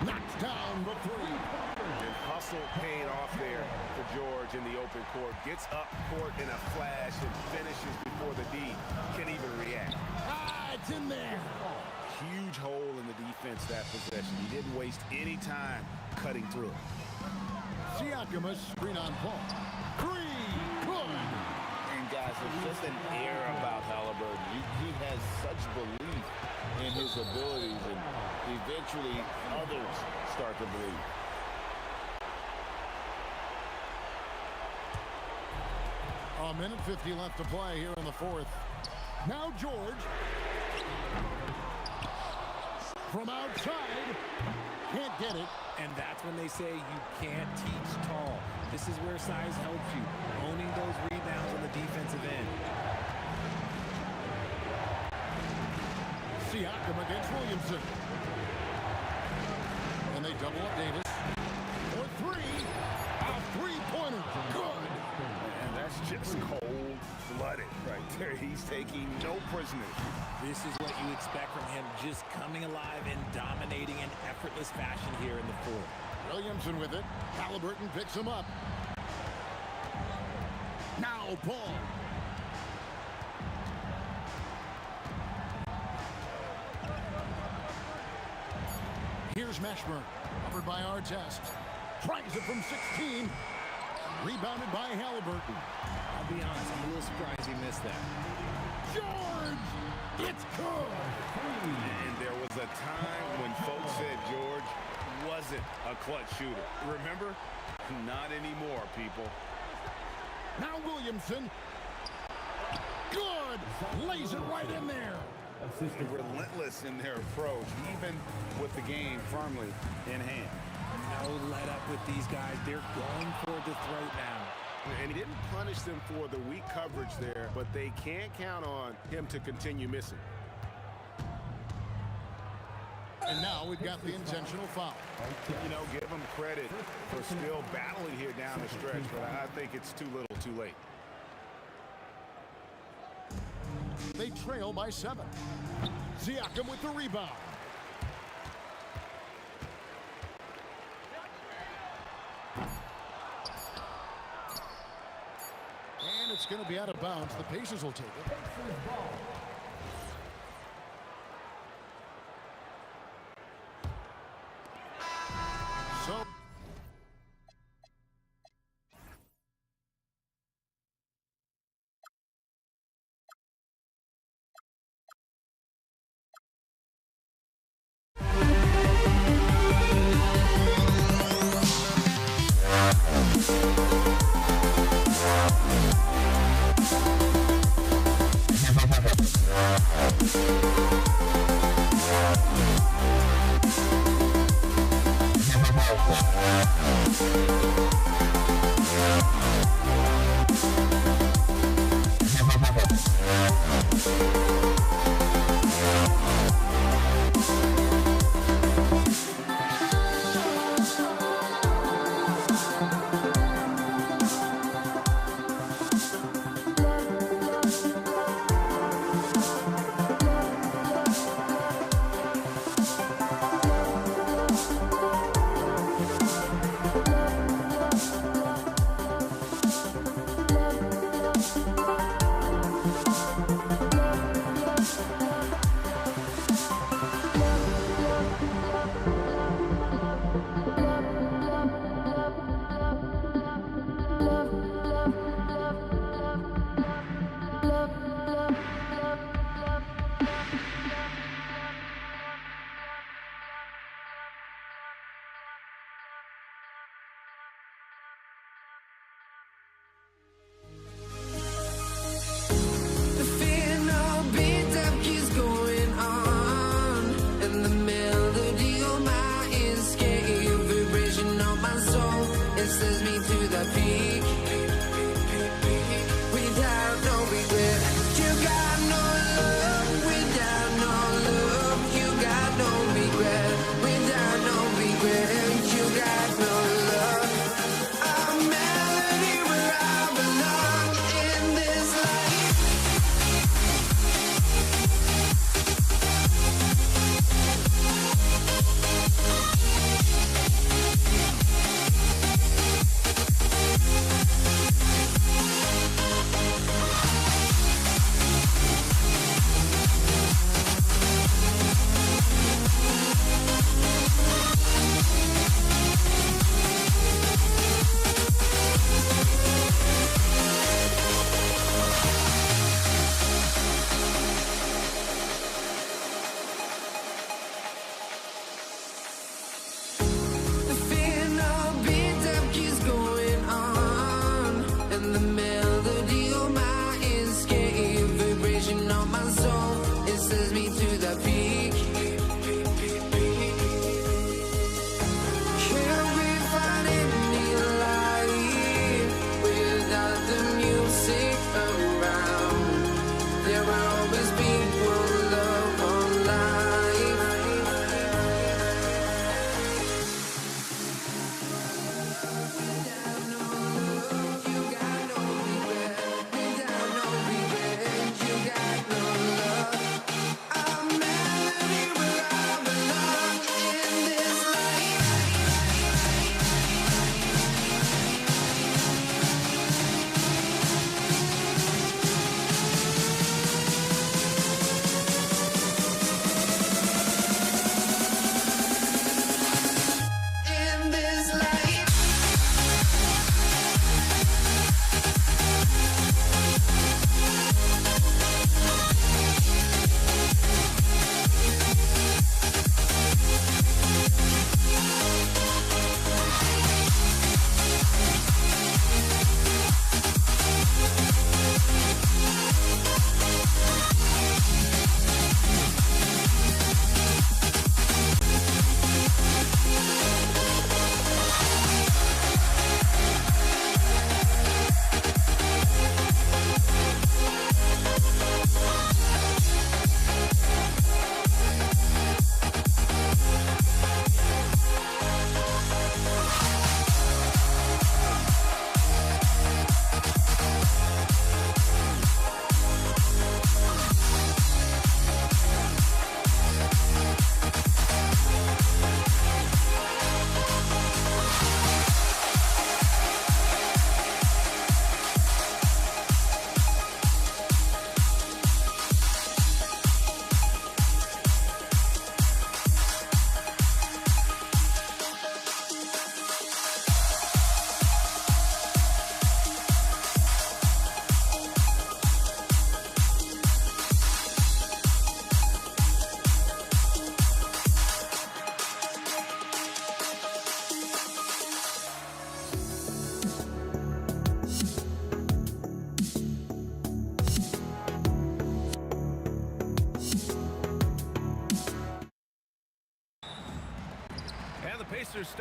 knocks down the 3. And hustle paid off there for George in the open court. Gets up court in a flash and finishes before the D can even react. Ah, it's in there. Huge hole in the defense that possession. He didn't waste any time cutting through it. Siakam, a screen on Paul. Three, good. And guys, there's just an air about Halliburton. He has such belief in his abilities, and eventually others start to believe. A minute 50 left to play here in the fourth. Now George. From outside. Can't get it. And that's when they say you can't teach tall. This is where size helps you, owning those rebounds on the defensive end. Siakam against Williamson. And they double up Davis. For three. A three-pointer. Good. And that's just cold-blooded right there. He's taking no prisoners. This is what you expect from him, just coming alive and dominating in effortless fashion here in the fourth. Williamson with it. Halliburton picks him up. Now Paul. Here's Mashburn. Covered by Artest. Tries it from 16. Rebounded by Halliburton. I'll be honest, I'm a little surprised he missed that. George! It's good! And there was a time when folks said George wasn't a clutch shooter. Remember? Not anymore, people. Now Williamson. Good! Lays it right in there. Relentless in their approach, even with the game firmly in hand. No let up with these guys. They're going for the throat now. And he didn't punish them for the weak coverage there, but they can't count on him to continue missing. And now we've got the intentional foul. You know, give him credit for still battling here down the stretch, but I think it's too little too late. They trail by 7. Siakam with the rebound. And it's going to be out of bounds. The Pacers will take it. So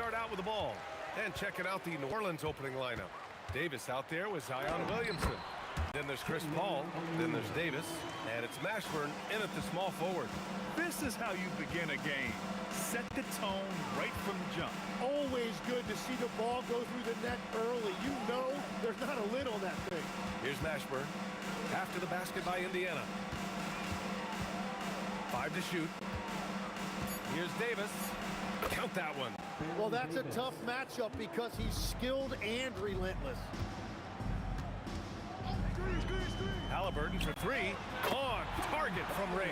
start out with the ball. And checking out the New Orleans opening lineup. Davis out there with Zion Williamson. Then there's Chris Paul. Then there's Davis. And it's Mashburn in at the small forward. This is how you begin a game. Set the tone right from the jump. Always good to see the ball go through the net early. You know there's not a lid on that thing. Here's Mashburn. After the basket by Indiana. 5 to shoot. Here's Davis. Count that one. Well, that's a tough matchup because he's skilled and relentless. Halliburton for 3. On target from range.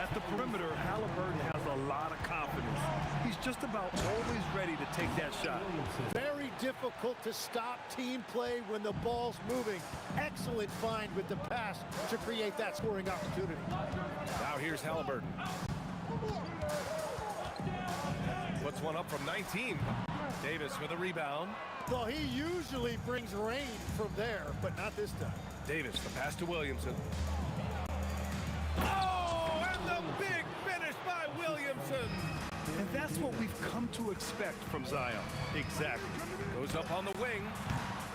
At the perimeter, Halliburton has a lot of confidence. He's just about always ready to take that shot. Very difficult to stop team play when the ball's moving. Excellent find with the pass to create that scoring opportunity. Now here's Halliburton. Puts one up from 19. Davis with a rebound. Well, he usually brings rain from there, but not this time. Davis, the pass to Williamson. Oh, and the big finish by Williamson. And that's what we've come to expect from Zion. Exactly. Goes up on the wing.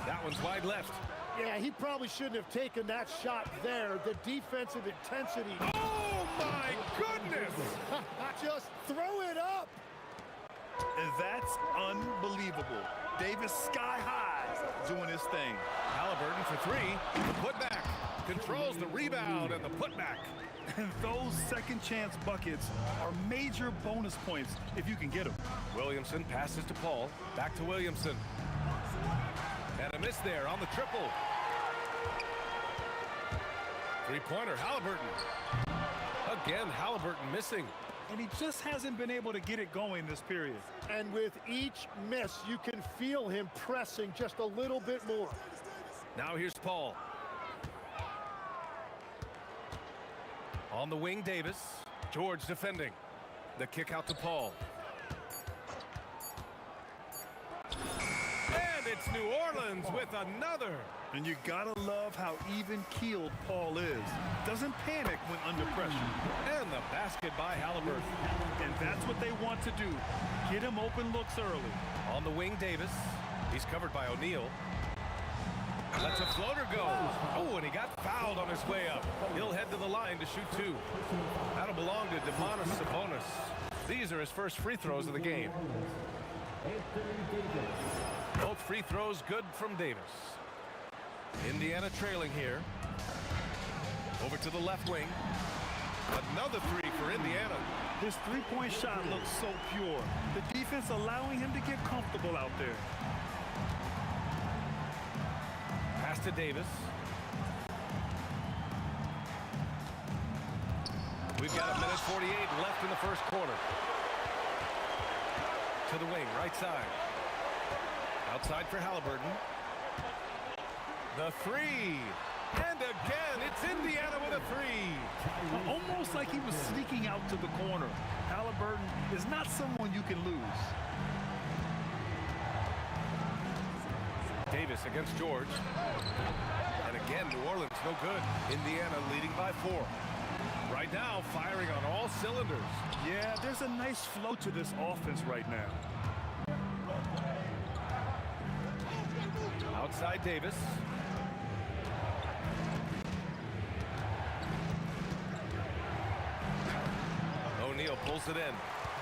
That one's wide left. Yeah, he probably shouldn't have taken that shot there. The defensive intensity. Oh, my goodness. Just throw it up. And that's unbelievable. Davis sky high doing his thing. Halliburton for 3. The putback. Controls the rebound and the putback. And those second chance buckets are major bonus points if you can get them. Williamson passes to Paul. Back to Williamson. And a miss there on the triple. Three-pointer, Halliburton. Again, Halliburton missing. And he just hasn't been able to get it going this period. And with each miss, you can feel him pressing just a little bit more. Now here's Paul. On the wing, Davis. George defending. The kick out to Paul. And it's New Orleans with another. And you gotta love how even-keeled Paul is. Doesn't panic when under pressure. And the basket by Halliburton. And that's what they want to do. Get him open looks early. On the wing, Davis. He's covered by O'Neal. Lets a floater go. Oh, and he got fouled on his way up. He'll head to the line to shoot 2. That'll belong to Demonis Sabonis. These are his first free throws of the game. Both free throws good from Davis. Indiana trailing here. Over to the left wing. Another 3 for Indiana. His three-point shot looks so pure. The defense allowing him to get comfortable out there. Pass to Davis. We've got 1:48 left in the first quarter. To the wing, right side. Outside for Halliburton. The 3. And again, it's Indiana with a 3. Almost like he was sneaking out to the corner. Halliburton is not someone you can lose. Davis against George. And again, New Orleans no good. Indiana leading by 4. Right now, firing on all cylinders. Yeah, there's a nice flow to this offense right now. Outside Davis. O'Neal pulls it in.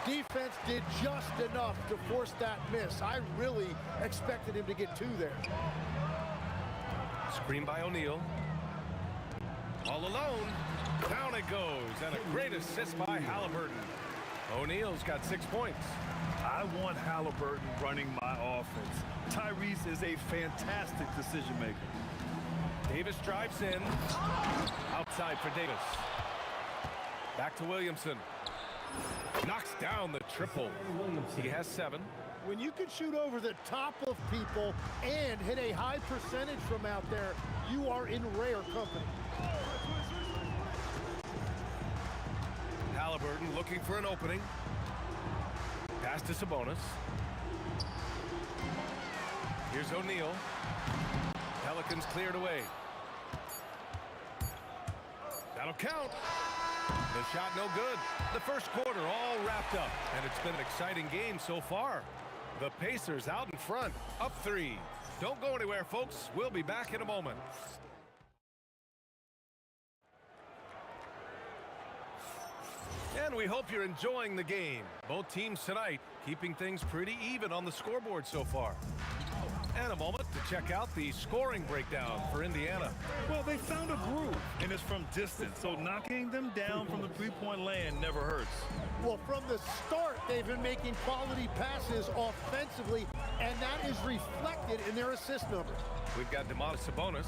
Defense did just enough to force that miss. I really expected him to get 2 there. Screen by O'Neal. All alone. Down it goes. And a great assist by Halliburton. O'Neal's got 6 points. I want Halliburton running my offense. Tyrese is a fantastic decision maker. Davis drives in. Outside for Davis. Back to Williamson. Knocks down the triple. He has 7. When you can shoot over the top of people and hit a high percentage from out there, you are in rare company. Halliburton looking for an opening. Pass to Sabonis. Here's O'Neal. Pelicans cleared away. That'll count. The shot no good. The first quarter all wrapped up, and it's been an exciting game so far. The Pacers out in front, up 3. Don't go anywhere, folks. We'll be back in a moment. And we hope you're enjoying the game. Both teams tonight keeping things pretty even on the scoreboard so far. And a moment to check out the scoring breakdown for Indiana. Well, they found a groove, and it's from distance, so knocking them down from the three-point land never hurts. Well, from the start, they've been making quality passes offensively, and that is reflected in their assist number. We've got Domantas Sabonis,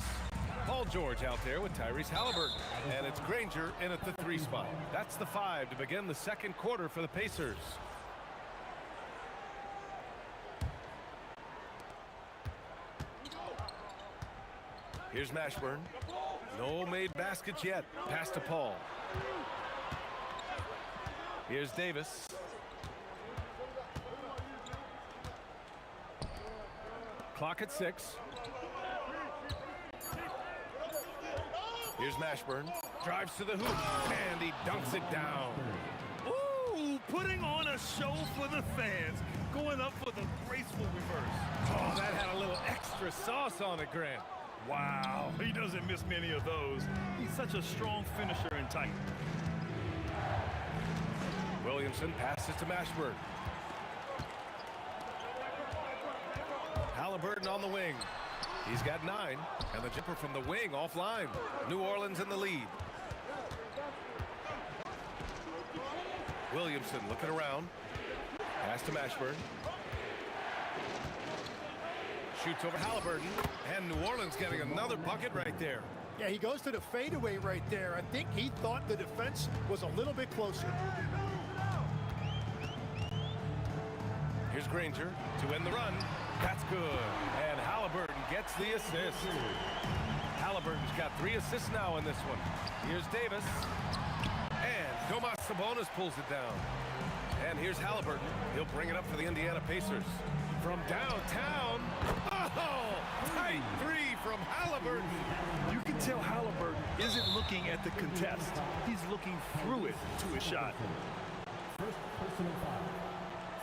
Paul George out there with Tyrese Halliburton, and it's Granger in at the 3 spot. That's the 5 to begin the second quarter for the Pacers. Here's Mashburn. No made baskets yet. Pass to Paul. Here's Davis. Clock at 6. Here's Mashburn. Drives to the hoop, and he dunks it down. Ooh, putting on a show for the fans. Going up for the graceful reverse. Oh, that had a little extra sauce on it, Grant. Wow, he doesn't miss many of those. He's such a strong finisher and tight. Williamson passes to Mashburn. Halliburton on the wing. He's got 9, and the jumper from the wing offline. New Orleans in the lead. Williamson looking around. Pass to Mashburn. Shoots over Halliburton, and New Orleans getting another bucket right there. Yeah, he goes to the fadeaway right there. I think he thought the defense was a little bit closer. Here's Granger to end the run. That's good. And Halliburton gets the assist. Halliburton's got 3 assists now in this one. Here's Davis. And Domantas Sabonis pulls it down. And here's Halliburton. He'll bring it up for the Indiana Pacers. From downtown. Oh! Tight 3 from Halliburton. You can tell Halliburton isn't looking at the contest. He's looking through it to his shot. First personal foul.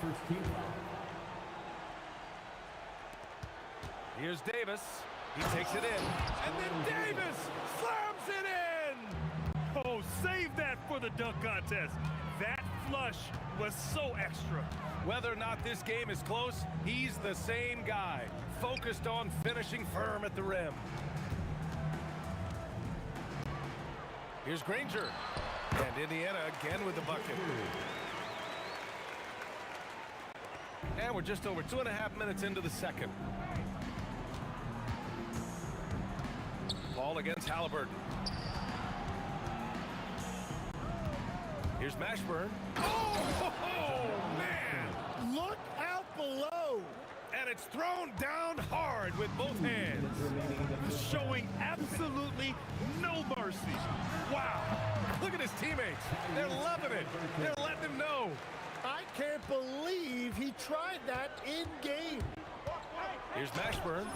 First team foul. Here's Davis. He takes it in. And then Davis slams it in! Oh, save that for the dunk contest. That flush was so extra. Whether or not this game is close, he's the same guy, focused on finishing firm at the rim. Here's Granger. And Indiana again with the bucket. And we're just over 2.5 minutes into the second. Ball against Halliburton. Here's Mashburn. Oh, man! Look out below! And it's thrown down hard with both hands. Showing absolutely no mercy. Wow! Look at his teammates. They're loving it. They're letting him know. I can't believe he tried that in game. Here's Mashburn.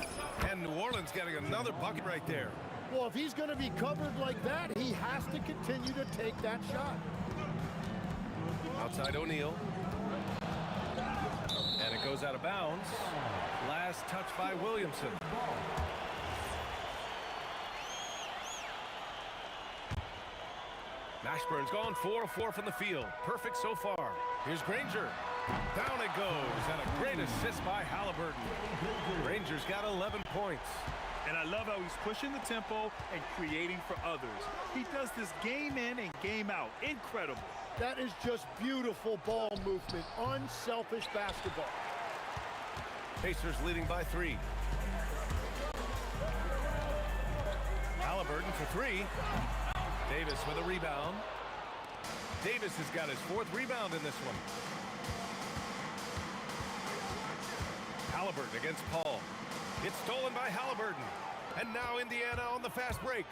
And New Orleans getting another bucket right there. Well, if he's going to be covered like that, he has to continue to take that shot. Outside O'Neal. And it goes out of bounds. Last touch by Williamson. Mashburn's gone 4 of 4 from the field. Perfect so far. Here's Granger. Down it goes. And a great assist by Halliburton. Granger's got 11 points. And I love how he's pushing the tempo and creating for others. He does this game in and game out. Incredible. That is just beautiful ball movement. Unselfish basketball. Pacers leading by 3. Halliburton for 3. Davis with a rebound. Davis has got his 4th rebound in this one. Halliburton against Paul. It's stolen by Halliburton. And now Indiana on the fast break.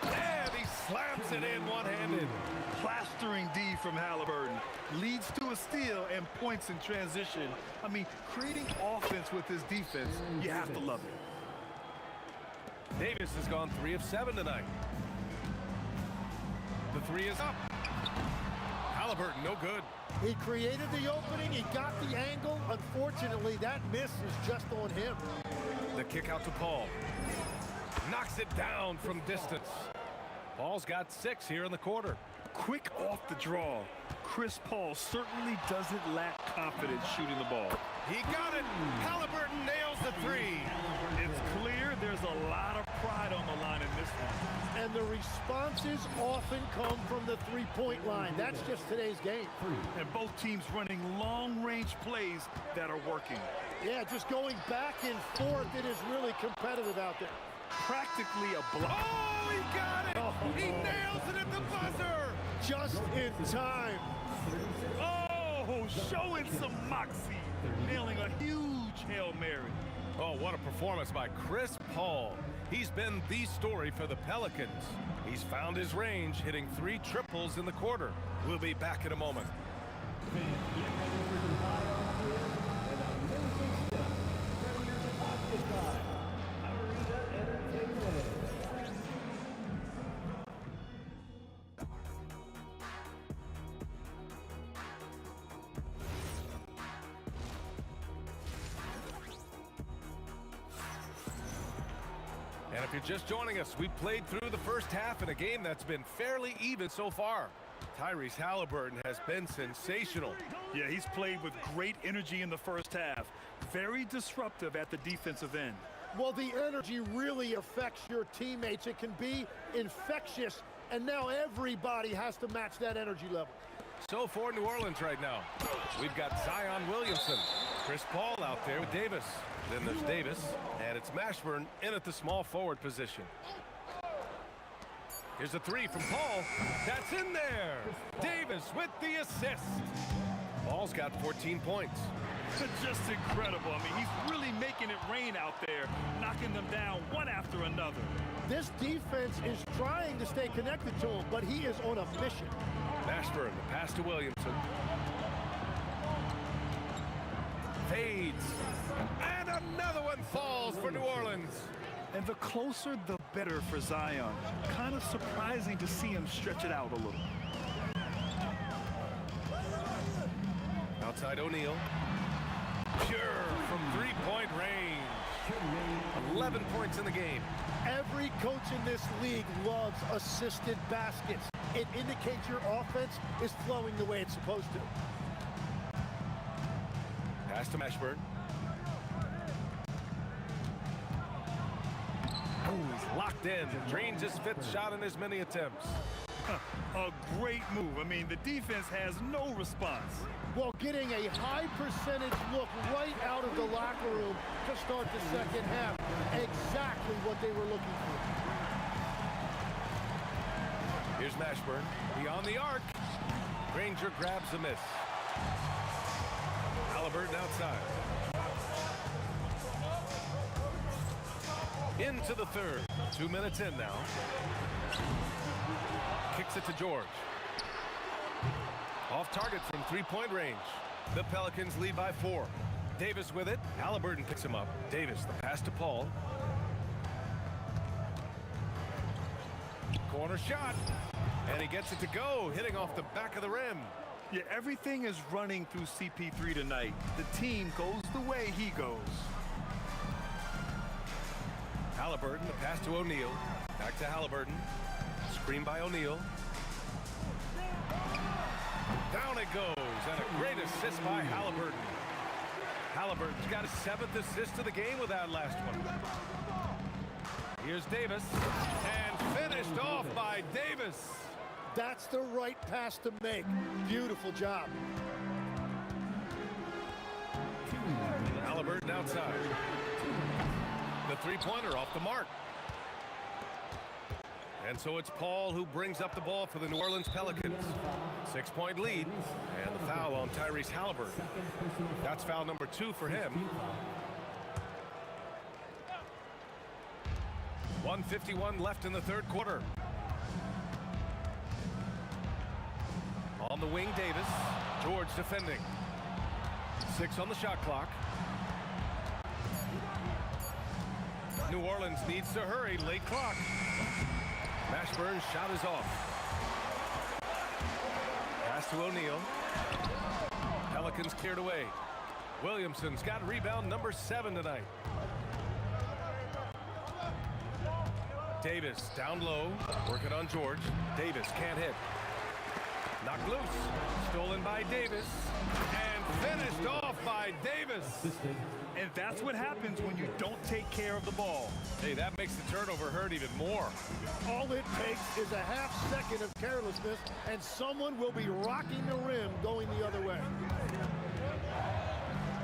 And he slams it in one-handed. Plastering D from Halliburton. Leads to a steal and points in transition. I mean, creating offense with his defense, you have to love it. Davis has gone 3 of 7 tonight. The 3 is up. Halliburton, no good. He created the opening, he got the angle. Unfortunately, that miss is just on him. The kick out to Paul. Knocks it down from distance. Paul's got 6 here in the quarter. Quick off the draw. Chris Paul certainly doesn't lack confidence shooting the ball. He got it. Halliburton nails the 3. It's clear there's a lot of pride on the line in this one. And the responses often come from the three-point line. That's just today's game. And both teams running long-range plays that are working. Yeah, just going back and forth, it is really competitive out there. Practically a block. Oh, he got it. Oh. He nails it at the buzzer. Just in time. Oh, showing some moxie. Nailing a huge Hail Mary. Oh, what a performance by Chris Paul. He's been the story for the Pelicans. He's found his range, hitting 3 triples in the quarter. We'll be back in a moment. And if you're just joining us, we played through the first half in a game that's been fairly even so far. Tyrese Halliburton has been sensational. Yeah, he's played with great energy in the first half. Very disruptive at the defensive end. Well, the energy really affects your teammates. It can be infectious, and now everybody has to match that energy level. So for New Orleans right now, we've got Zion Williamson, Chris Paul out there with Davis. Then there's Davis, and it's Mashburn in at the small forward position. Here's a 3 from Paul. That's in there. Davis with the assist. Paul's got 14 points. Just incredible. I mean, he's really making it rain out there, knocking them down one after another. This defense is trying to stay connected to him, but he is on a mission. Mashburn, the pass to Williamson. Fades. And another one falls for New Orleans. And the closer, the better for Zion. Kind of surprising to see him stretch it out a little. Outside O'Neal. Pure from 3-point range. 11 points in the game. Every coach in this league loves assisted baskets. It indicates your offense is flowing the way it's supposed to. Pass to Mashburn. Oh, he's locked in. Drains his 5th shot in as many attempts. A great move. I mean, the defense has no response. Well, getting a high percentage look right out of the locker room to start the second half. Exactly what they were looking for. Here's Mashburn. Beyond the arc. Granger grabs the miss. Halliburton outside. Into the third. 2 minutes in now. Kicks it to George. Off target from 3-point range. The Pelicans lead by 4. Davis with it. Halliburton picks him up. Davis, the pass to Paul. Corner shot. And he gets it to go, hitting off the back of the rim. Yeah, everything is running through CP3 tonight. The team goes the way he goes. Halliburton, the pass to O'Neal. Back to Halliburton. Screen by O'Neal. Down it goes, and a great assist by Halliburton. Halliburton's got his 7th assist of the game with that last one. Here's Davis, and finished off by Davis. That's the right pass to make. Beautiful job. Halliburton outside. The 3-pointer off the mark. And so it's Paul who brings up the ball for the New Orleans Pelicans. 6-point lead, and the foul on Tyrese Halliburton. That's foul number 2 for him. 1:51 left in the third quarter. On the wing, Davis. George defending. 6 on the shot clock. New Orleans needs to hurry. Late clock. Mashburn's shot is off. Pass to O'Neal. Pelicans cleared away. Williamson's got rebound number 7 tonight. Davis down low, working on George. Davis can't hit. Knocked loose. Stolen by Davis. And finished off by Davis. And that's what happens when you don't take care of the ball. Hey, that makes the turnover hurt even more. All it takes is a half second of carelessness, and someone will be rocking the rim going the other way.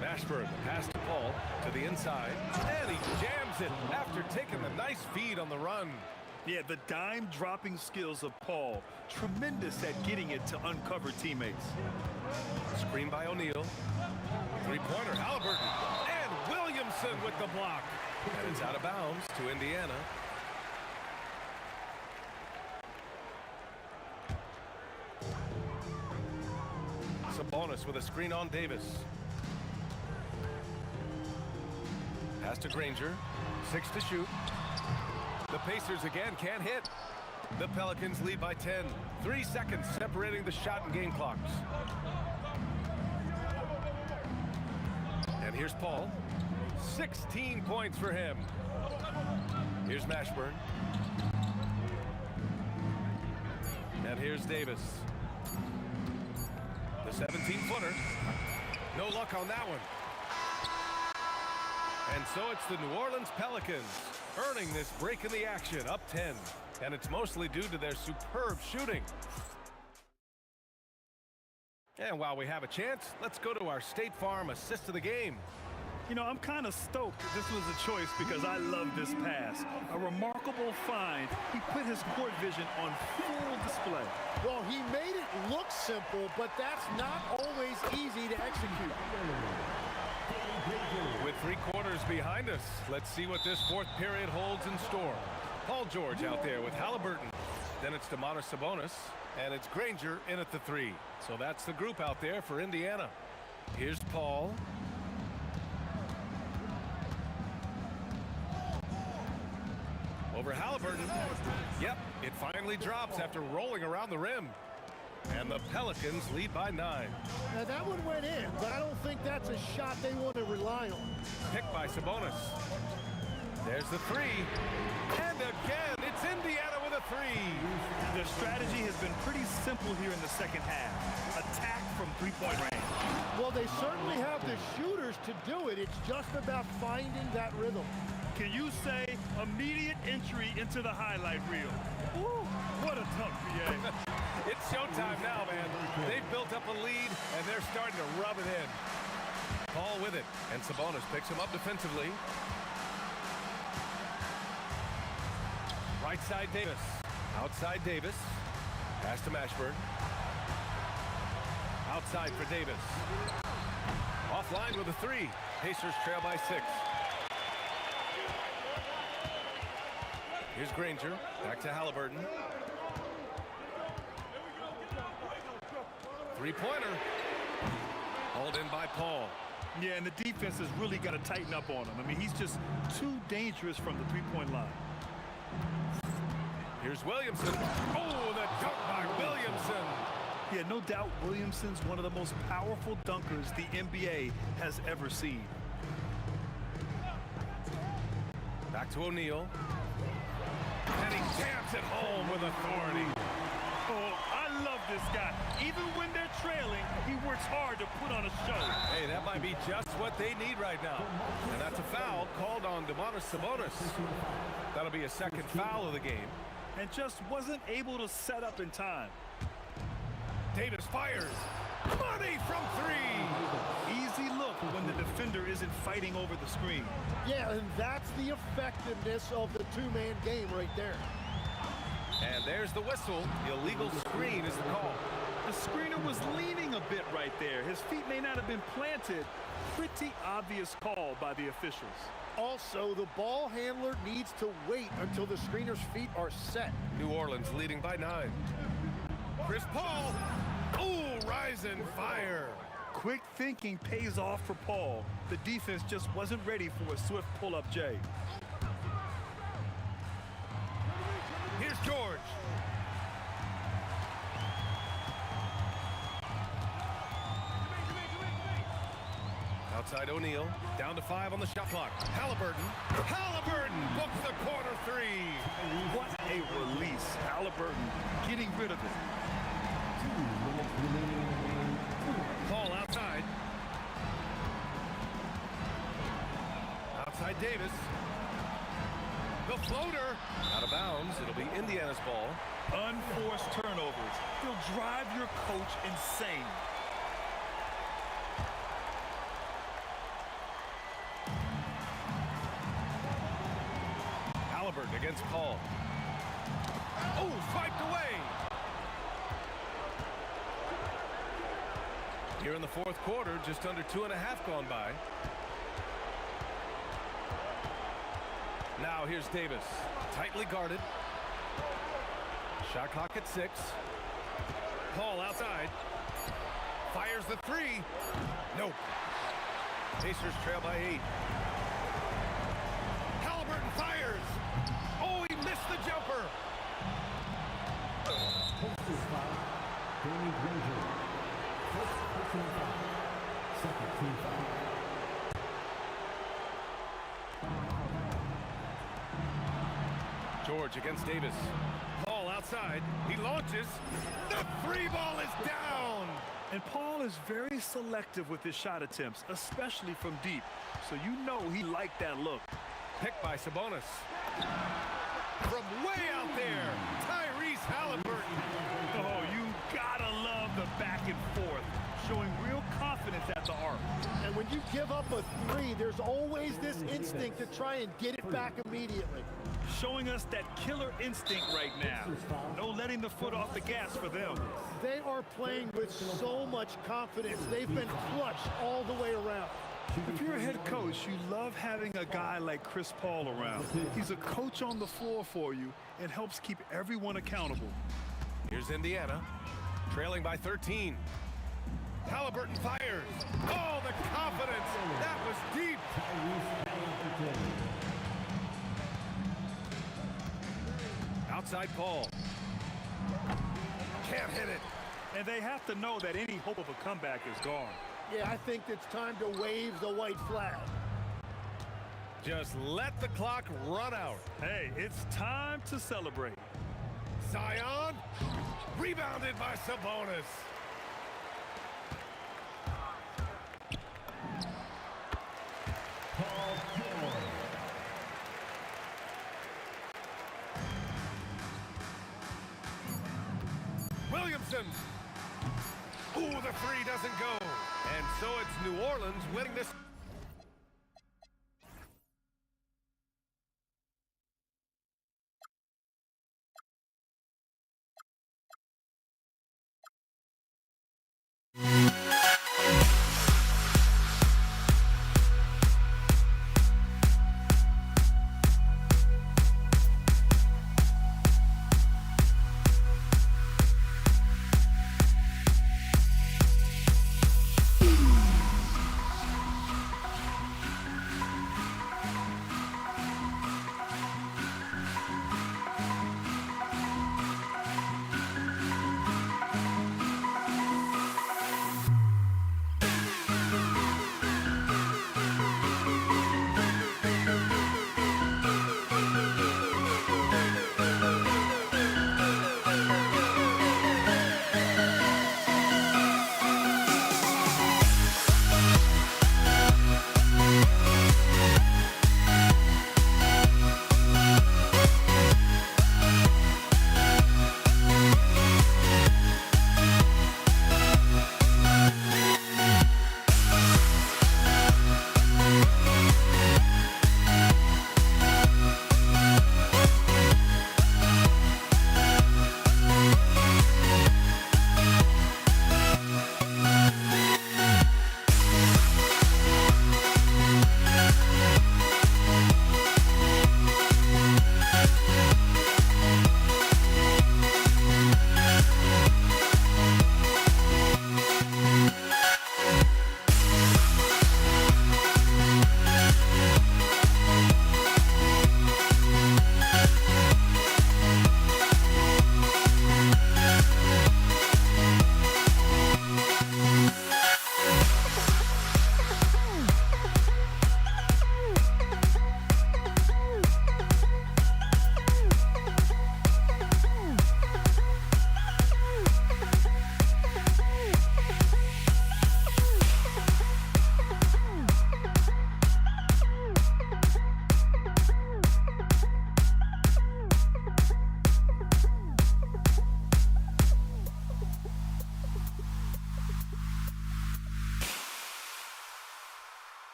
Mashburn, pass to Paul to the inside, and he jams it after taking the nice feed on the run. Yeah, the dime-dropping skills of Paul. Tremendous at getting it to uncover teammates. Screen by O'Neal. Three-pointer, Halliburton. And Williamson with the block. And it's out of bounds to Indiana. Sabonis with a screen on Davis. Pass to Granger. 6 to shoot. The Pacers again can't hit. The Pelicans lead by 10. 3 seconds separating the shot and game clocks. And here's Paul. 16 points for him. Here's Mashburn. And here's Davis. The 17-footer. No luck on that one. And so it's the New Orleans Pelicans earning this break in the action, up 10. And it's mostly due to their superb shooting. And while we have a chance, let's go to our State Farm assist of the game. You know, I'm kind of stoked that this was a choice because I love this pass. A remarkable find. He put his court vision on full display. Well, he made it look simple, but that's not always easy to execute. With 3 quarters behind us, let's see what this 4th period holds in store. Paul George out there with Halliburton. Then it's Domantas Sabonis, and it's Granger in at the 3. So that's the group out there for Indiana. Here's Paul. Over Halliburton. Yep, it finally drops after rolling around the rim. And the Pelicans lead by 9. Now that one went in, but I don't think that's a shot they want to rely on. Picked by Sabonis. There's the 3. And again, it's Indiana with a 3. Their strategy has been pretty simple here in the second half. Attack from three-point range. Well, they certainly have the shooters to do it. It's just about finding that rhythm. Can you say immediate entry into the highlight reel? Woo, what a dunk, PA. It's showtime now, man. They've built up a lead, and they're starting to rub it in. Paul with it, and Sabonis picks him up defensively. Right side Davis. Outside Davis. Pass to Mashburn. Outside for Davis. Offline with a 3. Pacers trail by 6. Here's Granger. Back to Halliburton. 3-pointer. Hauled in by Paul. Yeah, and the defense has really got to tighten up on him. I mean, he's just too dangerous from the three-point line. Here's Williamson. Oh, the dunk by Williamson. Yeah, no doubt Williamson's one of the most powerful dunkers the NBA has ever seen. Back to O'Neal. And he jams it home with authority. Oh, I love this guy. Even when they're trailing, he works hard to put on a show. Hey, that might be just what they need right now. And that's a foul called on Domantas Sabonis. That'll be a second foul of the game. And just wasn't able to set up in time. Davis fires. Money from 3. Easy look when the defender isn't fighting over the screen. Yeah, and that's the effectiveness of the two-man game right there. And there's the whistle. Illegal screen is the call. The screener was leaning a bit right there. His feet may not have been planted. Pretty obvious call by the officials. Also, the ball handler needs to wait until the screener's feet are set. New Orleans leading by 9. Chris Paul. Oh, rise and fire. Quick thinking pays off for Paul. The defense just wasn't ready for a swift pull-up J. Here's George. Outside O'Neal, down to 5 on the shot clock. Halliburton books the corner three. What a release. Halliburton getting rid of it. Paul outside. Outside Davis. The floater. Out of bounds. It'll be Indiana's ball. Unforced turnovers. They'll drive your coach insane. Halliburton against Paul. Oh, swiped away. Here in the fourth quarter, just under 2.5 gone by. Now here's Davis, tightly guarded. Shot clock at 6. Paul outside. Fires the three. Nope. Pacers trail by 8. Halliburton fires. Oh, he missed the jumper. Pacers foul. Danny Granger. First personal foul. Second team foul. George against Davis. Paul outside. He launches. The three ball is down. And Paul is very selective with his shot attempts, especially from deep. So you know he liked that look. Picked by Sabonis. From way out there, Tyrese Halliburton. Oh, you gotta love the back and forth, showing real confidence at the arc. And when you give up a three, there's always this instinct to try and get it back immediately. Showing us that killer instinct right now. No letting the foot off the gas for them. They are playing with so much confidence. They've been clutch all the way around. If you're a head coach, you love having a guy like Chris Paul around. He's a coach on the floor for you and helps keep everyone accountable. Here's Indiana, trailing by 13. Halliburton fires. Oh, the confidence. That was deep. Outside Paul. Can't hit it. And they have to know that any hope of a comeback is gone. Yeah, I think it's time to wave the white flag. Just let the clock run out. Hey, it's time to celebrate. Zion, rebounded by Sabonis. Williamson. Ooh, the three doesn't go. And so it's New Orleans winning this.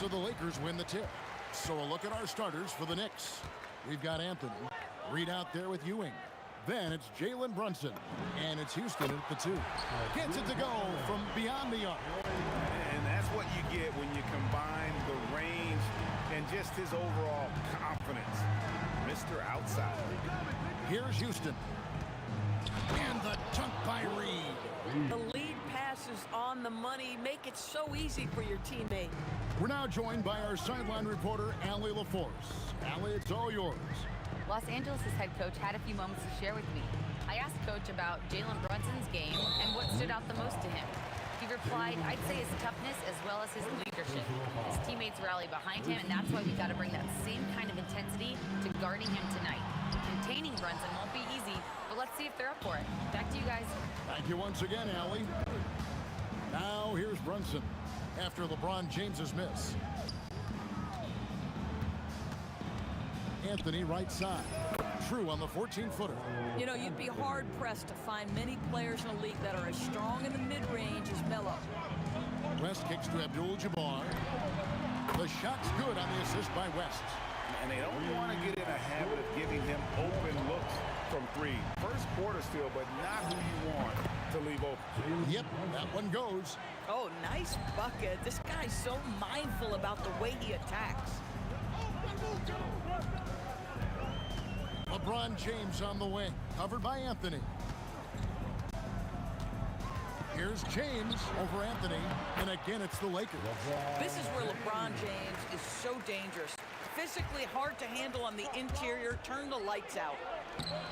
So the Lakers win the tip. So a look at our starters for the Knicks. We've got Anthony. Reed out there with Ewing. Then it's Jalen Brunson. And it's Houston at the 2. Gets it to go from beyond the arc. And that's what you get when you combine the range and just his overall confidence. Mr. Outside. Here's Houston. And the dunk by Reed. The lead pass is on the money. Make it so easy for your teammate. We're now joined by our sideline reporter, Allie LaForce. Allie, it's all yours. Los Angeles' head coach had a few moments to share with me. I asked Coach about Jalen Brunson's game and what stood out the most to him. He replied, I'd say his toughness as well as his leadership. His teammates rally behind him, and that's why we got to bring that same kind of intensity to guarding him tonight. Containing Brunson won't be easy, but let's see if they're up for it. Back to you guys. Thank you once again, Allie. Now here's Brunson after LeBron James's miss. Anthony right side. True on the 14-footer. You know, you'd be hard-pressed to find many players in the league that are as strong in the mid-range as Melo. West kicks to Abdul-Jabbar. The shot's good on the assist by West. And they don't want to get in a habit of giving him open looks from 3. First quarter still, but not who you want to leave open. Yep, that one goes. Oh, nice bucket. This guy's so mindful about the way he attacks. LeBron James on the wing, covered by Anthony. Here's James over Anthony, and again it's the Lakers. This is where LeBron James is so dangerous. Physically hard to handle on the interior. Turn the lights out.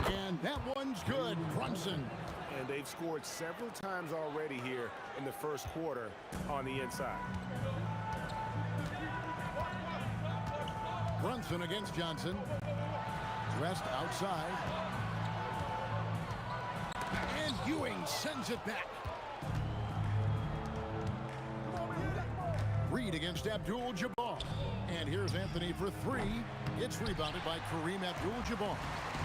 And that one's good. Brunson. And they've scored several times already here in the first quarter on the inside. Brunson against Johnson. West outside. And Ewing sends it back. Reed against Abdul-Jabbar. And here's Anthony for 3. It's rebounded by Kareem Abdul-Jabbar.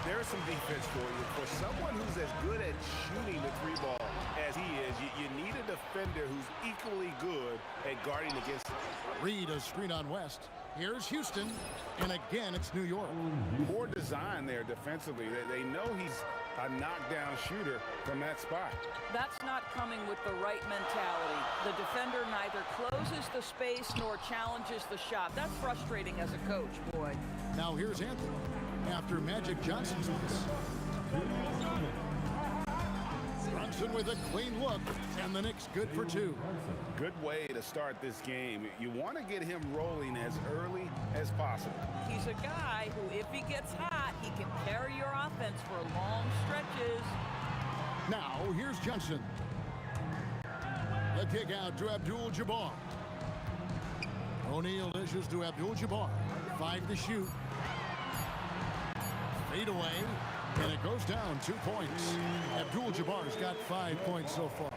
There's some defense for you. For someone who's as good at shooting the 3 ball as he is, you need a defender who's equally good at guarding against. Reed a screen on West. Here's Houston, and again it's New York. Poor design there defensively. They know he's a knockdown shooter from that spot. That's not coming with the right mentality. The defender neither closes the space nor challenges the shot. That's frustrating as a coach, boy. Now here's Anthony after Magic Johnson's miss. Brunson with a clean look, and the Knicks good for 2. Good way to start this game. You want to get him rolling as early as possible. He's a guy who, if he gets hot, he can carry your offense for long stretches. Now, here's Johnson. The kick out to Abdul-Jabbar. O'Neal dishes to Abdul-Jabbar. 5 to shoot. Fade away. And it goes down 2 points. Abdul-Jabbar's got 5 points so far.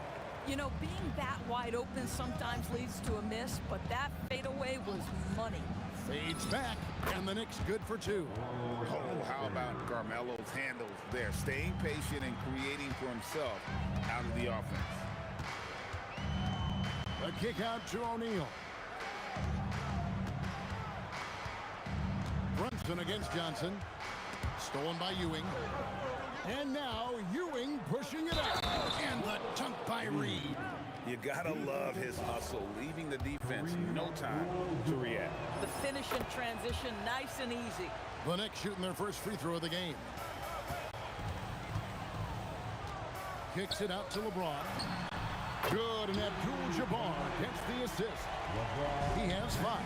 You know, being that wide open sometimes leads to a miss, but that fadeaway was money. Fades back, and the Knicks good for 2. Oh, how about Carmelo's handles there? Staying patient and creating for himself out of the offense. The kick out to O'Neal. Brunson against Johnson. Stolen by Ewing. And now Ewing pushing it up. And the dunk by Reed. You gotta love his hustle, leaving the defense no time to react. The finish in transition, nice and easy. The Knicks shooting their first free throw of the game. Kicks it out to LeBron. Good, and Abdul-Jabbar gets the assist. He has 5.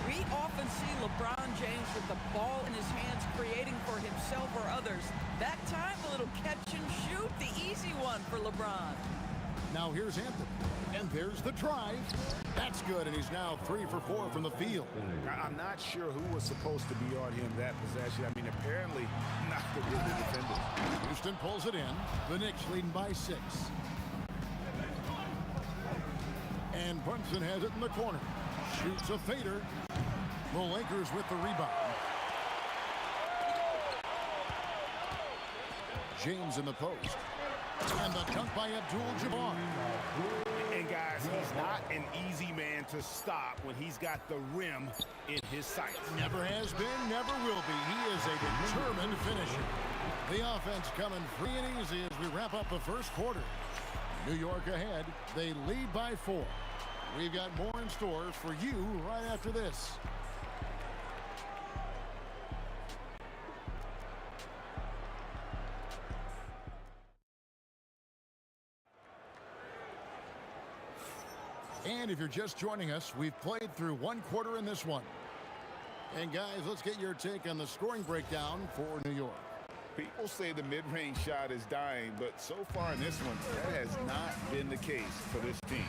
We often see LeBron James with the ball in his hands creating for himself or others. That time, a little catch and shoot, the easy one for LeBron. Now here's Anthony, and there's the try. That's good, and he's now 3 for 4 from the field. I'm not sure who was supposed to be on him that possession. I mean, apparently not the good defender. Houston pulls it in. The Knicks leading by 6. And Brunson has it in the corner. Shoots a fader. The Lakers with the rebound. James in the post. And the dunk by Abdul-Jabbar. And And guys, he's not an easy man to stop when he's got the rim in his sights. Never has been, never will be. He is a determined finisher. The offense coming free and easy as we wrap up the first quarter. New York ahead. They lead by 4. We've got more in store for you right after this. And if you're just joining us, we've played through 1 quarter in this one. And guys, let's get your take on the scoring breakdown for New York. People say the mid-range shot is dying, but so far in this one, that has not been the case for this team.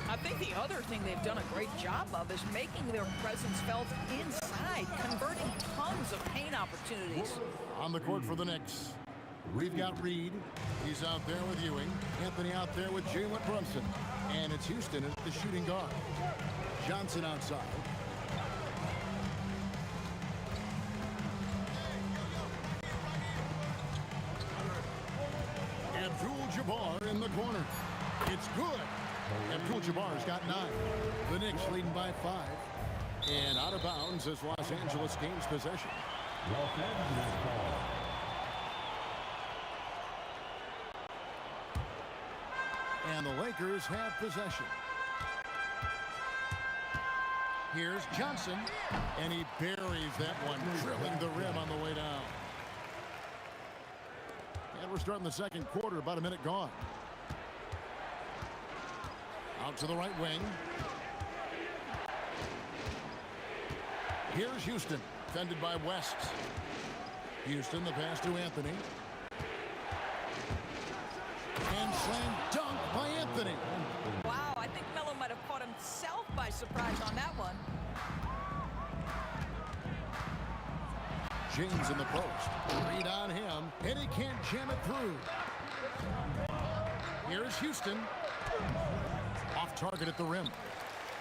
I think the other thing they've done a great job of is making their presence felt inside, converting tons of paint opportunities. On the court for the Knicks, we've got Reed. He's out there with Ewing. Anthony out there with Jalen Brunson. And it's Houston as the shooting guard. Johnson outside. Abdul-Jabbar in the corner. It's good. Abdul-Jabbar's got 9. The Knicks leading by 5. And out of bounds as Los Angeles gains possession. And the Lakers have possession. Here's Johnson, and he buries that one, drilling the rim on the way down. And we're starting the second quarter, about a minute gone. Out to the right wing. Here's Houston, defended by West. Houston, the pass to Anthony. And slam dunk by Anthony. Wow, I think Melo might have caught himself by surprise on that one. James in the post. Read on him, and he can't jam it through. Here's Houston. Off target at the rim.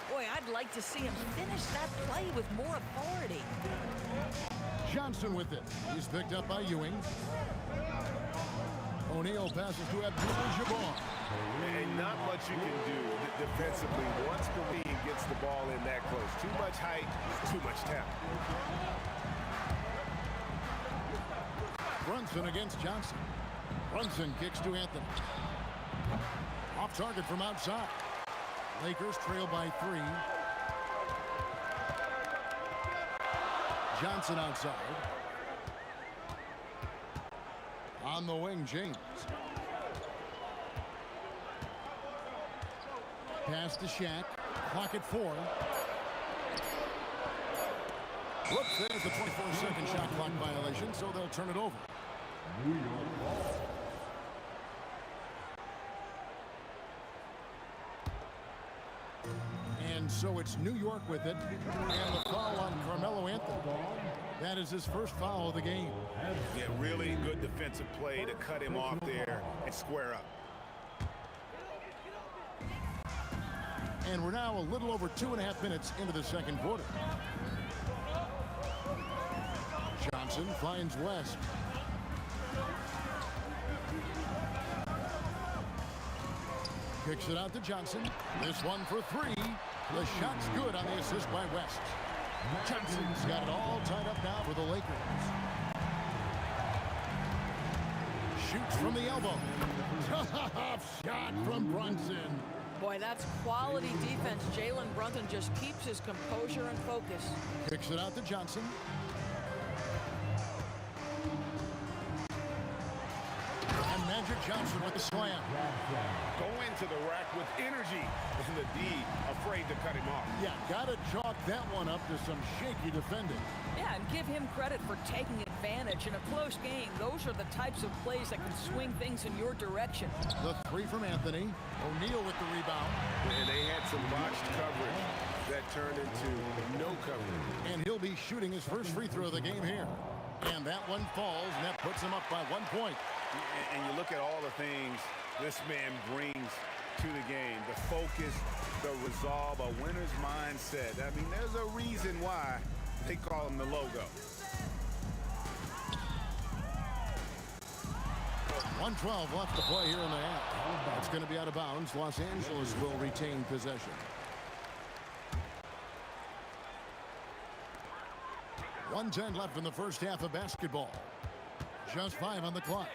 Boy, I'd like to see him finish that play with more authority. Johnson with it. He's picked up by Ewing. O'Neal passes to Abdul-Jabbar. And not much you can do defensively once Kareem gets the ball in that close. Too much height, too much talent. Brunson against Johnson. Brunson kicks to Anthony. Off target from outside. Lakers trail by 3. Johnson outside. On the wing, James. Pass to Shaq. Clock at 4. Whoops, there's the 24-second shot clock violation, so they'll turn it over. New York ball. And so it's New York with it. And the foul on Carmelo Anthony. That is his first foul of the game. Yeah, really good defensive play to cut him off there and square up. And we're now a little over 2.5 minutes into the second quarter. Johnson finds West. Kicks it out to Johnson. This one for 3. The shot's good on the assist by West. Johnson's got it all tied up now for the Lakers. Shoots from the elbow. Tough shot from Brunson. Boy, that's quality defense. Jalen Brunson just keeps his composure and focus. Kicks it out to Johnson. And Magic Johnson with the slam. Go into the rack with energy, and the D afraid to cut him off. Yeah, got to chalk that one up to some shaky defending. Yeah, and give him credit for taking advantage. In a close game, those are the types of plays that can swing things in your direction. The 3 from Anthony. O'Neal with the rebound. And they had some botched coverage that turned into no coverage. And he'll be shooting his first free throw of the game here. And that one falls, and that puts him up by 1 point. And you look at all the things this man brings to the game. The focus, the resolve, a winner's mindset. I mean, there's a reason why they call him the logo. 1:12 left to play here in the half. It's going to be out of bounds. Los Angeles will retain possession. 1:10 left in the first half of basketball. Just 5 on the clock.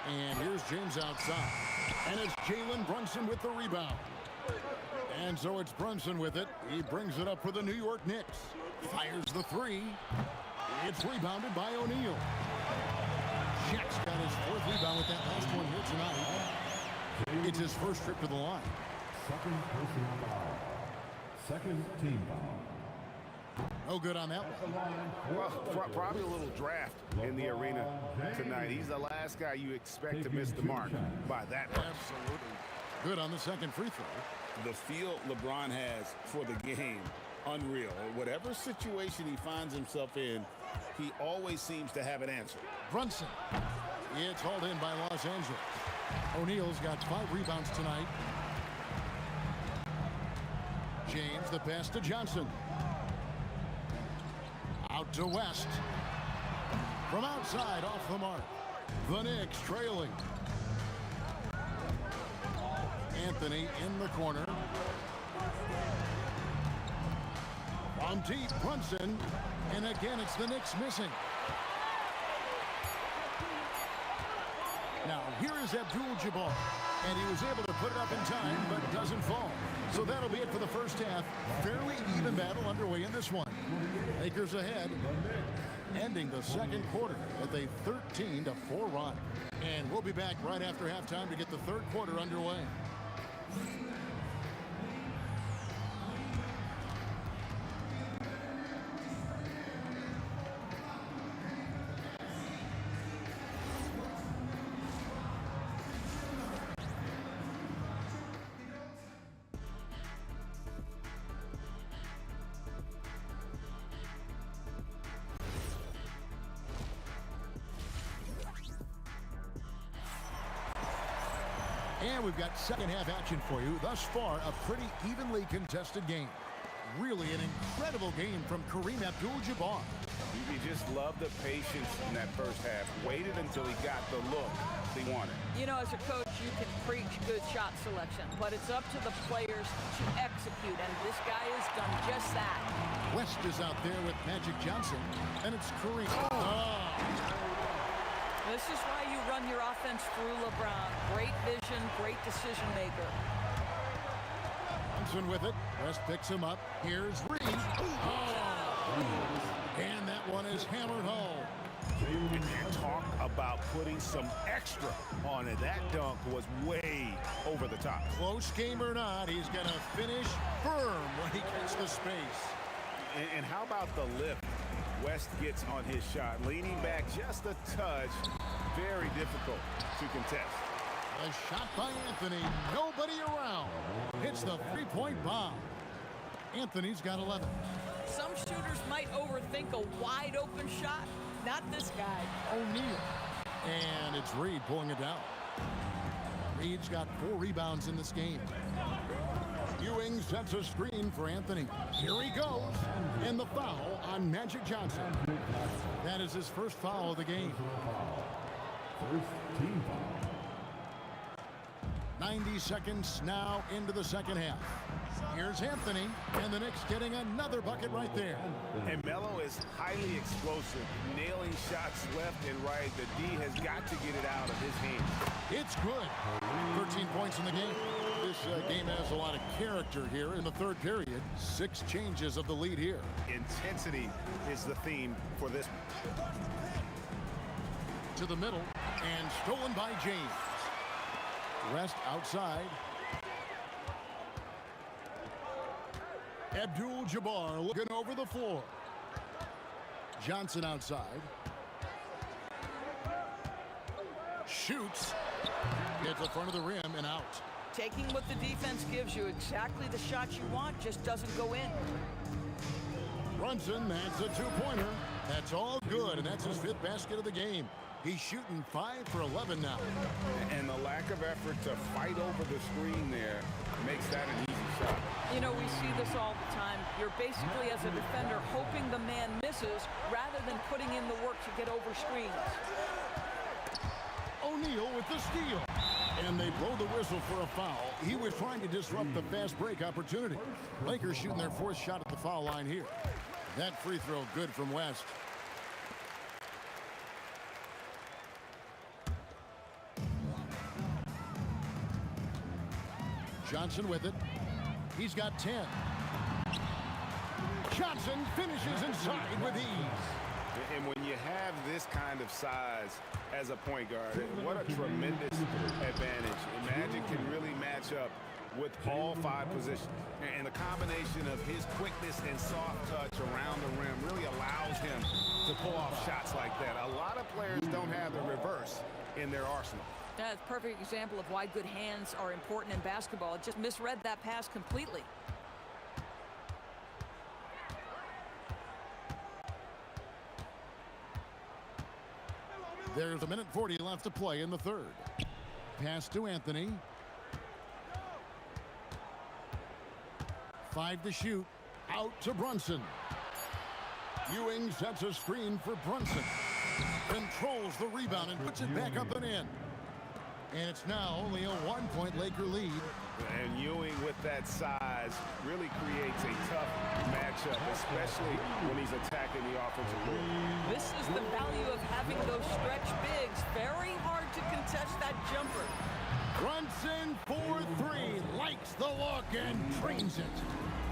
And here's James outside. And it's Jalen Brunson with the rebound. And so it's Brunson with it. He brings it up for the New York Knicks. Fires the three. It's rebounded by O'Neal. Shaq's got his 4th rebound with that last one here tonight. It's his first trip to the line. Second personal foul. Second team foul. No good on that one. Well, probably a little draft in the arena tonight. He's the last guy you expect to miss the mark by that much. Absolutely. Good on the second free throw. The feel LeBron has for the game, unreal. Whatever situation he finds himself in, he always seems to have an answer. Brunson. It's hauled in by Los Angeles. O'Neal's got 5 rebounds tonight. James, the pass to Johnson. Out to West. From outside, off the mark. The Knicks trailing. Anthony in the corner. From deep, Brunson. And again, it's the Knicks missing. Now, here is Abdul-Jabbar. And he was able to put it up in time, but doesn't fall. So that'll be it for the first half. Fairly even battle underway in this one. Lakers ahead, ending the second quarter with a 13-4 run. And we'll be back right after halftime to get the third quarter underway. And we've got second half action for you. Thus far, a pretty evenly contested game. Really an incredible game from Kareem Abdul-Jabbar. You just love the patience in that first half. Waited until he got the look he wanted. You know, as a coach, you can preach good shot selection, but it's up to the players to execute, and this guy has done just that. West is out there with Magic Johnson, and it's Kareem. This is why you run your offense through LeBron. Great vision, great decision maker. Johnson with it. West picks him up. Here's Reed. And that one is hammered home. And talk about putting some extra on it. That dunk was way over the top. Close game or not, he's going to finish firm when he gets the space. And how about the lift West gets on his shot? Leaning back just a touch. Very difficult to contest. A shot by Anthony. Nobody around. Hits the three-point bomb. Anthony's got 11. Some shooters might overthink a wide-open shot. Not this guy. O'Neal. And it's Reed pulling it down. Reed's got 4 rebounds in this game. Ewing sets a screen for Anthony. Here he goes. And the foul on Magic Johnson. That is his first foul of the game. First team foul. 90 seconds now into the second half. Here's Anthony, and the Knicks getting another bucket right there. And Melo is highly explosive, nailing shots left and right. The D has got to get it out of his hands. It's good. 13 points in the game. This game has a lot of character here in the third period. 6 changes of the lead here. Intensity is the theme for this one. To the middle, and stolen by James. West outside. Abdul-Jabbar looking over the floor. Johnson outside. Shoots. Hits the front of the rim and out. Taking what the defense gives you, exactly the shot you want, just doesn't go in. Brunson, that's a 2-pointer. That's all good, and that's his 5th basket of the game. He's shooting 5 for 11 now. And the lack of effort to fight over the screen there makes that an easy shot. You know, we see this all the time. You're basically, as a defender, hoping the man misses rather than putting in the work to get over screens. O'Neal with the steal. And they blow the whistle for a foul. He was trying to disrupt the fast break opportunity. Lakers shooting their fourth shot at the foul line here. That free throw good from West. Johnson with it. He's got 10. Johnson finishes inside with ease. And when you have this kind of size as a point guard, what a tremendous advantage. And Magic can really match up with all 5 positions. And the combination of his quickness and soft touch around the rim really allows him to pull off shots like that. A lot of players don't have the reverse in their arsenal. That's a perfect example of why good hands are important in basketball. Just misread that pass completely. There's a minute 40 left to play in the third. Pass to Anthony. 5 to shoot. Out to Brunson. Ewing sets a screen for Brunson. Controls the rebound and puts it back up and in. And it's now only a 1-point Laker lead. And Ewing with that size really creates a tough matchup, especially when he's attacking the offensive board. This is the value of having those stretch bigs. Very hard to contest that jumper. Brunson for 3. Likes the look and trains it.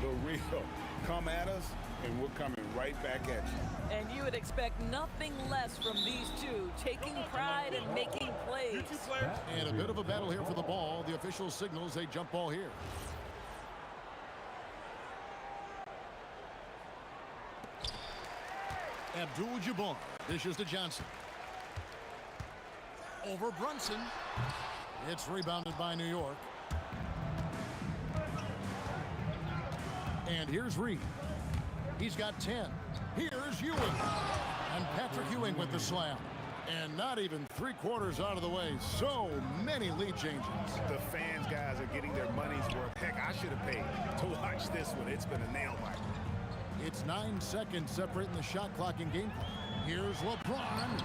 The real. Come at us, and we're coming right back at you. And you would expect nothing less from these two, taking pride and making plays. And a bit of a battle here for the ball. The official signals a jump ball here. Abdul-Jabbar dishes to Johnson. Over Brunson. It's rebounded by New York. And here's Reed. He's got 10. Here's Ewing. And Patrick Ewing with the slam. And not even 3/4 out of the way. So many lead changes. The fans, guys, are getting their money's worth. Heck, I should have paid to watch this one. It's been a nail biter. It's 9 seconds separating the shot clock and game clock. Here's LeBron.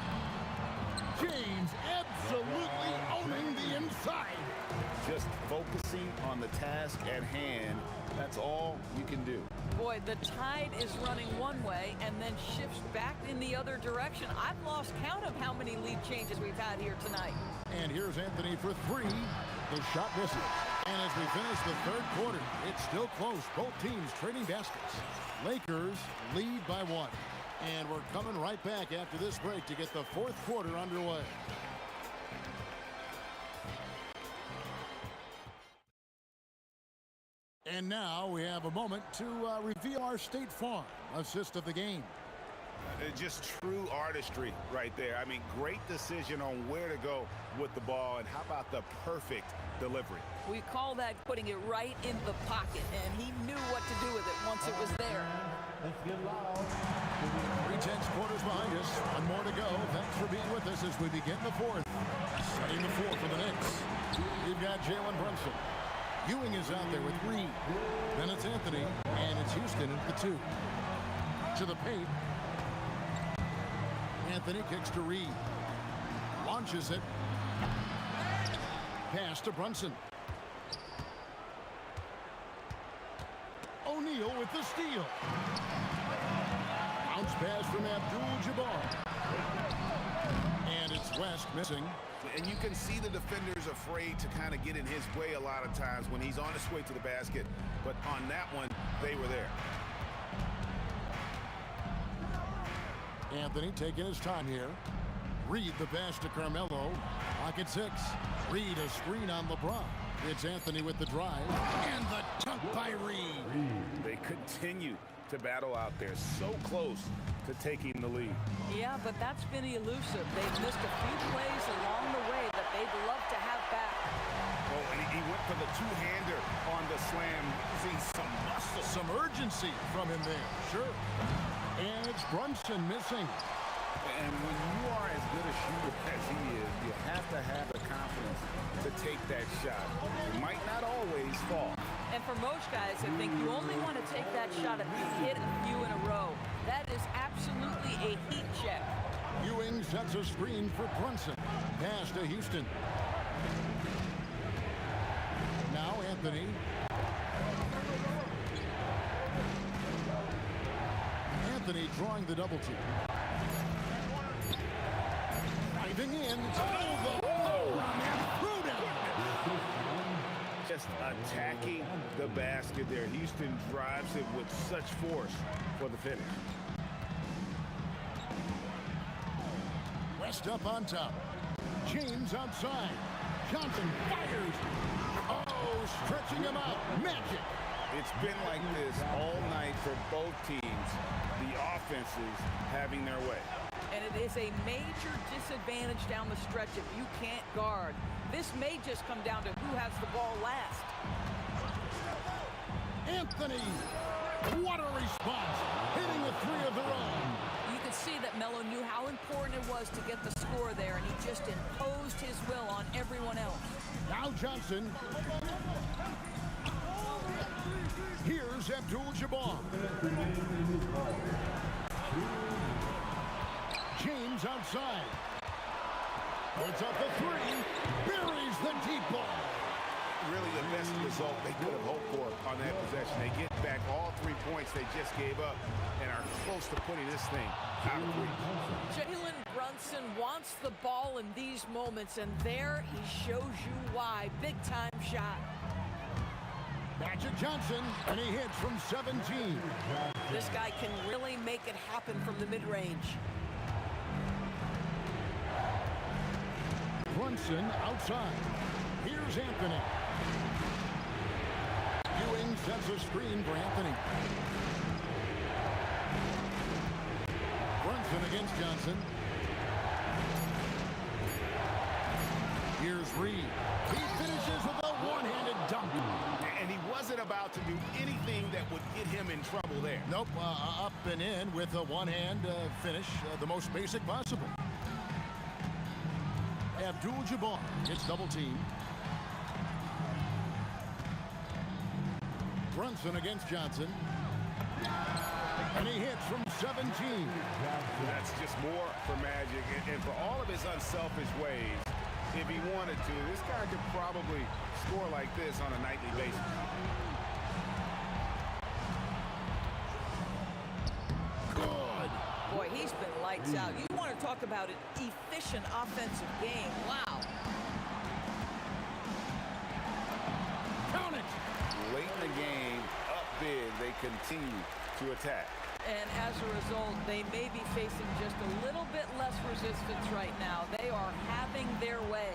James absolutely owning the inside. Just focusing on the task at hand. That's all you can do. Boy, the tide is running one way and then shifts back in the other direction. I've lost count of how many lead changes we've had here tonight. And here's Anthony for 3. The shot misses. And as we finish the third quarter, it's still close. Both teams trading baskets. Lakers lead by 1. And we're coming right back after this break to get the fourth quarter underway. And now we have a moment to reveal our State Farm assist of the game. Just true artistry right there. I mean, great decision on where to go with the ball, and how about the perfect delivery? We call that putting it right in the pocket, and he knew what to do with it once it was there. 3/10 quarters behind us. One more to go. Thanks for being with us as we begin the fourth. Setting the floor for the Knicks. We've got Jalen Brunson. Ewing is out there with Reed. Then it's Anthony, and it's Houston at the 2. To the paint. Anthony kicks to Reed. Launches it. Pass to Brunson. O'Neal with the steal. Bounce pass from Abdul-Jabbar. And it's West missing. And you can see the defenders afraid to kind of get in his way a lot of times when he's on his way to the basket. But on that one, they were there. Anthony taking his time here. Reed the pass to Carmelo. Pocket 6. Reed a screen on LeBron. It's Anthony with the drive. And the dunk by Reed. They continue to battle out there. So close to taking the lead. Yeah, but that's been elusive. They've missed a few plays along the way that they'd love to have back. Oh, and he went for the two-hander on the slam, using some muscle. Some urgency from him there. Sure. And it's Brunson missing. And when you are as good a shooter as he is, you have to have the confidence to take that shot. It might not always fall. And for most guys, I think you only want to take that shot if you hit a few in a row. That is absolutely a heat check. Ewing sets a screen for Brunson. pass to Houston. Now Anthony. Anthony drawing the double team. Diving in. Just attacking the basket there. Houston drives it with such force for the finish. West up on top. James outside. Johnson fires. Oh, stretching him out. Magic. It's been like this all night for both teams. The offenses having their way. And it is a major disadvantage down the stretch if you can't guard. This may just come down to who has the ball last. Anthony. What a response. Hitting a three of their own. You could see that Melo knew how important it was to get the score there, and he just imposed his will on everyone else. Now Johnson. Here's Abdul-Jabbar. James outside. Puts up the three. Buries the deep ball. Really the best result they could have hoped for on that possession. They get back all 3 points they just gave up and are close to putting this thing out of reach. Jalen Brunson wants the ball in these moments, and there he shows you why. Big time shot. Magic Johnson, and he hits from 17. This guy can really make it happen from the mid-range. Brunson outside. Here's Anthony. Ewing sets a screen for Anthony. Brunson against Johnson. Here's Reed. He finishes with a one-handed dunk. And he wasn't about to do anything that would get him in trouble there. Nope, up and in with a one-hand finish, the most basic possible. Abdul-Jabbar gets double teamed. Brunson against Johnson. And he hits from 17. That's just more for Magic. And for all of his unselfish ways, if he wanted to, this guy could probably score like this on a nightly basis. Good. Boy, he's been lights out. You want to talk about an efficient offensive game. Wow. Count it. Late in the game, up big, they continue to attack. And as a result, they may be facing just a little bit less resistance right now. They are having their way.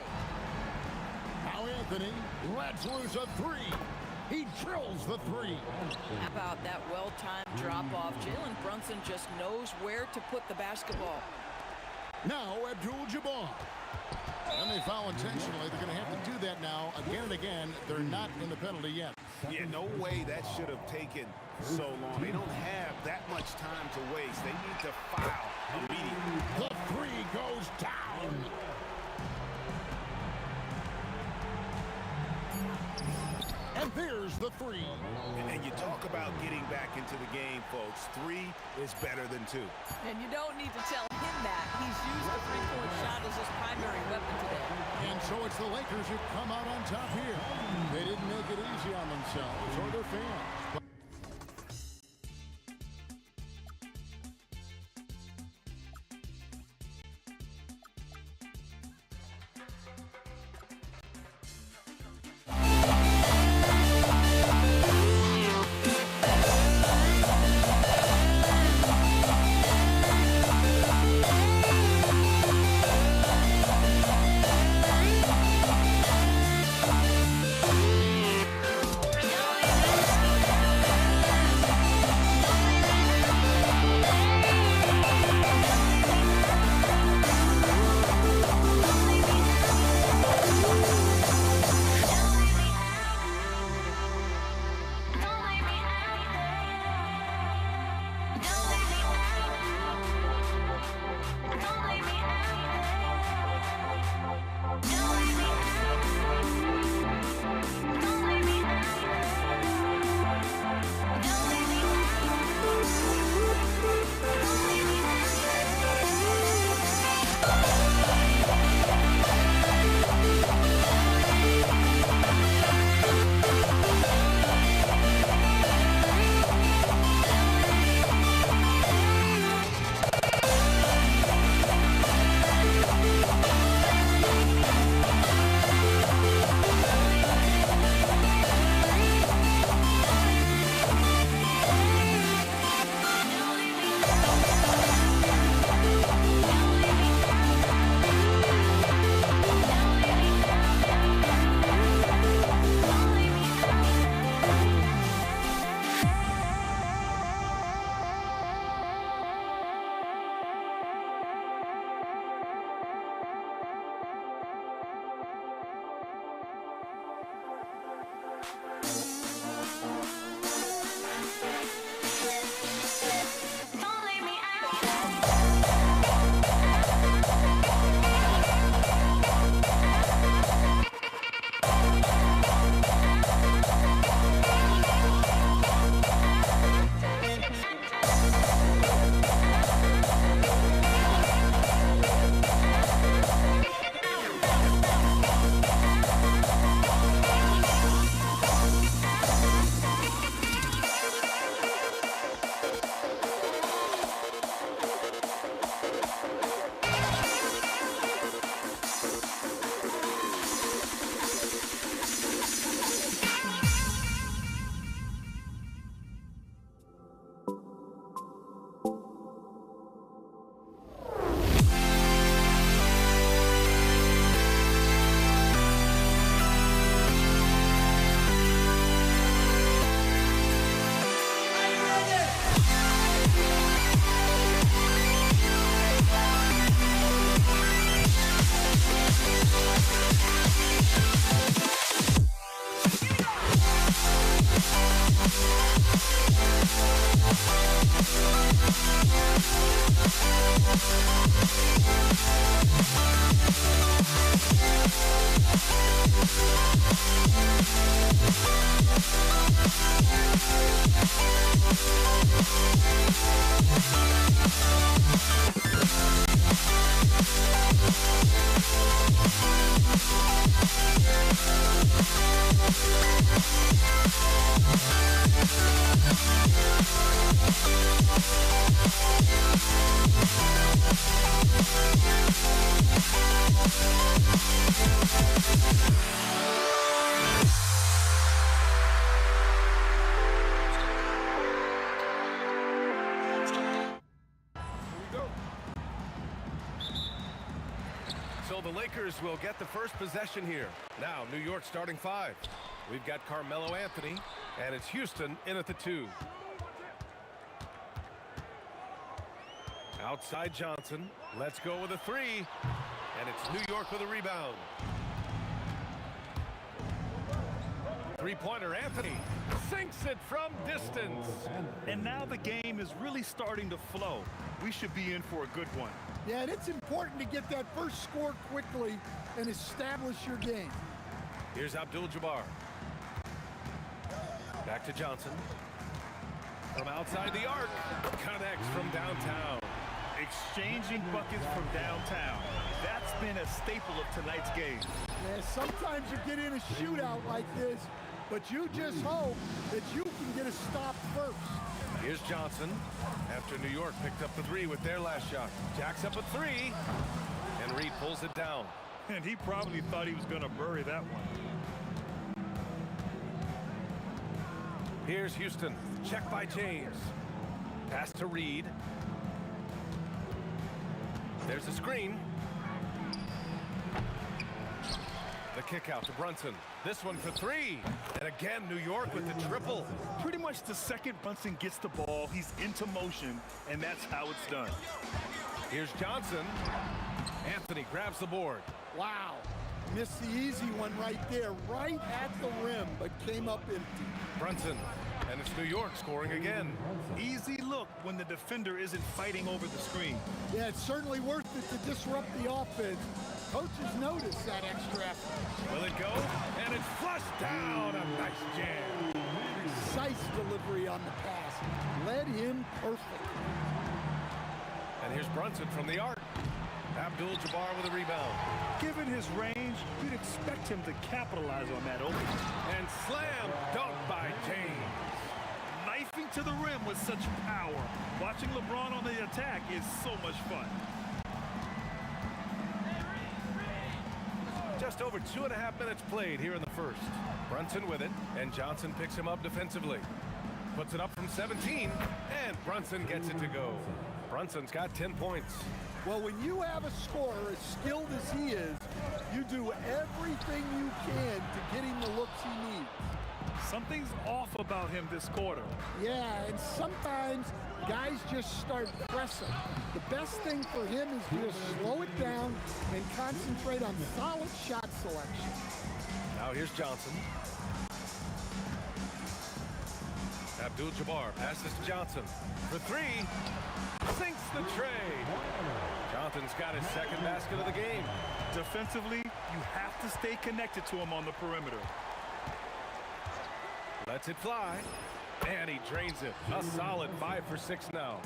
Now Anthony lets loose a three. He drills the three. How about that well-timed drop-off? Jalen Brunson just knows where to put the basketball. Now Abdul-Jabbar. And they foul intentionally. They're going to have to do that now again and again. They're not in the penalty yet. Yeah, no way that should have taken so long. They don't have that much time to waste. They need to foul immediately. The three goes down. And there's the three. And you talk about getting back into the game, folks. 3 is better than 2. And you don't need to tell him that. He's used the three-point shot as his primary weapon today. And so it's the Lakers who come out on top here. They didn't make it easy on themselves or their fans. will get the first possession here. Now, New York starting 5. We've got Carmelo Anthony, and it's Houston in at the 2. Outside Johnson. Let's go with a 3. And it's New York with a rebound. Three-pointer Anthony sinks it from distance. And now the game is really starting to flow. We should be in for a good one. Yeah, and it's important to get that first score quickly and establish your game. Here's Abdul-Jabbar. Back to Johnson. From outside the arc. Connects from downtown. Exchanging buckets from downtown. That's been a staple of tonight's game. Yeah, sometimes you get in a shootout like this, but you just hope that you can get a stop first. Here's Johnson after New York picked up the 3 with their last shot. Jacks up a 3, and Reed pulls it down. And he probably thought he was going to bury that one. Here's Houston. Check by James. Pass to Reed. There's a screen. The kick out to Brunson. This one for 3. And again, New York with the triple. Pretty much the second Brunson gets the ball, he's into motion, and that's how it's done. Here's Johnson. Anthony grabs the board. Wow. Missed the easy one right there, right at the rim, but came up empty. Brunson. And it's New York scoring again. Easy look when the defender isn't fighting over the screen. Yeah, it's certainly worth it to disrupt the offense. Coaches notice that extra effort. Will it go? And it's flushed down. A nice jam. Precise delivery on the pass. Led him perfect. And here's Brunson from the arc. Abdul-Jabbar with a rebound. Given his range, you'd expect him to capitalize on that opening. And slam dunk by James. Knifing to the rim with such power. Watching LeBron on the attack is so much fun. Just over 2.5 minutes played here in the first. Brunson with it, and Johnson picks him up defensively. Puts it up from 17, and Brunson gets it to go. Brunson's got 10 points. Well, when you have a scorer as skilled as he is, you do everything you can to get him the looks he needs. Something's off about him this quarter. Yeah, and sometimes guys just start pressing. The best thing for him is to slow it down and concentrate on solid shot selection. Now here's Johnson. Abdul-Jabbar passes to Johnson for 3. Sinks the tray. Johnson's got his second basket of the game. Defensively, you have to stay connected to him on the perimeter. Lets it fly. And he drains it. A solid 5 for 6 now.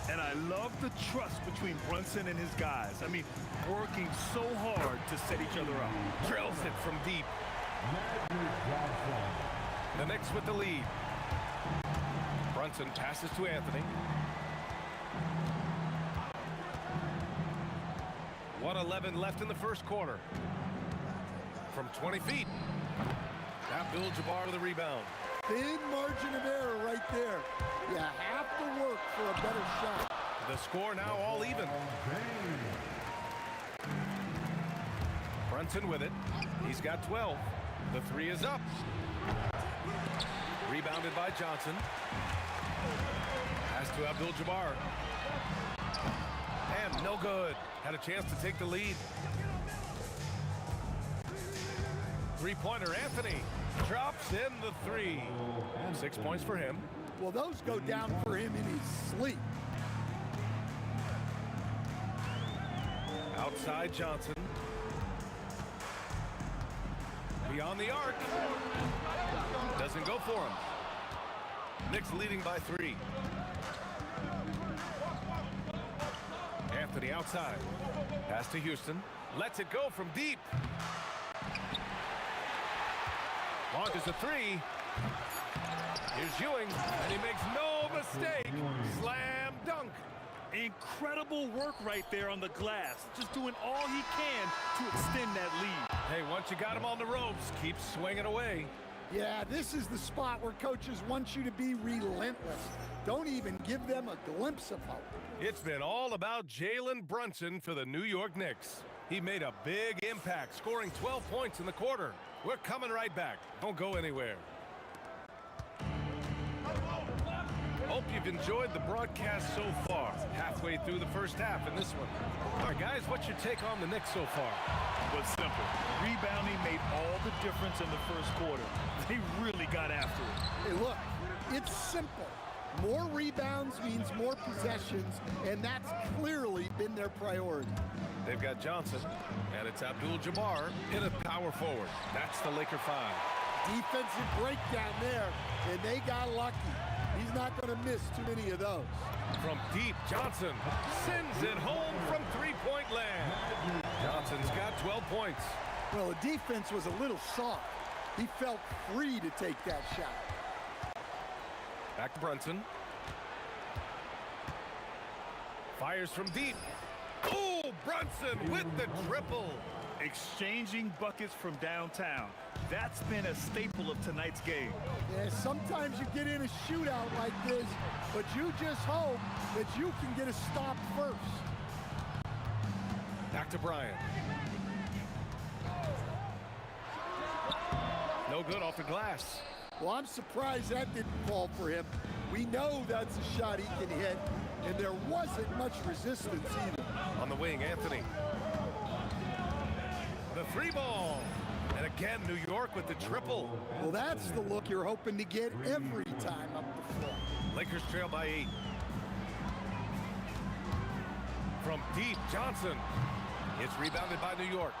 And I love the trust between Brunson and his guys. I mean, working so hard to set each other up. Drills it from deep. The Knicks with the lead. Brunson passes to Anthony. 1:11 left in the first quarter. From 20 feet. Abdul-Jabbar with the rebound. Thin margin of error right there. You have to work for a better shot. The score now all even. Brunson with it. He's got 12. The 3 is up. Rebounded by Johnson. Pass to Abdul-Jabbar. And no good. Had a chance to take the lead. Three-pointer Anthony drops in the 3. 6 points for him. Well, those go down for him in his sleep. Outside Johnson. Beyond the arc. Doesn't go for him. Knicks leading by 3. Anthony outside. Pass to Houston. Lets it go from deep. Launches a 3. Here's Ewing, and he makes no mistake. Slam dunk. Incredible work right there on the glass. Just doing all he can to extend that lead. Hey, once you got him on the ropes, keep swinging away. Yeah, this is the spot where coaches want you to be relentless. Don't even give them a glimpse of hope. It's been all about Jalen Brunson for the New York Knicks. He made a big impact, scoring 12 points in the quarter. We're coming right back. Don't go anywhere. Hope you've enjoyed the broadcast so far. Halfway through the first half in this one. All right, guys, what's your take on the Knicks so far? Well, simple. Rebounding made all the difference in the first quarter. They really got after it. Hey, look, it's simple. More rebounds means more possessions, and that's clearly been their priority. They've got Johnson, and it's Abdul-Jabbar in a power forward. That's the Laker 5. Defensive breakdown there, and they got lucky. He's not going to miss too many of those. From deep, Johnson sends it home from three-point land. Johnson's got 12 points. Well, the defense was a little soft. He felt free to take that shot. Back to Brunson. Fires from deep. Oh, Brunson with the triple. Exchanging buckets from downtown. That's been a staple of tonight's game. Yeah, sometimes you get in a shootout like this, but you just hope that you can get a stop first. Back to Bryant. No good off the glass. Well, I'm surprised that didn't fall for him. We know that's a shot he can hit, and there wasn't much resistance either. On the wing, Anthony. The three ball. And again, New York with the triple. Well, that's the look you're hoping to get every time up the floor. Lakers trail by 8. From deep, Johnson. It's rebounded by New York.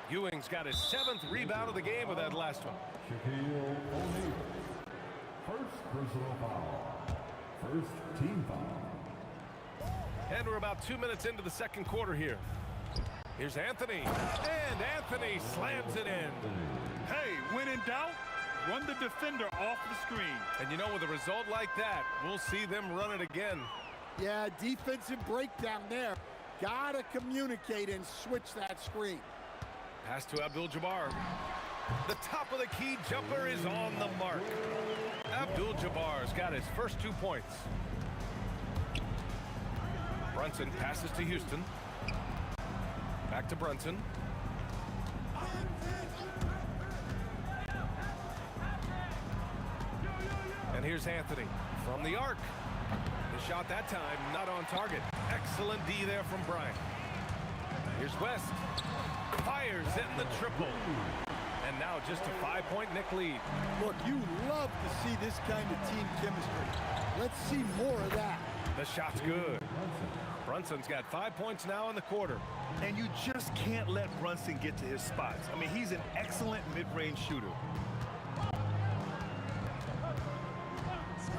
Ewing's got his 7th rebound of the game with that last one. Shaquille O'Neal. First personal foul. First team foul. And we're about 2 minutes into the second quarter here. Here's Anthony. And Anthony slams it in. Hey, when in doubt, run the defender off the screen. And you know, with a result like that, we'll see them run it again. Yeah, defensive breakdown there. Gotta communicate and switch that screen. Pass to Abdul-Jabbar. The top of the key jumper is on the mark. Abdul-Jabbar's got his first 2 points. Brunson passes to Houston. Back to Brunson. And here's Anthony from the arc. The shot that time not on target. Excellent D there from Bryant. Here's West. Fires in the triple. And now just a 5-point Knick lead. Look, you love to see this kind of team chemistry. Let's see more of that. The shot's good. Brunson's got 5 points now in the quarter. And you just can't let Brunson get to his spots. I mean, he's an excellent mid-range shooter.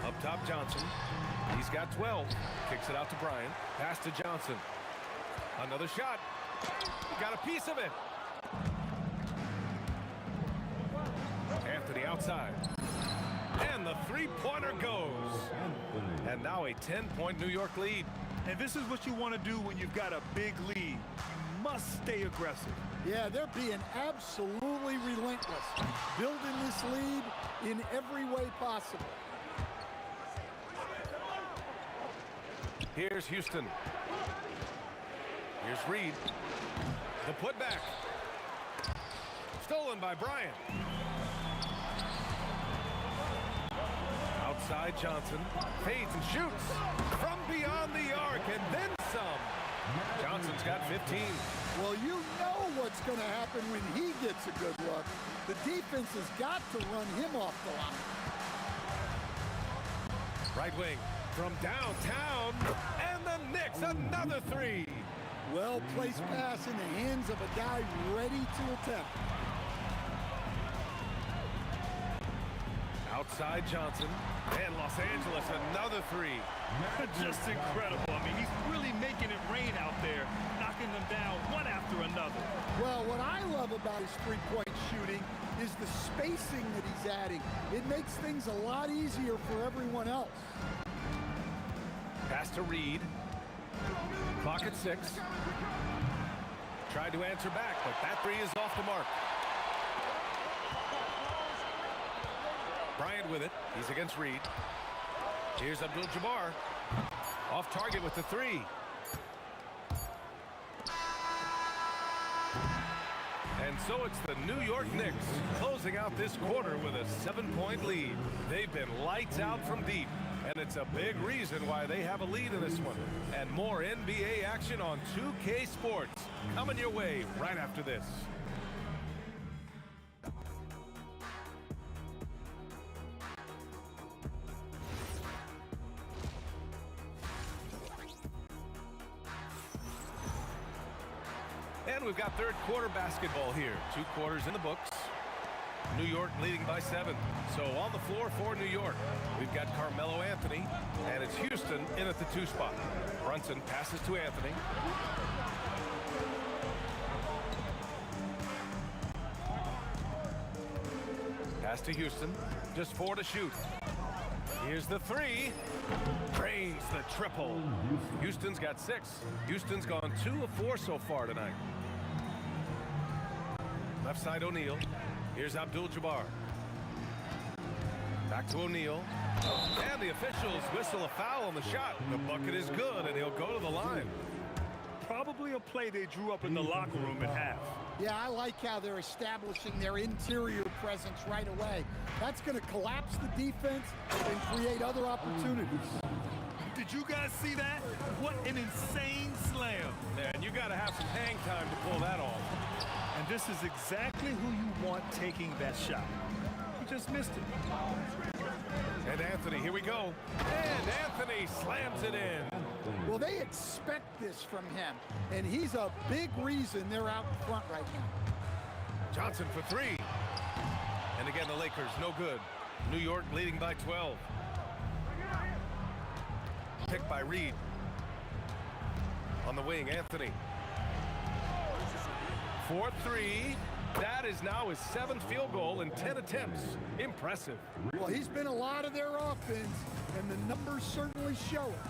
Up top, Johnson. He's got 12. Kicks it out to Bryant. Pass to Johnson. Another shot. He got a piece of it. Anthony outside. And the three-pointer goes. And now a 10-point New York lead. And this is what you want to do when you've got a big lead. You must stay aggressive. Yeah, they're being absolutely relentless. Building this lead in every way possible. Here's Houston. Here's Reed. The putback. Stolen by Bryant. Outside Johnson. Fades and shoots. From beyond the arc and then some. Johnson's got 15. Well, you know what's going to happen when he gets a good look. The defense has got to run him off the line. Right wing from downtown. And the Knicks, another three. Well-placed pass in the hands of a guy ready to attempt. Outside Johnson. And Los Angeles, another three. Just incredible. I mean, he's really making it rain out there, knocking them down one after another. Well, what I love about his three-point shooting is the spacing that he's adding. It makes things a lot easier for everyone else. Pass to Reed. Clock at 6. Tried to answer back, but that three is off the mark. Bryant with it. He's against Reed. Here's Abdul-Jabbar. Off target with the three. And so it's the New York Knicks closing out this quarter with a 7-point lead. They've been lights out from deep, and it's a big reason why they have a lead in this one. And more NBA action on 2K Sports coming your way right after this. And we've got third quarter basketball here. 2 quarters in the books. New York leading by 7. So on the floor for New York, we've got Carmelo Anthony, and it's Houston in at the 2 spot. Brunson passes to Anthony. Pass to Houston. Just 4 to shoot. Here's the 3. Drains the triple. Houston's got 6. Houston's gone 2 of 4 so far tonight. Left side O'Neal. Here's Abdul-Jabbar. Back to O'Neal. And the officials whistle a foul on the shot. The bucket is good, and he'll go to the line. Probably a play they drew up in the locker room at half. Yeah, I like how they're establishing their interior presence right away. That's going to collapse the defense and create other opportunities. Did you guys see that? What an insane slam. Man, you got to have some hang time to pull that off. And this is exactly who you want taking that shot. He just missed it. And Anthony, here we go. And Anthony slams it in. Well, they expect this from him, and he's a big reason they're out in front right now. Johnson for 3. And again, the Lakers, no good. New York leading by 12. Picked by Reed. On the wing, Anthony. 4-3. That is now his 7th field goal in 10 attempts. Impressive. Well, he's been a lot of their offense, and the numbers certainly show it.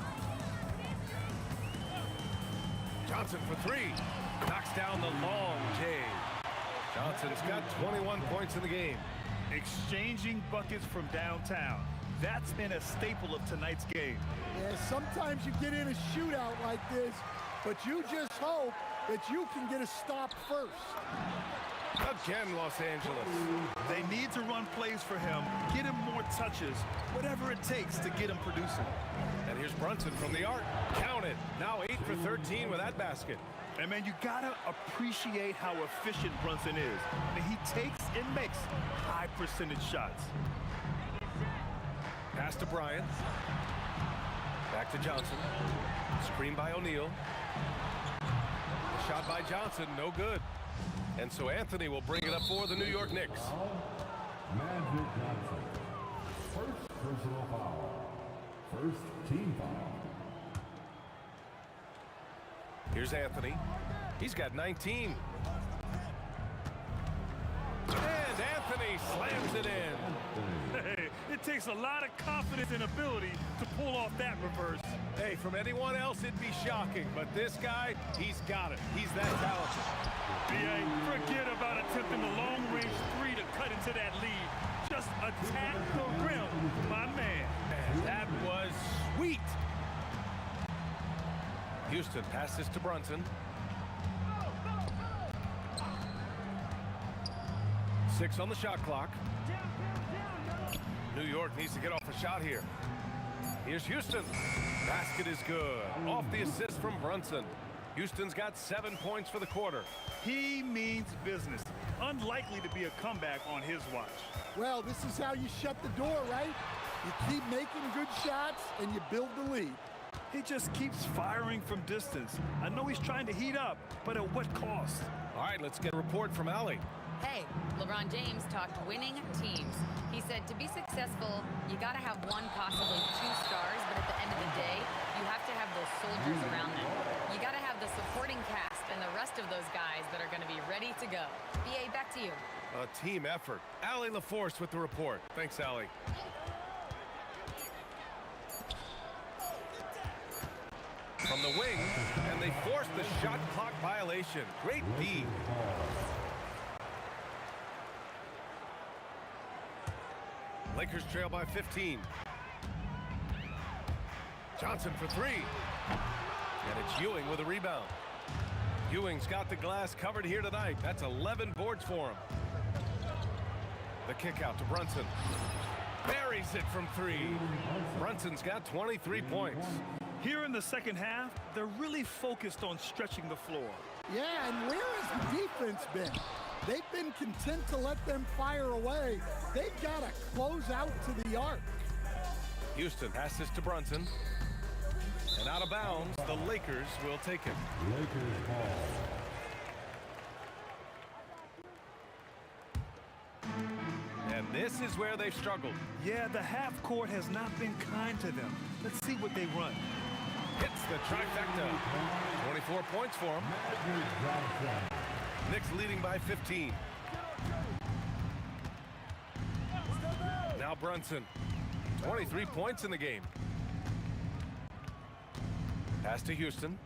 Johnson for 3. Knocks down the long J. Johnson's got 21 points in the game. Exchanging buckets from downtown. That's been a staple of tonight's game. Yeah, sometimes you get in a shootout like this, but you just hope that you can get a stop first. Again, Los Angeles. They need to run plays for him, get him more touches, whatever it takes to get him producing. And here's Brunson from the arc. Count it. Now 8 for 13 with that basket. And man, you gotta appreciate how efficient Brunson is. And he takes and makes high percentage shots. Pass to Bryant. Back to Johnson. Screen by O'Neal. Shot by Johnson, no good. And so Anthony will bring it up for the New York Knicks. Magic Johnson. First personal foul. First team foul. Here's Anthony. He's got 19. And Anthony slams it in. Hey, it takes a lot of confidence and ability to pull off that reverse. Hey, from anyone else, it'd be shocking. But this guy, he's got it. He's that talented. B.A., forget about attempting the long-range 3 to cut into that lead. Just attack the rim, my man. Man, that was sweet. Houston passes to Brunson. 6 on the shot clock. New York needs to get off a shot here. Here's Houston. Basket is good. Off the assist from Brunson. Houston's got 7 points for the quarter. He means business. Unlikely to be a comeback on his watch. Well, this is how you shut the door, right? You keep making good shots, and you build the lead. He just keeps firing from distance. I know he's trying to heat up, but at what cost? All right, let's get a report from Allie. Hey, LeBron James talked winning teams. He said to be successful, you got to have 1, possibly 2 stars, but at the end of the day, you have to have those soldiers around them. You got to have the supporting cast and the rest of those guys that are going to be ready to go. BA, back to you. A team effort. Allie LaForce with the report. Thanks, Allie. From the wing, and they forced the shot clock violation. Great D. Lakers trail by 15. Johnson for 3. And it's Ewing with a rebound. Ewing's got the glass covered here tonight. That's 11 boards for him. The kick out to Brunson. Buries it from 3. Brunson's got 23 points. Here in the second half, they're really focused on stretching the floor. Yeah, and where has the defense been? They've been content to let them fire away. They've got to close out to the arc. Houston passes to Brunson. And out of bounds, the Lakers will take it. Lakers ball. And this is where they've struggled. Yeah, the half court has not been kind to them. Let's see what they run. Hits the trifecta. 24 points for him. Knicks leading by 15. Now Brunson. 23 points in the game. Pass to Houston.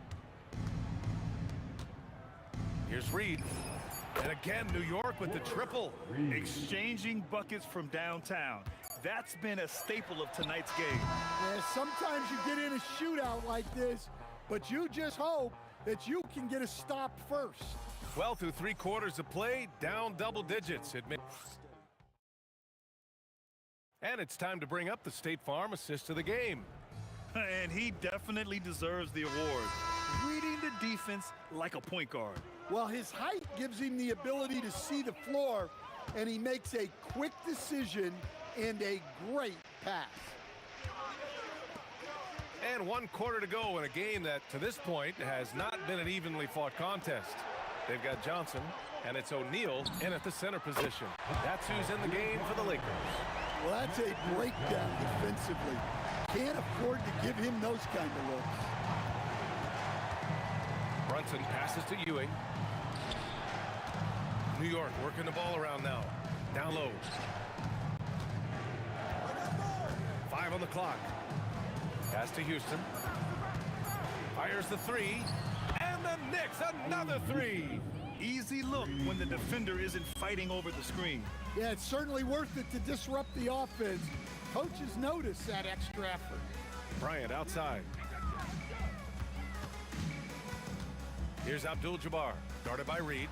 Here's Reed. And again, New York with the triple. Exchanging buckets from downtown. That's been a staple of tonight's game. Yeah, sometimes you get in a shootout like this, but you just hope that you can get a stop first. Well, through 3 quarters of play, down double digits. And it's time to bring up the State Farm assist of the game. And he definitely deserves the award. Reading the defense like a point guard. Well, his height gives him the ability to see the floor, and he makes a quick decision and a great pass. And 1 quarter to go in a game that, to this point, has not been an evenly fought contest. They've got Johnson, and it's O'Neal in at the center position. That's who's in the game for the Lakers. Well, that's a breakdown defensively. Can't afford to give him those kind of looks. Brunson passes to Ewing. New York working the ball around now. Down low. 5 on the clock. Pass to Houston. Fires the 3. And the Knicks, another 3. Easy look when the defender isn't fighting over the screen. Yeah, it's certainly worth it to disrupt the offense. Coaches notice that extra effort. Bryant outside. Here's Abdul-Jabbar, guarded by Reed.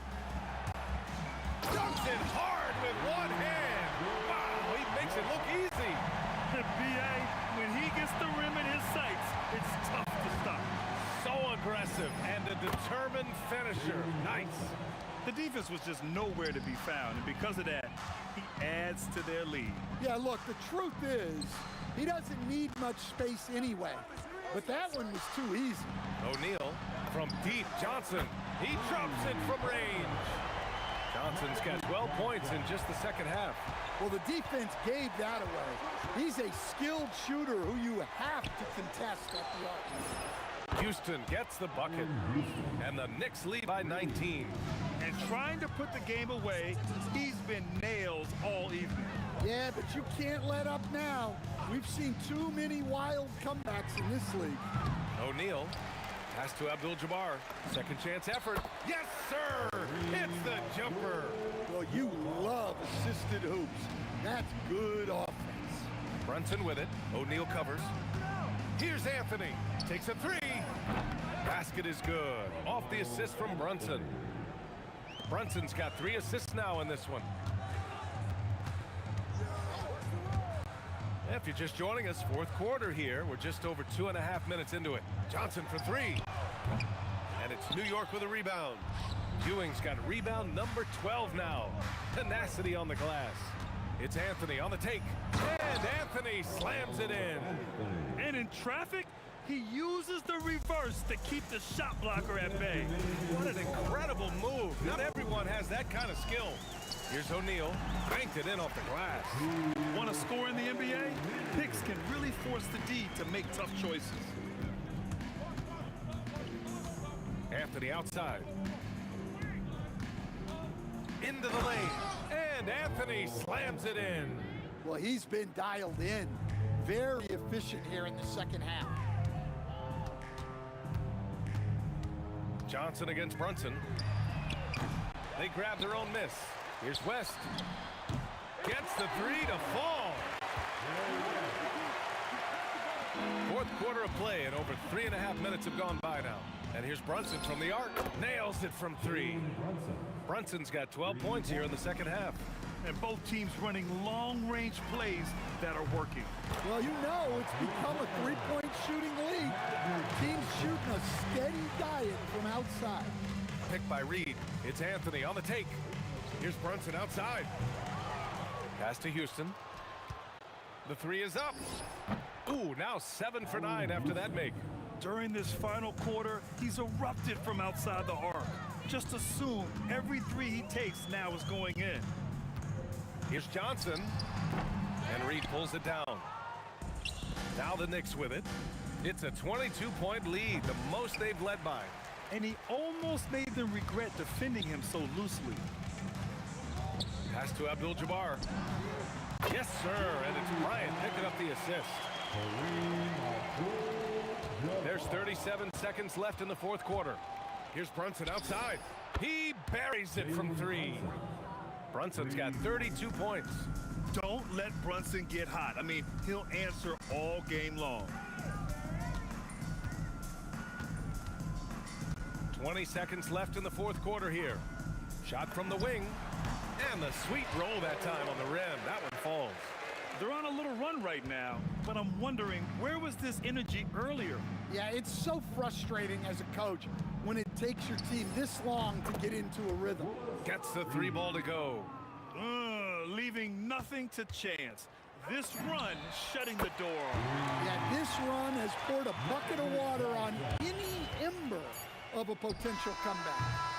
Dunks it hard with one hand. Wow, he makes it look easy. B.A., when he gets the rim in his sights, it's tough to stop. So aggressive and a determined finisher. Nice. The defense was just nowhere to be found, and because of that, he adds to their lead. Yeah, look, the truth is, he doesn't need much space anyway. But that one was too easy. O'Neal from deep. Johnson, he drops it from range. Johnson's got 12 points in just the second half. Well, the defense gave that away. He's a skilled shooter who you have to contest at the arc. Houston gets the bucket, and the Knicks lead by 19. And trying to put the game away, he's been nails all evening. Yeah, but you can't let up now. We've seen too many wild comebacks in this league. O'Neal pass to Abdul-Jabbar. Second chance effort. Yes, sir! Hits the jumper. Well, you love assisted hoops. That's good offense. Brunson with it. O'Neal covers. Here's Anthony. Takes a 3. Basket is good. Off the assist from Brunson. Brunson's got 3 assists now in this one. If you're just joining us, 4th quarter here. We're just over 2.5 minutes into it. Johnson for 3. And it's New York with a rebound. Ewing's got rebound number 12 now. Tenacity on the glass. It's Anthony on the take. And Anthony slams it in. And in traffic, he uses the reverse to keep the shot blocker at bay. What an incredible move. Not everyone has that kind of skill. Here's O'Neal. Banked it in off the glass. Want to score in the NBA? Picks can really force the D to make tough choices. Anthony outside. Into the lane. And Anthony slams it in. Well, he's been dialed in. Very efficient here in the second half. Johnson against Brunson. They grab their own miss. Here's West. Gets the 3 to fall. 4th quarter of play, and over 3.5 minutes have gone by now. And here's Brunson from the arc. Nails it from 3. Brunson's got 12 points here in the second half. And both teams running long-range plays that are working. Well, you know it's become a three-point shooting league. Teams shooting a steady diet from outside. Picked by Reed. It's Anthony on the take. Here's Brunson outside. Pass to Houston. The 3 is up. Ooh, now 7 for 9 after that make. During this final quarter, he's erupted from outside the arc. Just assume every 3 he takes now is going in. Here's Johnson. And Reed pulls it down. Now the Knicks with it. It's a 22-point lead, the most they've led by. And he almost made them regret defending him so loosely. Pass to Abdul-Jabbar. Yes, sir, and it's Bryant picking up the assist. There's 37 seconds left in the fourth quarter. Here's Brunson outside. He buries it from 3. Brunson's got 32 points. Don't let Brunson get hot. I mean, he'll answer all game long. 20 seconds left in the fourth quarter here. Shot from the wing. And the sweet roll that time on the rim. That one falls. They're on a little run right now, but I'm wondering, where was this energy earlier? Yeah, it's so frustrating as a coach when it takes your team this long to get into a rhythm. Gets the 3 ball to go. Leaving nothing to chance. This run shutting the door off. Yeah, this run has poured a bucket of water on any ember of a potential comeback.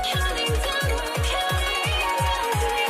Counting down, we're counting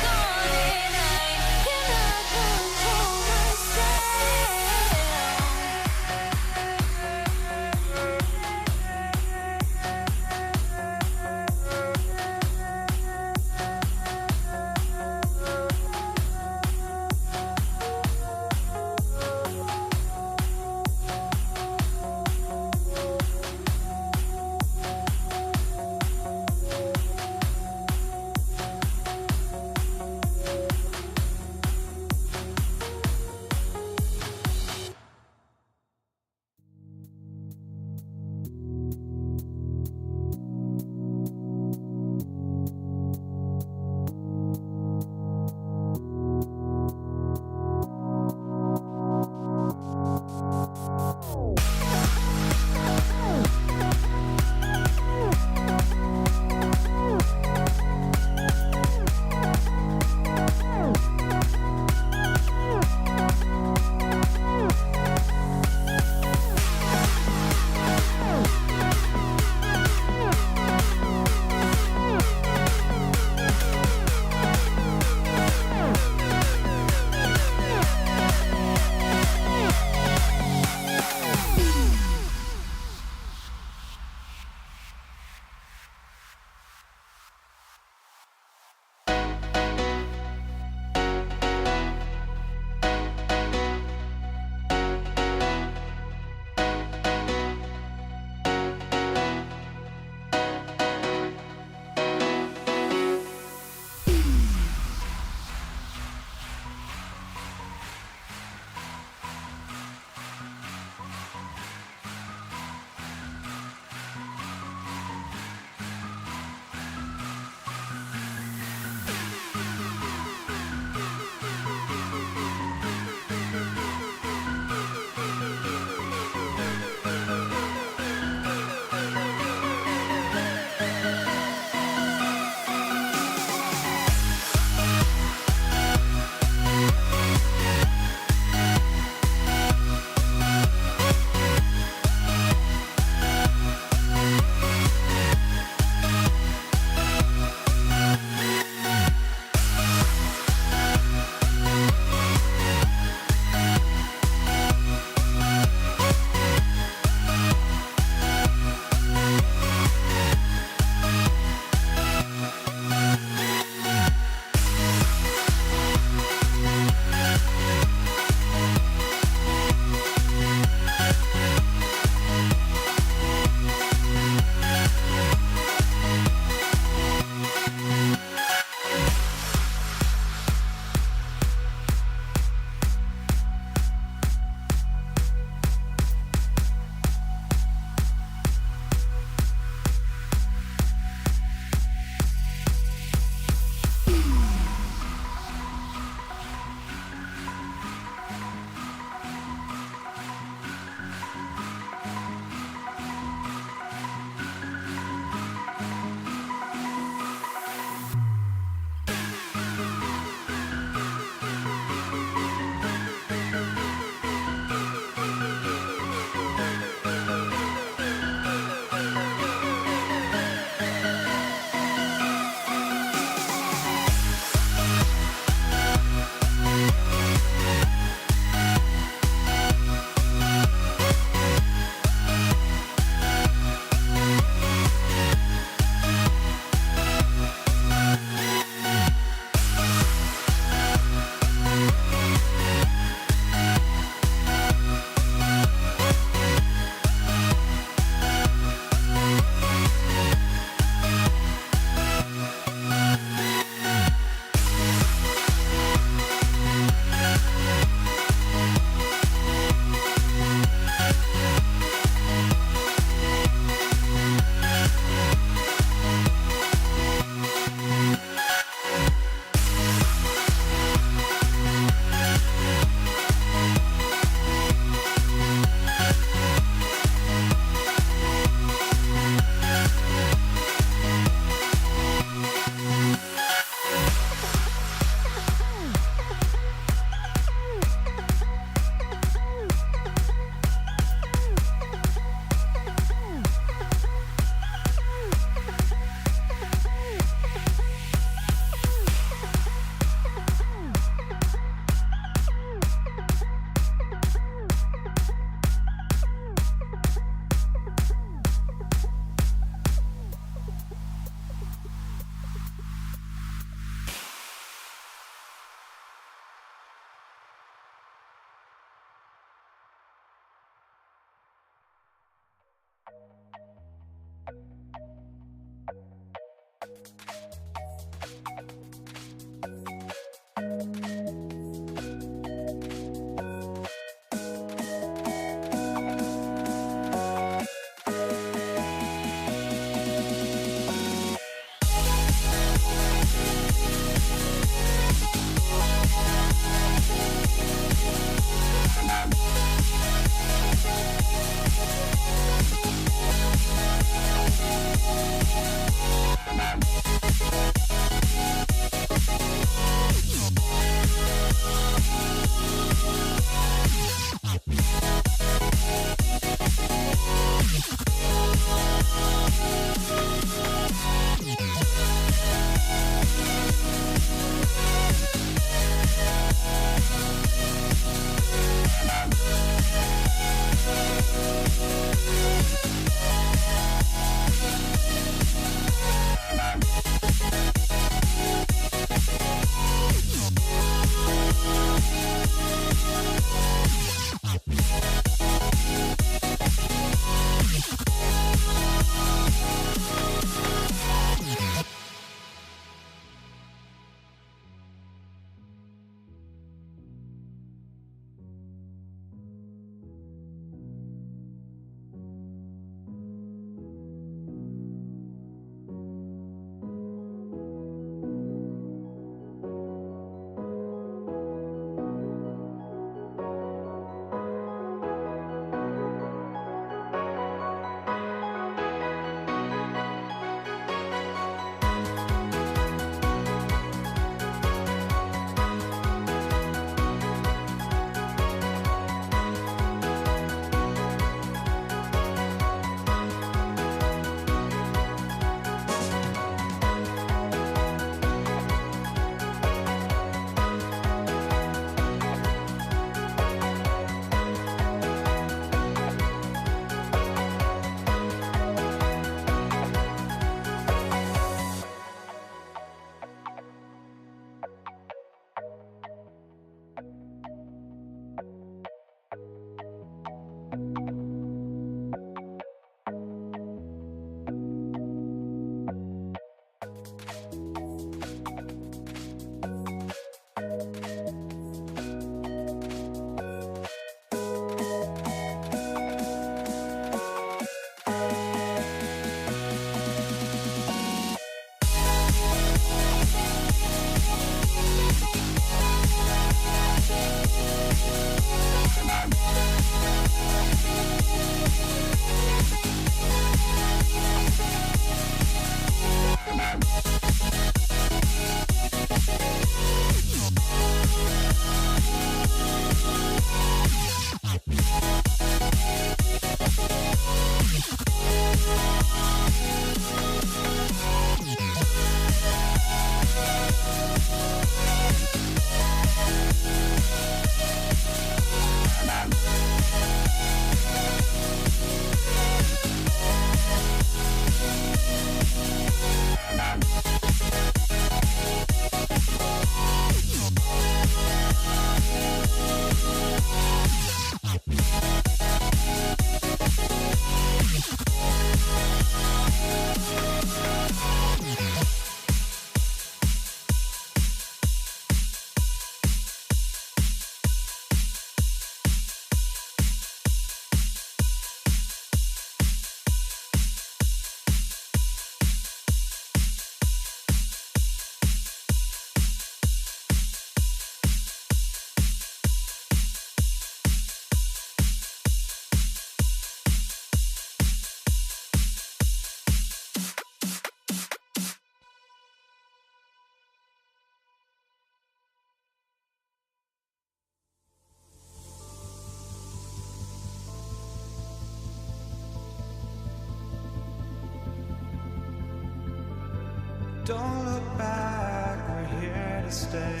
Don't look back, we're here to stay.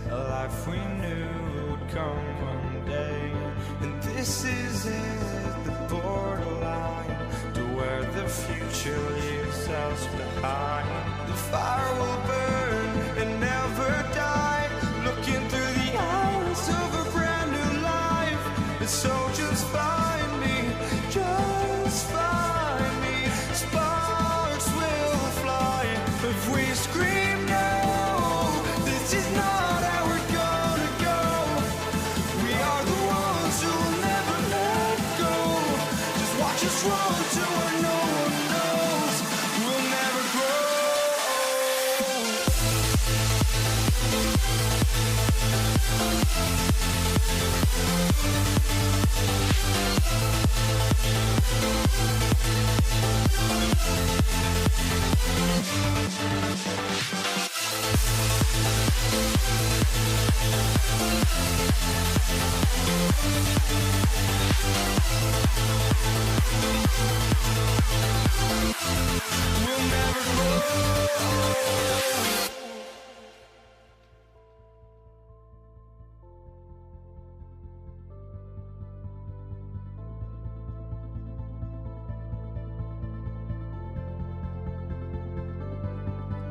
A life we knew would come one day. And this is it, the borderline to where the future leaves us behind. The fire will burn and never die, looking through the eyes of a brand new life. And so just find me, just find me. Sparks will fly if we scream no. This is not our to where no one knows. We'll never grow. We'll never grow.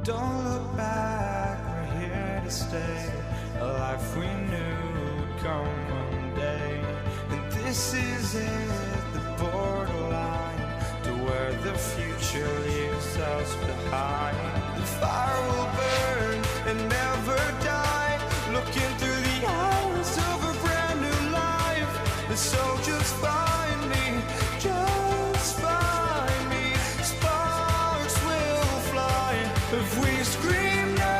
Don't look back, we're here to stay. A life we knew would come one day. And this is it, the borderline to where the future leaves us behind. The fire will burn and never die, looking through the eyes of a brand new life. And so just find me, just find me. Sparks will fly if we scream no.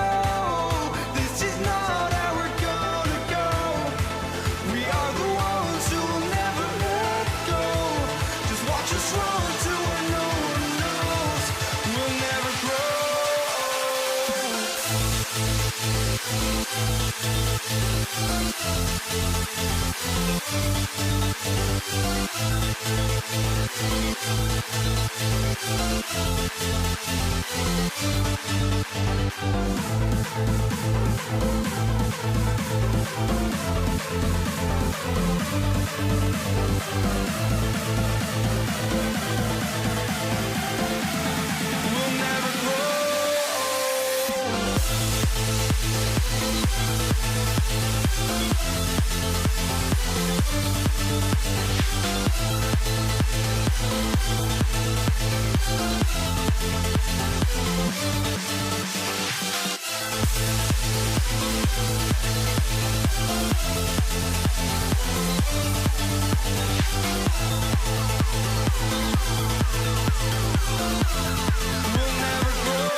This is not how we're gonna go. We are the ones who will never let go. Just watch us run to where no one knows. We'll never grow. We'll never grow. We'll never grow.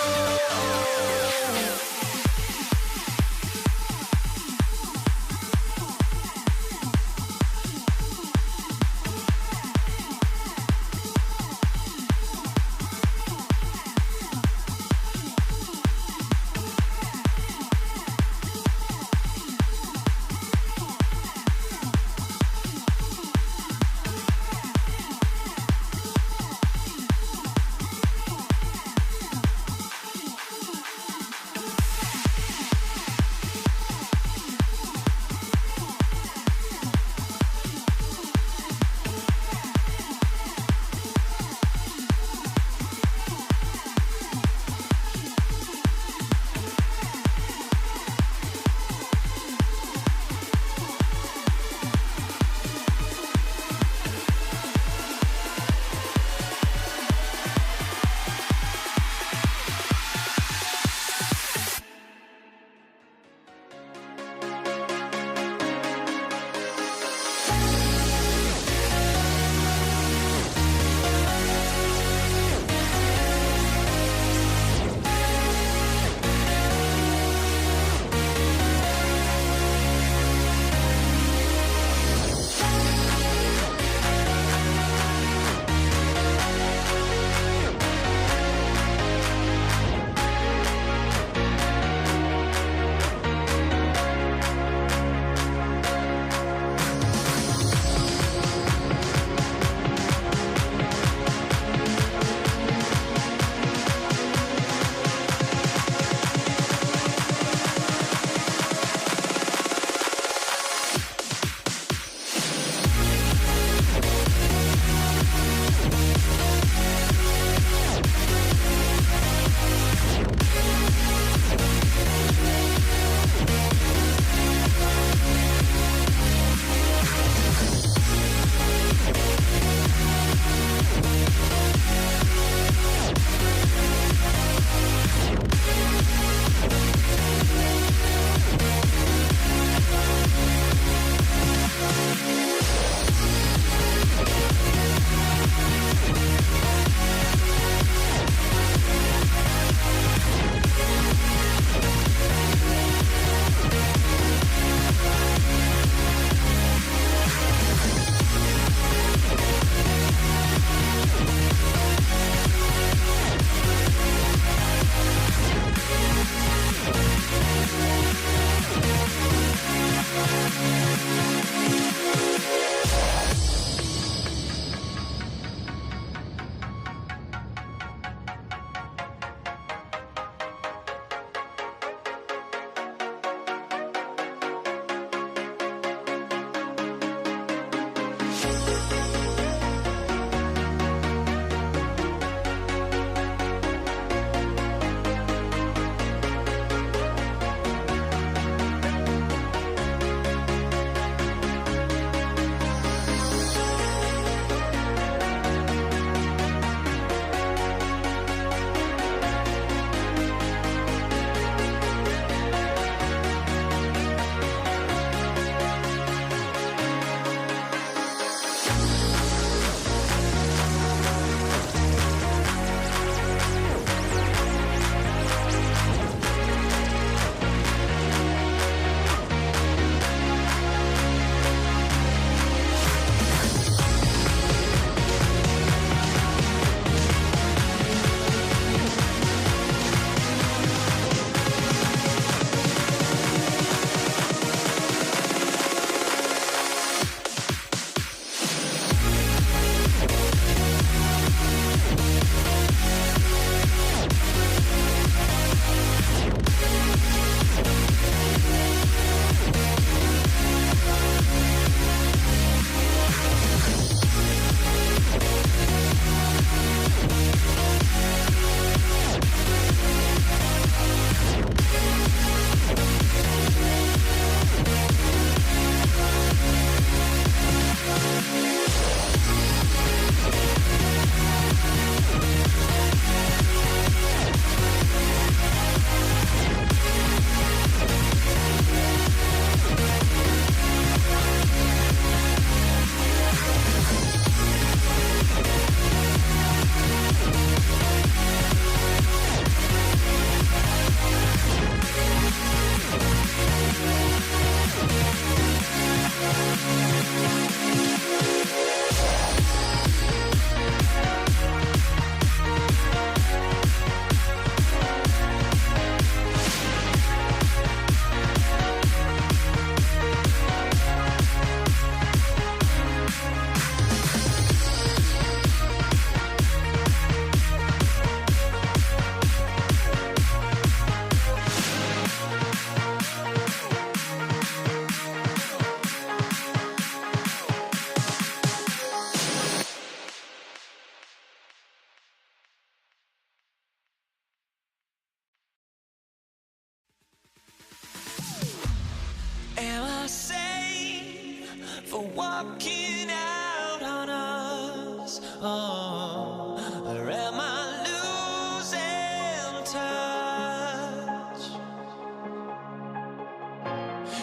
Or am I losing touch?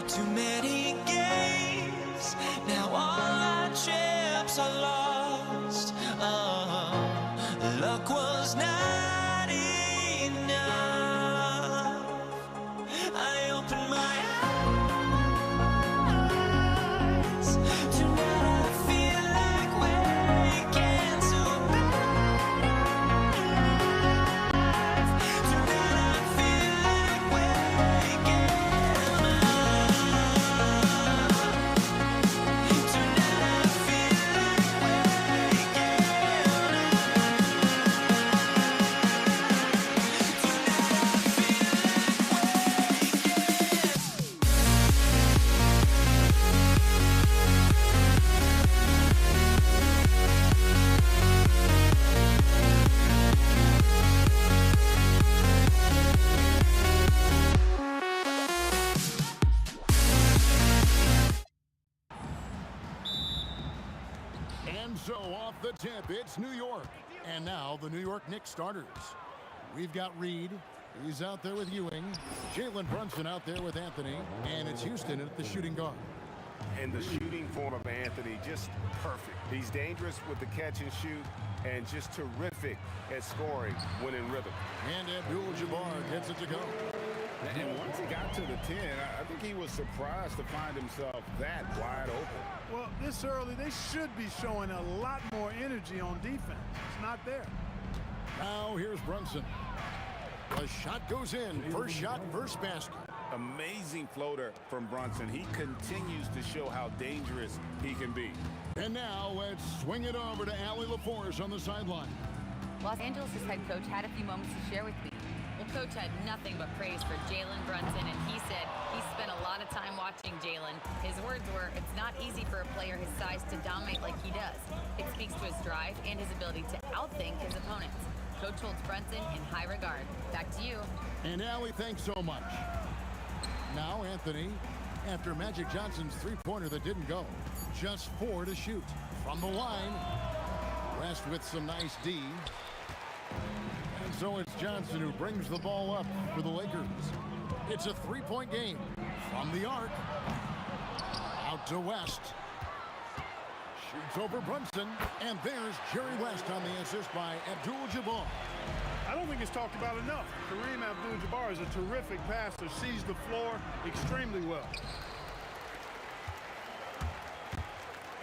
Too many games, now all our chips are lost. Luck was not enough. I opened my eyes. Tonight I feel like waking to a better life. Tonight I feel like waking up. Tonight I feel like waking And so off the tip, it's New York. And now the New York Knicks starters. We've got Reed. He's out there with Ewing. Jalen Brunson out there with Anthony. And it's Houston at the shooting guard. And the shooting form of Anthony, just perfect. He's dangerous with the catch and shoot and just terrific at scoring when in rhythm. And Abdul-Jabbar gets it to go. And once he got to the 10, I think he was surprised to find himself that wide open. Well, this early, they should be showing a lot more energy on defense. It's not there. Now here's Brunson. The shot goes in. First shot, first basket. Amazing floater from Brunson. He continues to show how dangerous he can be. And now let's swing it over to Allie LaForce on the sideline. Los Angeles' head coach had a few moments to share with me. Well, coach had nothing but praise for Jalen Brunson, and he said he spent a lot of time watching Jalen. His words were, it's not easy for a player his size to dominate like he does. It speaks to his drive and his ability to outthink his opponents. Coach holds Brunson in high regard. Back to you. And Allie, thanks so much. Now Anthony, after Magic Johnson's three-pointer that didn't go, just 4 to shoot. From the line, West with some nice D. And so it's Johnson who brings the ball up for the Lakers. It's a three-point game. From the arc, out to West. Shoots over Brunson, and there's Jerry West on the assist by Abdul-Jabbar. I don't think it's talked about enough. Kareem Abdul-Jabbar is a terrific passer, sees the floor extremely well.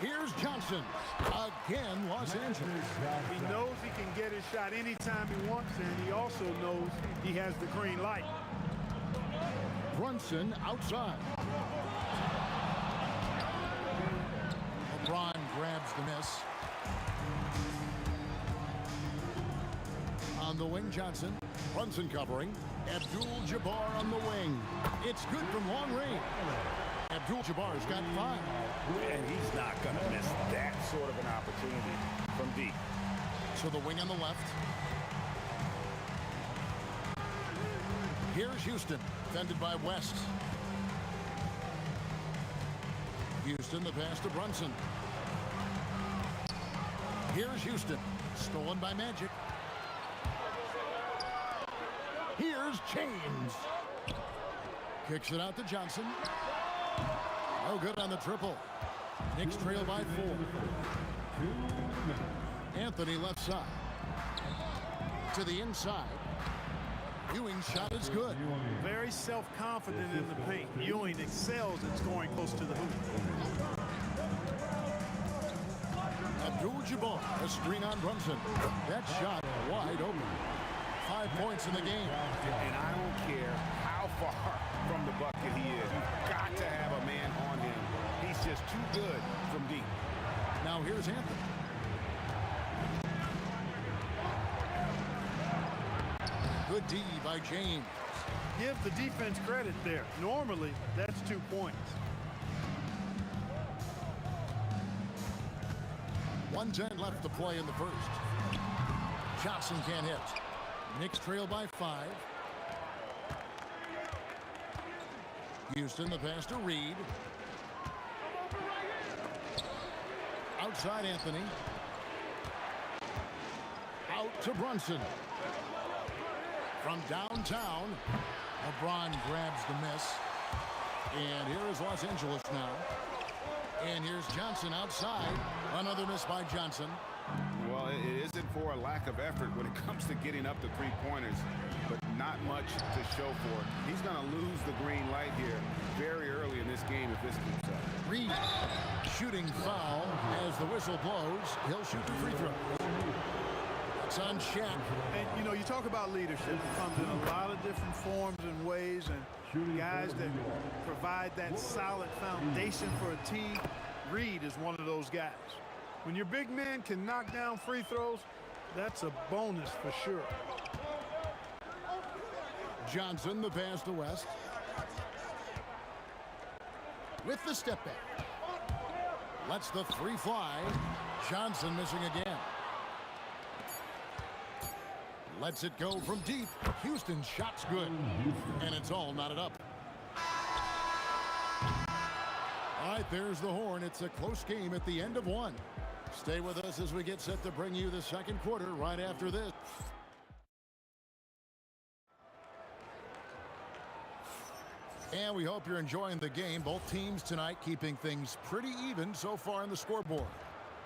Here's Johnson. Again, Los Angeles. He knows he can get his shot anytime he wants, and he also knows he has the green light. Brunson outside. LeBron grabs the miss. On the wing, Johnson. Brunson covering. Abdul-Jabbar on the wing. It's good from long range. Abdul-Jabbar's got 5. And he's not going to miss that sort of an opportunity from deep. So the wing on the left. Here's Houston, defended by West. Houston, the pass to Brunson. Here's Houston, stolen by Magic. Here's James. Kicks it out to Johnson. No good on the triple. Knicks trail by 4. Anthony left side. To the inside. Ewing's shot is good. Very self-confident in the paint. Ewing excels at scoring close to the hoop. Abdul-Jabbar, a screen on Brunson. That shot wide open. 5 points in the game. And I don't care how far from the bucket he is. You've got to have a man on him. He's just too good from deep. Now here's Anthony. Good D by James. Give the defense credit there. Normally, that's 2 points. 1:10 left to play in the first. Johnson can't hit. Knicks trail by 5. Houston, the pass to Reed. Outside Anthony. Out to Brunson. From downtown, LeBron grabs the miss. And here is Los Angeles now. And here's Johnson outside. Another miss by Johnson. Well, it isn't for a lack of effort when it comes to getting up to three-pointers, but not much to show for it. He's going to lose the green light here very early in this game if this keeps up. Reed, shooting foul as the whistle blows. He'll shoot the free throw. It's on Shaq. And, you know, you talk about leadership. It comes in a lot of different forms and ways, and guys that provide that solid foundation for a team. Reed is one of those guys. When your big man can knock down free throws, that's a bonus for sure. Johnson, the pass to West. With the step back. Lets the three fly. Johnson missing again. Lets it go from deep. Houston's shot's good. And it's all knotted up. All right, there's the horn. It's a close game at the end of one. Stay with us as we get set to bring you the second quarter right after this. And we hope you're enjoying the game. Both teams tonight keeping things pretty even so far on the scoreboard.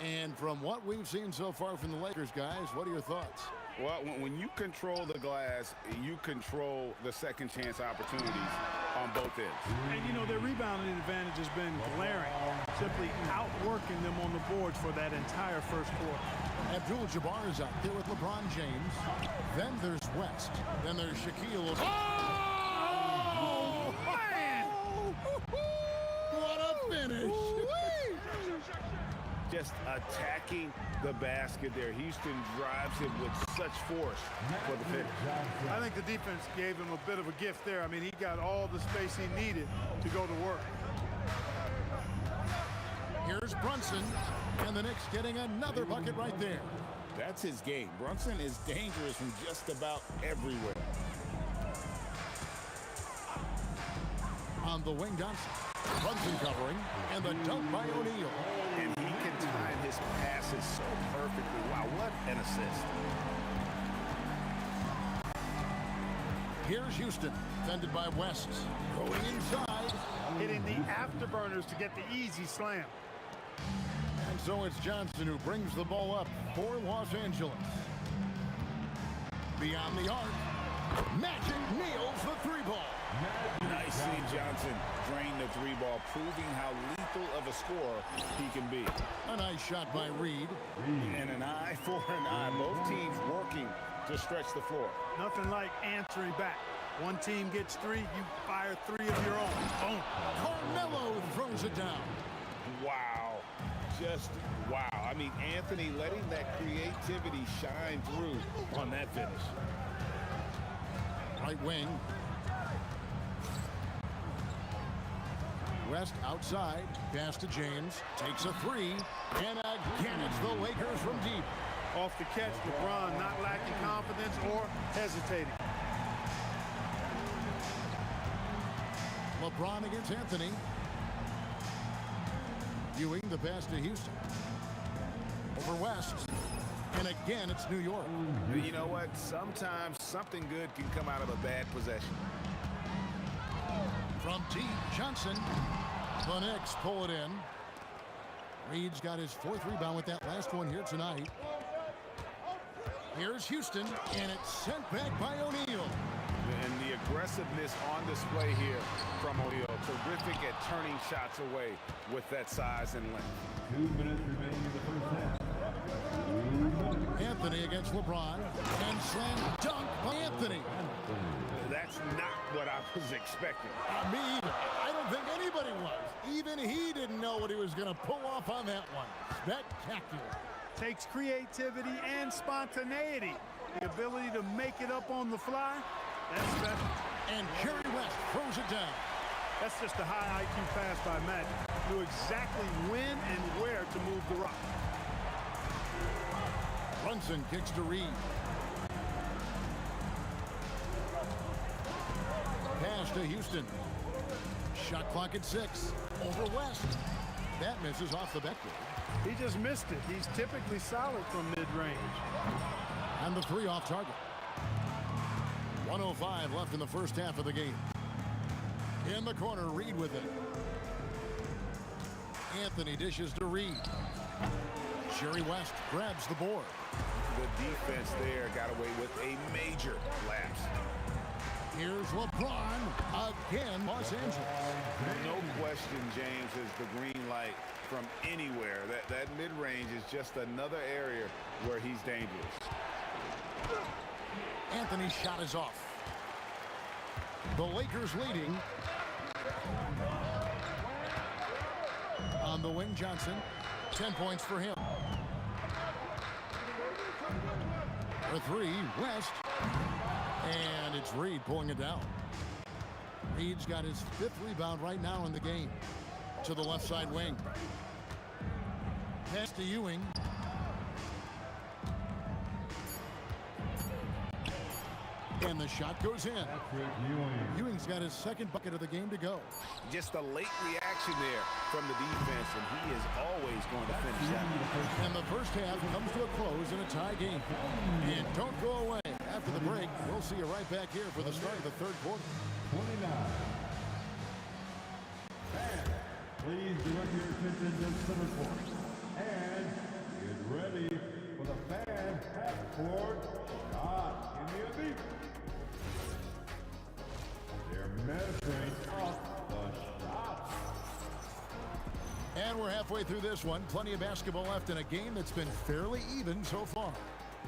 And from what we've seen so far from the Lakers, guys, what are your thoughts? Well, when you control the glass, you control the second chance opportunities on both ends. And, you know, their rebounding advantage has been glaring, simply outworking them on the boards for that entire first quarter. Abdul-Jabbar is out there with LeBron James. Then there's West. Then there's Shaquille O'Neal. Oh, man! What a finish! Just attacking the basket there. Houston drives it with such force for the finish. I think the defense gave him a bit of a gift there. I mean, he got all the space he needed to go to work. Here's Brunson, and the Knicks getting another bucket right there. That's his game. Brunson is dangerous from just about everywhere. On the wing, Johnson. Brunson covering, and the dunk by O'Neal. And he can time his passes so perfectly. Wow, what an assist. Here's Houston, defended by West. Going inside. Hitting the afterburners to get the easy slam. And so it's Johnson who brings the ball up for Los Angeles. Beyond the arc. Magic nails the three ball. Nicely, Johnson drained the three ball, proving how lethal of a scorer he can be. A nice shot by Reed. And an eye for an eye. Both teams working to stretch the floor. Nothing like answering back. One team gets three, you fire three of your own. Boom. Carmelo throws it down. Wow. Just wow. I mean, Anthony letting that creativity shine through on that finish. Right wing. West outside. Pass to James. Takes a three. And again, it's the Lakers from deep. Off the catch, LeBron not lacking confidence or hesitating. LeBron against Anthony. Ewing the pass to Houston. Over West. And again, it's New York. You know what? Sometimes something good can come out of a bad possession. From deep, Johnson. The Knicks pull it in. Reed's got his fourth rebound with that last one here tonight. Here's Houston, and it's sent back by O'Neal. And the aggressiveness on display here from O'Neal. Terrific at turning shots away with that size and length. 2 minutes remaining in the first half. Anthony against LeBron. And slam dunk by Anthony. That's not what I was expecting. Me either. I don't think anybody was. Even he didn't know what he was going to pull off on that one. Spectacular. Takes creativity and spontaneity. The ability to make it up on the fly, that's special. And Jerry West throws it down. That's just a high IQ pass by Magic. Knew exactly when and where to move the rock. Brunson kicks to Reed. Pass to Houston. Shot clock at 6. Over West. That misses off the backboard. He just missed it. He's typically solid from mid-range. And the three off target. 1:05 left in the first half of the game. In the corner, Reed with it. Anthony dishes to Reed. Jerry West grabs the board. The defense there got away with a major lapse. Here's LeBron again, Los Angeles. No question, James, is the green light from anywhere. That mid-range is just another area where he's dangerous. Anthony's shot is off. The Lakers leading. On the wing, Johnson. 10 points for him. For three, West. And it's Reed pulling it down. Reed's got his 5th rebound right now in the game. To the left side wing. Pass to Ewing. And the shot goes in. Ewing's got his 2nd bucket of the game to go. Just a late reaction there from the defense, and he is always going to finish that. And the first half comes to a close in a tie game. And don't go away. After the break, we'll see you right back here for the start of the 3rd quarter. 29. And please direct your attention to center court. And get ready for the fan half-court shot in the elite. They're measuring up the shots. And we're halfway through this one. Plenty of basketball left in a game that's been fairly even so far.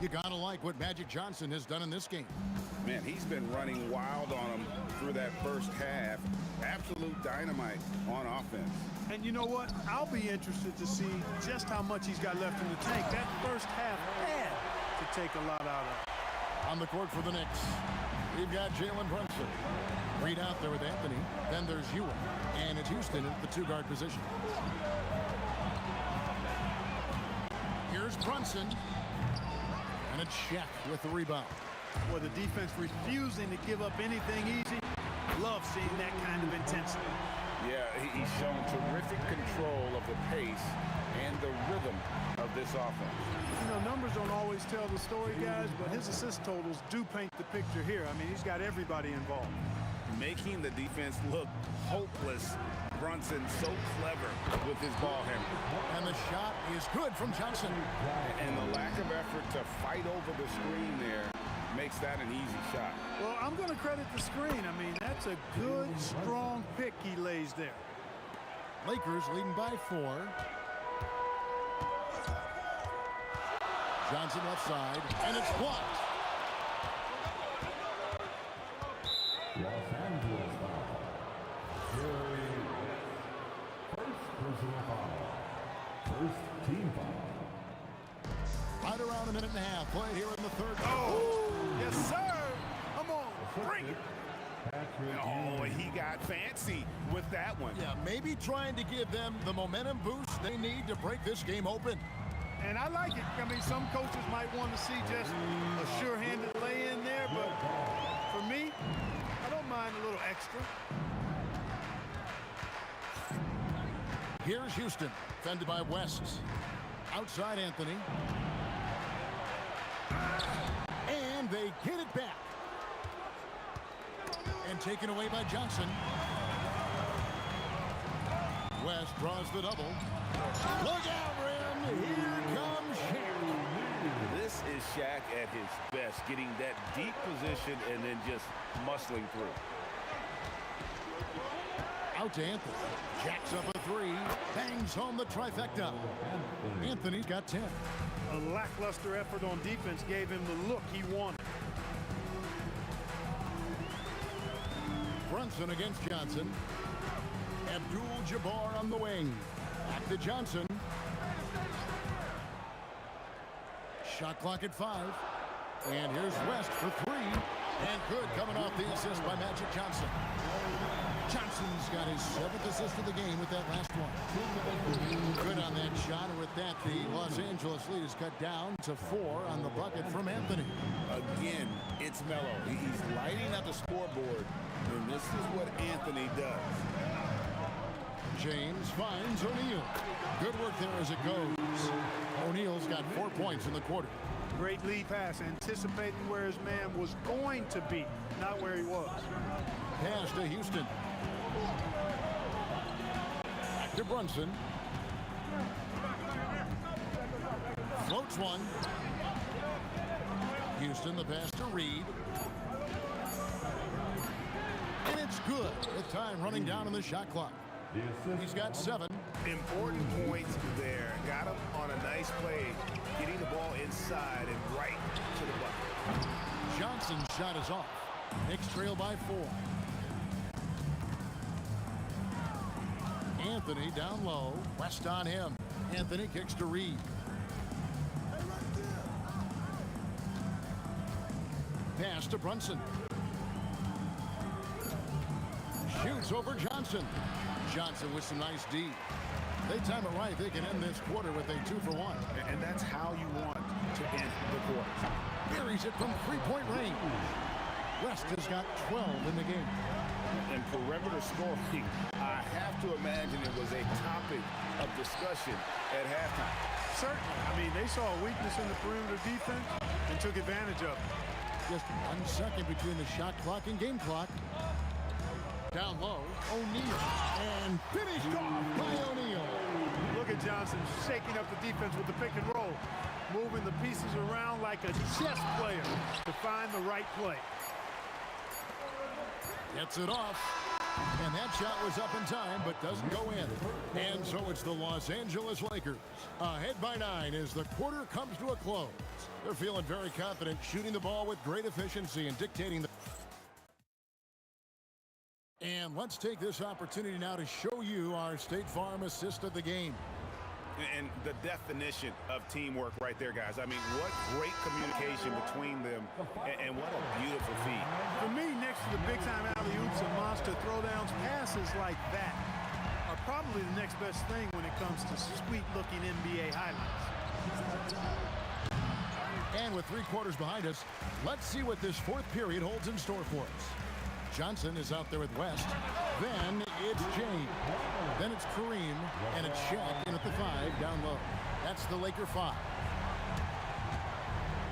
You gotta like what Magic Johnson has done in this game. Man, he's been running wild on him through that first half. Absolute dynamite on offense. And you know what? I'll be interested to see just how much he's got left in the tank. That first half had to take a lot out of it. On the court for the Knicks, we've got Jalen Brunson. Reed out there with Anthony. Then there's Ewing. And it's Houston at the 2-guard position. Here's Brunson. And it's Shaq with the rebound. Well, the defense refusing to give up anything easy. Love seeing that kind of intensity. Yeah, he's shown terrific control of the pace and the rhythm of this offense. You know, numbers don't always tell the story, guys, but his assist totals do paint the picture here. I mean, he's got everybody involved. Making the defense look hopeless. Brunson so clever with his ball handling. And the shot is good from Johnson. And the lack of effort to fight over the screen there makes that an easy shot. Well, I'm going to credit the screen. I mean, that's a good, strong pick he lays there. Lakers leading by 4. Johnson left side, and it's blocked. Los Angeles foul. First personal foul. First team foul. Right around a minute and a half. Played here in the 3rd. Oh, yes, sir. Come on, bring it. Oh, he got fancy with that one. Yeah, maybe trying to give them the momentum boost they need to break this game open. And I like it. I mean, some coaches might want to see just a sure-handed lay-in there, but for me, I don't mind a little extra. Here's Houston, defended by West. Outside Anthony. And they get it back. And taken away by Johnson. West draws the double. Look out, Rim! Here comes Shaq. This is Shaq at his best, getting that deep position and then just muscling through. Out to Anthony. Jacks up a 3. Bangs home the trifecta. Anthony's got 10. A lackluster effort on defense gave him the look he wanted. Brunson against Johnson. Abdul-Jabbar on the wing. Back to Johnson. Shot clock at 5. And here's West for 3. And good coming off the assist by Magic Johnson. Johnson's got his 7th assist of the game with that last one. Good on that shot. And with that, the Los Angeles lead is cut down to 4 on the bucket from Anthony. Again, it's Melo. He's lighting up the scoreboard, and this is what Anthony does. James finds O'Neal. Good work there as it goes. O'Neal's got 4 points in the quarter. Great lead pass, anticipating where his man was going to be, not where he was. Pass to Houston. Back to Brunson. Floats one. Houston, the pass to Reed. And it's good. The time running down on the shot clock. He's got 7. Important points there. Got him on a nice play, getting the ball inside and right to the bucket. Johnson's shot is off. Knicks trail by 4. Anthony down low. West on him. Anthony kicks to Reed. Pass to Brunson. Shoots over Johnson. Johnson with some nice D. They time it right. They can end this quarter with a 2-for-1. And that's how you want to end the quarter. Buries it from 3-point range. West has got 12 in the game. And perimeter scoring, I have to imagine it was a topic of discussion at halftime. Certainly. I mean, they saw a weakness in the perimeter defense and took advantage of it. Just 1 second between the shot clock and game clock. Down low, O'Neal. And finished off by O'Neal. Look at Johnson shaking up the defense with the pick and roll, moving the pieces around like a chess player to find the right play. Gets it off. And that shot was up in time, but doesn't go in. And so it's the Los Angeles Lakers ahead by 9 as the quarter comes to a close. They're feeling very confident, shooting the ball with great efficiency and dictating the... And let's take this opportunity now to show you our State Farm assist of the game. And the definition of teamwork right there, guys. I mean, what great communication between them, and what a beautiful feed. For me, next to the big-time alley-oops and monster throwdowns, passes like that are probably the next best thing when it comes to sweet-looking NBA highlights. And with 3 quarters behind us, let's see what this 4th period holds in store for us. Johnson is out there with West. Then it's James. Then it's Kareem. And it's Shaq in at the 5 down low. That's the Laker 5.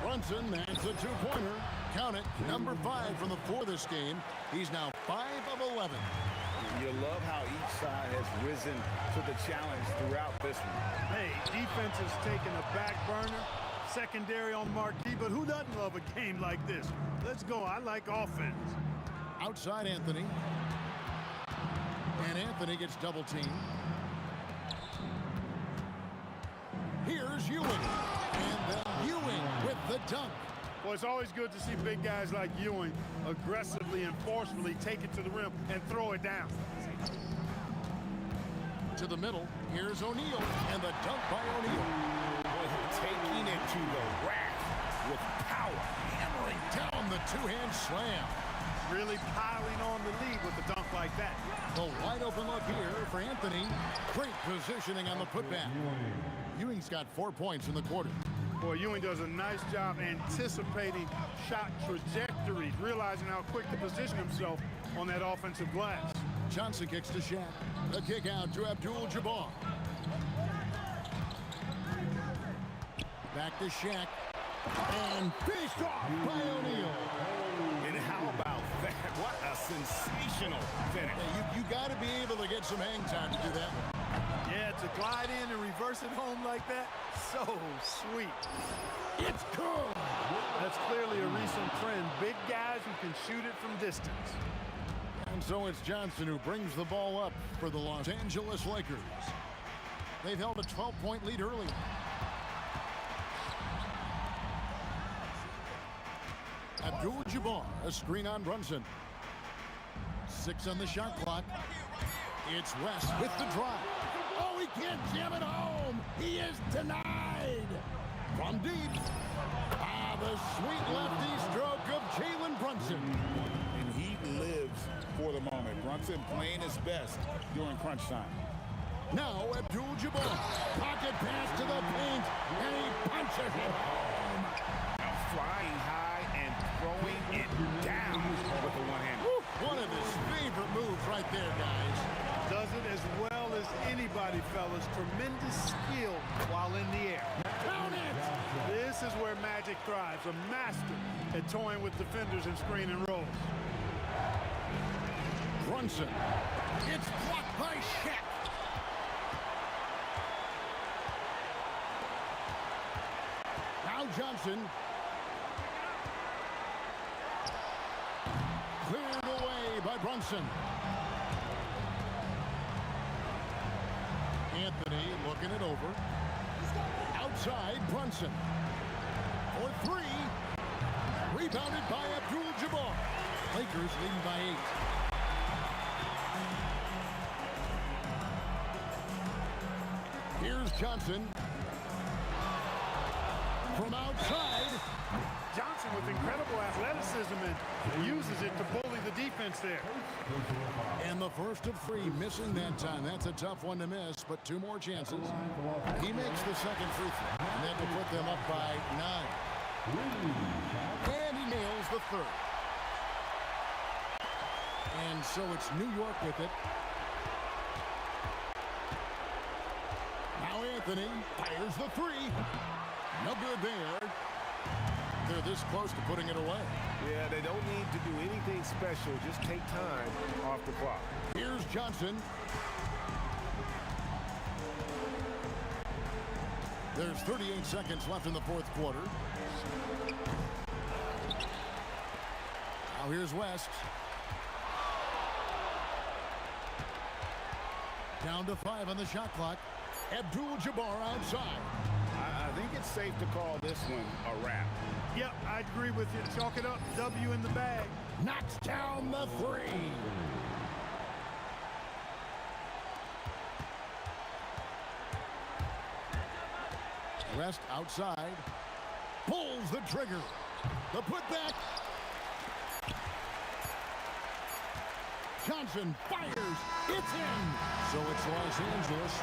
Brunson makes a 2-pointer. Count it. Number 5 from the 4 this game. He's now 5 of 11. You love how each side has risen to the challenge throughout this one. Hey, defense has taken a back burner. Secondary on marquee, but who doesn't love a game like this? Let's go. I like offense. Outside Anthony. And Anthony gets double teamed. Here's Ewing. And then Ewing with the dunk. Well, it's always good to see big guys like Ewing aggressively and forcefully take it to the rim and throw it down. To the middle. Here's O'Neal. And the dunk by O'Neal. Taking it to the rack with power. Hammering down the 2-hand slam. Really piling on the lead with a dunk like that. The wide open look here for Anthony. Great positioning on the putback. Ewing's got 4 points in the quarter. Boy, Ewing does a nice job anticipating shot trajectories, realizing how quick to position himself on that offensive glass. Johnson kicks to Shaq. The kick out to Abdul-Jabbar. Back to Shaq. And finished off by O'Neal. And how about that? What a sensational finish. Yeah, you got to be able to get some hang time to do that. Yeah, to glide in and reverse it home like that, so sweet. It's good. That's clearly a recent trend. Big guys who can shoot it from distance. And so it's Johnson who brings the ball up for the Los Angeles Lakers. They've held a 12-point lead early. Abdul-Jabbar, a screen on Brunson. 6 on the shot clock. It's West with the drive. Oh, he can't jam it home. He is denied. From deep. The sweet lefty stroke of Jalen Brunson. And he lives for the moment. Brunson playing his best during crunch time. Now Abdul-Jabbar. Pocket pass to the paint. And he punches it home. Now flying high and throwing it down with the one-hand. One of his favorite moves right there, guys. Does it as well as anybody, fellas. Tremendous skill while in the air. Count it. This is where Magic thrives, a master at toying with defenders and screen and rolls. Brunson. It's blocked by Shaq. Now Johnson. Cleared away by Brunson. Anthony looking it over. Outside Brunson. For three. Rebounded by Abdul-Jabbar. Lakers leading by 8. Here's Johnson. From outside. Johnson with incredible athleticism and uses it to bully the defense there. And the first of 3, missing that time. That's a tough one to miss, but 2 more chances. He makes the second free throw, and that will put them up by 9. And he nails the third. And so it's New York with it. Now Anthony fires the 3. No good there. They're this close to putting it away. Yeah, they don't need to do anything special. Just take time off the clock. Here's Johnson. There's 38 seconds left in the fourth quarter. Now here's West. Down to 5 on the shot clock. Abdul-Jabbar outside. I think it's safe to call this one a wrap. Yep, I agree with you. Chalk it up. W in the bag. Knocks down the 3. West outside. Pulls the trigger. The putback. Johnson fires. It's in. So it's Los Angeles.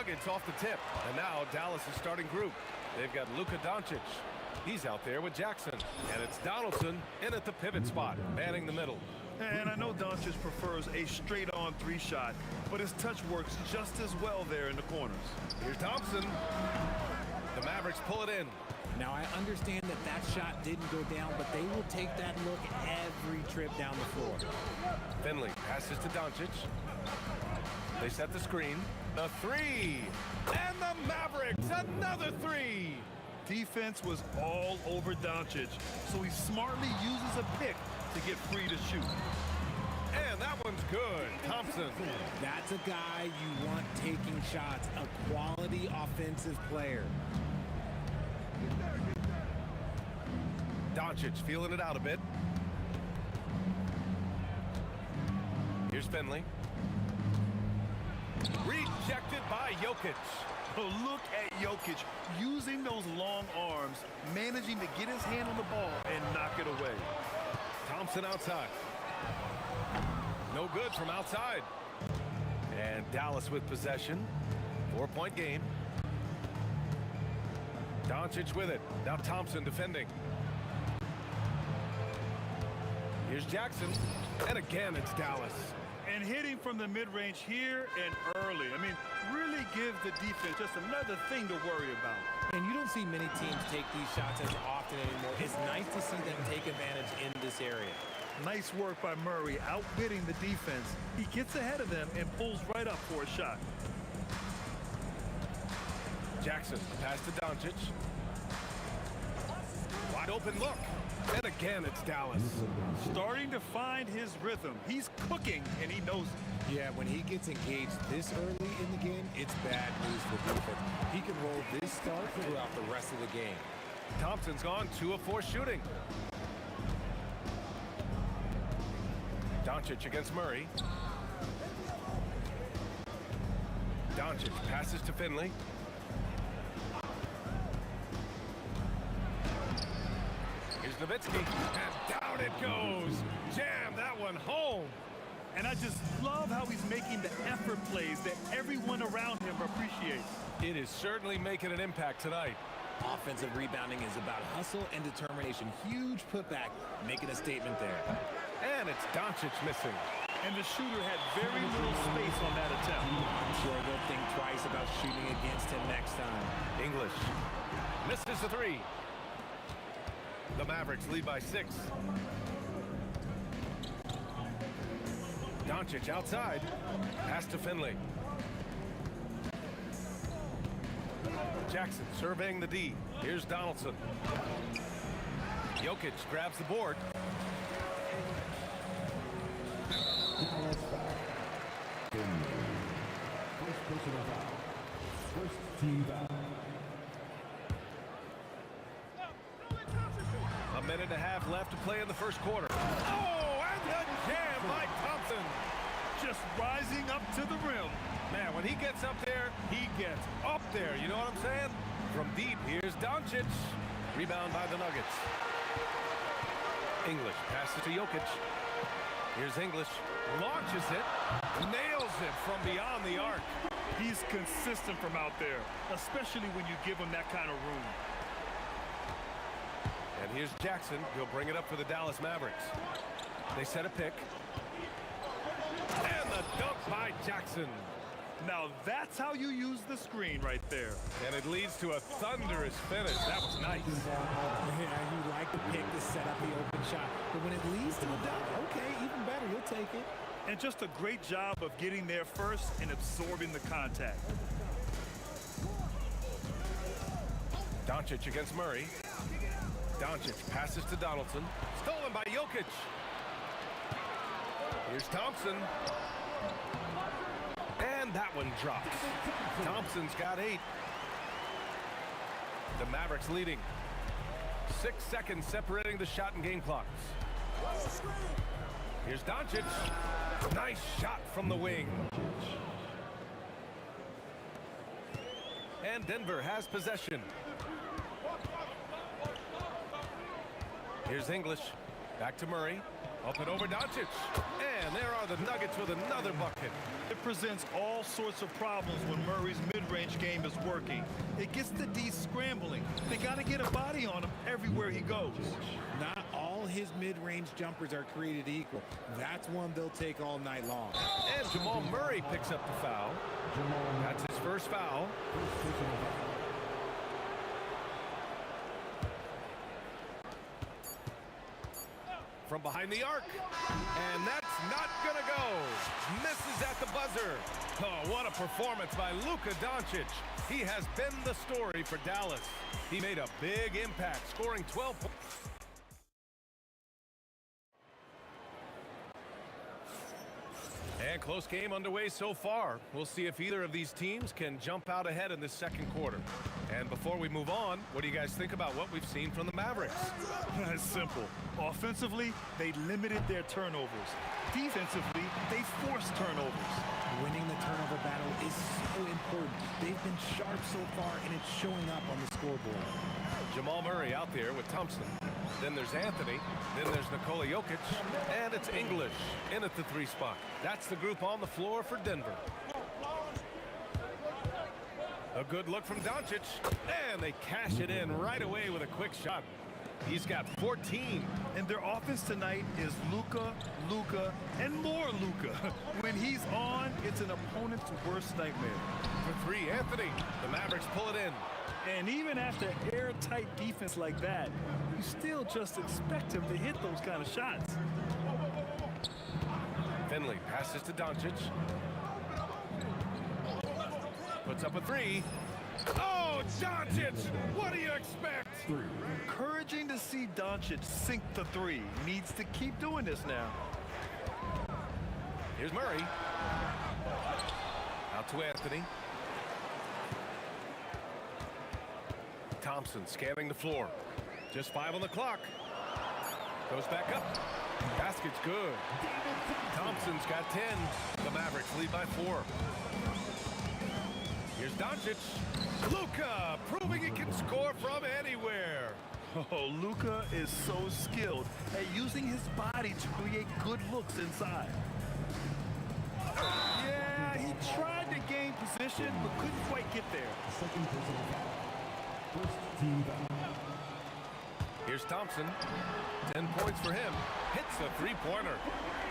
Nuggets off the tip. And now Dallas' starting group. They've got Luka Doncic. He's out there with Jackson. And it's Donaldson in at the pivot spot, manning the middle. And I know Doncic prefers a straight-on three shot, but his touch works just as well there in the corners. Here's Thompson. The Mavericks pull it in. Now, I understand that shot didn't go down, but they will take that look every trip down the floor. Finley passes to Doncic. They set the screen. The three. And the Mavericks, another three. Defense was all over Doncic, so he smartly uses a pick to get free to shoot. And that one's good. Thompson. That's a guy you want taking shots, a quality offensive player. Doncic feeling it out a bit. Here's Finley. Rejected by Jokic. Oh, look at Jokic using those long arms, managing to get his hand on the ball and knock it away. Thompson outside. No good from outside. And Dallas with possession. 4-point game. Doncic with it. Now Thompson defending. Here's Jackson. And again, it's Dallas. And hitting from the mid-range here and early. I mean, really give the defense just another thing to worry about. And you don't see many teams take these shots as often anymore. It's nice to see them take advantage in this area. Nice work by Murray, outbidding the defense. He gets ahead of them and pulls right up for a shot. Jackson, pass to Doncic. Wide open look. And again, it's Dallas. Starting to find his rhythm. He's cooking, and he knows it. Yeah, when he gets engaged this early in the game, it's bad news for defense. He can roll this start throughout the rest of the game. Thompson's gone 2 of 4 shooting. Doncic against Murray. Doncic passes to Finley. Here's Nowitzki, and down it goes. Jam that one home. And I just love how he's making the effort plays that everyone around him appreciates. It is certainly making an impact tonight. Offensive rebounding is about hustle and determination. Huge putback, making a statement there. And it's Doncic missing. And the shooter had very little space on that attempt. I'm sure they'll think twice about shooting against him next time. English misses the three. The Mavericks lead by 6. Doncic outside. Pass to Finley. Jackson surveying the D. Here's Donaldson. Jokic grabs the board. First personal foul. First team foul. A minute and a half left to play in the first quarter. Oh, and the jam by Thompson. Just rising up to the rim. Man, when he gets up there, he gets up there. You know what I'm saying? From deep, here's Doncic. Rebound by the Nuggets. English passes to Jokic. Here's English. Launches it. Nails it from beyond the arc. He's consistent from out there, especially when you give him that kind of room. And here's Jackson. He'll bring it up for the Dallas Mavericks. They set a pick. And the dunk by Jackson. Now that's how you use the screen right there. And it leads to a thunderous finish. That was nice. Yeah, you like the pick to set up the open shot. But when it leads to a dunk, okay, even better, you'll take it. And just a great job of getting there first and absorbing the contact. Doncic against Murray. Doncic passes to Donaldson. Stolen by Jokic. Here's Thompson. And that one drops. Thompson's got 8. The Mavericks leading. 6 seconds separating the shot and game clocks. Here's Doncic. Nice shot from the wing. And Denver has possession. Here's English. Back to Murray. Up and over Doncic. And there are the Nuggets with another bucket. It presents all sorts of problems when Murray's mid mid-range game is working. It gets the D scrambling. They got to get a body on him everywhere he goes. Not all his mid-range jumpers are created equal. That's one they'll take all night long. And Jamal Murray picks up the foul. That's his first foul. From behind the arc. And that's not going to go. Misses at the buzzer. Oh, what a performance by Luka Doncic. He has been the story for Dallas. He made a big impact, scoring 12 points. And close game underway so far. We'll see if either of these teams can jump out ahead in this second quarter. And before we move on, what do you guys think about what we've seen from the Mavericks? It's simple. Offensively, they limited their turnovers. Defensively, they forced turnovers. Winning the turnover battle is so important. They've been sharp so far, and it's showing up on the scoreboard. Jamal Murray out there with Thompson. Then there's Anthony. Then there's Nikola Jokic. And it's English in at the 3 spot. That's the group on the floor for Denver. A good look from Doncic. And they cash it in right away with a quick shot. He's got 14. And their offense tonight is Luka, and more Luka. When he's on, it's an opponent's worst nightmare. For 3, Anthony. The Mavericks pull it in. And even after airtight defense like that, you still just expect him to hit those kind of shots. Finley passes to Doncic. Puts up a 3. Oh, Doncic! What do you expect? Encouraging to see Doncic sink the 3. Needs to keep doing this now. Here's Murray. Out to Anthony. Thompson scanning the floor. Just 5 on the clock. Goes back up. Basket's good. Thompson's got 10. The Mavericks lead by 4. Here's Doncic. Luka proving he can score from anywhere. Oh, Luka is so skilled at using his body to create good looks inside. Yeah, he tried to gain position, but couldn't quite get there. Here's Thompson. 10 points for him. Hits a 3-pointer.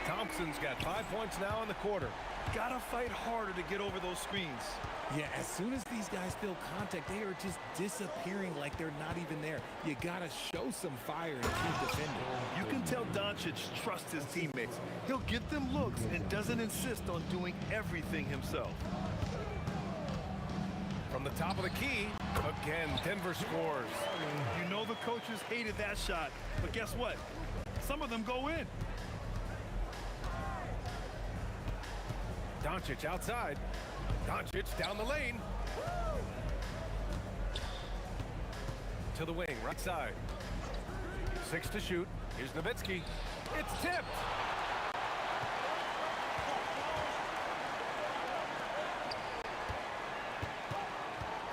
Thompson's got 5 points now in the quarter. Gotta fight harder to get over those screens. Yeah, as soon as these guys feel contact, they are just disappearing like they're not even there. You gotta show some fire and keep defending. You can tell Doncic trusts his teammates. He'll get them looks and doesn't insist on doing everything himself. From the top of the key, again, Denver scores. You know the coaches hated that shot, but guess what? Some of them go in. Doncic outside. Doncic down the lane. To the wing, right side. 6 to shoot. Here's Nowitzki. It's tipped.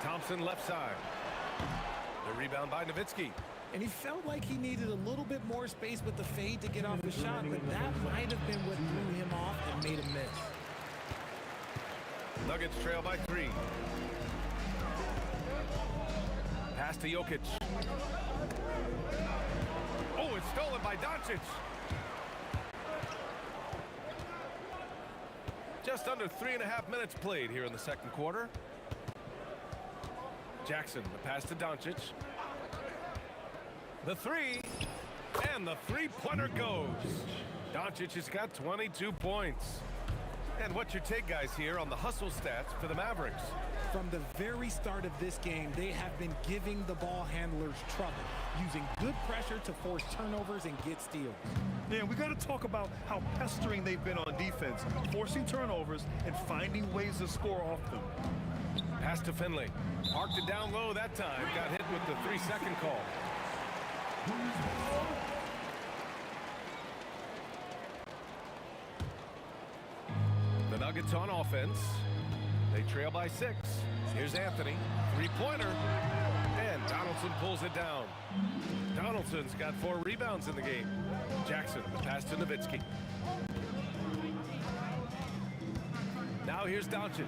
Thompson left side. The rebound by Nowitzki. And he felt like he needed a little bit more space with the fade to get off the shot, but that might have been what threw him off and made him miss. Nuggets trail by 3. Pass to Jokic. Oh, it's stolen by Doncic. Just under 3.5 minutes played here in the second quarter. Jackson, the pass to Doncic. The 3, and the 3-pointer goes. Doncic has got 22 points. And what's your take, guys, here on the hustle stats for the Mavericks? From the very start of this game, they have been giving the ball handlers trouble, using good pressure to force turnovers and get steals. Yeah, we got to talk about how pestering they've been on defense, forcing turnovers and finding ways to score off them. Pass to Finley. Parked it down low that time. Got hit with the 3-second call. The Nuggets on offense. They trail by 6. Here's Anthony. 3-pointer. And Donaldson pulls it down. Donaldson's got 4 rebounds in the game. Jackson, the pass to Nowitzki. Now here's Doncic.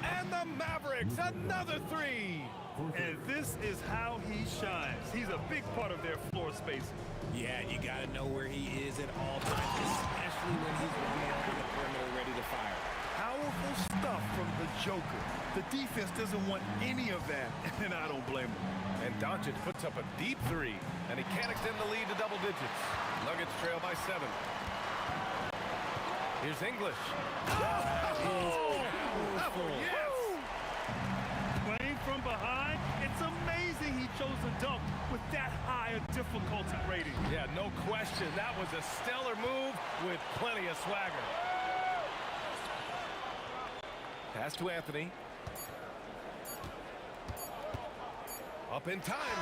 And the Mavericks, another three. And this is how he shines. He's a big part of their floor spacing. Yeah, you got to know where he is at all times, especially when he's running out on the perimeter ready to fire. Powerful stuff from the Joker. The defense doesn't want any of that, and I don't blame him. And Doncic puts up a deep three, and he can't extend the lead to double digits. Nuggets trail by 7. Here's English. Oh, yes! Playing from behind, it's amazing he chose a dunk with that high a difficulty rating. Yeah, no question. That was a stellar move with plenty of swagger. Pass to Anthony. Up in time.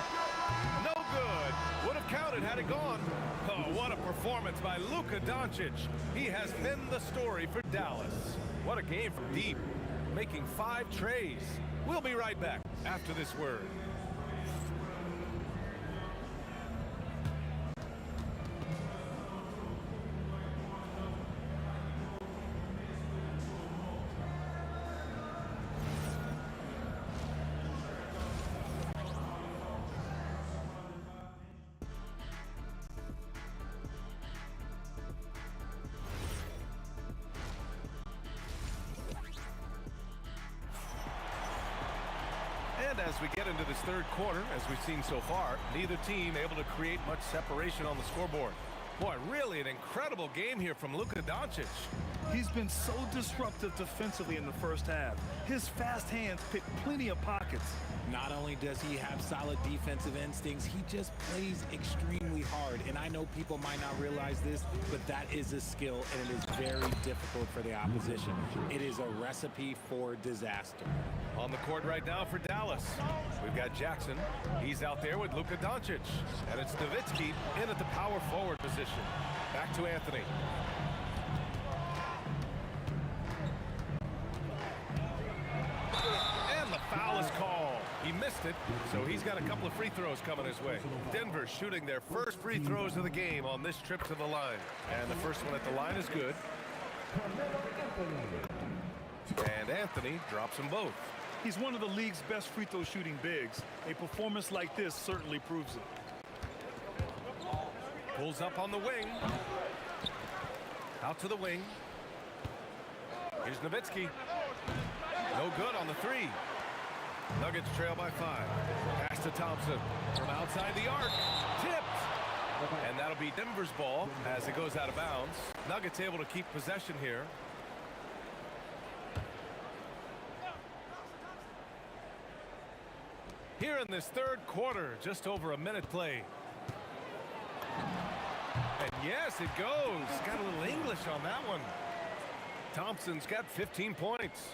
No good. Would have counted had it gone. Oh, what a performance by Luka Doncic. He has been the story for Dallas. What a game from deep, making 5 trays. We'll be right back after this word. And as we get into this third quarter, as we've seen so far, neither team able to create much separation on the scoreboard. Boy, really an incredible game here from Luka Doncic. He's been so disruptive defensively in the first half. His fast hands pick plenty of pockets. Not only does he have solid defensive instincts, he just plays extremely hard. And I know people might not realize this, but that is a skill, and it is very difficult for the opposition. It is a recipe for disaster. On the court right now for Dallas, we've got Jackson. He's out there with Luka Doncic. And it's Nowitzki in at the power forward position. Back to Anthony. And the foul is called. He missed it, so he's got a couple of free throws coming his way. Denver shooting their first free throws of the game on this trip to the line. And the first one at the line is good. And Anthony drops them both. He's one of the league's best free throw shooting bigs. A performance like this certainly proves it. Pulls up on the wing. Out to the wing. Here's Nowitzki. No good on the 3. Nuggets trail by 5. Pass to Thompson from outside the arc. Tipped. And that'll be Denver's ball as it goes out of bounds. Nuggets able to keep possession here. Here in this third quarter, just over a minute played. And yes, it goes. Got a little English on that one. Thompson's got 15 points.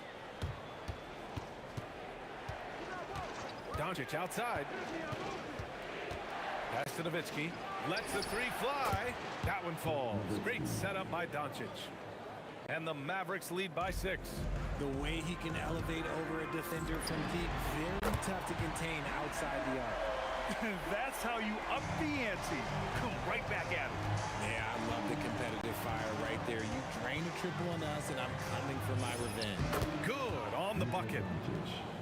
Doncic outside. Pass to Nowitzki. Lets the 3 fly. That one falls. Great setup by Doncic. And the Mavericks lead by 6. The way he can elevate over a defender from deep, very tough to contain outside the arc. That's how you up the ante. Come right back at him. Yeah, I love the competitive fire right there. You drain a triple on us, and I'm coming for my revenge. Good on the bucket.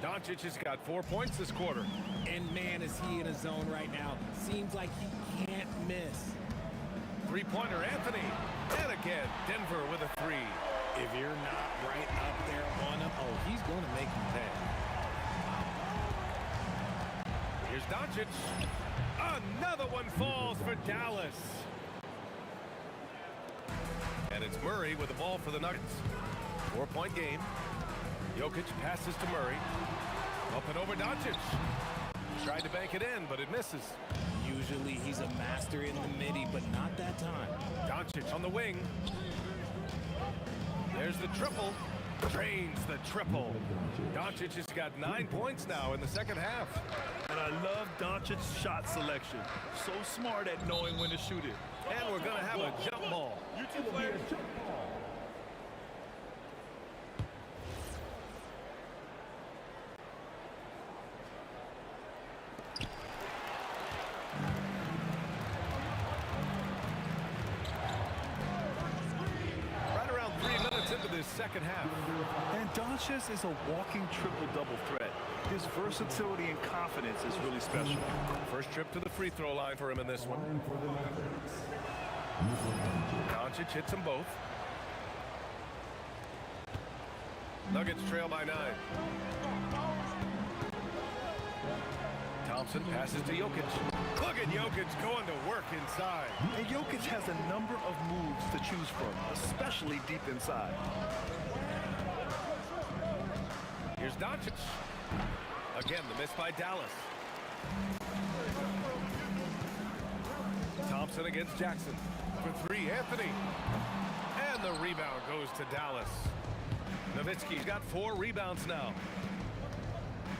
Doncic has got 4 points this quarter. And man, is he in a zone right now. Seems like he can't miss. 3-pointer Anthony. And again, Denver with a 3. If you're not right up there on him, oh, he's going to make him pay. Here's Doncic. Another one falls for Dallas. And it's Murray with the ball for the Nuggets. 4-point game. Jokic passes to Murray. Up and over Doncic. Tried to bank it in, but it misses. Usually he's a master in the midi, but not that time. Doncic on the wing. There's the triple. Drains the triple. Doncic has got 9 points now in the second half. And I love Doncic's shot selection. So smart at knowing when to shoot it. And we're going to have a jump ball. You two players. second half. And Doncic is a walking triple-double threat. His versatility and confidence is really special. First trip to the free throw line for him in this one. Doncic hits them both. Nuggets trail by 9. Thompson passes to Jokic. Look at Jokic going to work inside. And Jokic has a number of moves to choose from, especially deep inside. Here's Doncic. Again, the miss by Dallas. Thompson against Jackson. For 3, Anthony. And the rebound goes to Dallas. Nowitzki's got 4 rebounds now.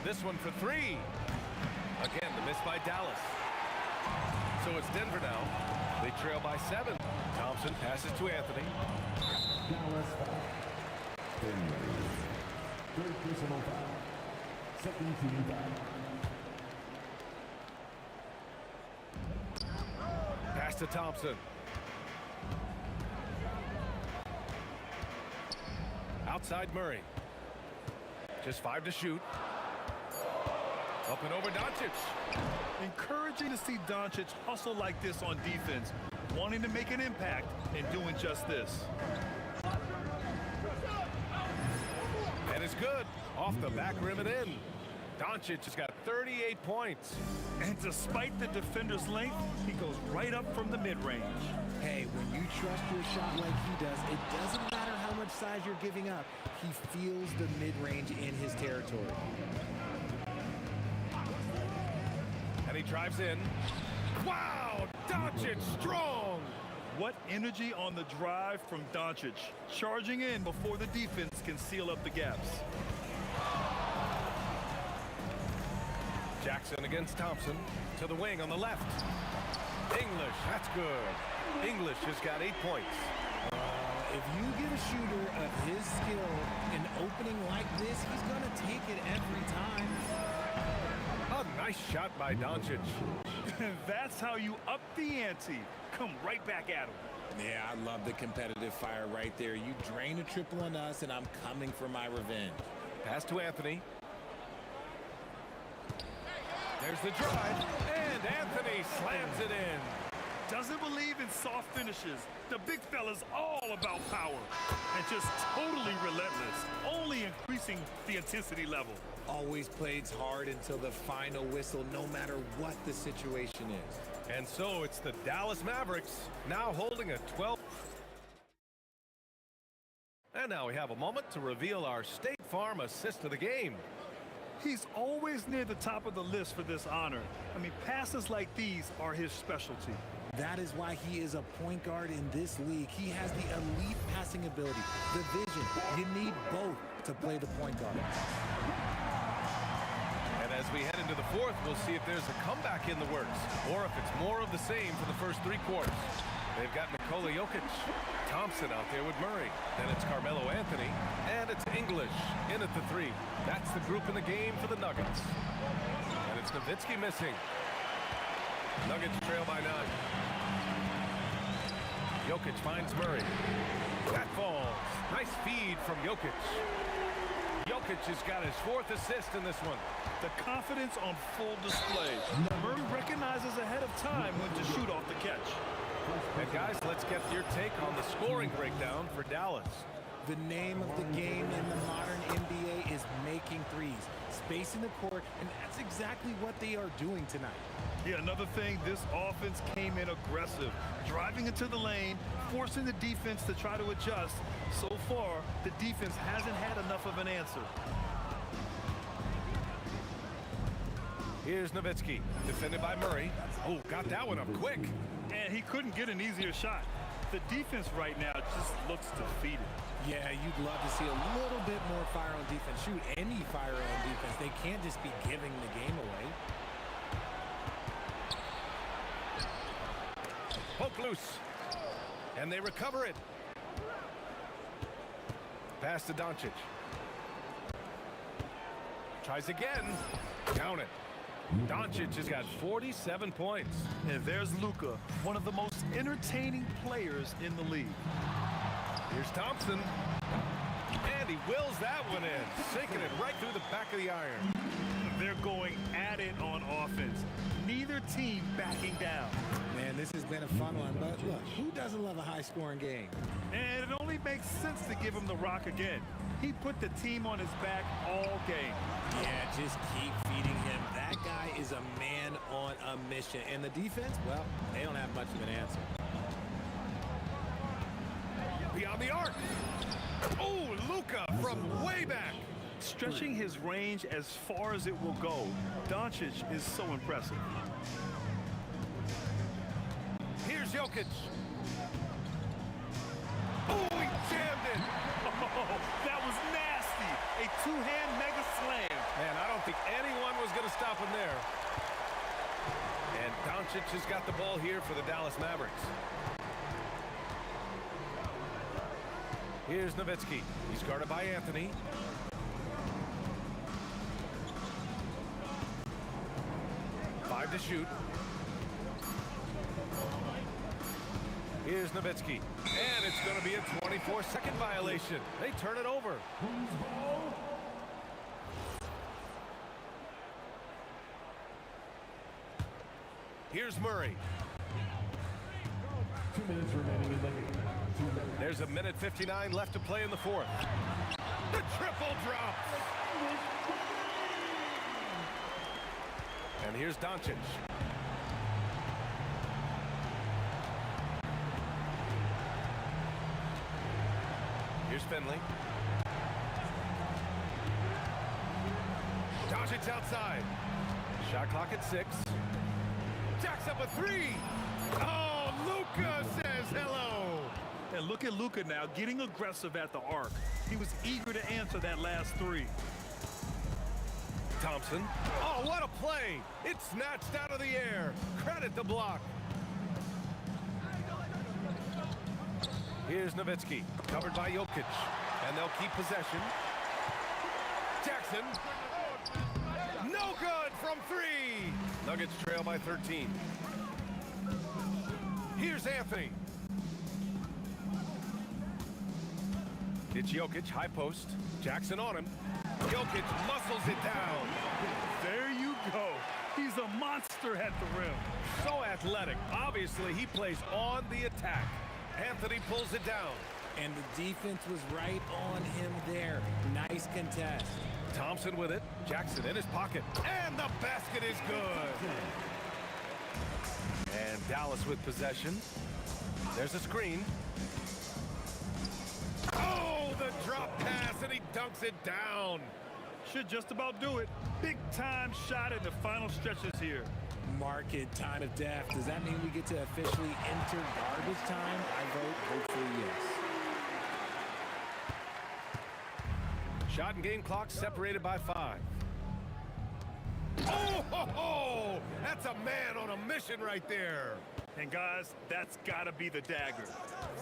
This one for 3. Again, the miss by Dallas. So it's Denver now. They trail by 7. Thompson passes to Anthony. Dallas foul. Third personal foul. Second team foul. Pass to Thompson. Outside Murray. Just 5 to shoot. Up and over Doncic. Encouraging to see Doncic hustle like this on defense, wanting to make an impact and doing just this. And it's good. Off the back rim and in. Doncic has got 38 points. And despite the defender's length, he goes right up from the mid-range. Hey, when you trust your shot like he does, it doesn't matter how much size you're giving up. He feels the mid-range in his territory. And he drives in. Wow, Doncic strong. What energy on the drive from Doncic, charging in before the defense can seal up the gaps. Jackson against Thompson to the wing on the left. English, that's good. English has got 8 points. If you get a shooter of his skill in opening like this, he's going to take it every time. A nice shot by Doncic. That's how you up the ante. Come right back at him. Yeah, I love the competitive fire right there. You drain a triple on us, and I'm coming for my revenge. Pass to Anthony. There's the drive, and Anthony slams it in. Doesn't believe in soft finishes. The big fella's all about power and just totally relentless, only increasing the intensity level. Always plays hard until the final whistle, no matter what the situation is. And so it's the Dallas Mavericks now holding a 12. And now we have a moment to reveal our State Farm assist of the game. He's always near the top of the list for this honor. I mean, passes like these are his specialty. That is why he is a point guard in this league. He has the elite passing ability, the vision. You need both to play the point guard. And as we head into the fourth, we'll see if there's a comeback in the works or if it's more of the same for the first 3 quarters. They've got Nikola Jokic, Thompson out there with Murray. Then it's Carmelo Anthony, and it's English in at the 3. That's the group in the game for the Nuggets. And it's Nowitzki missing. Nuggets trail by 9. Jokic finds Murray. That falls. Nice feed from Jokic. Jokic has got his 4th assist in this one. The confidence on full display. Murray recognizes ahead of time when to shoot off the catch. And guys, let's get your take on the scoring breakdown for Dallas. The name of the game in the modern NBA is making threes, spacing the court, and that's exactly what they are doing tonight. Yeah, another thing, this offense came in aggressive, driving into the lane, forcing the defense to try to adjust. So far, the defense hasn't had enough of an answer. Here's Nowitzki, defended by Murray. Oh, got that one up quick. And he couldn't get an easier shot. The defense right now just looks defeated. Yeah, you'd love to see a little bit more fire on defense. Shoot, any fire on defense. They can't just be giving the game away. Poke loose. And they recover it. Pass to Doncic. Tries again. Count it. Doncic has got 47 points. And there's Luka, one of the most entertaining players in the league. Here's Thompson. And he wills that one in, sinking it right through the back of the iron. They're going at it on offense. Neither team backing down. Man, this has been a fun one, but look, who doesn't love a high-scoring game? And it only makes sense to give him the rock again. He put the team on his back all game. Yeah, just keep feeding him. That guy is a man on a mission. And the defense, well, they don't have much of an answer. Beyond the arc. Oh, Luka from way back. Stretching his range as far as it will go. Doncic is so impressive. Here's Jokic. Oh, he jammed it. Oh, that was nasty. A two-hand mega slam. Man, I don't think anyone was going to stop him there. And Doncic has got the ball here for the Dallas Mavericks. Here's Nowitzki. He's guarded by Anthony. Five to shoot. Here's Nowitzki. And it's going to be a 24-second violation. They turn it over. Here's Murray. 2 minutes remaining in the game. There's a minute 59 left to play in the fourth. The triple drop. And here's Doncic. Here's Finley. Doncic outside. Shot clock at 6. Jacks up a 3. Oh, Luka says hello. And look at Luka now getting aggressive at the arc. He was eager to answer that last 3. Thompson. Oh, what a play. It's snatched out of the air. Credit the block. Here's Nowitzki, covered by Jokic. And they'll keep possession. Jackson. No good from 3. Nuggets trail by 13. Here's Anthony. It's Jokic, high post. Jackson on him. Jokic muscles it down. There you go. He's a monster at the rim. So athletic. Obviously, he plays on the attack. Anthony pulls it down. And the defense was right on him there. Nice contest. Thompson with it. Jackson in his pocket. And the basket is good. And Dallas with possession. There's a screen. Oh, the drop pass, and he dunks it down. Should just about do it. Big time shot in the final stretches here. Market time of death. Does that mean we get to officially enter garbage time? I vote hopefully yes. Shot and game clock separated by 5. Oh, ho, ho! That's a man on a mission right there. And guys, that's gotta be the dagger.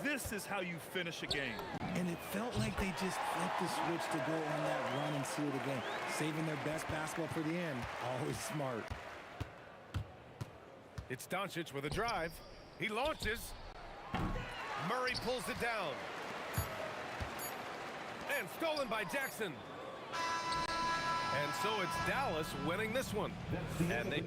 This is how you finish a game. And it felt like they just flipped the switch to go on that run and seal the game. Saving their best basketball for the end. Always smart. It's Doncic with a drive. He launches. Murray pulls it down. And stolen by Jackson. And so it's Dallas winning this one. And they...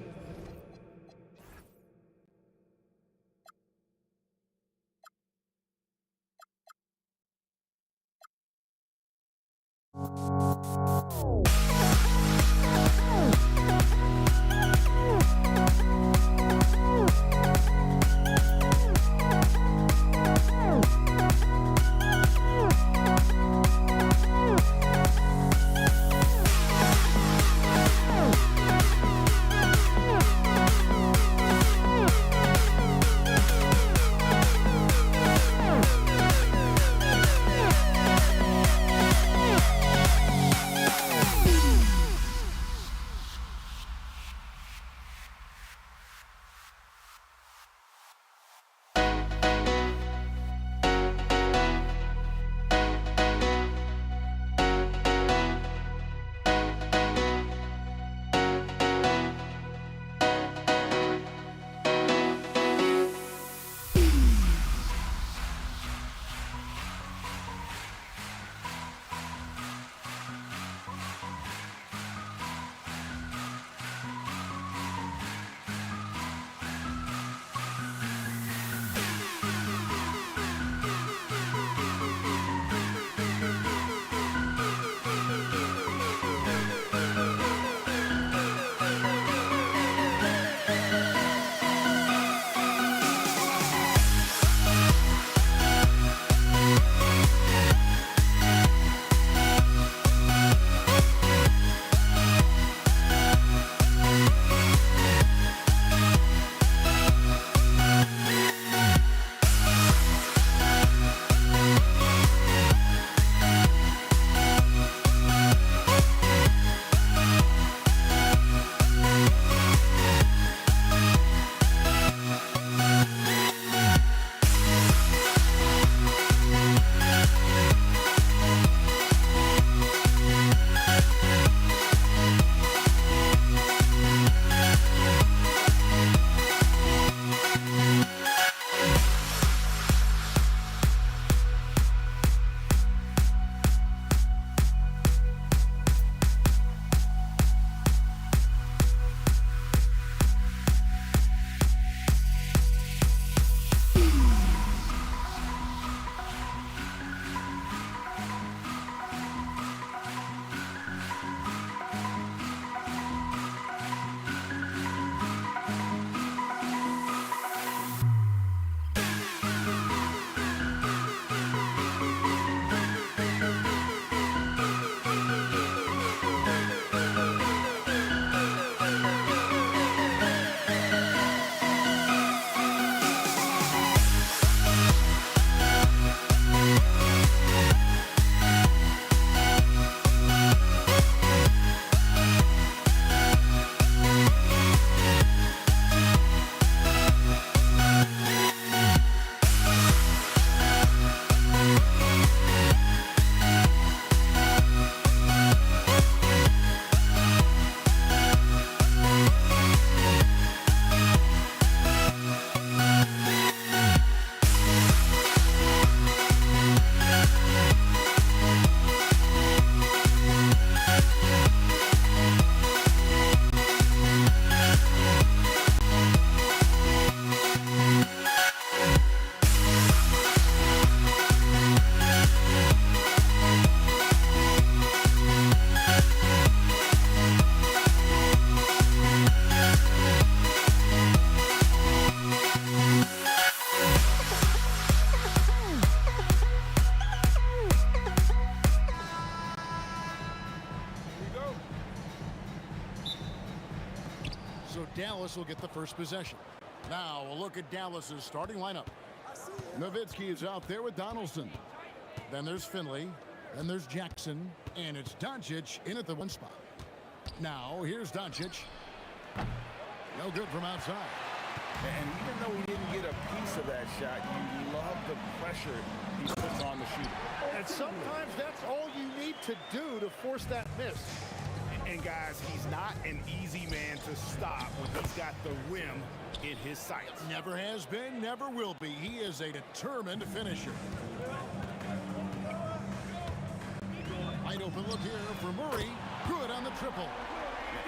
will get the first possession. Now a look at Dallas's starting lineup. Nowitzki is out there with Donaldson. Then there's Finley. Then there's Jackson. And it's Doncic in at the one spot. Now here's Doncic. No good from outside. And even though he didn't get a piece of that shot, you love the pressure he puts on the shooter. And sometimes that's all you need to do to force that miss. And guys, he's not an easy man to stop when he's got the rim in his sights. Never has been, never will be. He is a determined finisher. Wide open look here for Murray. Good on the triple.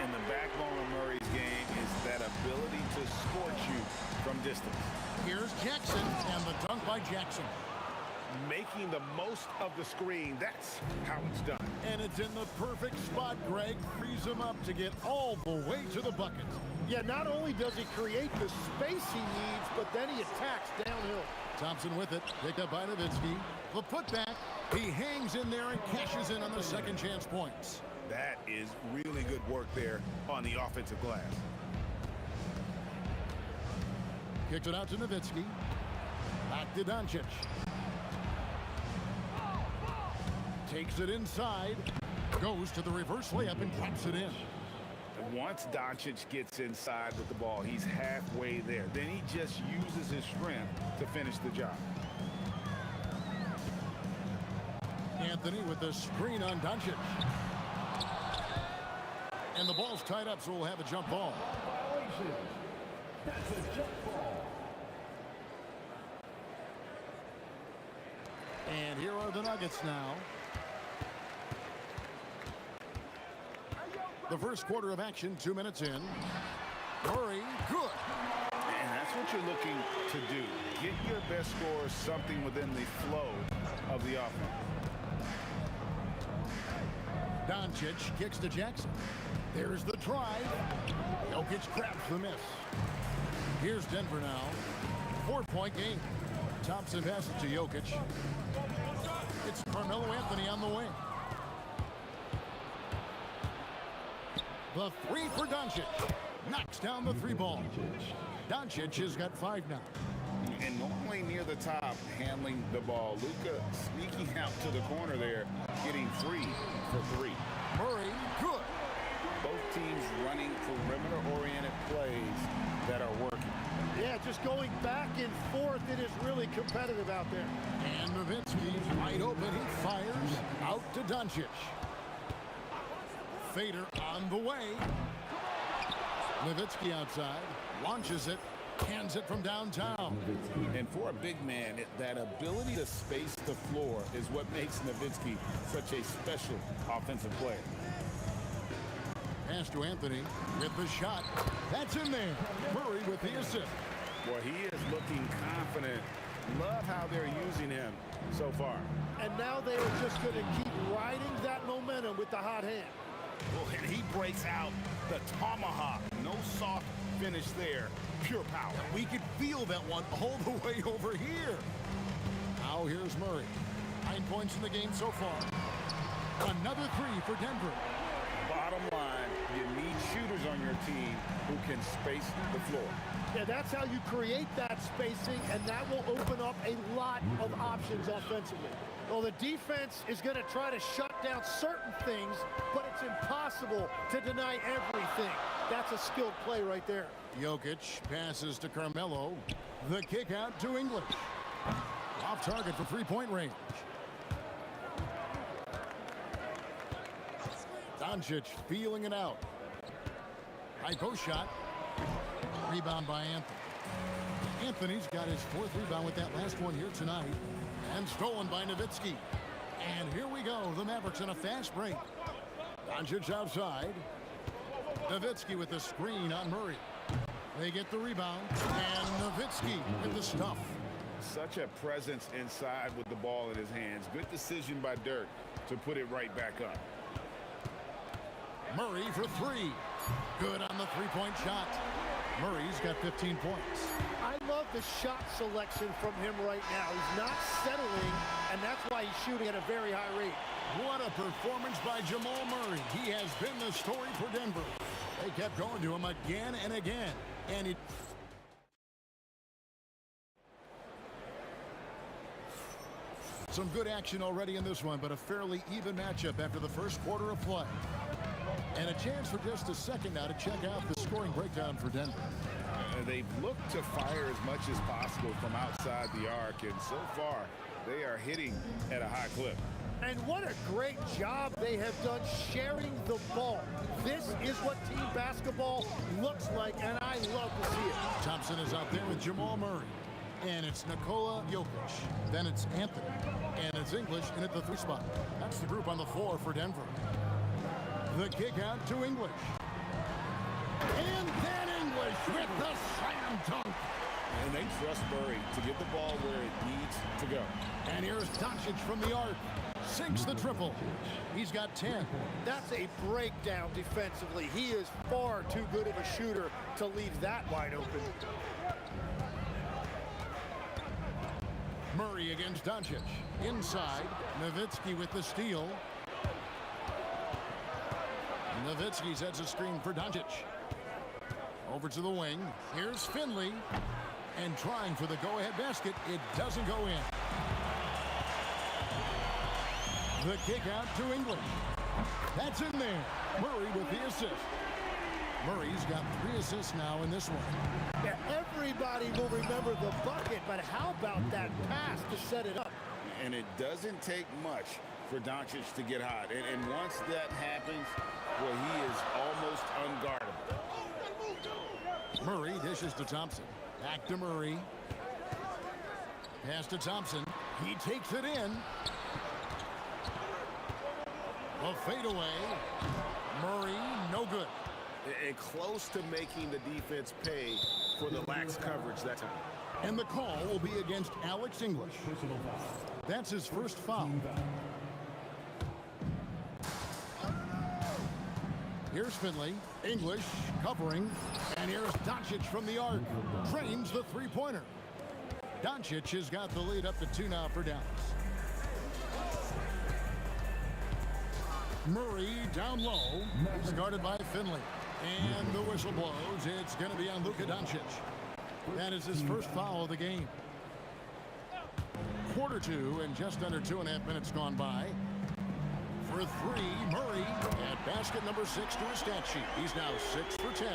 And the backbone of Murray's game is that ability to scorch you from distance. Here's Jackson, and the dunk by Jackson. Making the most of the screen, that's how it's done. And it's in the perfect spot, Greg. Frees him up to get all the way to the bucket. Yeah, not only does he create the space he needs, but then he attacks downhill. Thompson with it, picked up by Nowitzki. The putback, he hangs in there and cashes in on the second chance points. That is really good work there on the offensive glass. Kicks it out to Nowitzki. Back to Doncic. Takes it inside. Goes to the reverse layup and drops it in. Once Doncic gets inside with the ball, he's halfway there. Then he just uses his strength to finish the job. Anthony with the screen on Doncic. And the ball's tied up, so we'll have a jump ball. That's a jump ball. And here are the Nuggets now. The first quarter of action, 2 minutes in. Murray, good. And that's what you're looking to do. Get your best score something within the flow of the offense. Doncic kicks to Jackson. There's the drive. Jokic grabs the miss. Here's Denver now. 4-point game. Thompson passes to Jokic. It's Carmelo Anthony on the wing. The three for Doncic. Knocks down the three ball. Doncic has got 5 now. And normally near the top, handling the ball. Luka sneaking out to the corner there, getting free for 3. Murray, good. Both teams running perimeter-oriented plays that are working. Yeah, just going back and forth, it is really competitive out there. And Nowitzki wide open. He fires out to Doncic. Fader on the way. Nowitzki outside. Launches it. Hands it from downtown. And for a big man, that ability to space the floor is what makes Nowitzki such a special offensive player. Pass to Anthony with the shot. That's in there. Murray with the assist. Well, he is looking confident. Love how they're using him so far. And now they are just going to keep riding that momentum with the hot hand. Well, and he breaks out the tomahawk. No soft finish there. Pure power. We could feel that one all the way over here. Now here's Murray. 9 points in the game so far. Another 3 for Denver. Bottom line, you need shooters on your team who can space the floor. Yeah, that's how you create that spacing, and that will open up a lot of options offensively. Well, the defense is going to try to shut down certain things, but it's impossible to deny everything. That's a skilled play right there. Jokic passes to Carmelo. The kick out to English. Off target for 3-point range. Doncic feeling it out. High post shot. Rebound by Anthony. Anthony's got his 4th rebound with that last one here tonight. And stolen by Nowitzki. And here we go. The Mavericks on a fast break. Doncic outside. Nowitzki with the screen on Murray. They get the rebound. And Nowitzki with the stuff. Such a presence inside with the ball in his hands. Good decision by Dirk to put it right back up. Murray for 3. Good on the 3-point shot. Murray's got 15 points. I love the shot selection from him right now. He's not settling, and that's why he's shooting at a very high rate. What a performance by Jamal Murray. He has been the story for Denver. They kept going to him again and again. And it... Some good action already in this one, but a fairly even matchup after the first quarter of play. And a chance for just a second now to check out the scoring breakdown for Denver. They've looked to fire as much as possible from outside the arc, and so far, they are hitting at a high clip. And what a great job they have done sharing the ball. This is what team basketball looks like, and I love to see it. Thompson is out there with Jamal Murray. And it's Nikola Jokic. Then it's Anthony. And it's English in at the 3 spot. That's the group on the floor for Denver. The kick out to English. And then English with the slam dunk. And they trust Murray to get the ball where it needs to go. And here's Doncic from the arc. Sinks the triple. He's got 10. That's a breakdown defensively. He is far too good of a shooter to leave that wide open. Murray against Doncic. Inside, Nowitzki with the steal. Nowitzki sets a screen for Doncic. Over to the wing. Here's Finley. And trying for the go-ahead basket. It doesn't go in. The kick out to English. That's in there. Murray with the assist. Murray's got 3 assists now in this one. Yeah, everybody will remember the bucket, but how about that pass to set it up? And it doesn't take much for Doncic to get hot. And once that happens, well, he is almost unguardable. Murray dishes to Thompson. Back to Murray. Pass to Thompson. He takes it in. A fadeaway. Murray, no good. And close to making the defense pay for the lax coverage that time. And the call will be against Alex English. That's his first foul. Here's Finley. English covering. And here's Doncic from the arc. Drains the three-pointer. Doncic has got the lead up to 2 now for Dallas. Murray down low. He's guarded by Finley. And the whistle blows. It's going to be on Luka Doncic. That is his first foul of the game. Quarter 2 and just under 2.5 minutes gone by. For 3, Murray at basket number 6 to his stat sheet. He's now 6 for 10.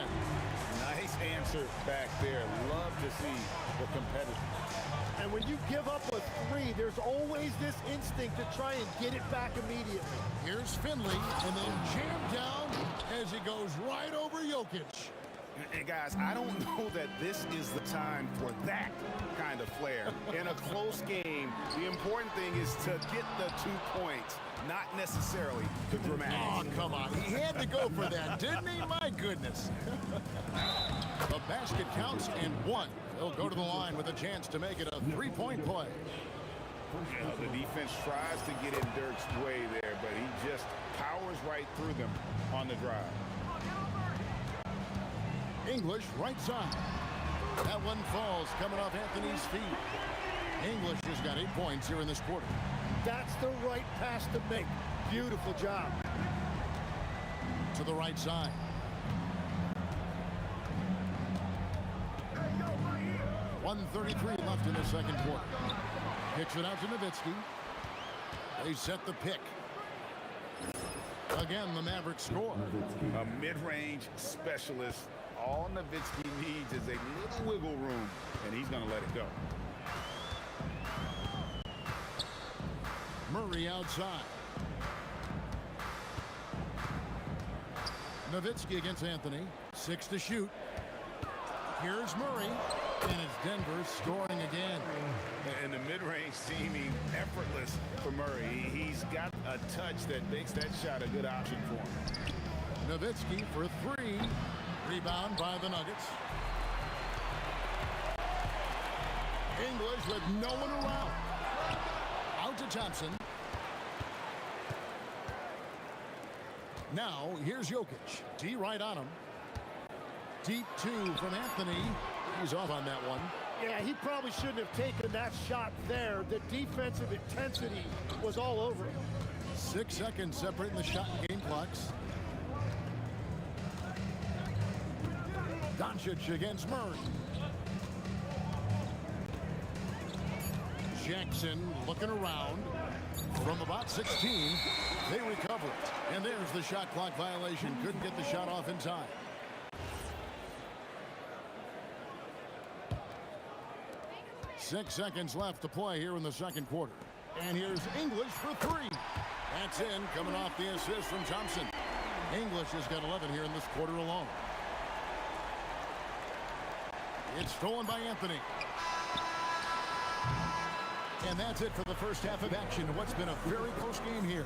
Nice answer back there. Love to see the competitor. And when you give up a 3, there's always this instinct to try and get it back immediately. Here's Finley, and then jammed down as he goes right over Jokic. And guys, I don't know that this is the time for that kind of flair. In a close game, the important thing is to get the 2 points, not necessarily the dramatic. Oh, come on. He had to go for that, didn't he? My goodness. The basket counts and 1. He'll go to the line with a chance to make it a 3-point play. The defense tries to get in Dirk's way there, but he just powers right through them on the drive. English right side. That one falls coming off Anthony's feet. English has got 8 points here in this quarter. That's the right pass to make. Beautiful job. To the right side. .133 left in the second quarter. Kicks it out to Nowitzki. They set the pick. Again, the Mavericks score. A mid-range specialist. All Nowitzki needs is a little wiggle room, and he's going to let it go. Murray outside. Nowitzki against Anthony. 6 to shoot. Here's Murray. And it's Denver scoring again. And the mid-range seeming effortless for Murray. He's got a touch that makes that shot a good option for him. Nowitzki for 3. Rebound by the Nuggets. English with no one around. Out to Thompson. Now, here's Jokic. D right on him. Deep 2 from Anthony. He's off on that one. Yeah, he probably shouldn't have taken that shot there. The defensive intensity was all over him. 6 seconds separating the shot and game clocks. Doncic against Murray. Jackson looking around from about 16. They recover it. And there's the shot clock violation. Couldn't get the shot off in time. Six seconds left to play here in the second quarter. And here's English for three. That's in, coming off the assist from Thompson. English has got 11 here in this quarter alone. It's stolen by Anthony. And that's it for the first half of action. What's been a very close game here.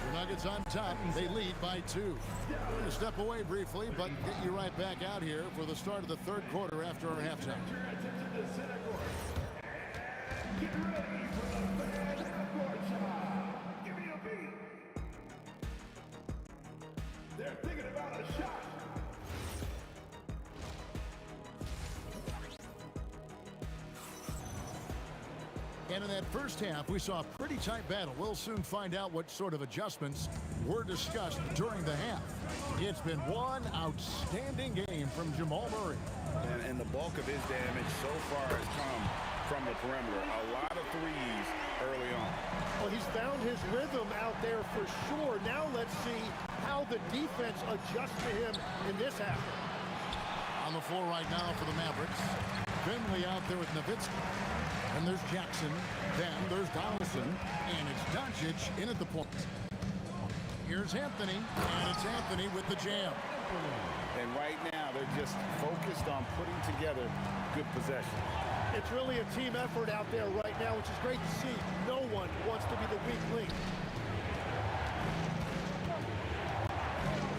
The Nuggets on top. They lead by 2. We're going to step away briefly, but get you right back out here for the start of the third quarter after our halftime. Get ready for the fan half-court shot. Give me a beat. They're thinking about a shot. And in that first half, we saw a pretty tight battle. We'll soon find out what sort of adjustments were discussed during the half. It's been one outstanding game from Jamal Murray. And the bulk of his damage so far has come from the perimeter. A lot of threes early on. Well, he's found his rhythm out there for sure. Now let's see how the defense adjusts to him in this half. On the floor right now for the Mavericks. Finley out there with Nowitzki. And there's Jackson. Then there's Donaldson. And it's Doncic in at the point. Here's Anthony. And it's Anthony with the jam. And right now, they're just focused on putting together good possession. It's really a team effort out there right now, which is great to see. No one wants to be the weak link.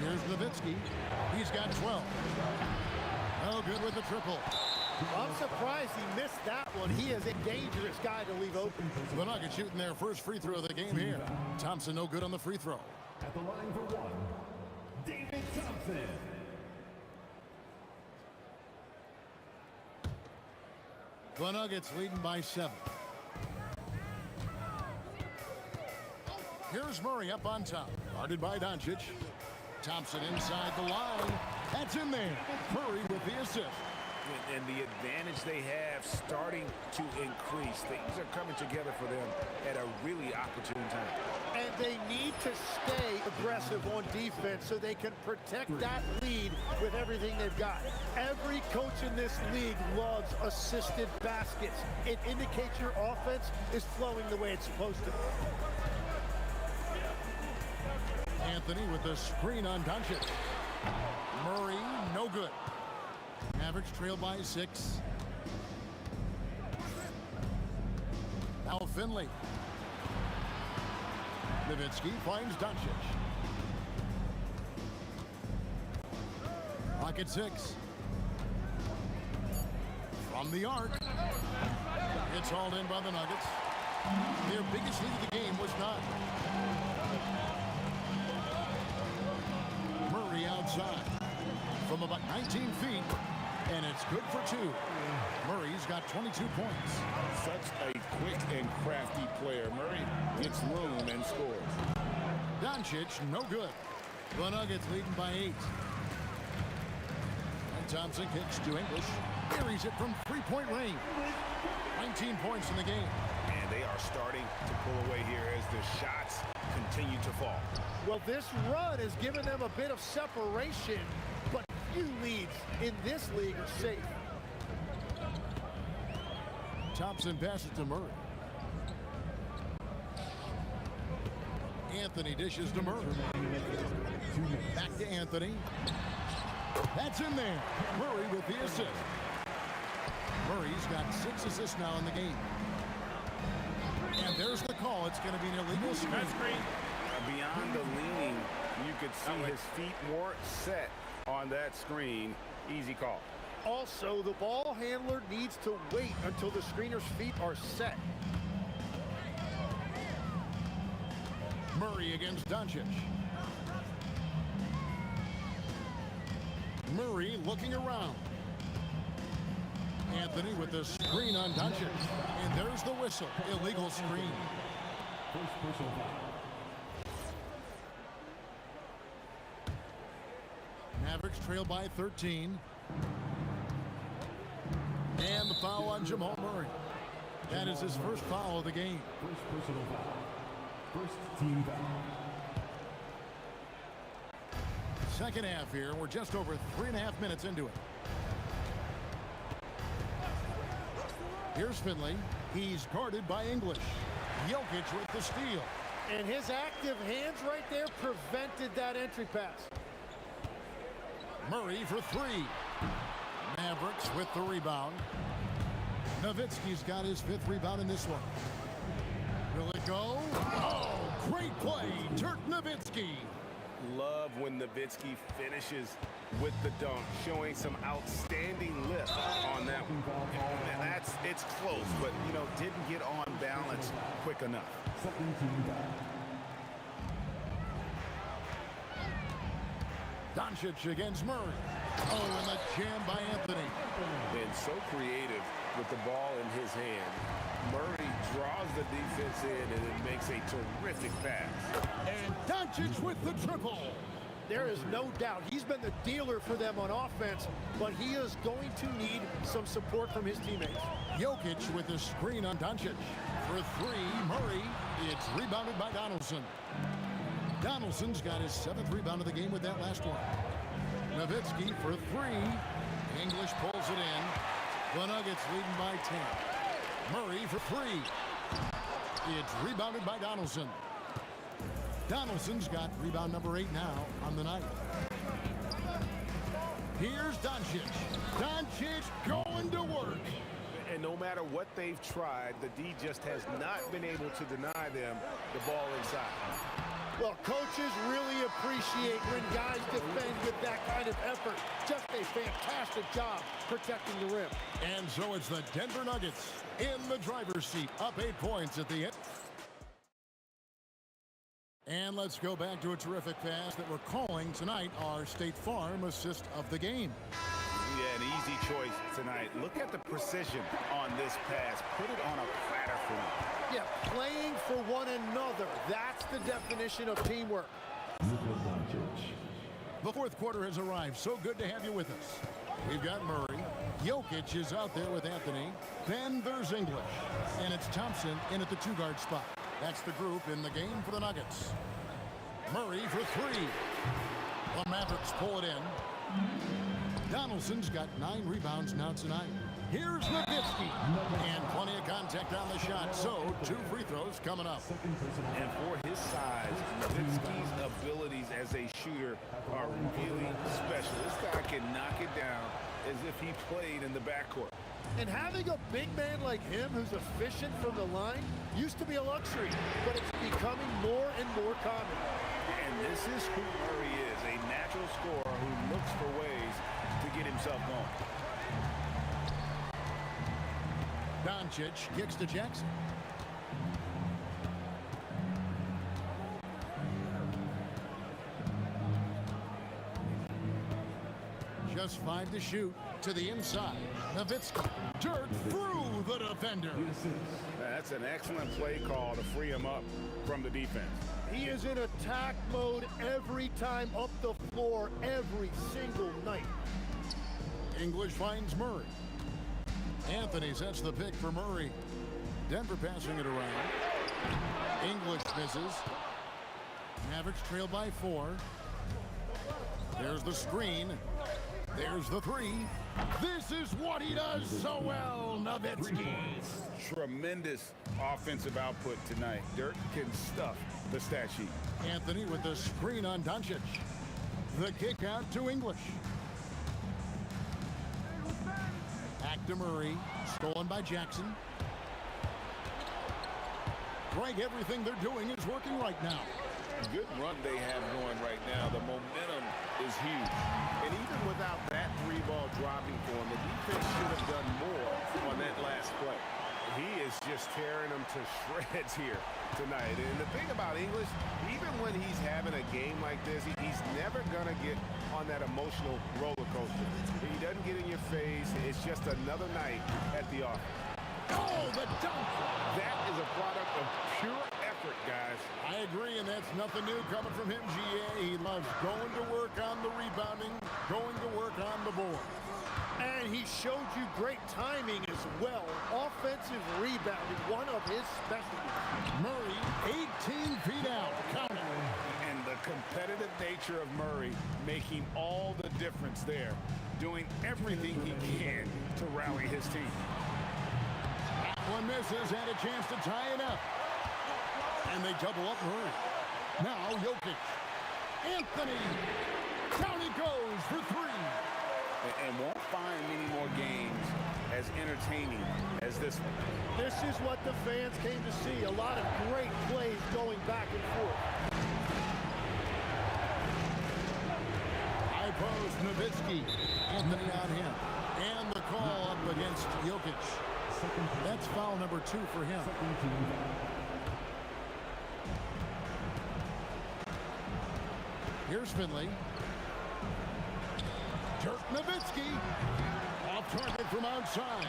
Here's Nowitzki. He's got 12. Oh, good with the triple. I'm surprised he missed that one. He is a dangerous guy to leave open. The Nuggets shooting their first free throw of the game here. Thompson no good on the free throw. At the line for one, David Thompson. The Nuggets leading by 7. Here's Murray up on top. Guarded by Doncic. Thompson inside the line. That's in there. Murray with the assist. And the advantage they have starting to increase. Things are coming together for them at a really opportune time. And they need to stay aggressive on defense so they can protect that lead with everything they've got. Every coach in this league loves assisted baskets. It indicates your offense is flowing the way it's supposed to. Anthony with the screen on Doncic. Murray, no good. Mavericks trail by 6. Now Finley. Nowitzki finds Doncic. Clock at 6. From the arc. It's hauled in by the Nuggets. Their biggest lead of the game was not. Murray outside from about 19 feet. And it's good for 2. Murray's got 22 points. Such a quick and crafty player. Murray gets room and scores. Doncic, no good. The Nuggets leading by 8. And Thompson kicks to English. Carries it from three-point range. 19 points in the game. And they are starting to pull away here as the shots continue to fall. Well, this run has given them a bit of separation, but few leads in this league are safe. Thompson passes to Murray. Anthony dishes to Murray. Back to Anthony. That's in there. Murray with the assist. Murray's got 6 assists now in the game. And there's the call. It's going to be an illegal screen. Beyond the leaning, you could see his feet more set on that screen. Easy call. Also, the ball handler needs to wait until the screener's feet are set. Murray against Doncic. Murray looking around. Anthony with the screen on Doncic. And there's the whistle. Illegal screen. First personal foul. Mavericks trail by 13. foul on Jamal Murray. That is his first foul of the game. First personal foul. First team foul. Second half here. We're just over 3.5 minutes into it. Here's Finley. He's guarded by English. Jokic with the steal. And his active hands right there prevented that entry pass. Murray for three. Mavericks with the rebound. Nowitzki's got his 5th rebound in this one. Will it go? Oh, great play, Dirk Nowitzki. Love when Nowitzki finishes with the dunk, showing some outstanding lift on that one. And it's close, but, you know, didn't get on balance quick enough. Second team foul. Doncic against Murray. Oh, and the jam by Anthony. Been so creative with the ball in his hand. Murray draws the defense in and then makes a terrific pass. And Doncic with the triple. There is no doubt he's been the dealer for them on offense, but he is going to need some support from his teammates. Jokic with the screen on Doncic. For three, Murray. It's rebounded by Donaldson. Donaldson's got his 7th rebound of the game with that last one. Nowitzki for three. English pulls it in. The Nuggets leading by 10. Murray for three. It's rebounded by Donaldson. Donaldson's got rebound number 8 now on the night. Here's Doncic. Doncic going to work. And no matter what they've tried, the D just has not been able to deny them the ball inside. Well, coaches really appreciate when guys defend with that kind of effort. Just a fantastic job protecting the rim. And so it's the Denver Nuggets in the driver's seat, up 8 points at the end. And let's go back to a terrific pass that we're calling tonight our State Farm assist of the game. Yeah, an easy choice tonight. Look at the precision on this pass. Put it on a platter for him. Yeah, playing for one another. That's the definition of teamwork. The fourth quarter has arrived. So good to have you with us. We've got Murray. Jokic is out there with Anthony. Then there's English. And it's Thompson in at the 2-guard spot. That's the group in the game for the Nuggets. Murray for three. The Mavericks pull it in. Donaldson's got 9 rebounds now tonight. Here's Nowitzki. And plenty of contact on the shot. So 2 free throws coming up. And for his size, Nowitzki's abilities as a shooter are really special. This guy can knock it down as if he played in the backcourt. And having a big man like him who's efficient from the line used to be a luxury, but it's becoming more and more common. And this is who Murray is, a natural scorer who looks for ways to get himself going. Doncic kicks to Jackson. Just 5 to shoot to the inside. Nowitzki. Dirk through the defender. That's an excellent play call to free him up from the defense. He is in attack mode every time up the floor, every single night. English finds Murray. Anthony sets the pick for Murray. Denver passing it around. English misses. Mavericks trail by 4. There's the screen. There's the 3. This is what he does so well, Nowitzki. Tremendous offensive output tonight. Dirk can stuff the stat sheet. Anthony with the screen on Doncic. The kick out to English. Back to Murray. Stolen by Jackson. Greg, everything they're doing is working right now. Good run they have going right now. The momentum is huge. And even without that 3-ball dropping for him, the defense should have done more on that last play. He is just tearing them to shreds here tonight. And the thing about English, even when he's having a game like this, he's never going to get on that emotional roller coaster. He doesn't get in your face. It's just another night at the office. Oh, the dunk! That is a product of pure effort, guys. I agree, and that's nothing new coming from him, GA. He loves going to work on the rebounding, going to work on the board. And he showed you great timing as well. Offensive rebounding, one of his specialties. Murray, 18 feet out. Count it. And the competitive nature of Murray making all the difference there, doing everything he can to rally his team. That one misses and a chance to tie it up. And they double up Murray. Now Jokic. Anthony. Down he goes for three. And won't find many more games as entertaining as this one. This is what the fans came to see. A lot of great plays going back and forth. High post, Nowitzki. Anthony on him. And the call up against Jokic. That's foul number 2 for him. Here's Finley. Dirk Nowitzki. Off target from outside.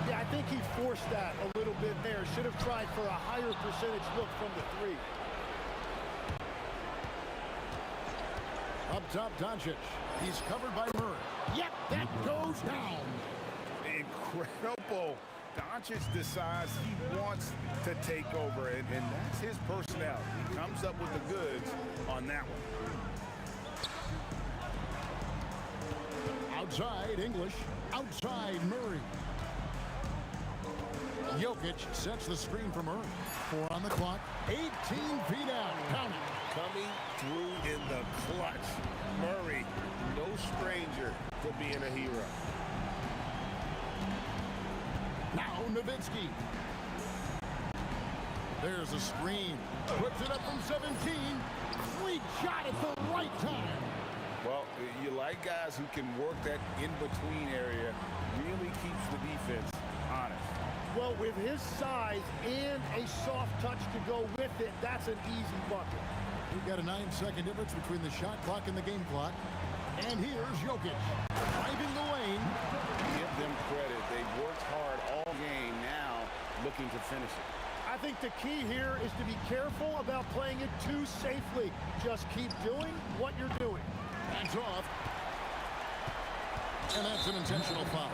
Yeah, I think he forced that a little bit there. Should have tried for a higher percentage look from the three. Up top, Doncic. He's covered by Murray. Yep, that goes down. Incredible. Doncic decides he wants to take over, and that's his personality. He comes up with the goods on that one. Outside, English. Outside, Murray. Jokic sets the screen for Murray. 4 on the clock. 18 feet out. Count it. Coming through in the clutch. Murray, no stranger to being a hero. Now Nowitzki. There's a screen. Puts it up from 17. Sweet shot at the right time. Well, you like guys who can work that in-between area. Really keeps the defense honest. Well, with his size and a soft touch to go with it, that's an easy bucket. We've got a 9-second difference between the shot clock and the game clock. And here's Jokic. Driving the lane. Give them credit. They've worked hard all game, now looking to finish it. I think the key here is to be careful about playing it too safely. Just keep doing what you're doing. Hands off. And that's an intentional foul.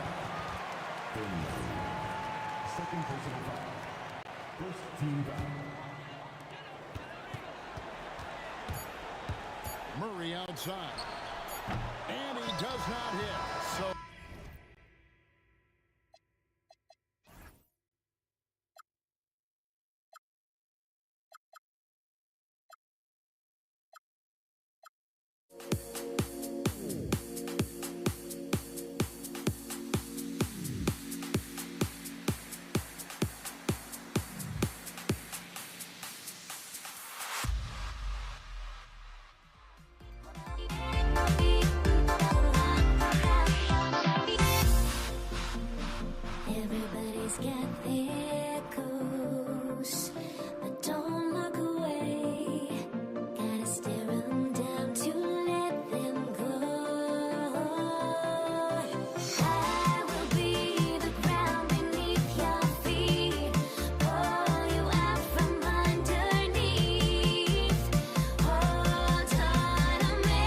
Second personal foul. First team foul. Murray outside. And he does not hit. So Everybody's got their goals, but don't look away. Gotta stare them down to let them go. I will be the ground beneath your feet, pull you out from underneath. Hold on to me.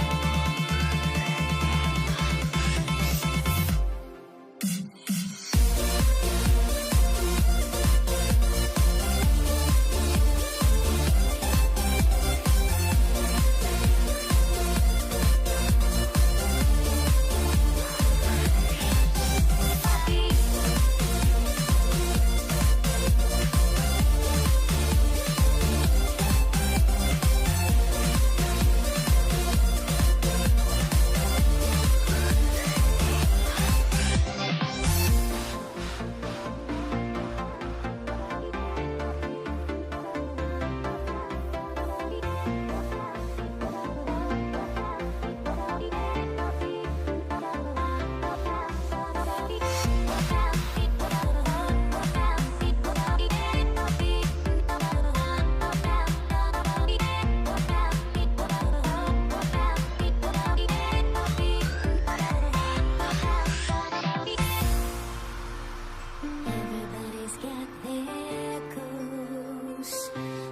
Everybody's got their goals,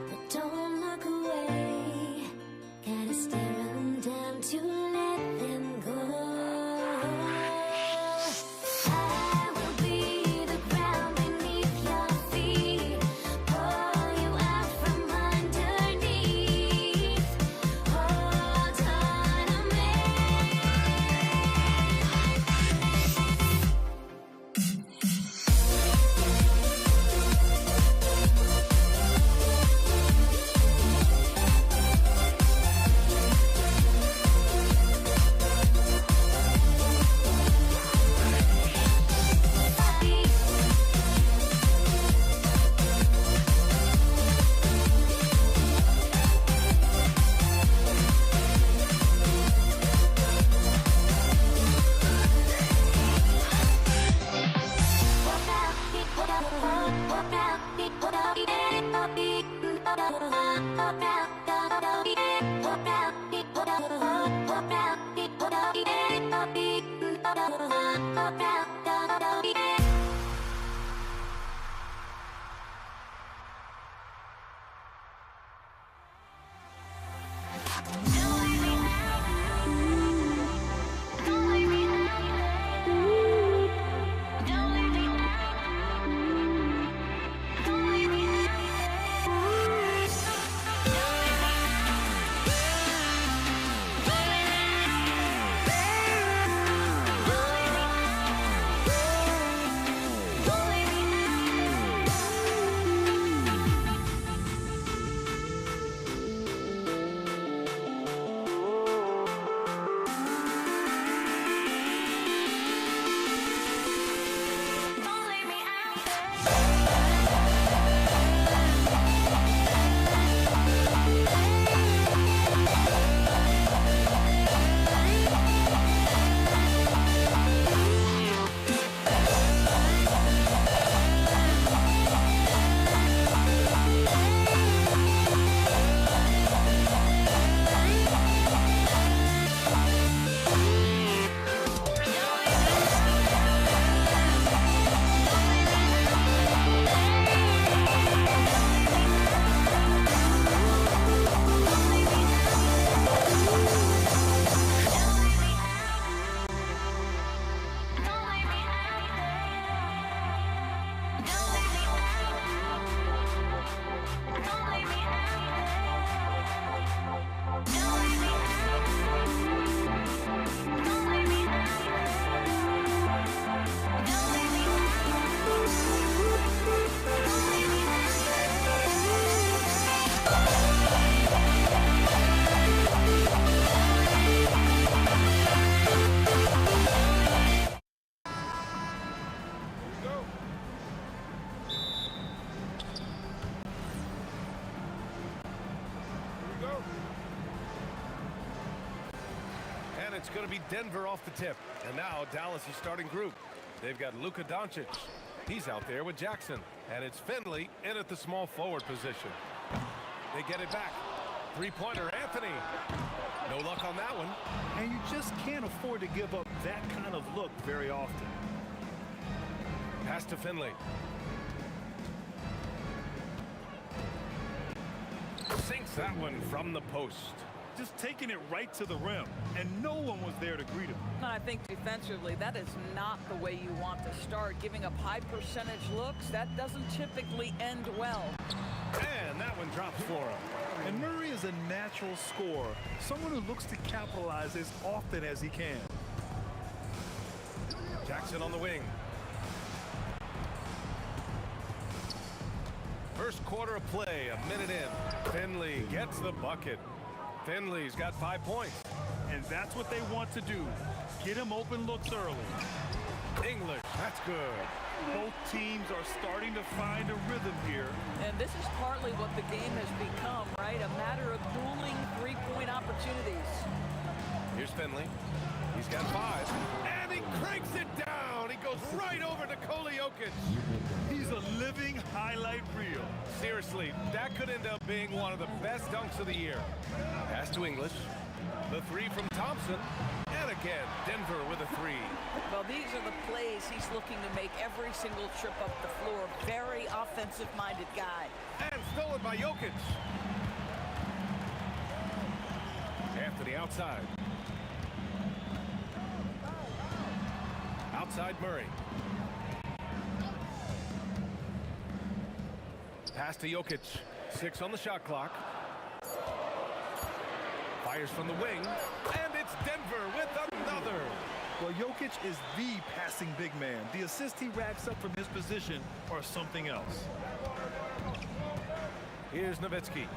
but don't look away. Gotta stare them down to let them go. And it's going to be Denver off the tip. And now Dallas' starting group. They've got Luka Doncic. He's out there with Jackson. And it's Finley in at the small forward position. They get it back. Three-pointer, Anthony. No luck on that one. And you just can't afford to give up that kind of look very often. Pass to Finley. Sinks that one from the post. Just taking it right to the rim, and no one was there to greet him. No, I think defensively, that is not the way you want to start. Giving up high percentage looks, that doesn't typically end well. And that one drops for him. And Murray is a natural scorer, someone who looks to capitalize as often as he can. Jackson on the wing. First quarter of play, a minute in. Finley gets the bucket. Finley's got 5 points. And that's what they want to do. Get him open looks early. English, that's good. Both teams are starting to find a rhythm here. And this is partly what the game has become, right? A matter of dueling three-point opportunities. Here's Finley. He's got 5. And he cranks it down. He goes right over to Nikola Jokic. He's a living highlight reel. Seriously, that could end up being one of the best dunks of the year. Pass to English. The three from Thompson. And again, Denver with a 3. Well, these are the plays he's looking to make every single trip up the floor. Very offensive-minded guy. And stolen by Jokic. Anthony outside. Outside Murray. Pass to Jokic. 6 on the shot clock. Fires from the wing. And it's Denver with another. Well, Jokic is the passing big man. The assist he racks up from his position or something else. Here's Nowitzki.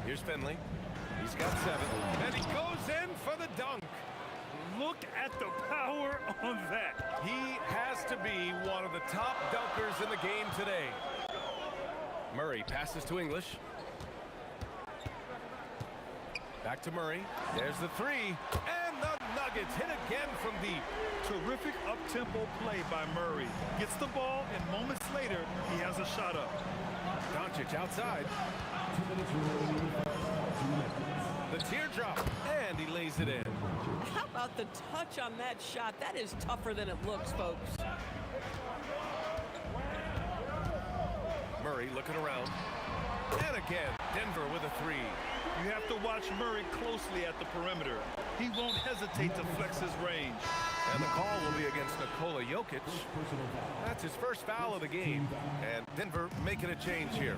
Here's Finley. He's got 7. And he goes in for the dunk. Look at the power on that. He has to be one of the top dunkers in the game today. Murray passes to English. Back to Murray. There's the 3. And the baskets hit again from deep. Terrific up-tempo play by Murray. Gets the ball, and moments later, he has a shot up. Doncic outside. The teardrop, and he lays it in. How about the touch on that shot? That is tougher than it looks, folks. Murray looking around. And again, Denver with a three. You have to watch Murray closely at the perimeter. He won't hesitate to flex his range. And the call will be against Nikola Jokic. That's his first foul of the game. And Denver making a change here.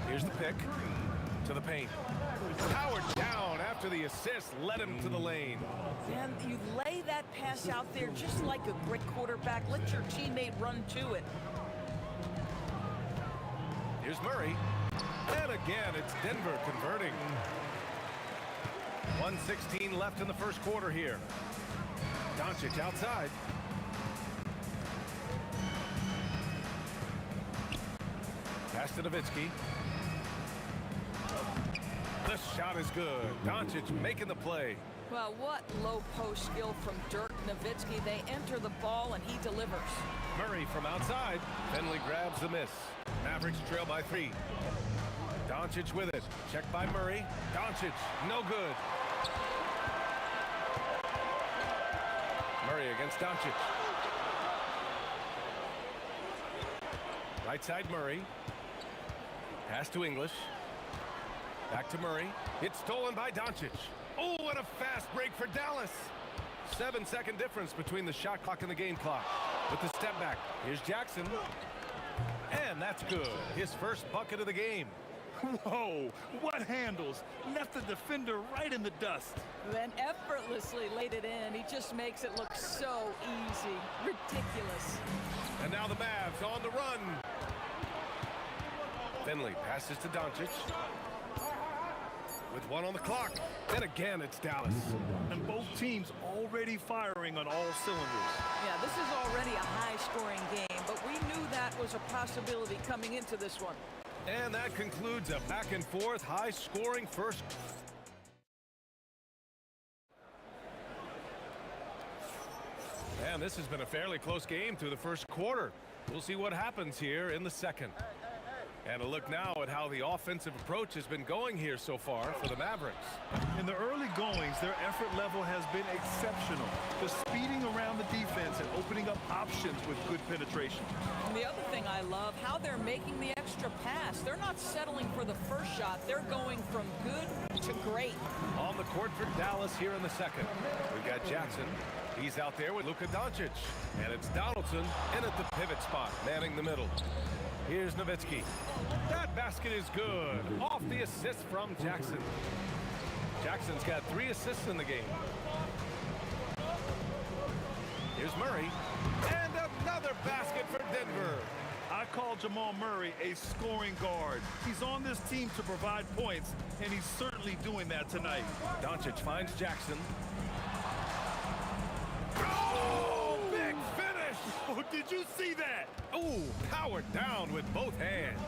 Here's the pick to the paint. Powered down after the assist led him to the lane. And you lay that pass out there just like a great quarterback. Let your teammate run to it. Here's Murray. And again, it's Denver converting. 1:16 left in the first quarter here. Doncic outside. Pass to Nowitzki. The shot is good. Doncic making the play. Well, what low post skill from Dirk Nowitzki. They enter the ball and he delivers. Murray from outside. Finley grabs the miss. Mavericks trail by 3. Doncic with it. Checked by Murray. Doncic, no good. Murray against Doncic. Right side Murray. Pass to English. Back to Murray. It's stolen by Doncic. Oh, what a fast break for Dallas. 7-second difference between the shot clock and the game clock. With the step back, here's Jackson. And that's good. His first bucket of the game. Whoa, what handles? Left the defender right in the dust. Then effortlessly laid it in. He just makes it look so easy. Ridiculous. And now the Mavs on the run. Finley passes to Doncic. With 1 on the clock. And again, it's Dallas. And both teams already firing on all cylinders. Yeah, this is already a high-scoring game, but we knew that was a possibility coming into this one. And that concludes a back-and-forth, high-scoring first. And this has been a fairly close game through the first quarter. We'll see what happens here in the second. And a look now at how the offensive approach has been going here so far for the Mavericks. In the early goings, their effort level has been exceptional. Just speeding around the defense and opening up options with good penetration. And the other thing I love, how they're making the extra pass. They're not settling for the first shot. They're going from good to great. On the court for Dallas here in the second. We've got Jackson. He's out there with Luka Doncic. And it's Donaldson in at the pivot spot, manning the middle. Here's Nowitzki. That basket is good. Off the assist from Jackson. Jackson's got 3 assists in the game. Here's Murray. And another basket for Denver. I call Jamal Murray a scoring guard. He's on this team to provide points, and he's certainly doing that tonight. Doncic finds Jackson. Oh, big finish! Oh, did you see that? Oh, powered down with both hands.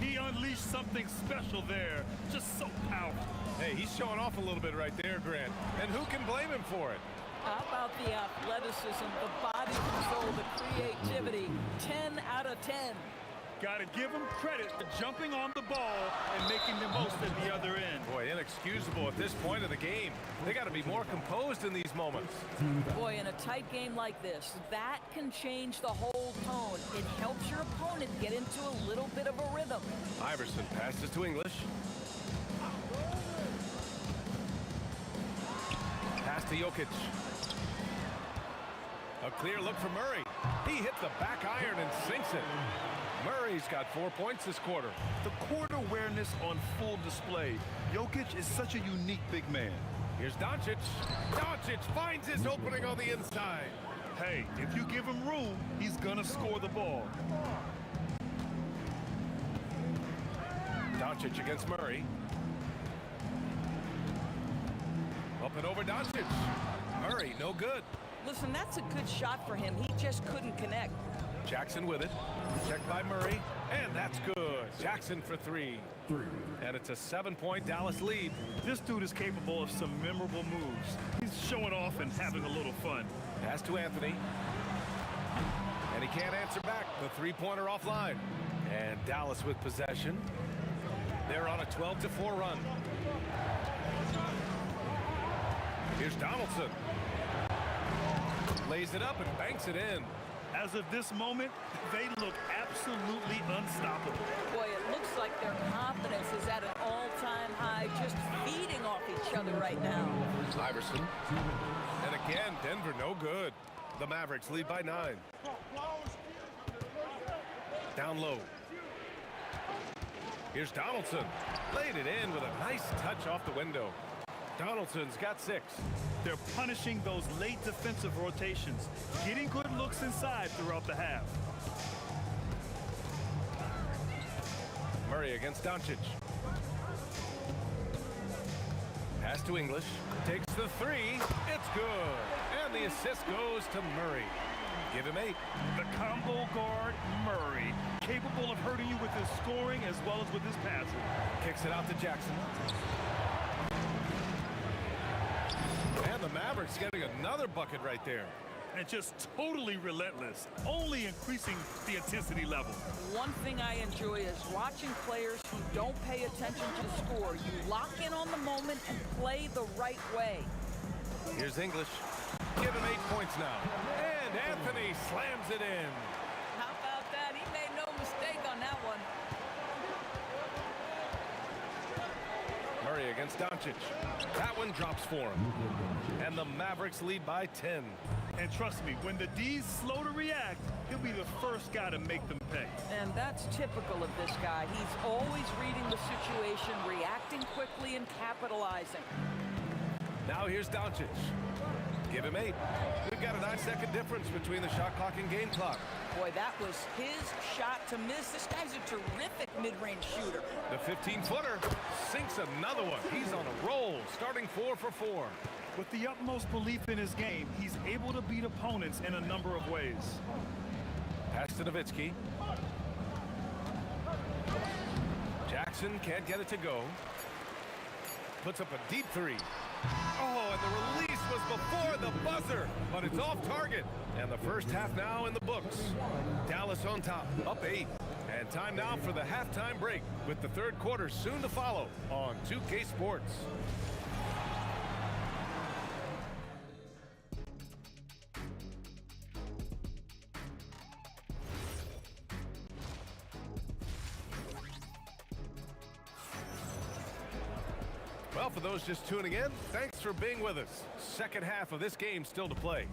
He unleashed something special there. Just so powerful. Hey, he's showing off a little bit right there, Grant. And who can blame him for it? How about the athleticism, the body control, the creativity? 10 out of 10. Got to give him credit for jumping on the ball and making the most at the other end. Boy, inexcusable at this point of the game. They got to be more composed in these moments. Boy, in a tight game like this, that can change the whole tone. It helps your opponent get into a little bit of a rhythm. Iverson passes to English. Pass to Jokic. A clear look for Murray. He hit the back iron and sinks it. Murray's got 4 points this quarter. The court awareness on full display. Jokic is such a unique big man. Here's Doncic. Doncic finds his opening on the inside. Hey, if you give him room, he's gonna score the ball. Doncic against Murray. Up and over Doncic. Murray, no good. Listen, that's a good shot for him. He just couldn't connect. Jackson with it. Checked by Murray. And that's good. Jackson for three. And it's a 7-point Dallas lead. This dude is capable of some memorable moves. He's showing off and having a little fun. Pass to Anthony. And he can't answer back. The three-pointer offline. And Dallas with possession. They're on a 12-4 run. Here's Donaldson. Lays it up and banks it in. As of this moment, they look absolutely unstoppable. Boy, it looks like their confidence is at an all-time high, just feeding off each other right now. Iverson. And again, Denver no good. The Mavericks lead by 9. Down low. Here's Donaldson. Laid it in with a nice touch off the window. Donaldson's got 6. They're punishing those late defensive rotations, getting good looks inside throughout the half. Murray against Doncic. Pass to English. Takes the 3. It's good. And the assist goes to Murray. Give him 8. The combo guard, Murray, capable of hurting you with his scoring as well as with his passing. Kicks it out to Jackson. And the Mavericks getting another bucket right there. And just totally relentless, only increasing the intensity level. One thing I enjoy is watching players who don't pay attention to the score. You lock in on the moment and play the right way. Here's English. Give him 8 points now. And Anthony slams it in. How about that? He made no mistake on that one. Murray against Doncic. That one drops for him. And the Mavericks lead by 10. And trust me, when the D's slow to react, he'll be the first guy to make them pay. And that's typical of this guy. He's always reading the situation, reacting quickly, and capitalizing. Now here's Doncic. Give him 8. We've got a 9-second difference between the shot clock and game clock. Boy, that was his shot to miss. This guy's a terrific mid-range shooter. The 15-footer sinks another one. He's on a roll, starting 4 for 4. With the utmost belief in his game, he's able to beat opponents in a number of ways. Pass to Nowitzki. Jackson can't get it to go. Puts up a deep 3. Oh, and the release was before the buzzer, but it's off target. And the first half now in the books. Dallas on top, up 8. And time now for the halftime break, with the third quarter soon to follow on 2K Sports. Well, for those just tuning in, thanks for being with us. Second half of this game still to play.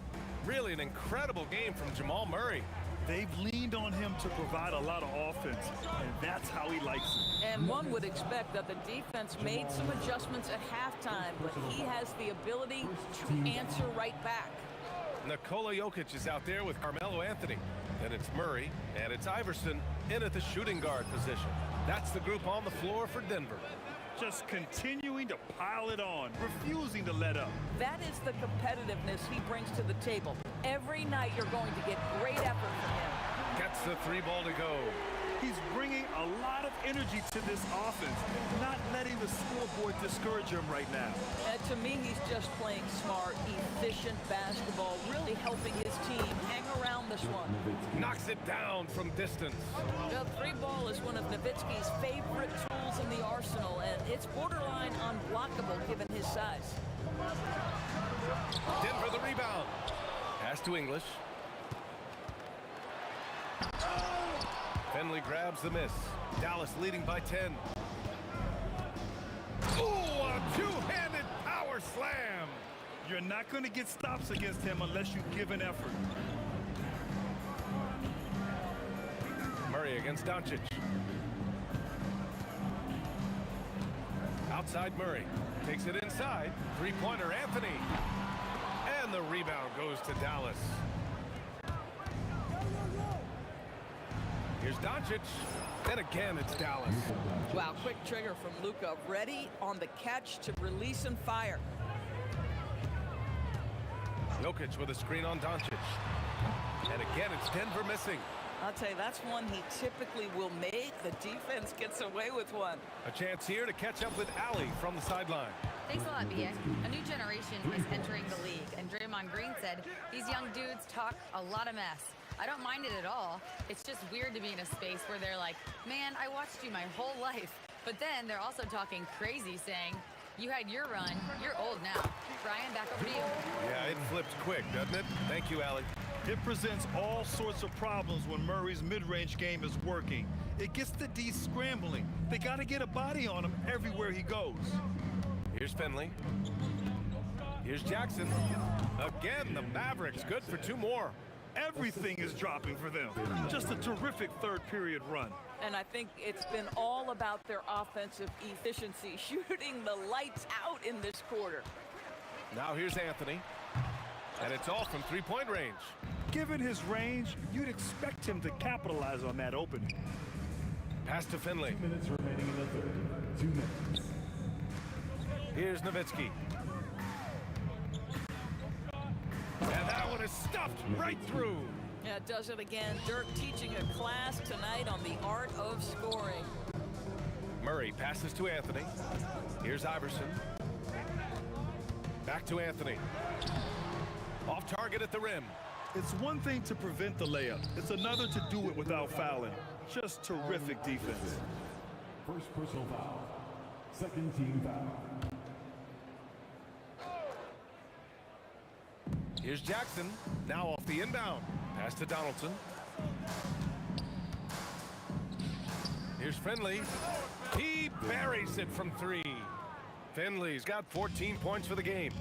Really an incredible game from Jamal Murray. They've leaned on him to provide a lot of offense, and that's how he likes it. And one would expect that the defense made some adjustments at halftime, but he has the ability to answer right back. Nikola Jokic is out there with Carmelo Anthony. Then it's Murray, and it's Iverson in at the shooting guard position. That's the group on the floor for Denver. Just continuing to pile it on, refusing to let up. That is the competitiveness he brings to the table. Every night you're going to get great effort from him. Gets the 3 ball to go. He's bringing a lot of energy to this offense, not letting the scoreboard discourage him right now. And to me, he's just playing smart, efficient basketball, really helping his team hang around this one. Knocks it down from distance. The 3 ball is one of Nowitzki's favorite tools in the arsenal, and it's borderline unblockable given his size. Denver the rebound. Pass to English. Finley grabs the miss. Dallas leading by 10. Ooh, a two-handed power slam. You're not going to get stops against him unless you give an effort. Murray against Doncic. Outside Murray. Takes it inside. Three-pointer Anthony. And the rebound goes to Dallas. Here's Doncic. And again, it's Dallas. Wow, quick trigger from Luka. Ready on the catch to release and fire. Jokic with a screen on Doncic. And again, it's Denver missing. I'll tell you, that's one he typically will make. The defense gets away with one. A chance here to catch up with Allie from the sideline. Thanks a lot, BA. A new generation is entering the league, and Draymond Green said these young dudes talk a lot of mess. I don't mind it at all. It's just weird to be in a space where they're like, man, I watched you my whole life. But then they're also talking crazy, saying, you had your run, you're old now. Brian, back over to you. Yeah, it flips quick, doesn't it? Thank you, Allie. It presents all sorts of problems when Murray's mid-range game is working. It gets the D scrambling. They got to get a body on him everywhere he goes. Here's Finley. Here's Jackson. Again, the Mavericks good for 2 more. Everything is dropping for them. Just a terrific third period run. And I think it's been all about their offensive efficiency, shooting the lights out in this quarter. Now here's Anthony. And it's all from 3-point range. Given his range, you'd expect him to capitalize on that opening. Pass to Finley. 2 minutes remaining in the third. 2 minutes. Here's Nowitzki. And that one is stuffed right through. Yeah, does it again. Dirk teaching a class tonight on the art of scoring. Murray passes to Anthony. Here's Iverson. Back to Anthony. Off target at the rim. It's one thing to prevent the layup. It's another to do it without fouling. Just terrific defense. First personal foul. Second team foul. Here's Jackson. Now off the inbound. Pass to Donaldson. Here's Finley. He buries it from 3. Finley's got 14 points for the game.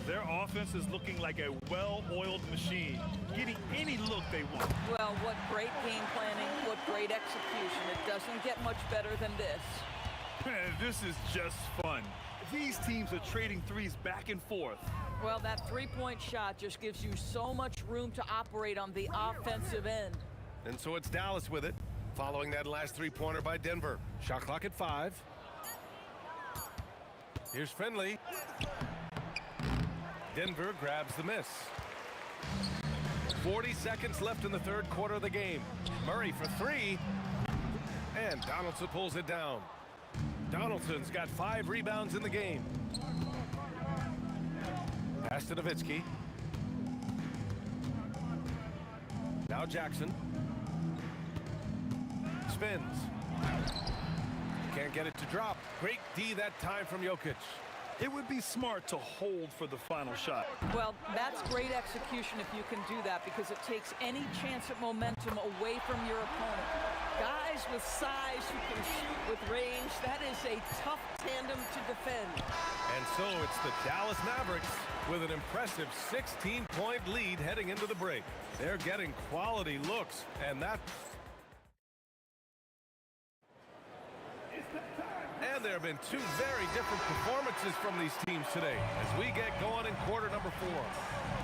Their offense is looking like a well-oiled machine, getting any look they want. Well, what great game planning, what great execution. It doesn't get much better than this. This is just fun. These teams are trading threes back and forth. Well, that three-point shot just gives you so much room to operate on the offensive end. And so it's Dallas with it, following that last 3-pointer by Denver. Shot clock at 5. Here's Finley. Denver grabs the miss. 40 seconds left in the third quarter of the game. Murray for 3. And Donaldson pulls it down. Donaldson's got 5 rebounds in the game. Pass to Nowitzki. Now Jackson. Spins. Can't get it to drop. Great D that time from Jokic. It would be smart to hold for the final shot. Well, that's great execution if you can do that, because it takes any chance at momentum away from your opponent. Guys with size who can shoot with range, that is a tough tandem to defend. And so it's the Dallas Mavericks with an impressive 16-point lead heading into the break. They're getting quality looks, and that... And there have been 2 very different performances from these teams today as we get going in quarter number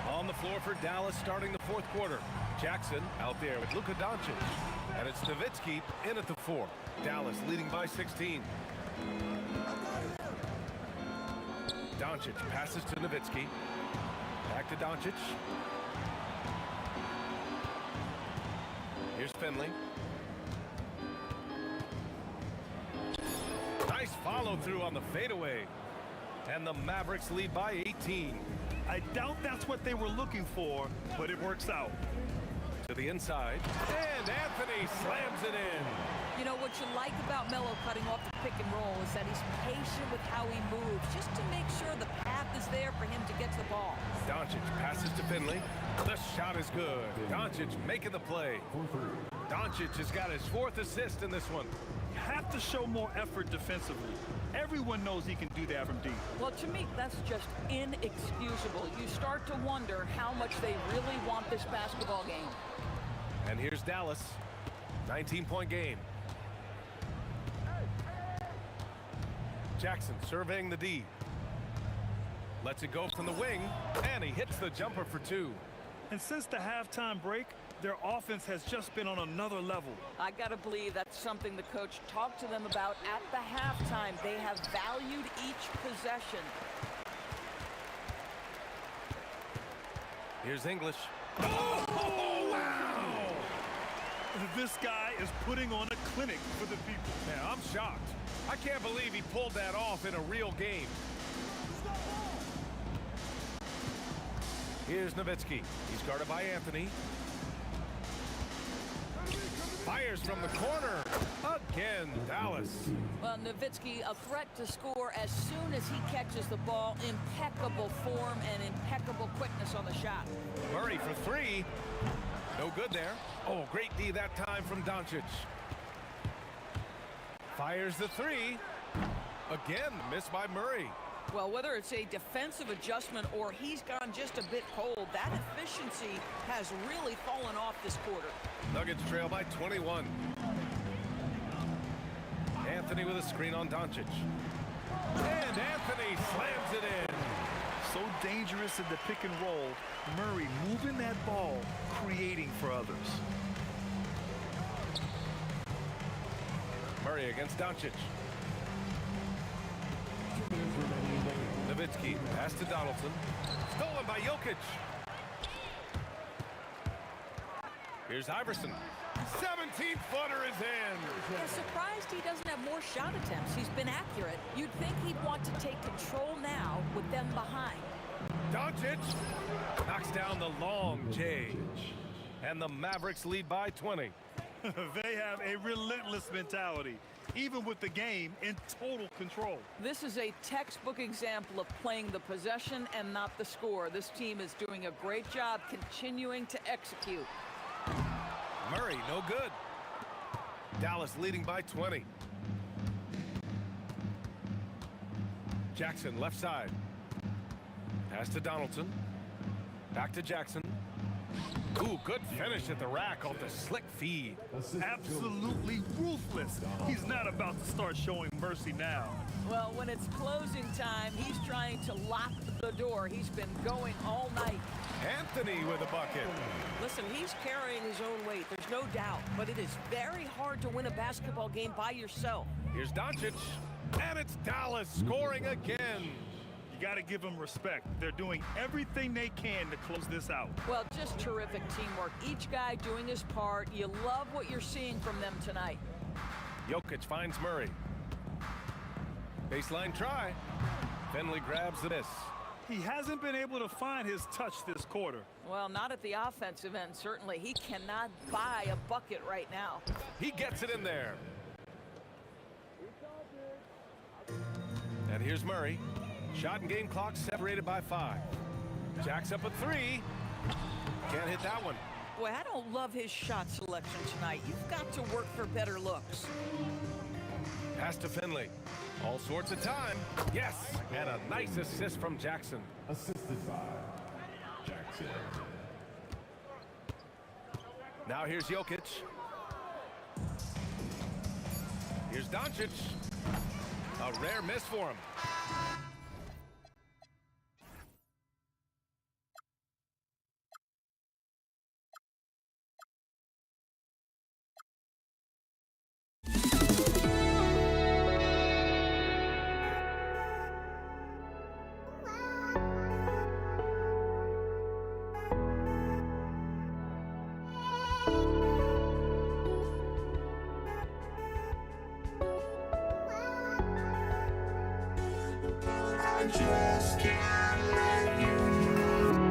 4. On the floor for Dallas starting the 4th quarter. Jackson out there with Luka Doncic. And it's Nowitzki in at the 4. Dallas leading by 16. Doncic passes to Nowitzki. Back to Doncic. Here's Finley. Nice follow through on the fadeaway. And the Mavericks lead by 18. I doubt that's what they were looking for, but it works out. To the inside. And Anthony slams it in. You know, what you like about Melo cutting off the pick and roll is that he's patient with how he moves, just to make sure the path is there for him to get to the ball. Doncic passes to Finley. The shot is good. Doncic making the play. Doncic has got his 4th assist in this one. You have to show more effort defensively. Everyone knows he can do that from deep. Well, to me, that's just inexcusable. You start to wonder how much they really want this basketball game. And here's Dallas. 19-point game. Jackson surveying the D. Lets it go from the wing, and he hits the jumper for 2. And since the halftime break, their offense has just been on another level. I gotta believe that's something the coach talked to them about at the halftime. They have valued each possession. Here's English. Oh, wow! This guy is putting on a clinic for the people. Yeah, I'm shocked. I can't believe he pulled that off in a real game. Here's Nowitzki. He's guarded by Anthony. Fires from the corner. Again, Dallas. Well, Nowitzki, a threat to score as soon as he catches the ball. Impeccable form and impeccable quickness on the shot. Murray for three. No good there. Oh, great D that time from Doncic. Fires the three. Again, missed by Murray. Well, whether it's a defensive adjustment or he's gone just a bit cold, that efficiency has really fallen off this quarter. Nuggets trail by 21. Anthony with a screen on Doncic. And Anthony slams it in. So dangerous in the pick and roll. Murray moving that ball, creating for others. Murray against Doncic. Nowitzki, pass to Donaldson. Stolen by Jokic. Here's Iverson. 17-footer is in. I'm surprised he doesn't have more shot attempts. He's been accurate. You'd think he'd want to take control now with them behind. Doncic knocks down the long J. And the Mavericks lead by 20. They have a relentless mentality, even with the game in total control. This is a textbook example of playing the possession and not the score. This team is doing a great job continuing to execute. Murray, no good. Dallas leading by 20. Jackson, left side. Pass to Donaldson. Back to Jackson. Ooh, good finish at the rack off the slick feed. Absolutely ruthless. He's not about to start showing mercy now. Well, when it's closing time, he's trying to lock the door. He's been going all night. Anthony with a bucket. Listen, he's carrying his own weight, there's no doubt, but it is very hard to win a basketball game by yourself. Here's Doncic, and it's Dallas scoring again. You got to give them respect. They're doing everything they can to close this out. Well, just terrific teamwork. Each guy doing his part. You love what you're seeing from them tonight. Jokic finds Murray. Baseline try. Finley grabs the miss. He hasn't been able to find his touch this quarter. Well, not at the offensive end, certainly. He cannot buy a bucket right now. He gets it in there. And here's Murray. Shot and game clock separated by 5. Jack's up at 3. Can't hit that one. Boy, I don't love his shot selection tonight. You've got to work for better looks. Pass to Finley. All sorts of time. Yes, and a nice assist from Jackson. Assisted by Jackson. Now here's Jokic. Here's Doncic. A rare miss for him. Just can't let you know.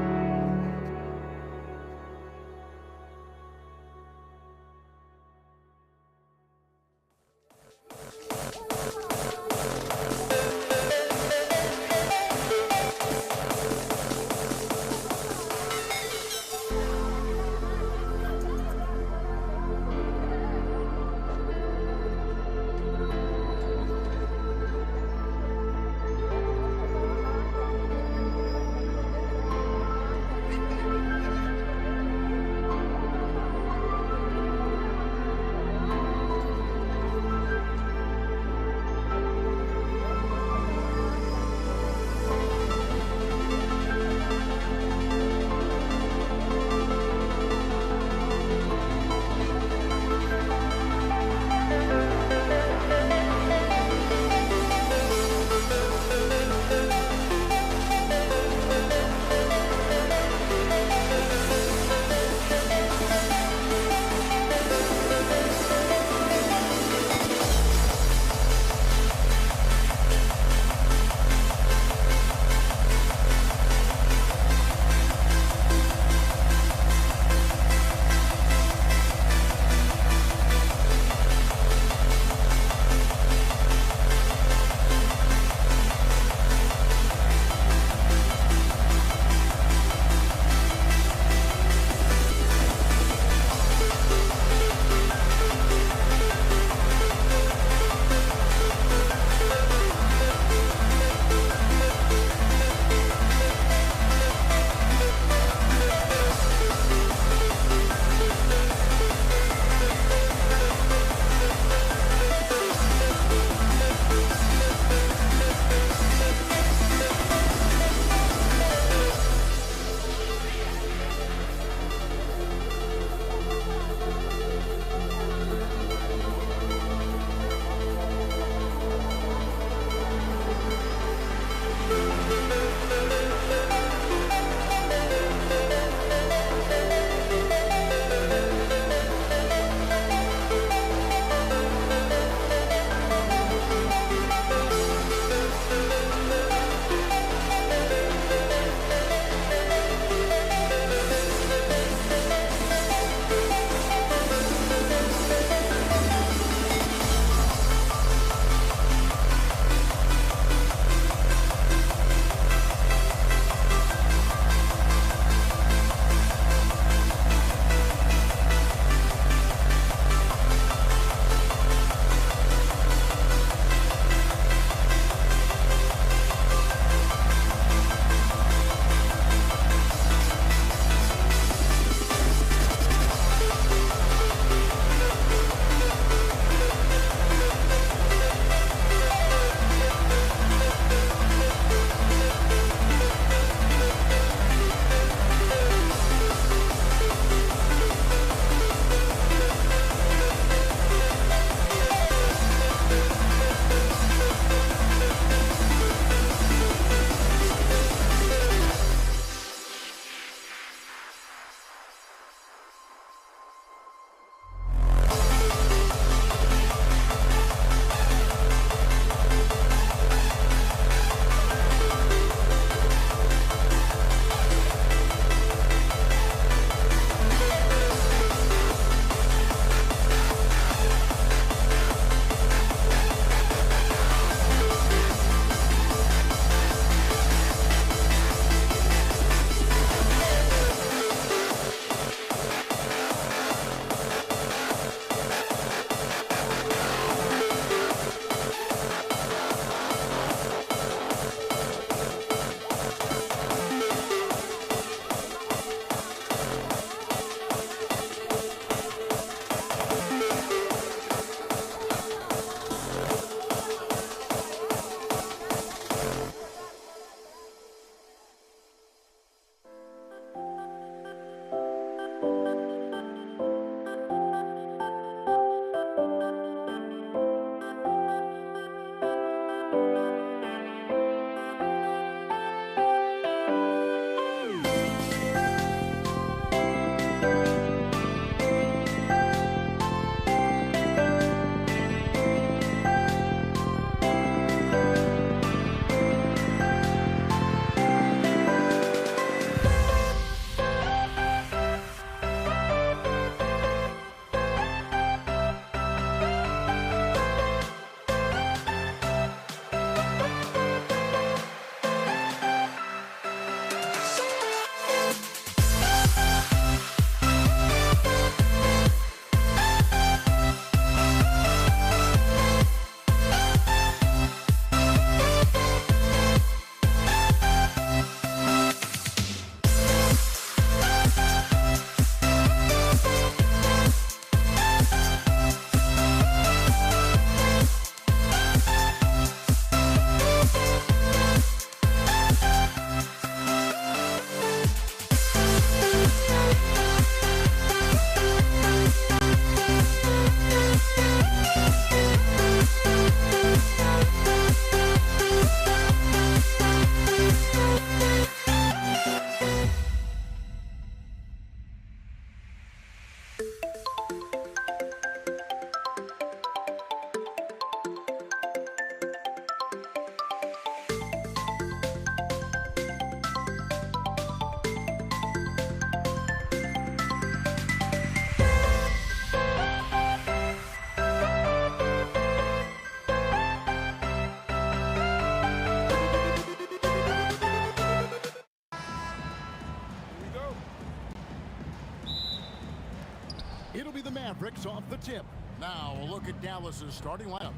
It'll be the Mavericks off the tip. Now a look at Dallas's starting lineup.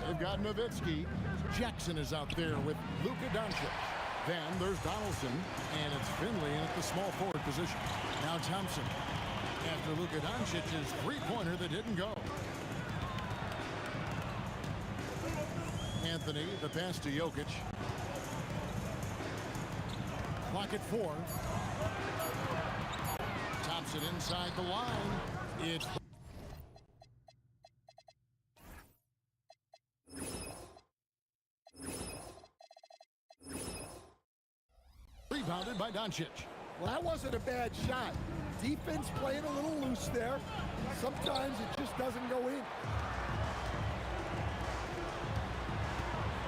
They've got Nowitzki. Jackson is out there with Luka Doncic. Then there's Donaldson, and it's Finley in at the small forward position. Now Thompson. After Luka Doncic's three-pointer that didn't go. Anthony, the pass to Jokic. Clock at 4. Thompson inside the line. It's rebounded by Doncic. Well, that wasn't a bad shot. Defense playing a little loose there. Sometimes it just doesn't go in.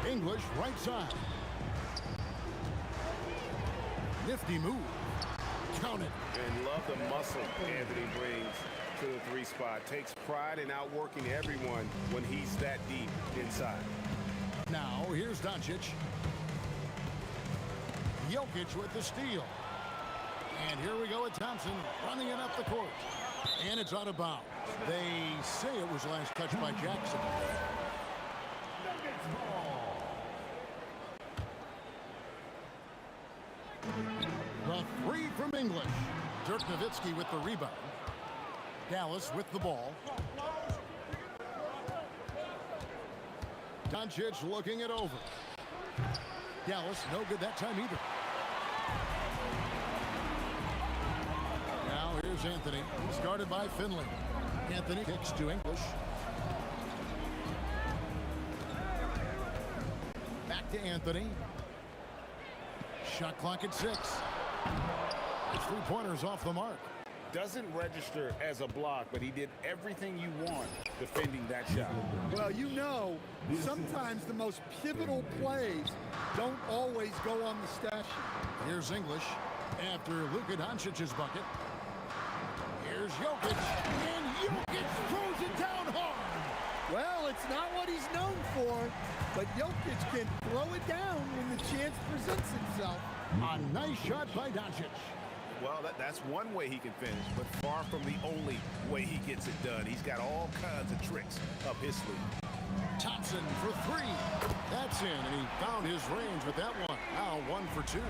English right side. Nifty move. Count it. And love the muscle Anthony brings to the three spot. Takes pride in outworking everyone when he's that deep inside. Now here's Doncic. Jokic with the steal. And here we go with Thompson running it up the court. And it's out of bounds. They say it was last touched by Jackson. The three from English. Dirk Nowitzki with the rebound. Dallas with the ball. Doncic looking it over. Dallas no good that time either. Now here's Anthony. He's guarded by Finley. Anthony kicks to English. Back to Anthony. Shot clock at 6. His three-pointers off the mark. Doesn't register as a block, but he did everything you want defending that shot. Well, you know, sometimes the most pivotal plays don't always go on the stat sheet. Here's English after Luka Doncic's bucket. Here's Jokic, and Jokic throws it down hard. Well, it's not what he's known for, but Jokic can throw it down when the chance presents itself. A nice shot by Doncic. Well, that's one way he can finish, but far from the only way he gets it done. He's got all kinds of tricks up his sleeve. Thompson for 3. That's in, and he found his range with that one. Now 1 for 2.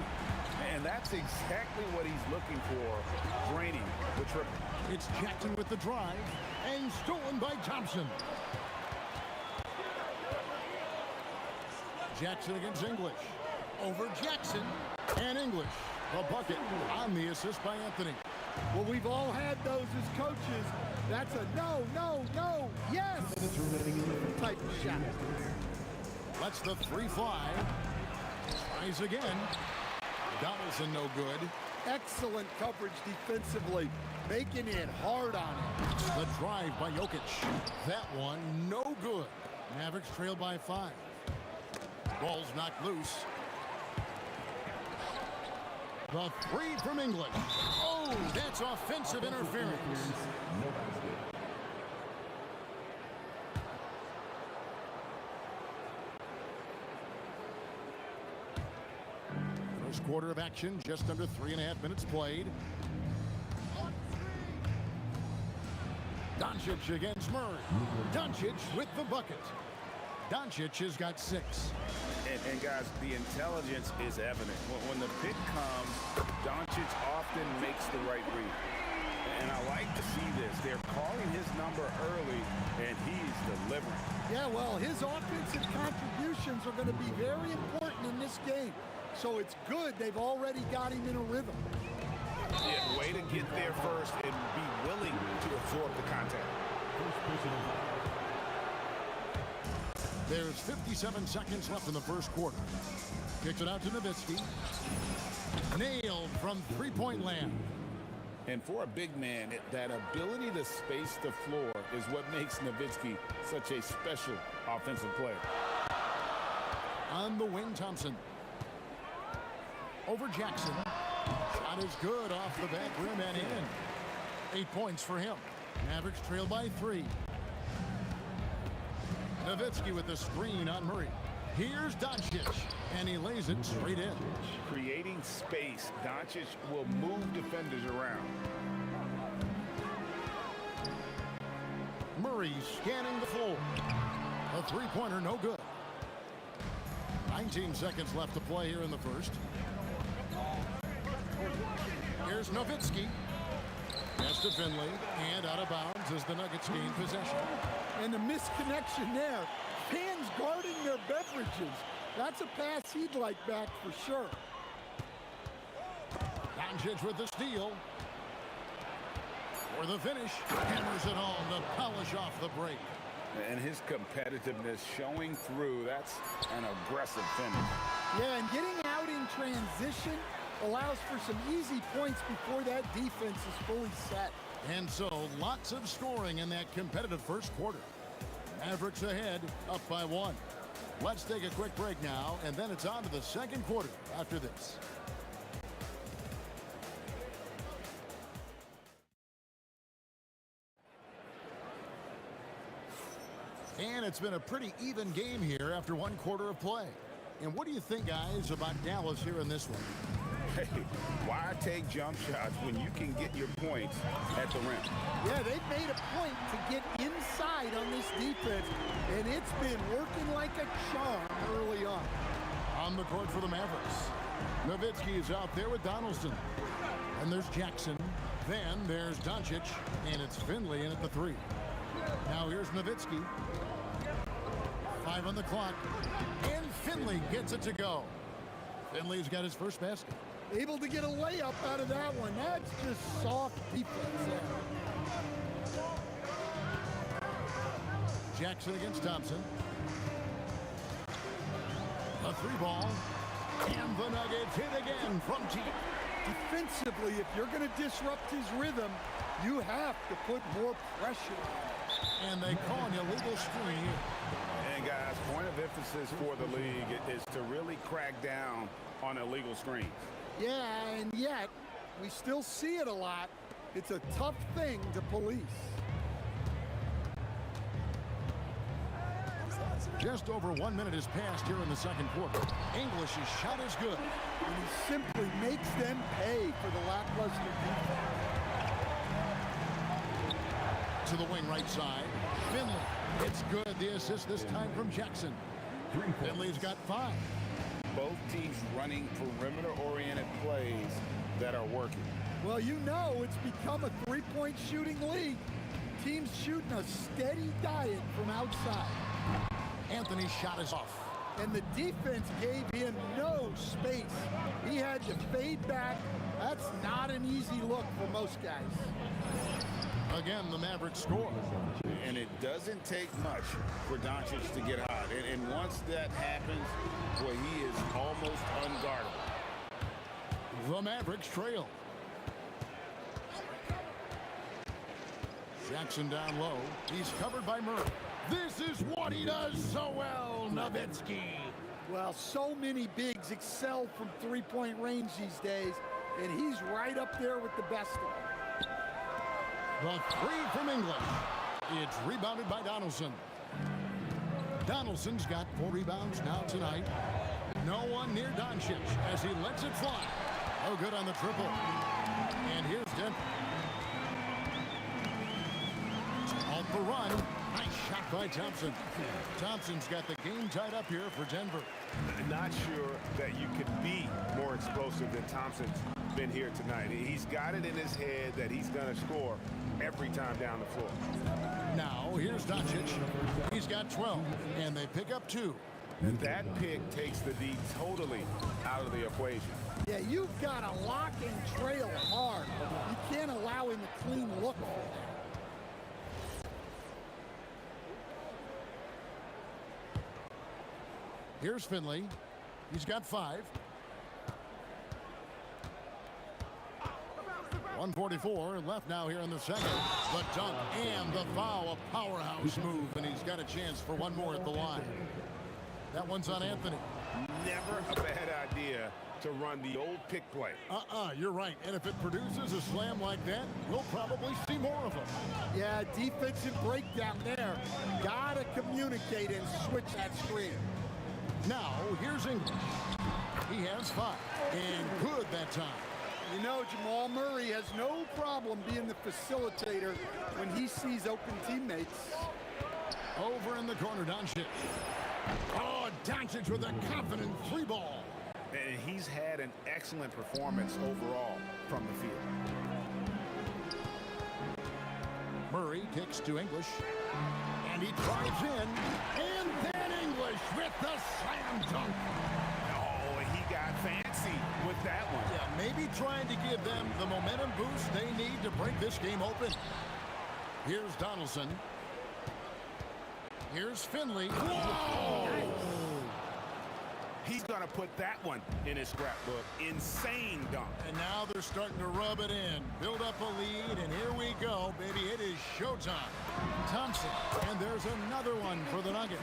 And that's exactly what he's looking for, draining the triple. It's Jackson with the drive, and stolen by Thompson. Jackson against English. Over Jackson, and English. The bucket on the assist by Anthony. Well, we've all had those as coaches. That's a no, no, no, yes type of shot. Lets the 3 fly. Tries again. Donaldson no good. Excellent coverage defensively, making it hard on him. The drive by Jokic. That one no good. Mavericks trail by 5. Ball's knocked loose. The 3 from English. Oh, that's offensive interference. First quarter of action, just under 3.5 minutes played. Doncic against Murray. Doncic with the bucket. Doncic has got 6. And guys, the intelligence is evident. When the pick comes, Doncic often makes the right read. And I like to see this. They're calling his number early, and he's delivering. Yeah, well, his offensive contributions are going to be very important in this game. So it's good they've already got him in a rhythm. Yeah, way to get there first and be willing to absorb the contact. There's 57 seconds left in the first quarter. Kicks it out to Nowitzki. Nailed from three-point land. And for a big man, that ability to space the floor is what makes Nowitzki such a special offensive player. On the wing, Thompson. Over Jackson. Shot is good off the back rim and in. 8 points for him. Mavericks trail by 3. Nowitzki with the screen on Murray. Here's Doncic, and he lays it straight in. Creating space, Doncic will move defenders around. Murray scanning the floor. A three-pointer, no good. 19 seconds left to play here in the first. Here's Nowitzki. Pass to Finley, and out of bounds as the Nuggets gain possession. And the misconnection there. Fans guarding their beverages. That's a pass he'd like back for sure. Doncic with the steal. For the finish. Hammers it home to polish off the break. And his competitiveness showing through. That's an aggressive finish. Yeah, and getting out in transition allows for some easy points before that defense is fully set. And so, lots of scoring in that competitive first quarter. Mavericks ahead, up by 1. Let's take a quick break now, and then it's on to the second quarter after this. And it's been a pretty even game here after one quarter of play. And what do you think, guys, about Dallas here in this one? Hey, why take jump shots when you can get your points at the rim? Yeah, they've made a point to get inside on this defense, and it's been working like a charm early on. On the court for the Mavericks. Nowitzki is out there with Donaldson. And there's Jackson. Then there's Doncic, and it's Finley in at the 3. Now here's Nowitzki. 5 on the clock, and Finley gets it to go. Finley's got his first basket. Able to get a layup out of that one. That's just soft defense there. Jackson against Thompson. A 3-ball. And the Nuggets hit again from deep. Defensively, if you're going to disrupt his rhythm, you have to put more pressure on him. And they call an illegal screen. And guys, point of emphasis for the league is to really crack down on illegal screens. Yeah, and yet, we still see it a lot. It's a tough thing to police. Just over 1 minute has passed here in the second quarter. English's shot is good. And he simply makes them pay for the lackluster defense. To the wing right side. Finley. It's good. The assist this time from Jackson. Finley's got 5. Both teams running perimeter-oriented plays that are working. Well, you know it's become a three-point shooting league. Teams shooting a steady diet from outside. Anthony's shot is off. And the defense gave him no space. He had to fade back. That's not an easy look for most guys. Again, the Mavericks score. And it doesn't take much for Doncic to get hot. And once that happens, boy, he is almost unguardable. The Mavericks trail. Jackson down low. He's covered by Murray. This is what he does so well, Nowitzki. Well, so many bigs excel from three-point range these days, and he's right up there with the best of them. The 3 from English. It's rebounded by Donaldson. Donaldson's got 4 rebounds now tonight. No one near Doncic as he lets it fly. No good on the triple. And here's Denver. Off the run. Nice shot by Thompson. Thompson's got the game tied up here for Denver. Not sure that you could be more explosive than Thompson's been here tonight. He's got it in his head that he's going to score every time down the floor. Now, here's Doncic. He's got 12, and they pick up 2. And that pick takes the D totally out of the equation. Yeah, you've got to lock and trail hard. You can't allow him a clean look for that. Here's Finley. He's got 5. 1:44 left now here in the second. The dunk and the foul, a powerhouse move, and he's got a chance for one more at the line. That one's on Anthony. Never a bad idea to run the old pick play. You're right. And if it produces a slam like that, we'll probably see more of them. Yeah, defensive breakdown there. Gotta communicate and switch that screen. Now, here's English. He has 5. And good that time. You know, Jamal Murray has no problem being the facilitator when he sees open teammates. Over in the corner, Doncic. Oh, Doncic with a confident three ball. And he's had an excellent performance overall from the field. Murray kicks to English. And he drives in. And then English with the slam dunk. Oh, he got fancy with that one. Yeah, maybe trying to give them the momentum boost they need to break this game open. Here's Donaldson. Here's Finley. Whoa! He's going to put that one in his scrapbook. Insane dunk. And now they're starting to rub it in. Build up a lead, and here we go, baby. It is showtime. Thompson, and there's another one for the Nuggets.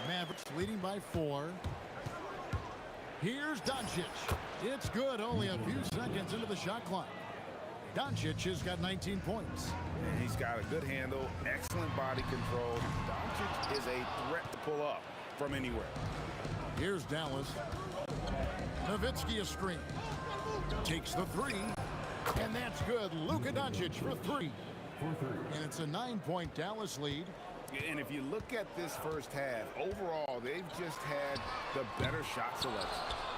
Mavericks leading by 4. Here's Doncic. It's good, only a few seconds into the shot clock. Doncic has got 19 points. And he's got a good handle, excellent body control. Doncic is a threat to pull up from anywhere. Here's Dallas. Nowitzki a screen. Takes the 3. And that's good. Luka Doncic for 3. And it's a 9-point Dallas lead. And if you look at this first half, overall, they've just had the better shot selection.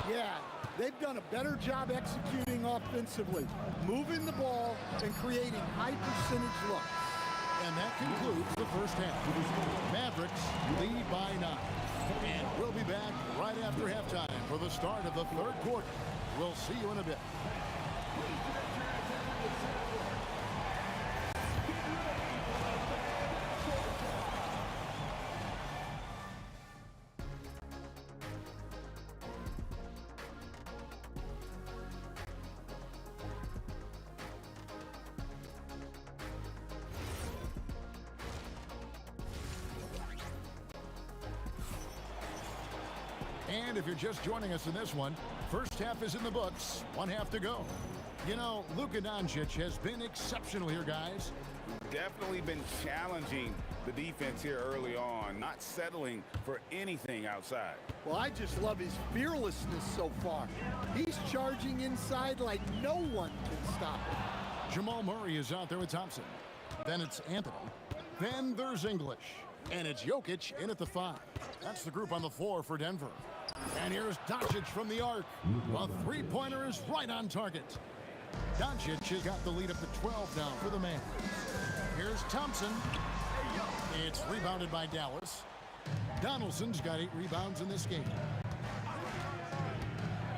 Yeah, they've done a better job executing offensively, moving the ball and creating high percentage looks. And that concludes the first half. Mavericks lead by 9. And we'll be back right after halftime for the start of the third quarter. We'll see you in a bit. And if you're just joining us in this one, first half is in the books, 1 half to go. You know, Luka Doncic has been exceptional here, guys. Definitely been challenging the defense here early on, not settling for anything outside. Well, I just love his fearlessness so far. He's charging inside like no one can stop him. Jamal Murray is out there with Thompson. Then it's Anthony. Then there's English. And it's Jokic in at the 5. That's the group on the floor for Denver. And here's Doncic from the arc. A three-pointer is right on target. Doncic has got the lead up to 12 now for the man. Here's Thompson. It's rebounded by Dallas. Donaldson's got 8 rebounds in this game.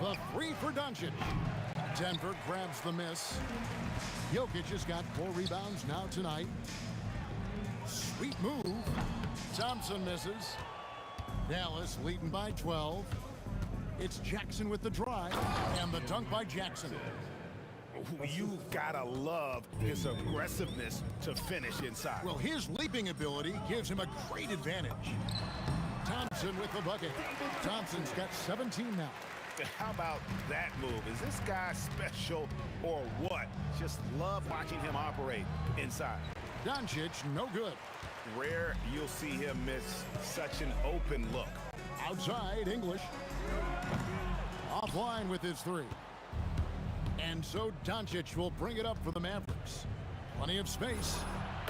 The 3 for Doncic. Denver grabs the miss. Jokic has got 4 rebounds now tonight. Sweet move. Thompson misses. Dallas leading by 12. It's Jackson with the drive and the dunk by Jackson. You gotta love his aggressiveness to finish inside. Well, his leaping ability gives him a great advantage. Thompson with the bucket. Thompson's got 17 now. How about that move? Is this guy special or what? Just love watching him operate inside. Doncic, no good. Rare you'll see him miss such an open look. Outside, English. Offline with his 3. And so Doncic will bring it up for the Mavericks. Plenty of space.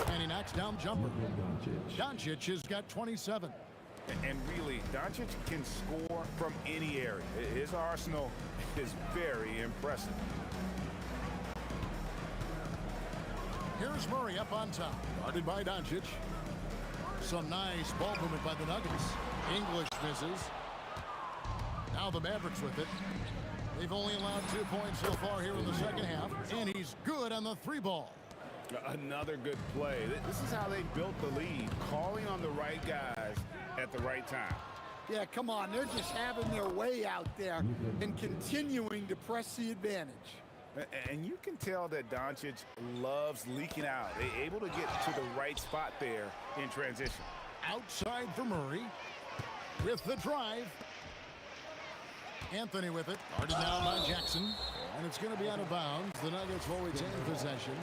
And he knocks down the jumper. Doncic has got 27. And really, Doncic can score from any area. His arsenal is very impressive. Here's Murray up on top. Guarded by Doncic. Some nice ball movement by the Nuggets. English misses. Now the Mavericks with it. They've only allowed 2 points so far here in the second half. And he's good on the 3-ball. Another good play. This is how they built the lead. Calling on the right guys at the right time. Yeah, come on. They're just having their way out there and continuing to press the advantage. And you can tell that Doncic loves leaking out. They're able to get to the right spot there in transition. Outside for Murray. With the drive. Anthony with it. Guarded down by Jackson. And it's going to be out of bounds. The Nuggets will retain possession.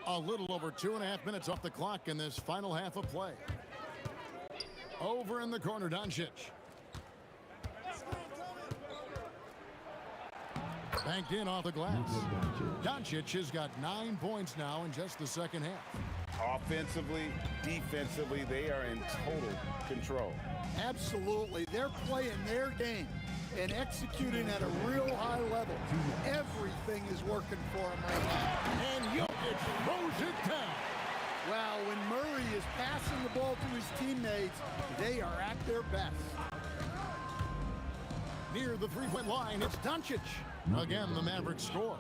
A little over 2.5 minutes off the clock in this final half of play. Over in the corner, Doncic. Banked in off the glass. Doncic has got 9 points now in just the second half. Offensively, defensively, they are in total control. Absolutely. They're playing their game and executing at a real high level. Everything is working for them right now. And Jokic throws it down. Well, when Murray is passing the ball to his teammates, they are at their best. Near the three-point line, it's Doncic. Again, the Mavericks score.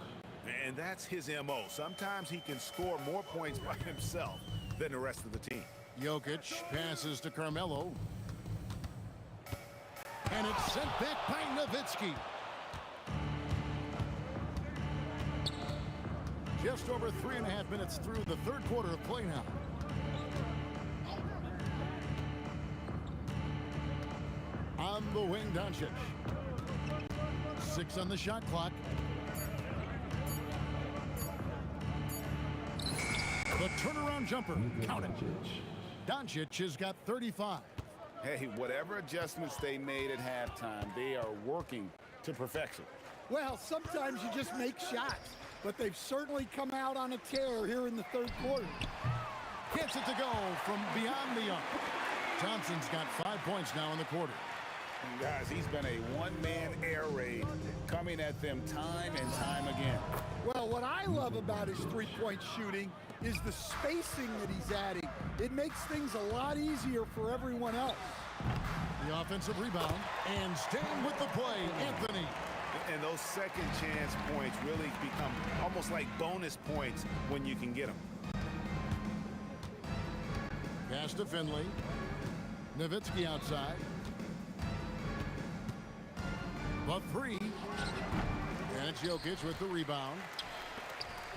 And that's his MO. Sometimes he can score more points by himself than the rest of the team. Jokic passes to Carmelo. And it's sent back by Nowitzki. Just over 3.5 minutes through the third quarter of play now. On the wing, Doncic. 6 on the shot clock. The turnaround jumper. Count it. Doncic has got 35. Hey, whatever adjustments they made at halftime, they are working to perfection. Well, sometimes you just make shots, but they've certainly come out on a tear here in the third quarter. Gets it to go from beyond the arc. Thompson's got 5 points now in the quarter. Guys, he's been a one-man air raid coming at them time and time again. Well, what I love about his three-point shooting is the spacing that he's adding. It makes things a lot easier for everyone else. The offensive rebound, and staying with the play, Anthony. And those second chance points really become almost like bonus points when you can get them. Pass to Finley. Nowitzki outside. The three. And it's Jokic with the rebound.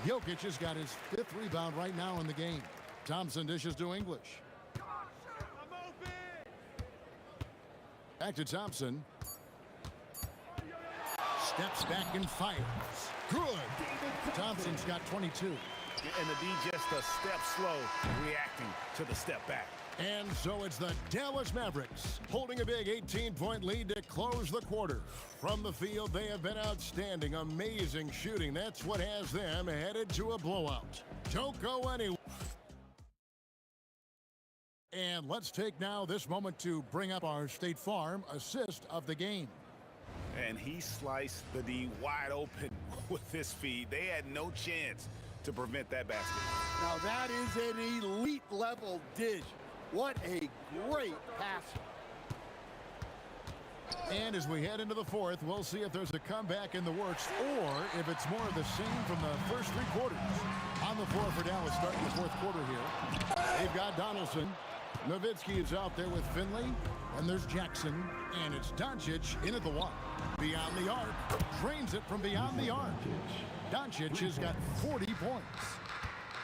Jokic has got his 5th rebound right now in the game. Thompson dishes to English. Back to Thompson. Steps back and fires. Good. Thompson's got 22. And the D just a step slow reacting to the step back. And so it's the Dallas Mavericks holding a big 18-point lead to close the quarter. From the field, they have been outstanding. Amazing shooting. That's what has them headed to a blowout. Don't go anywhere. And let's take now this moment to bring up our State Farm assist of the game. And he sliced the D wide open with his feed. They had no chance to prevent that basket. Now that is an elite level dish. What a great passer. And as we head into the fourth, we'll see if there's a comeback in the works or if it's more of the same from the first 3 quarters. On the floor for Dallas starting the fourth quarter here. They've got Donaldson. Nowitzki is out there with Finley. And there's Jackson. And it's Doncic in at the one. Beyond the arc. Drains it from beyond the arc. Doncic has got 40 points.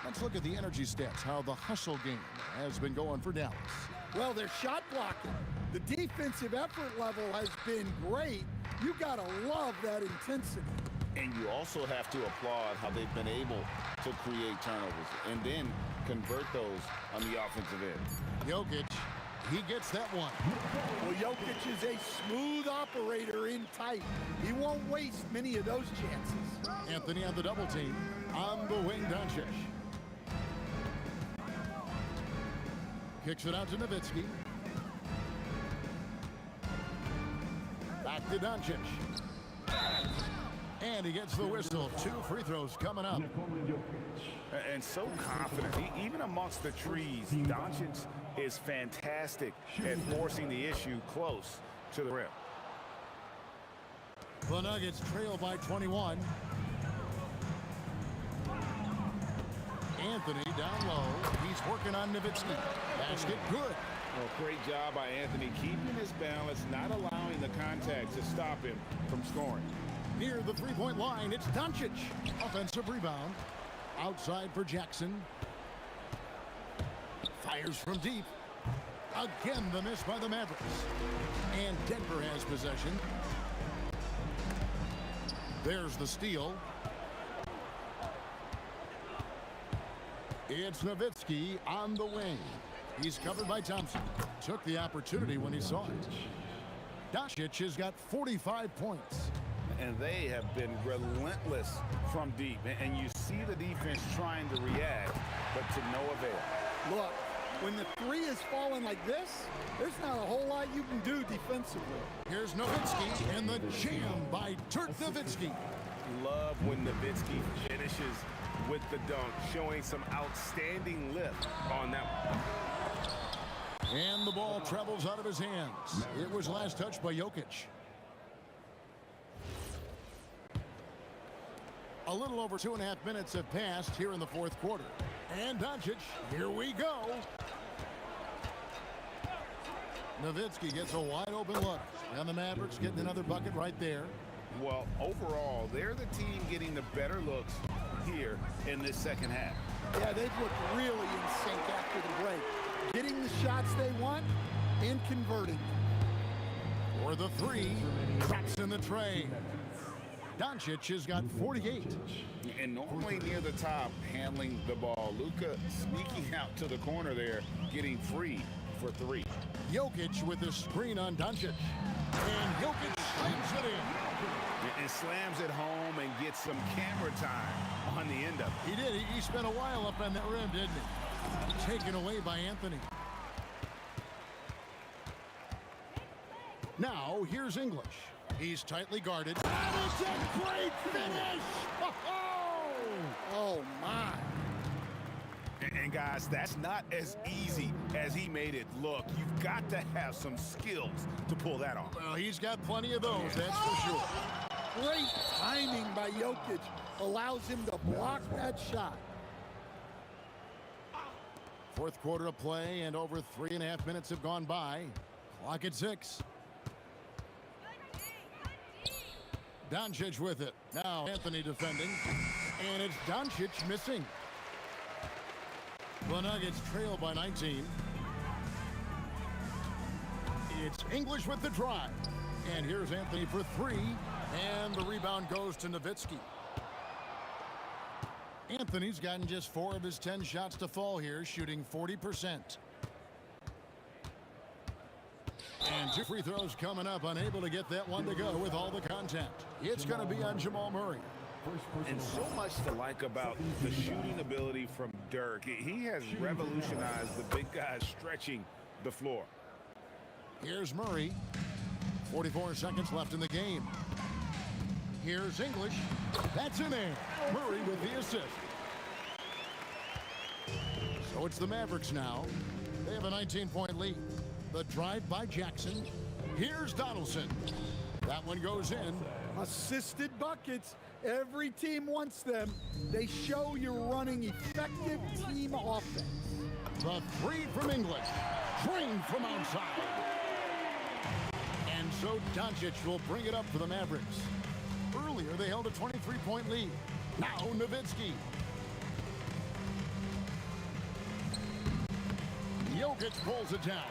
Let's look at the energy stats, how the hustle game has been going for Dallas. Well, they're shot blocking. The defensive effort level has been great. You gotta love that intensity. And you also have to applaud how they've been able to create turnovers and then convert those on the offensive end. Jokic, he gets that one. Well, Jokic is a smooth operator in tight. He won't waste many of those chances. Anthony on the double team. On the wing, Doncic. Kicks it out to Nowitzki. Back to Doncic. And he gets the whistle. 2 free throws coming up. And so confident. Even amongst the trees, Doncic is fantastic at forcing the issue close to the rim. The Nuggets trail by 21. Anthony down low. He's working on Nowitzki. Basket good. Well, great job by Anthony keeping his balance, not allowing the contact to stop him from scoring. Near the three-point line, it's Doncic. Offensive rebound. Outside for Jackson. Fires from deep. Again, the miss by the Mavericks. And Denver has possession. There's the steal. It's Nowitzki on the wing. He's covered by Thompson. Took the opportunity when he saw it. Doncic has got 45 points. and they have been relentless from deep. And you see the defense trying to react, but to no avail. Look, when the three is falling like this, there's not a whole lot you can do defensively. Here's Nowitzki and the jam by Dirk Nowitzki. Love when Nowitzki finishes with the dunk, showing some outstanding lift on that one. And the ball travels out of his hands. It was last touched by Jokic. A little over 2.5 minutes have passed here in the fourth quarter. And Doncic, here we go. Nowitzki gets a wide open look. And the Mavericks getting another bucket right there. Well, overall, they're the team getting the better looks here in this second half. Yeah, they've looked really in sync after the break. Getting the shots they want and converting. For the three, drops in the tray. Doncic has got 48. And normally near the top, handling the ball. Luka sneaking out to the corner there, getting free for three. Jokic with the screen on Doncic. And Jokic slams it in. And slams it home and gets some camera time on the end of it. He did. He spent a while up on that rim, didn't he? Taken away by Anthony. Now, here's English. He's tightly guarded. And it's a great finish! Oh, my. And guys, that's not as easy as he made it look. You've got to have some skills to pull that off. Well, he's got plenty of those, that's for sure. Great timing by Jokic allows him to block that shot. Fourth quarter of play, and over 3.5 minutes have gone by. Clock at 6. Doncic with it. Now Anthony defending. And it's Doncic missing. The Nuggets trail by 19. It's English with the drive. And here's Anthony for three. And the rebound goes to Nowitzki. Anthony's gotten just 4 of his 10 shots to fall here, shooting 40%. And 2 free throws coming up, unable to get that one to go with all the contact. It's going to be on Jamal Murray. And so much to like about the shooting ability from Dirk. He has revolutionized the big guys stretching the floor. Here's Murray. 44 seconds left in the game. Here's English. That's in there. Murray with the assist. So it's the Mavericks now. They have a 19-point lead. The drive by Jackson. Here's Donaldson. That one goes in. Assisted buckets. Every team wants them. They show you're running effective team offense. The three from English. Drained from outside. And so Doncic will bring it up for the Mavericks. Earlier, they held a 23-point lead. Now Nowitzki. Jokic pulls it down.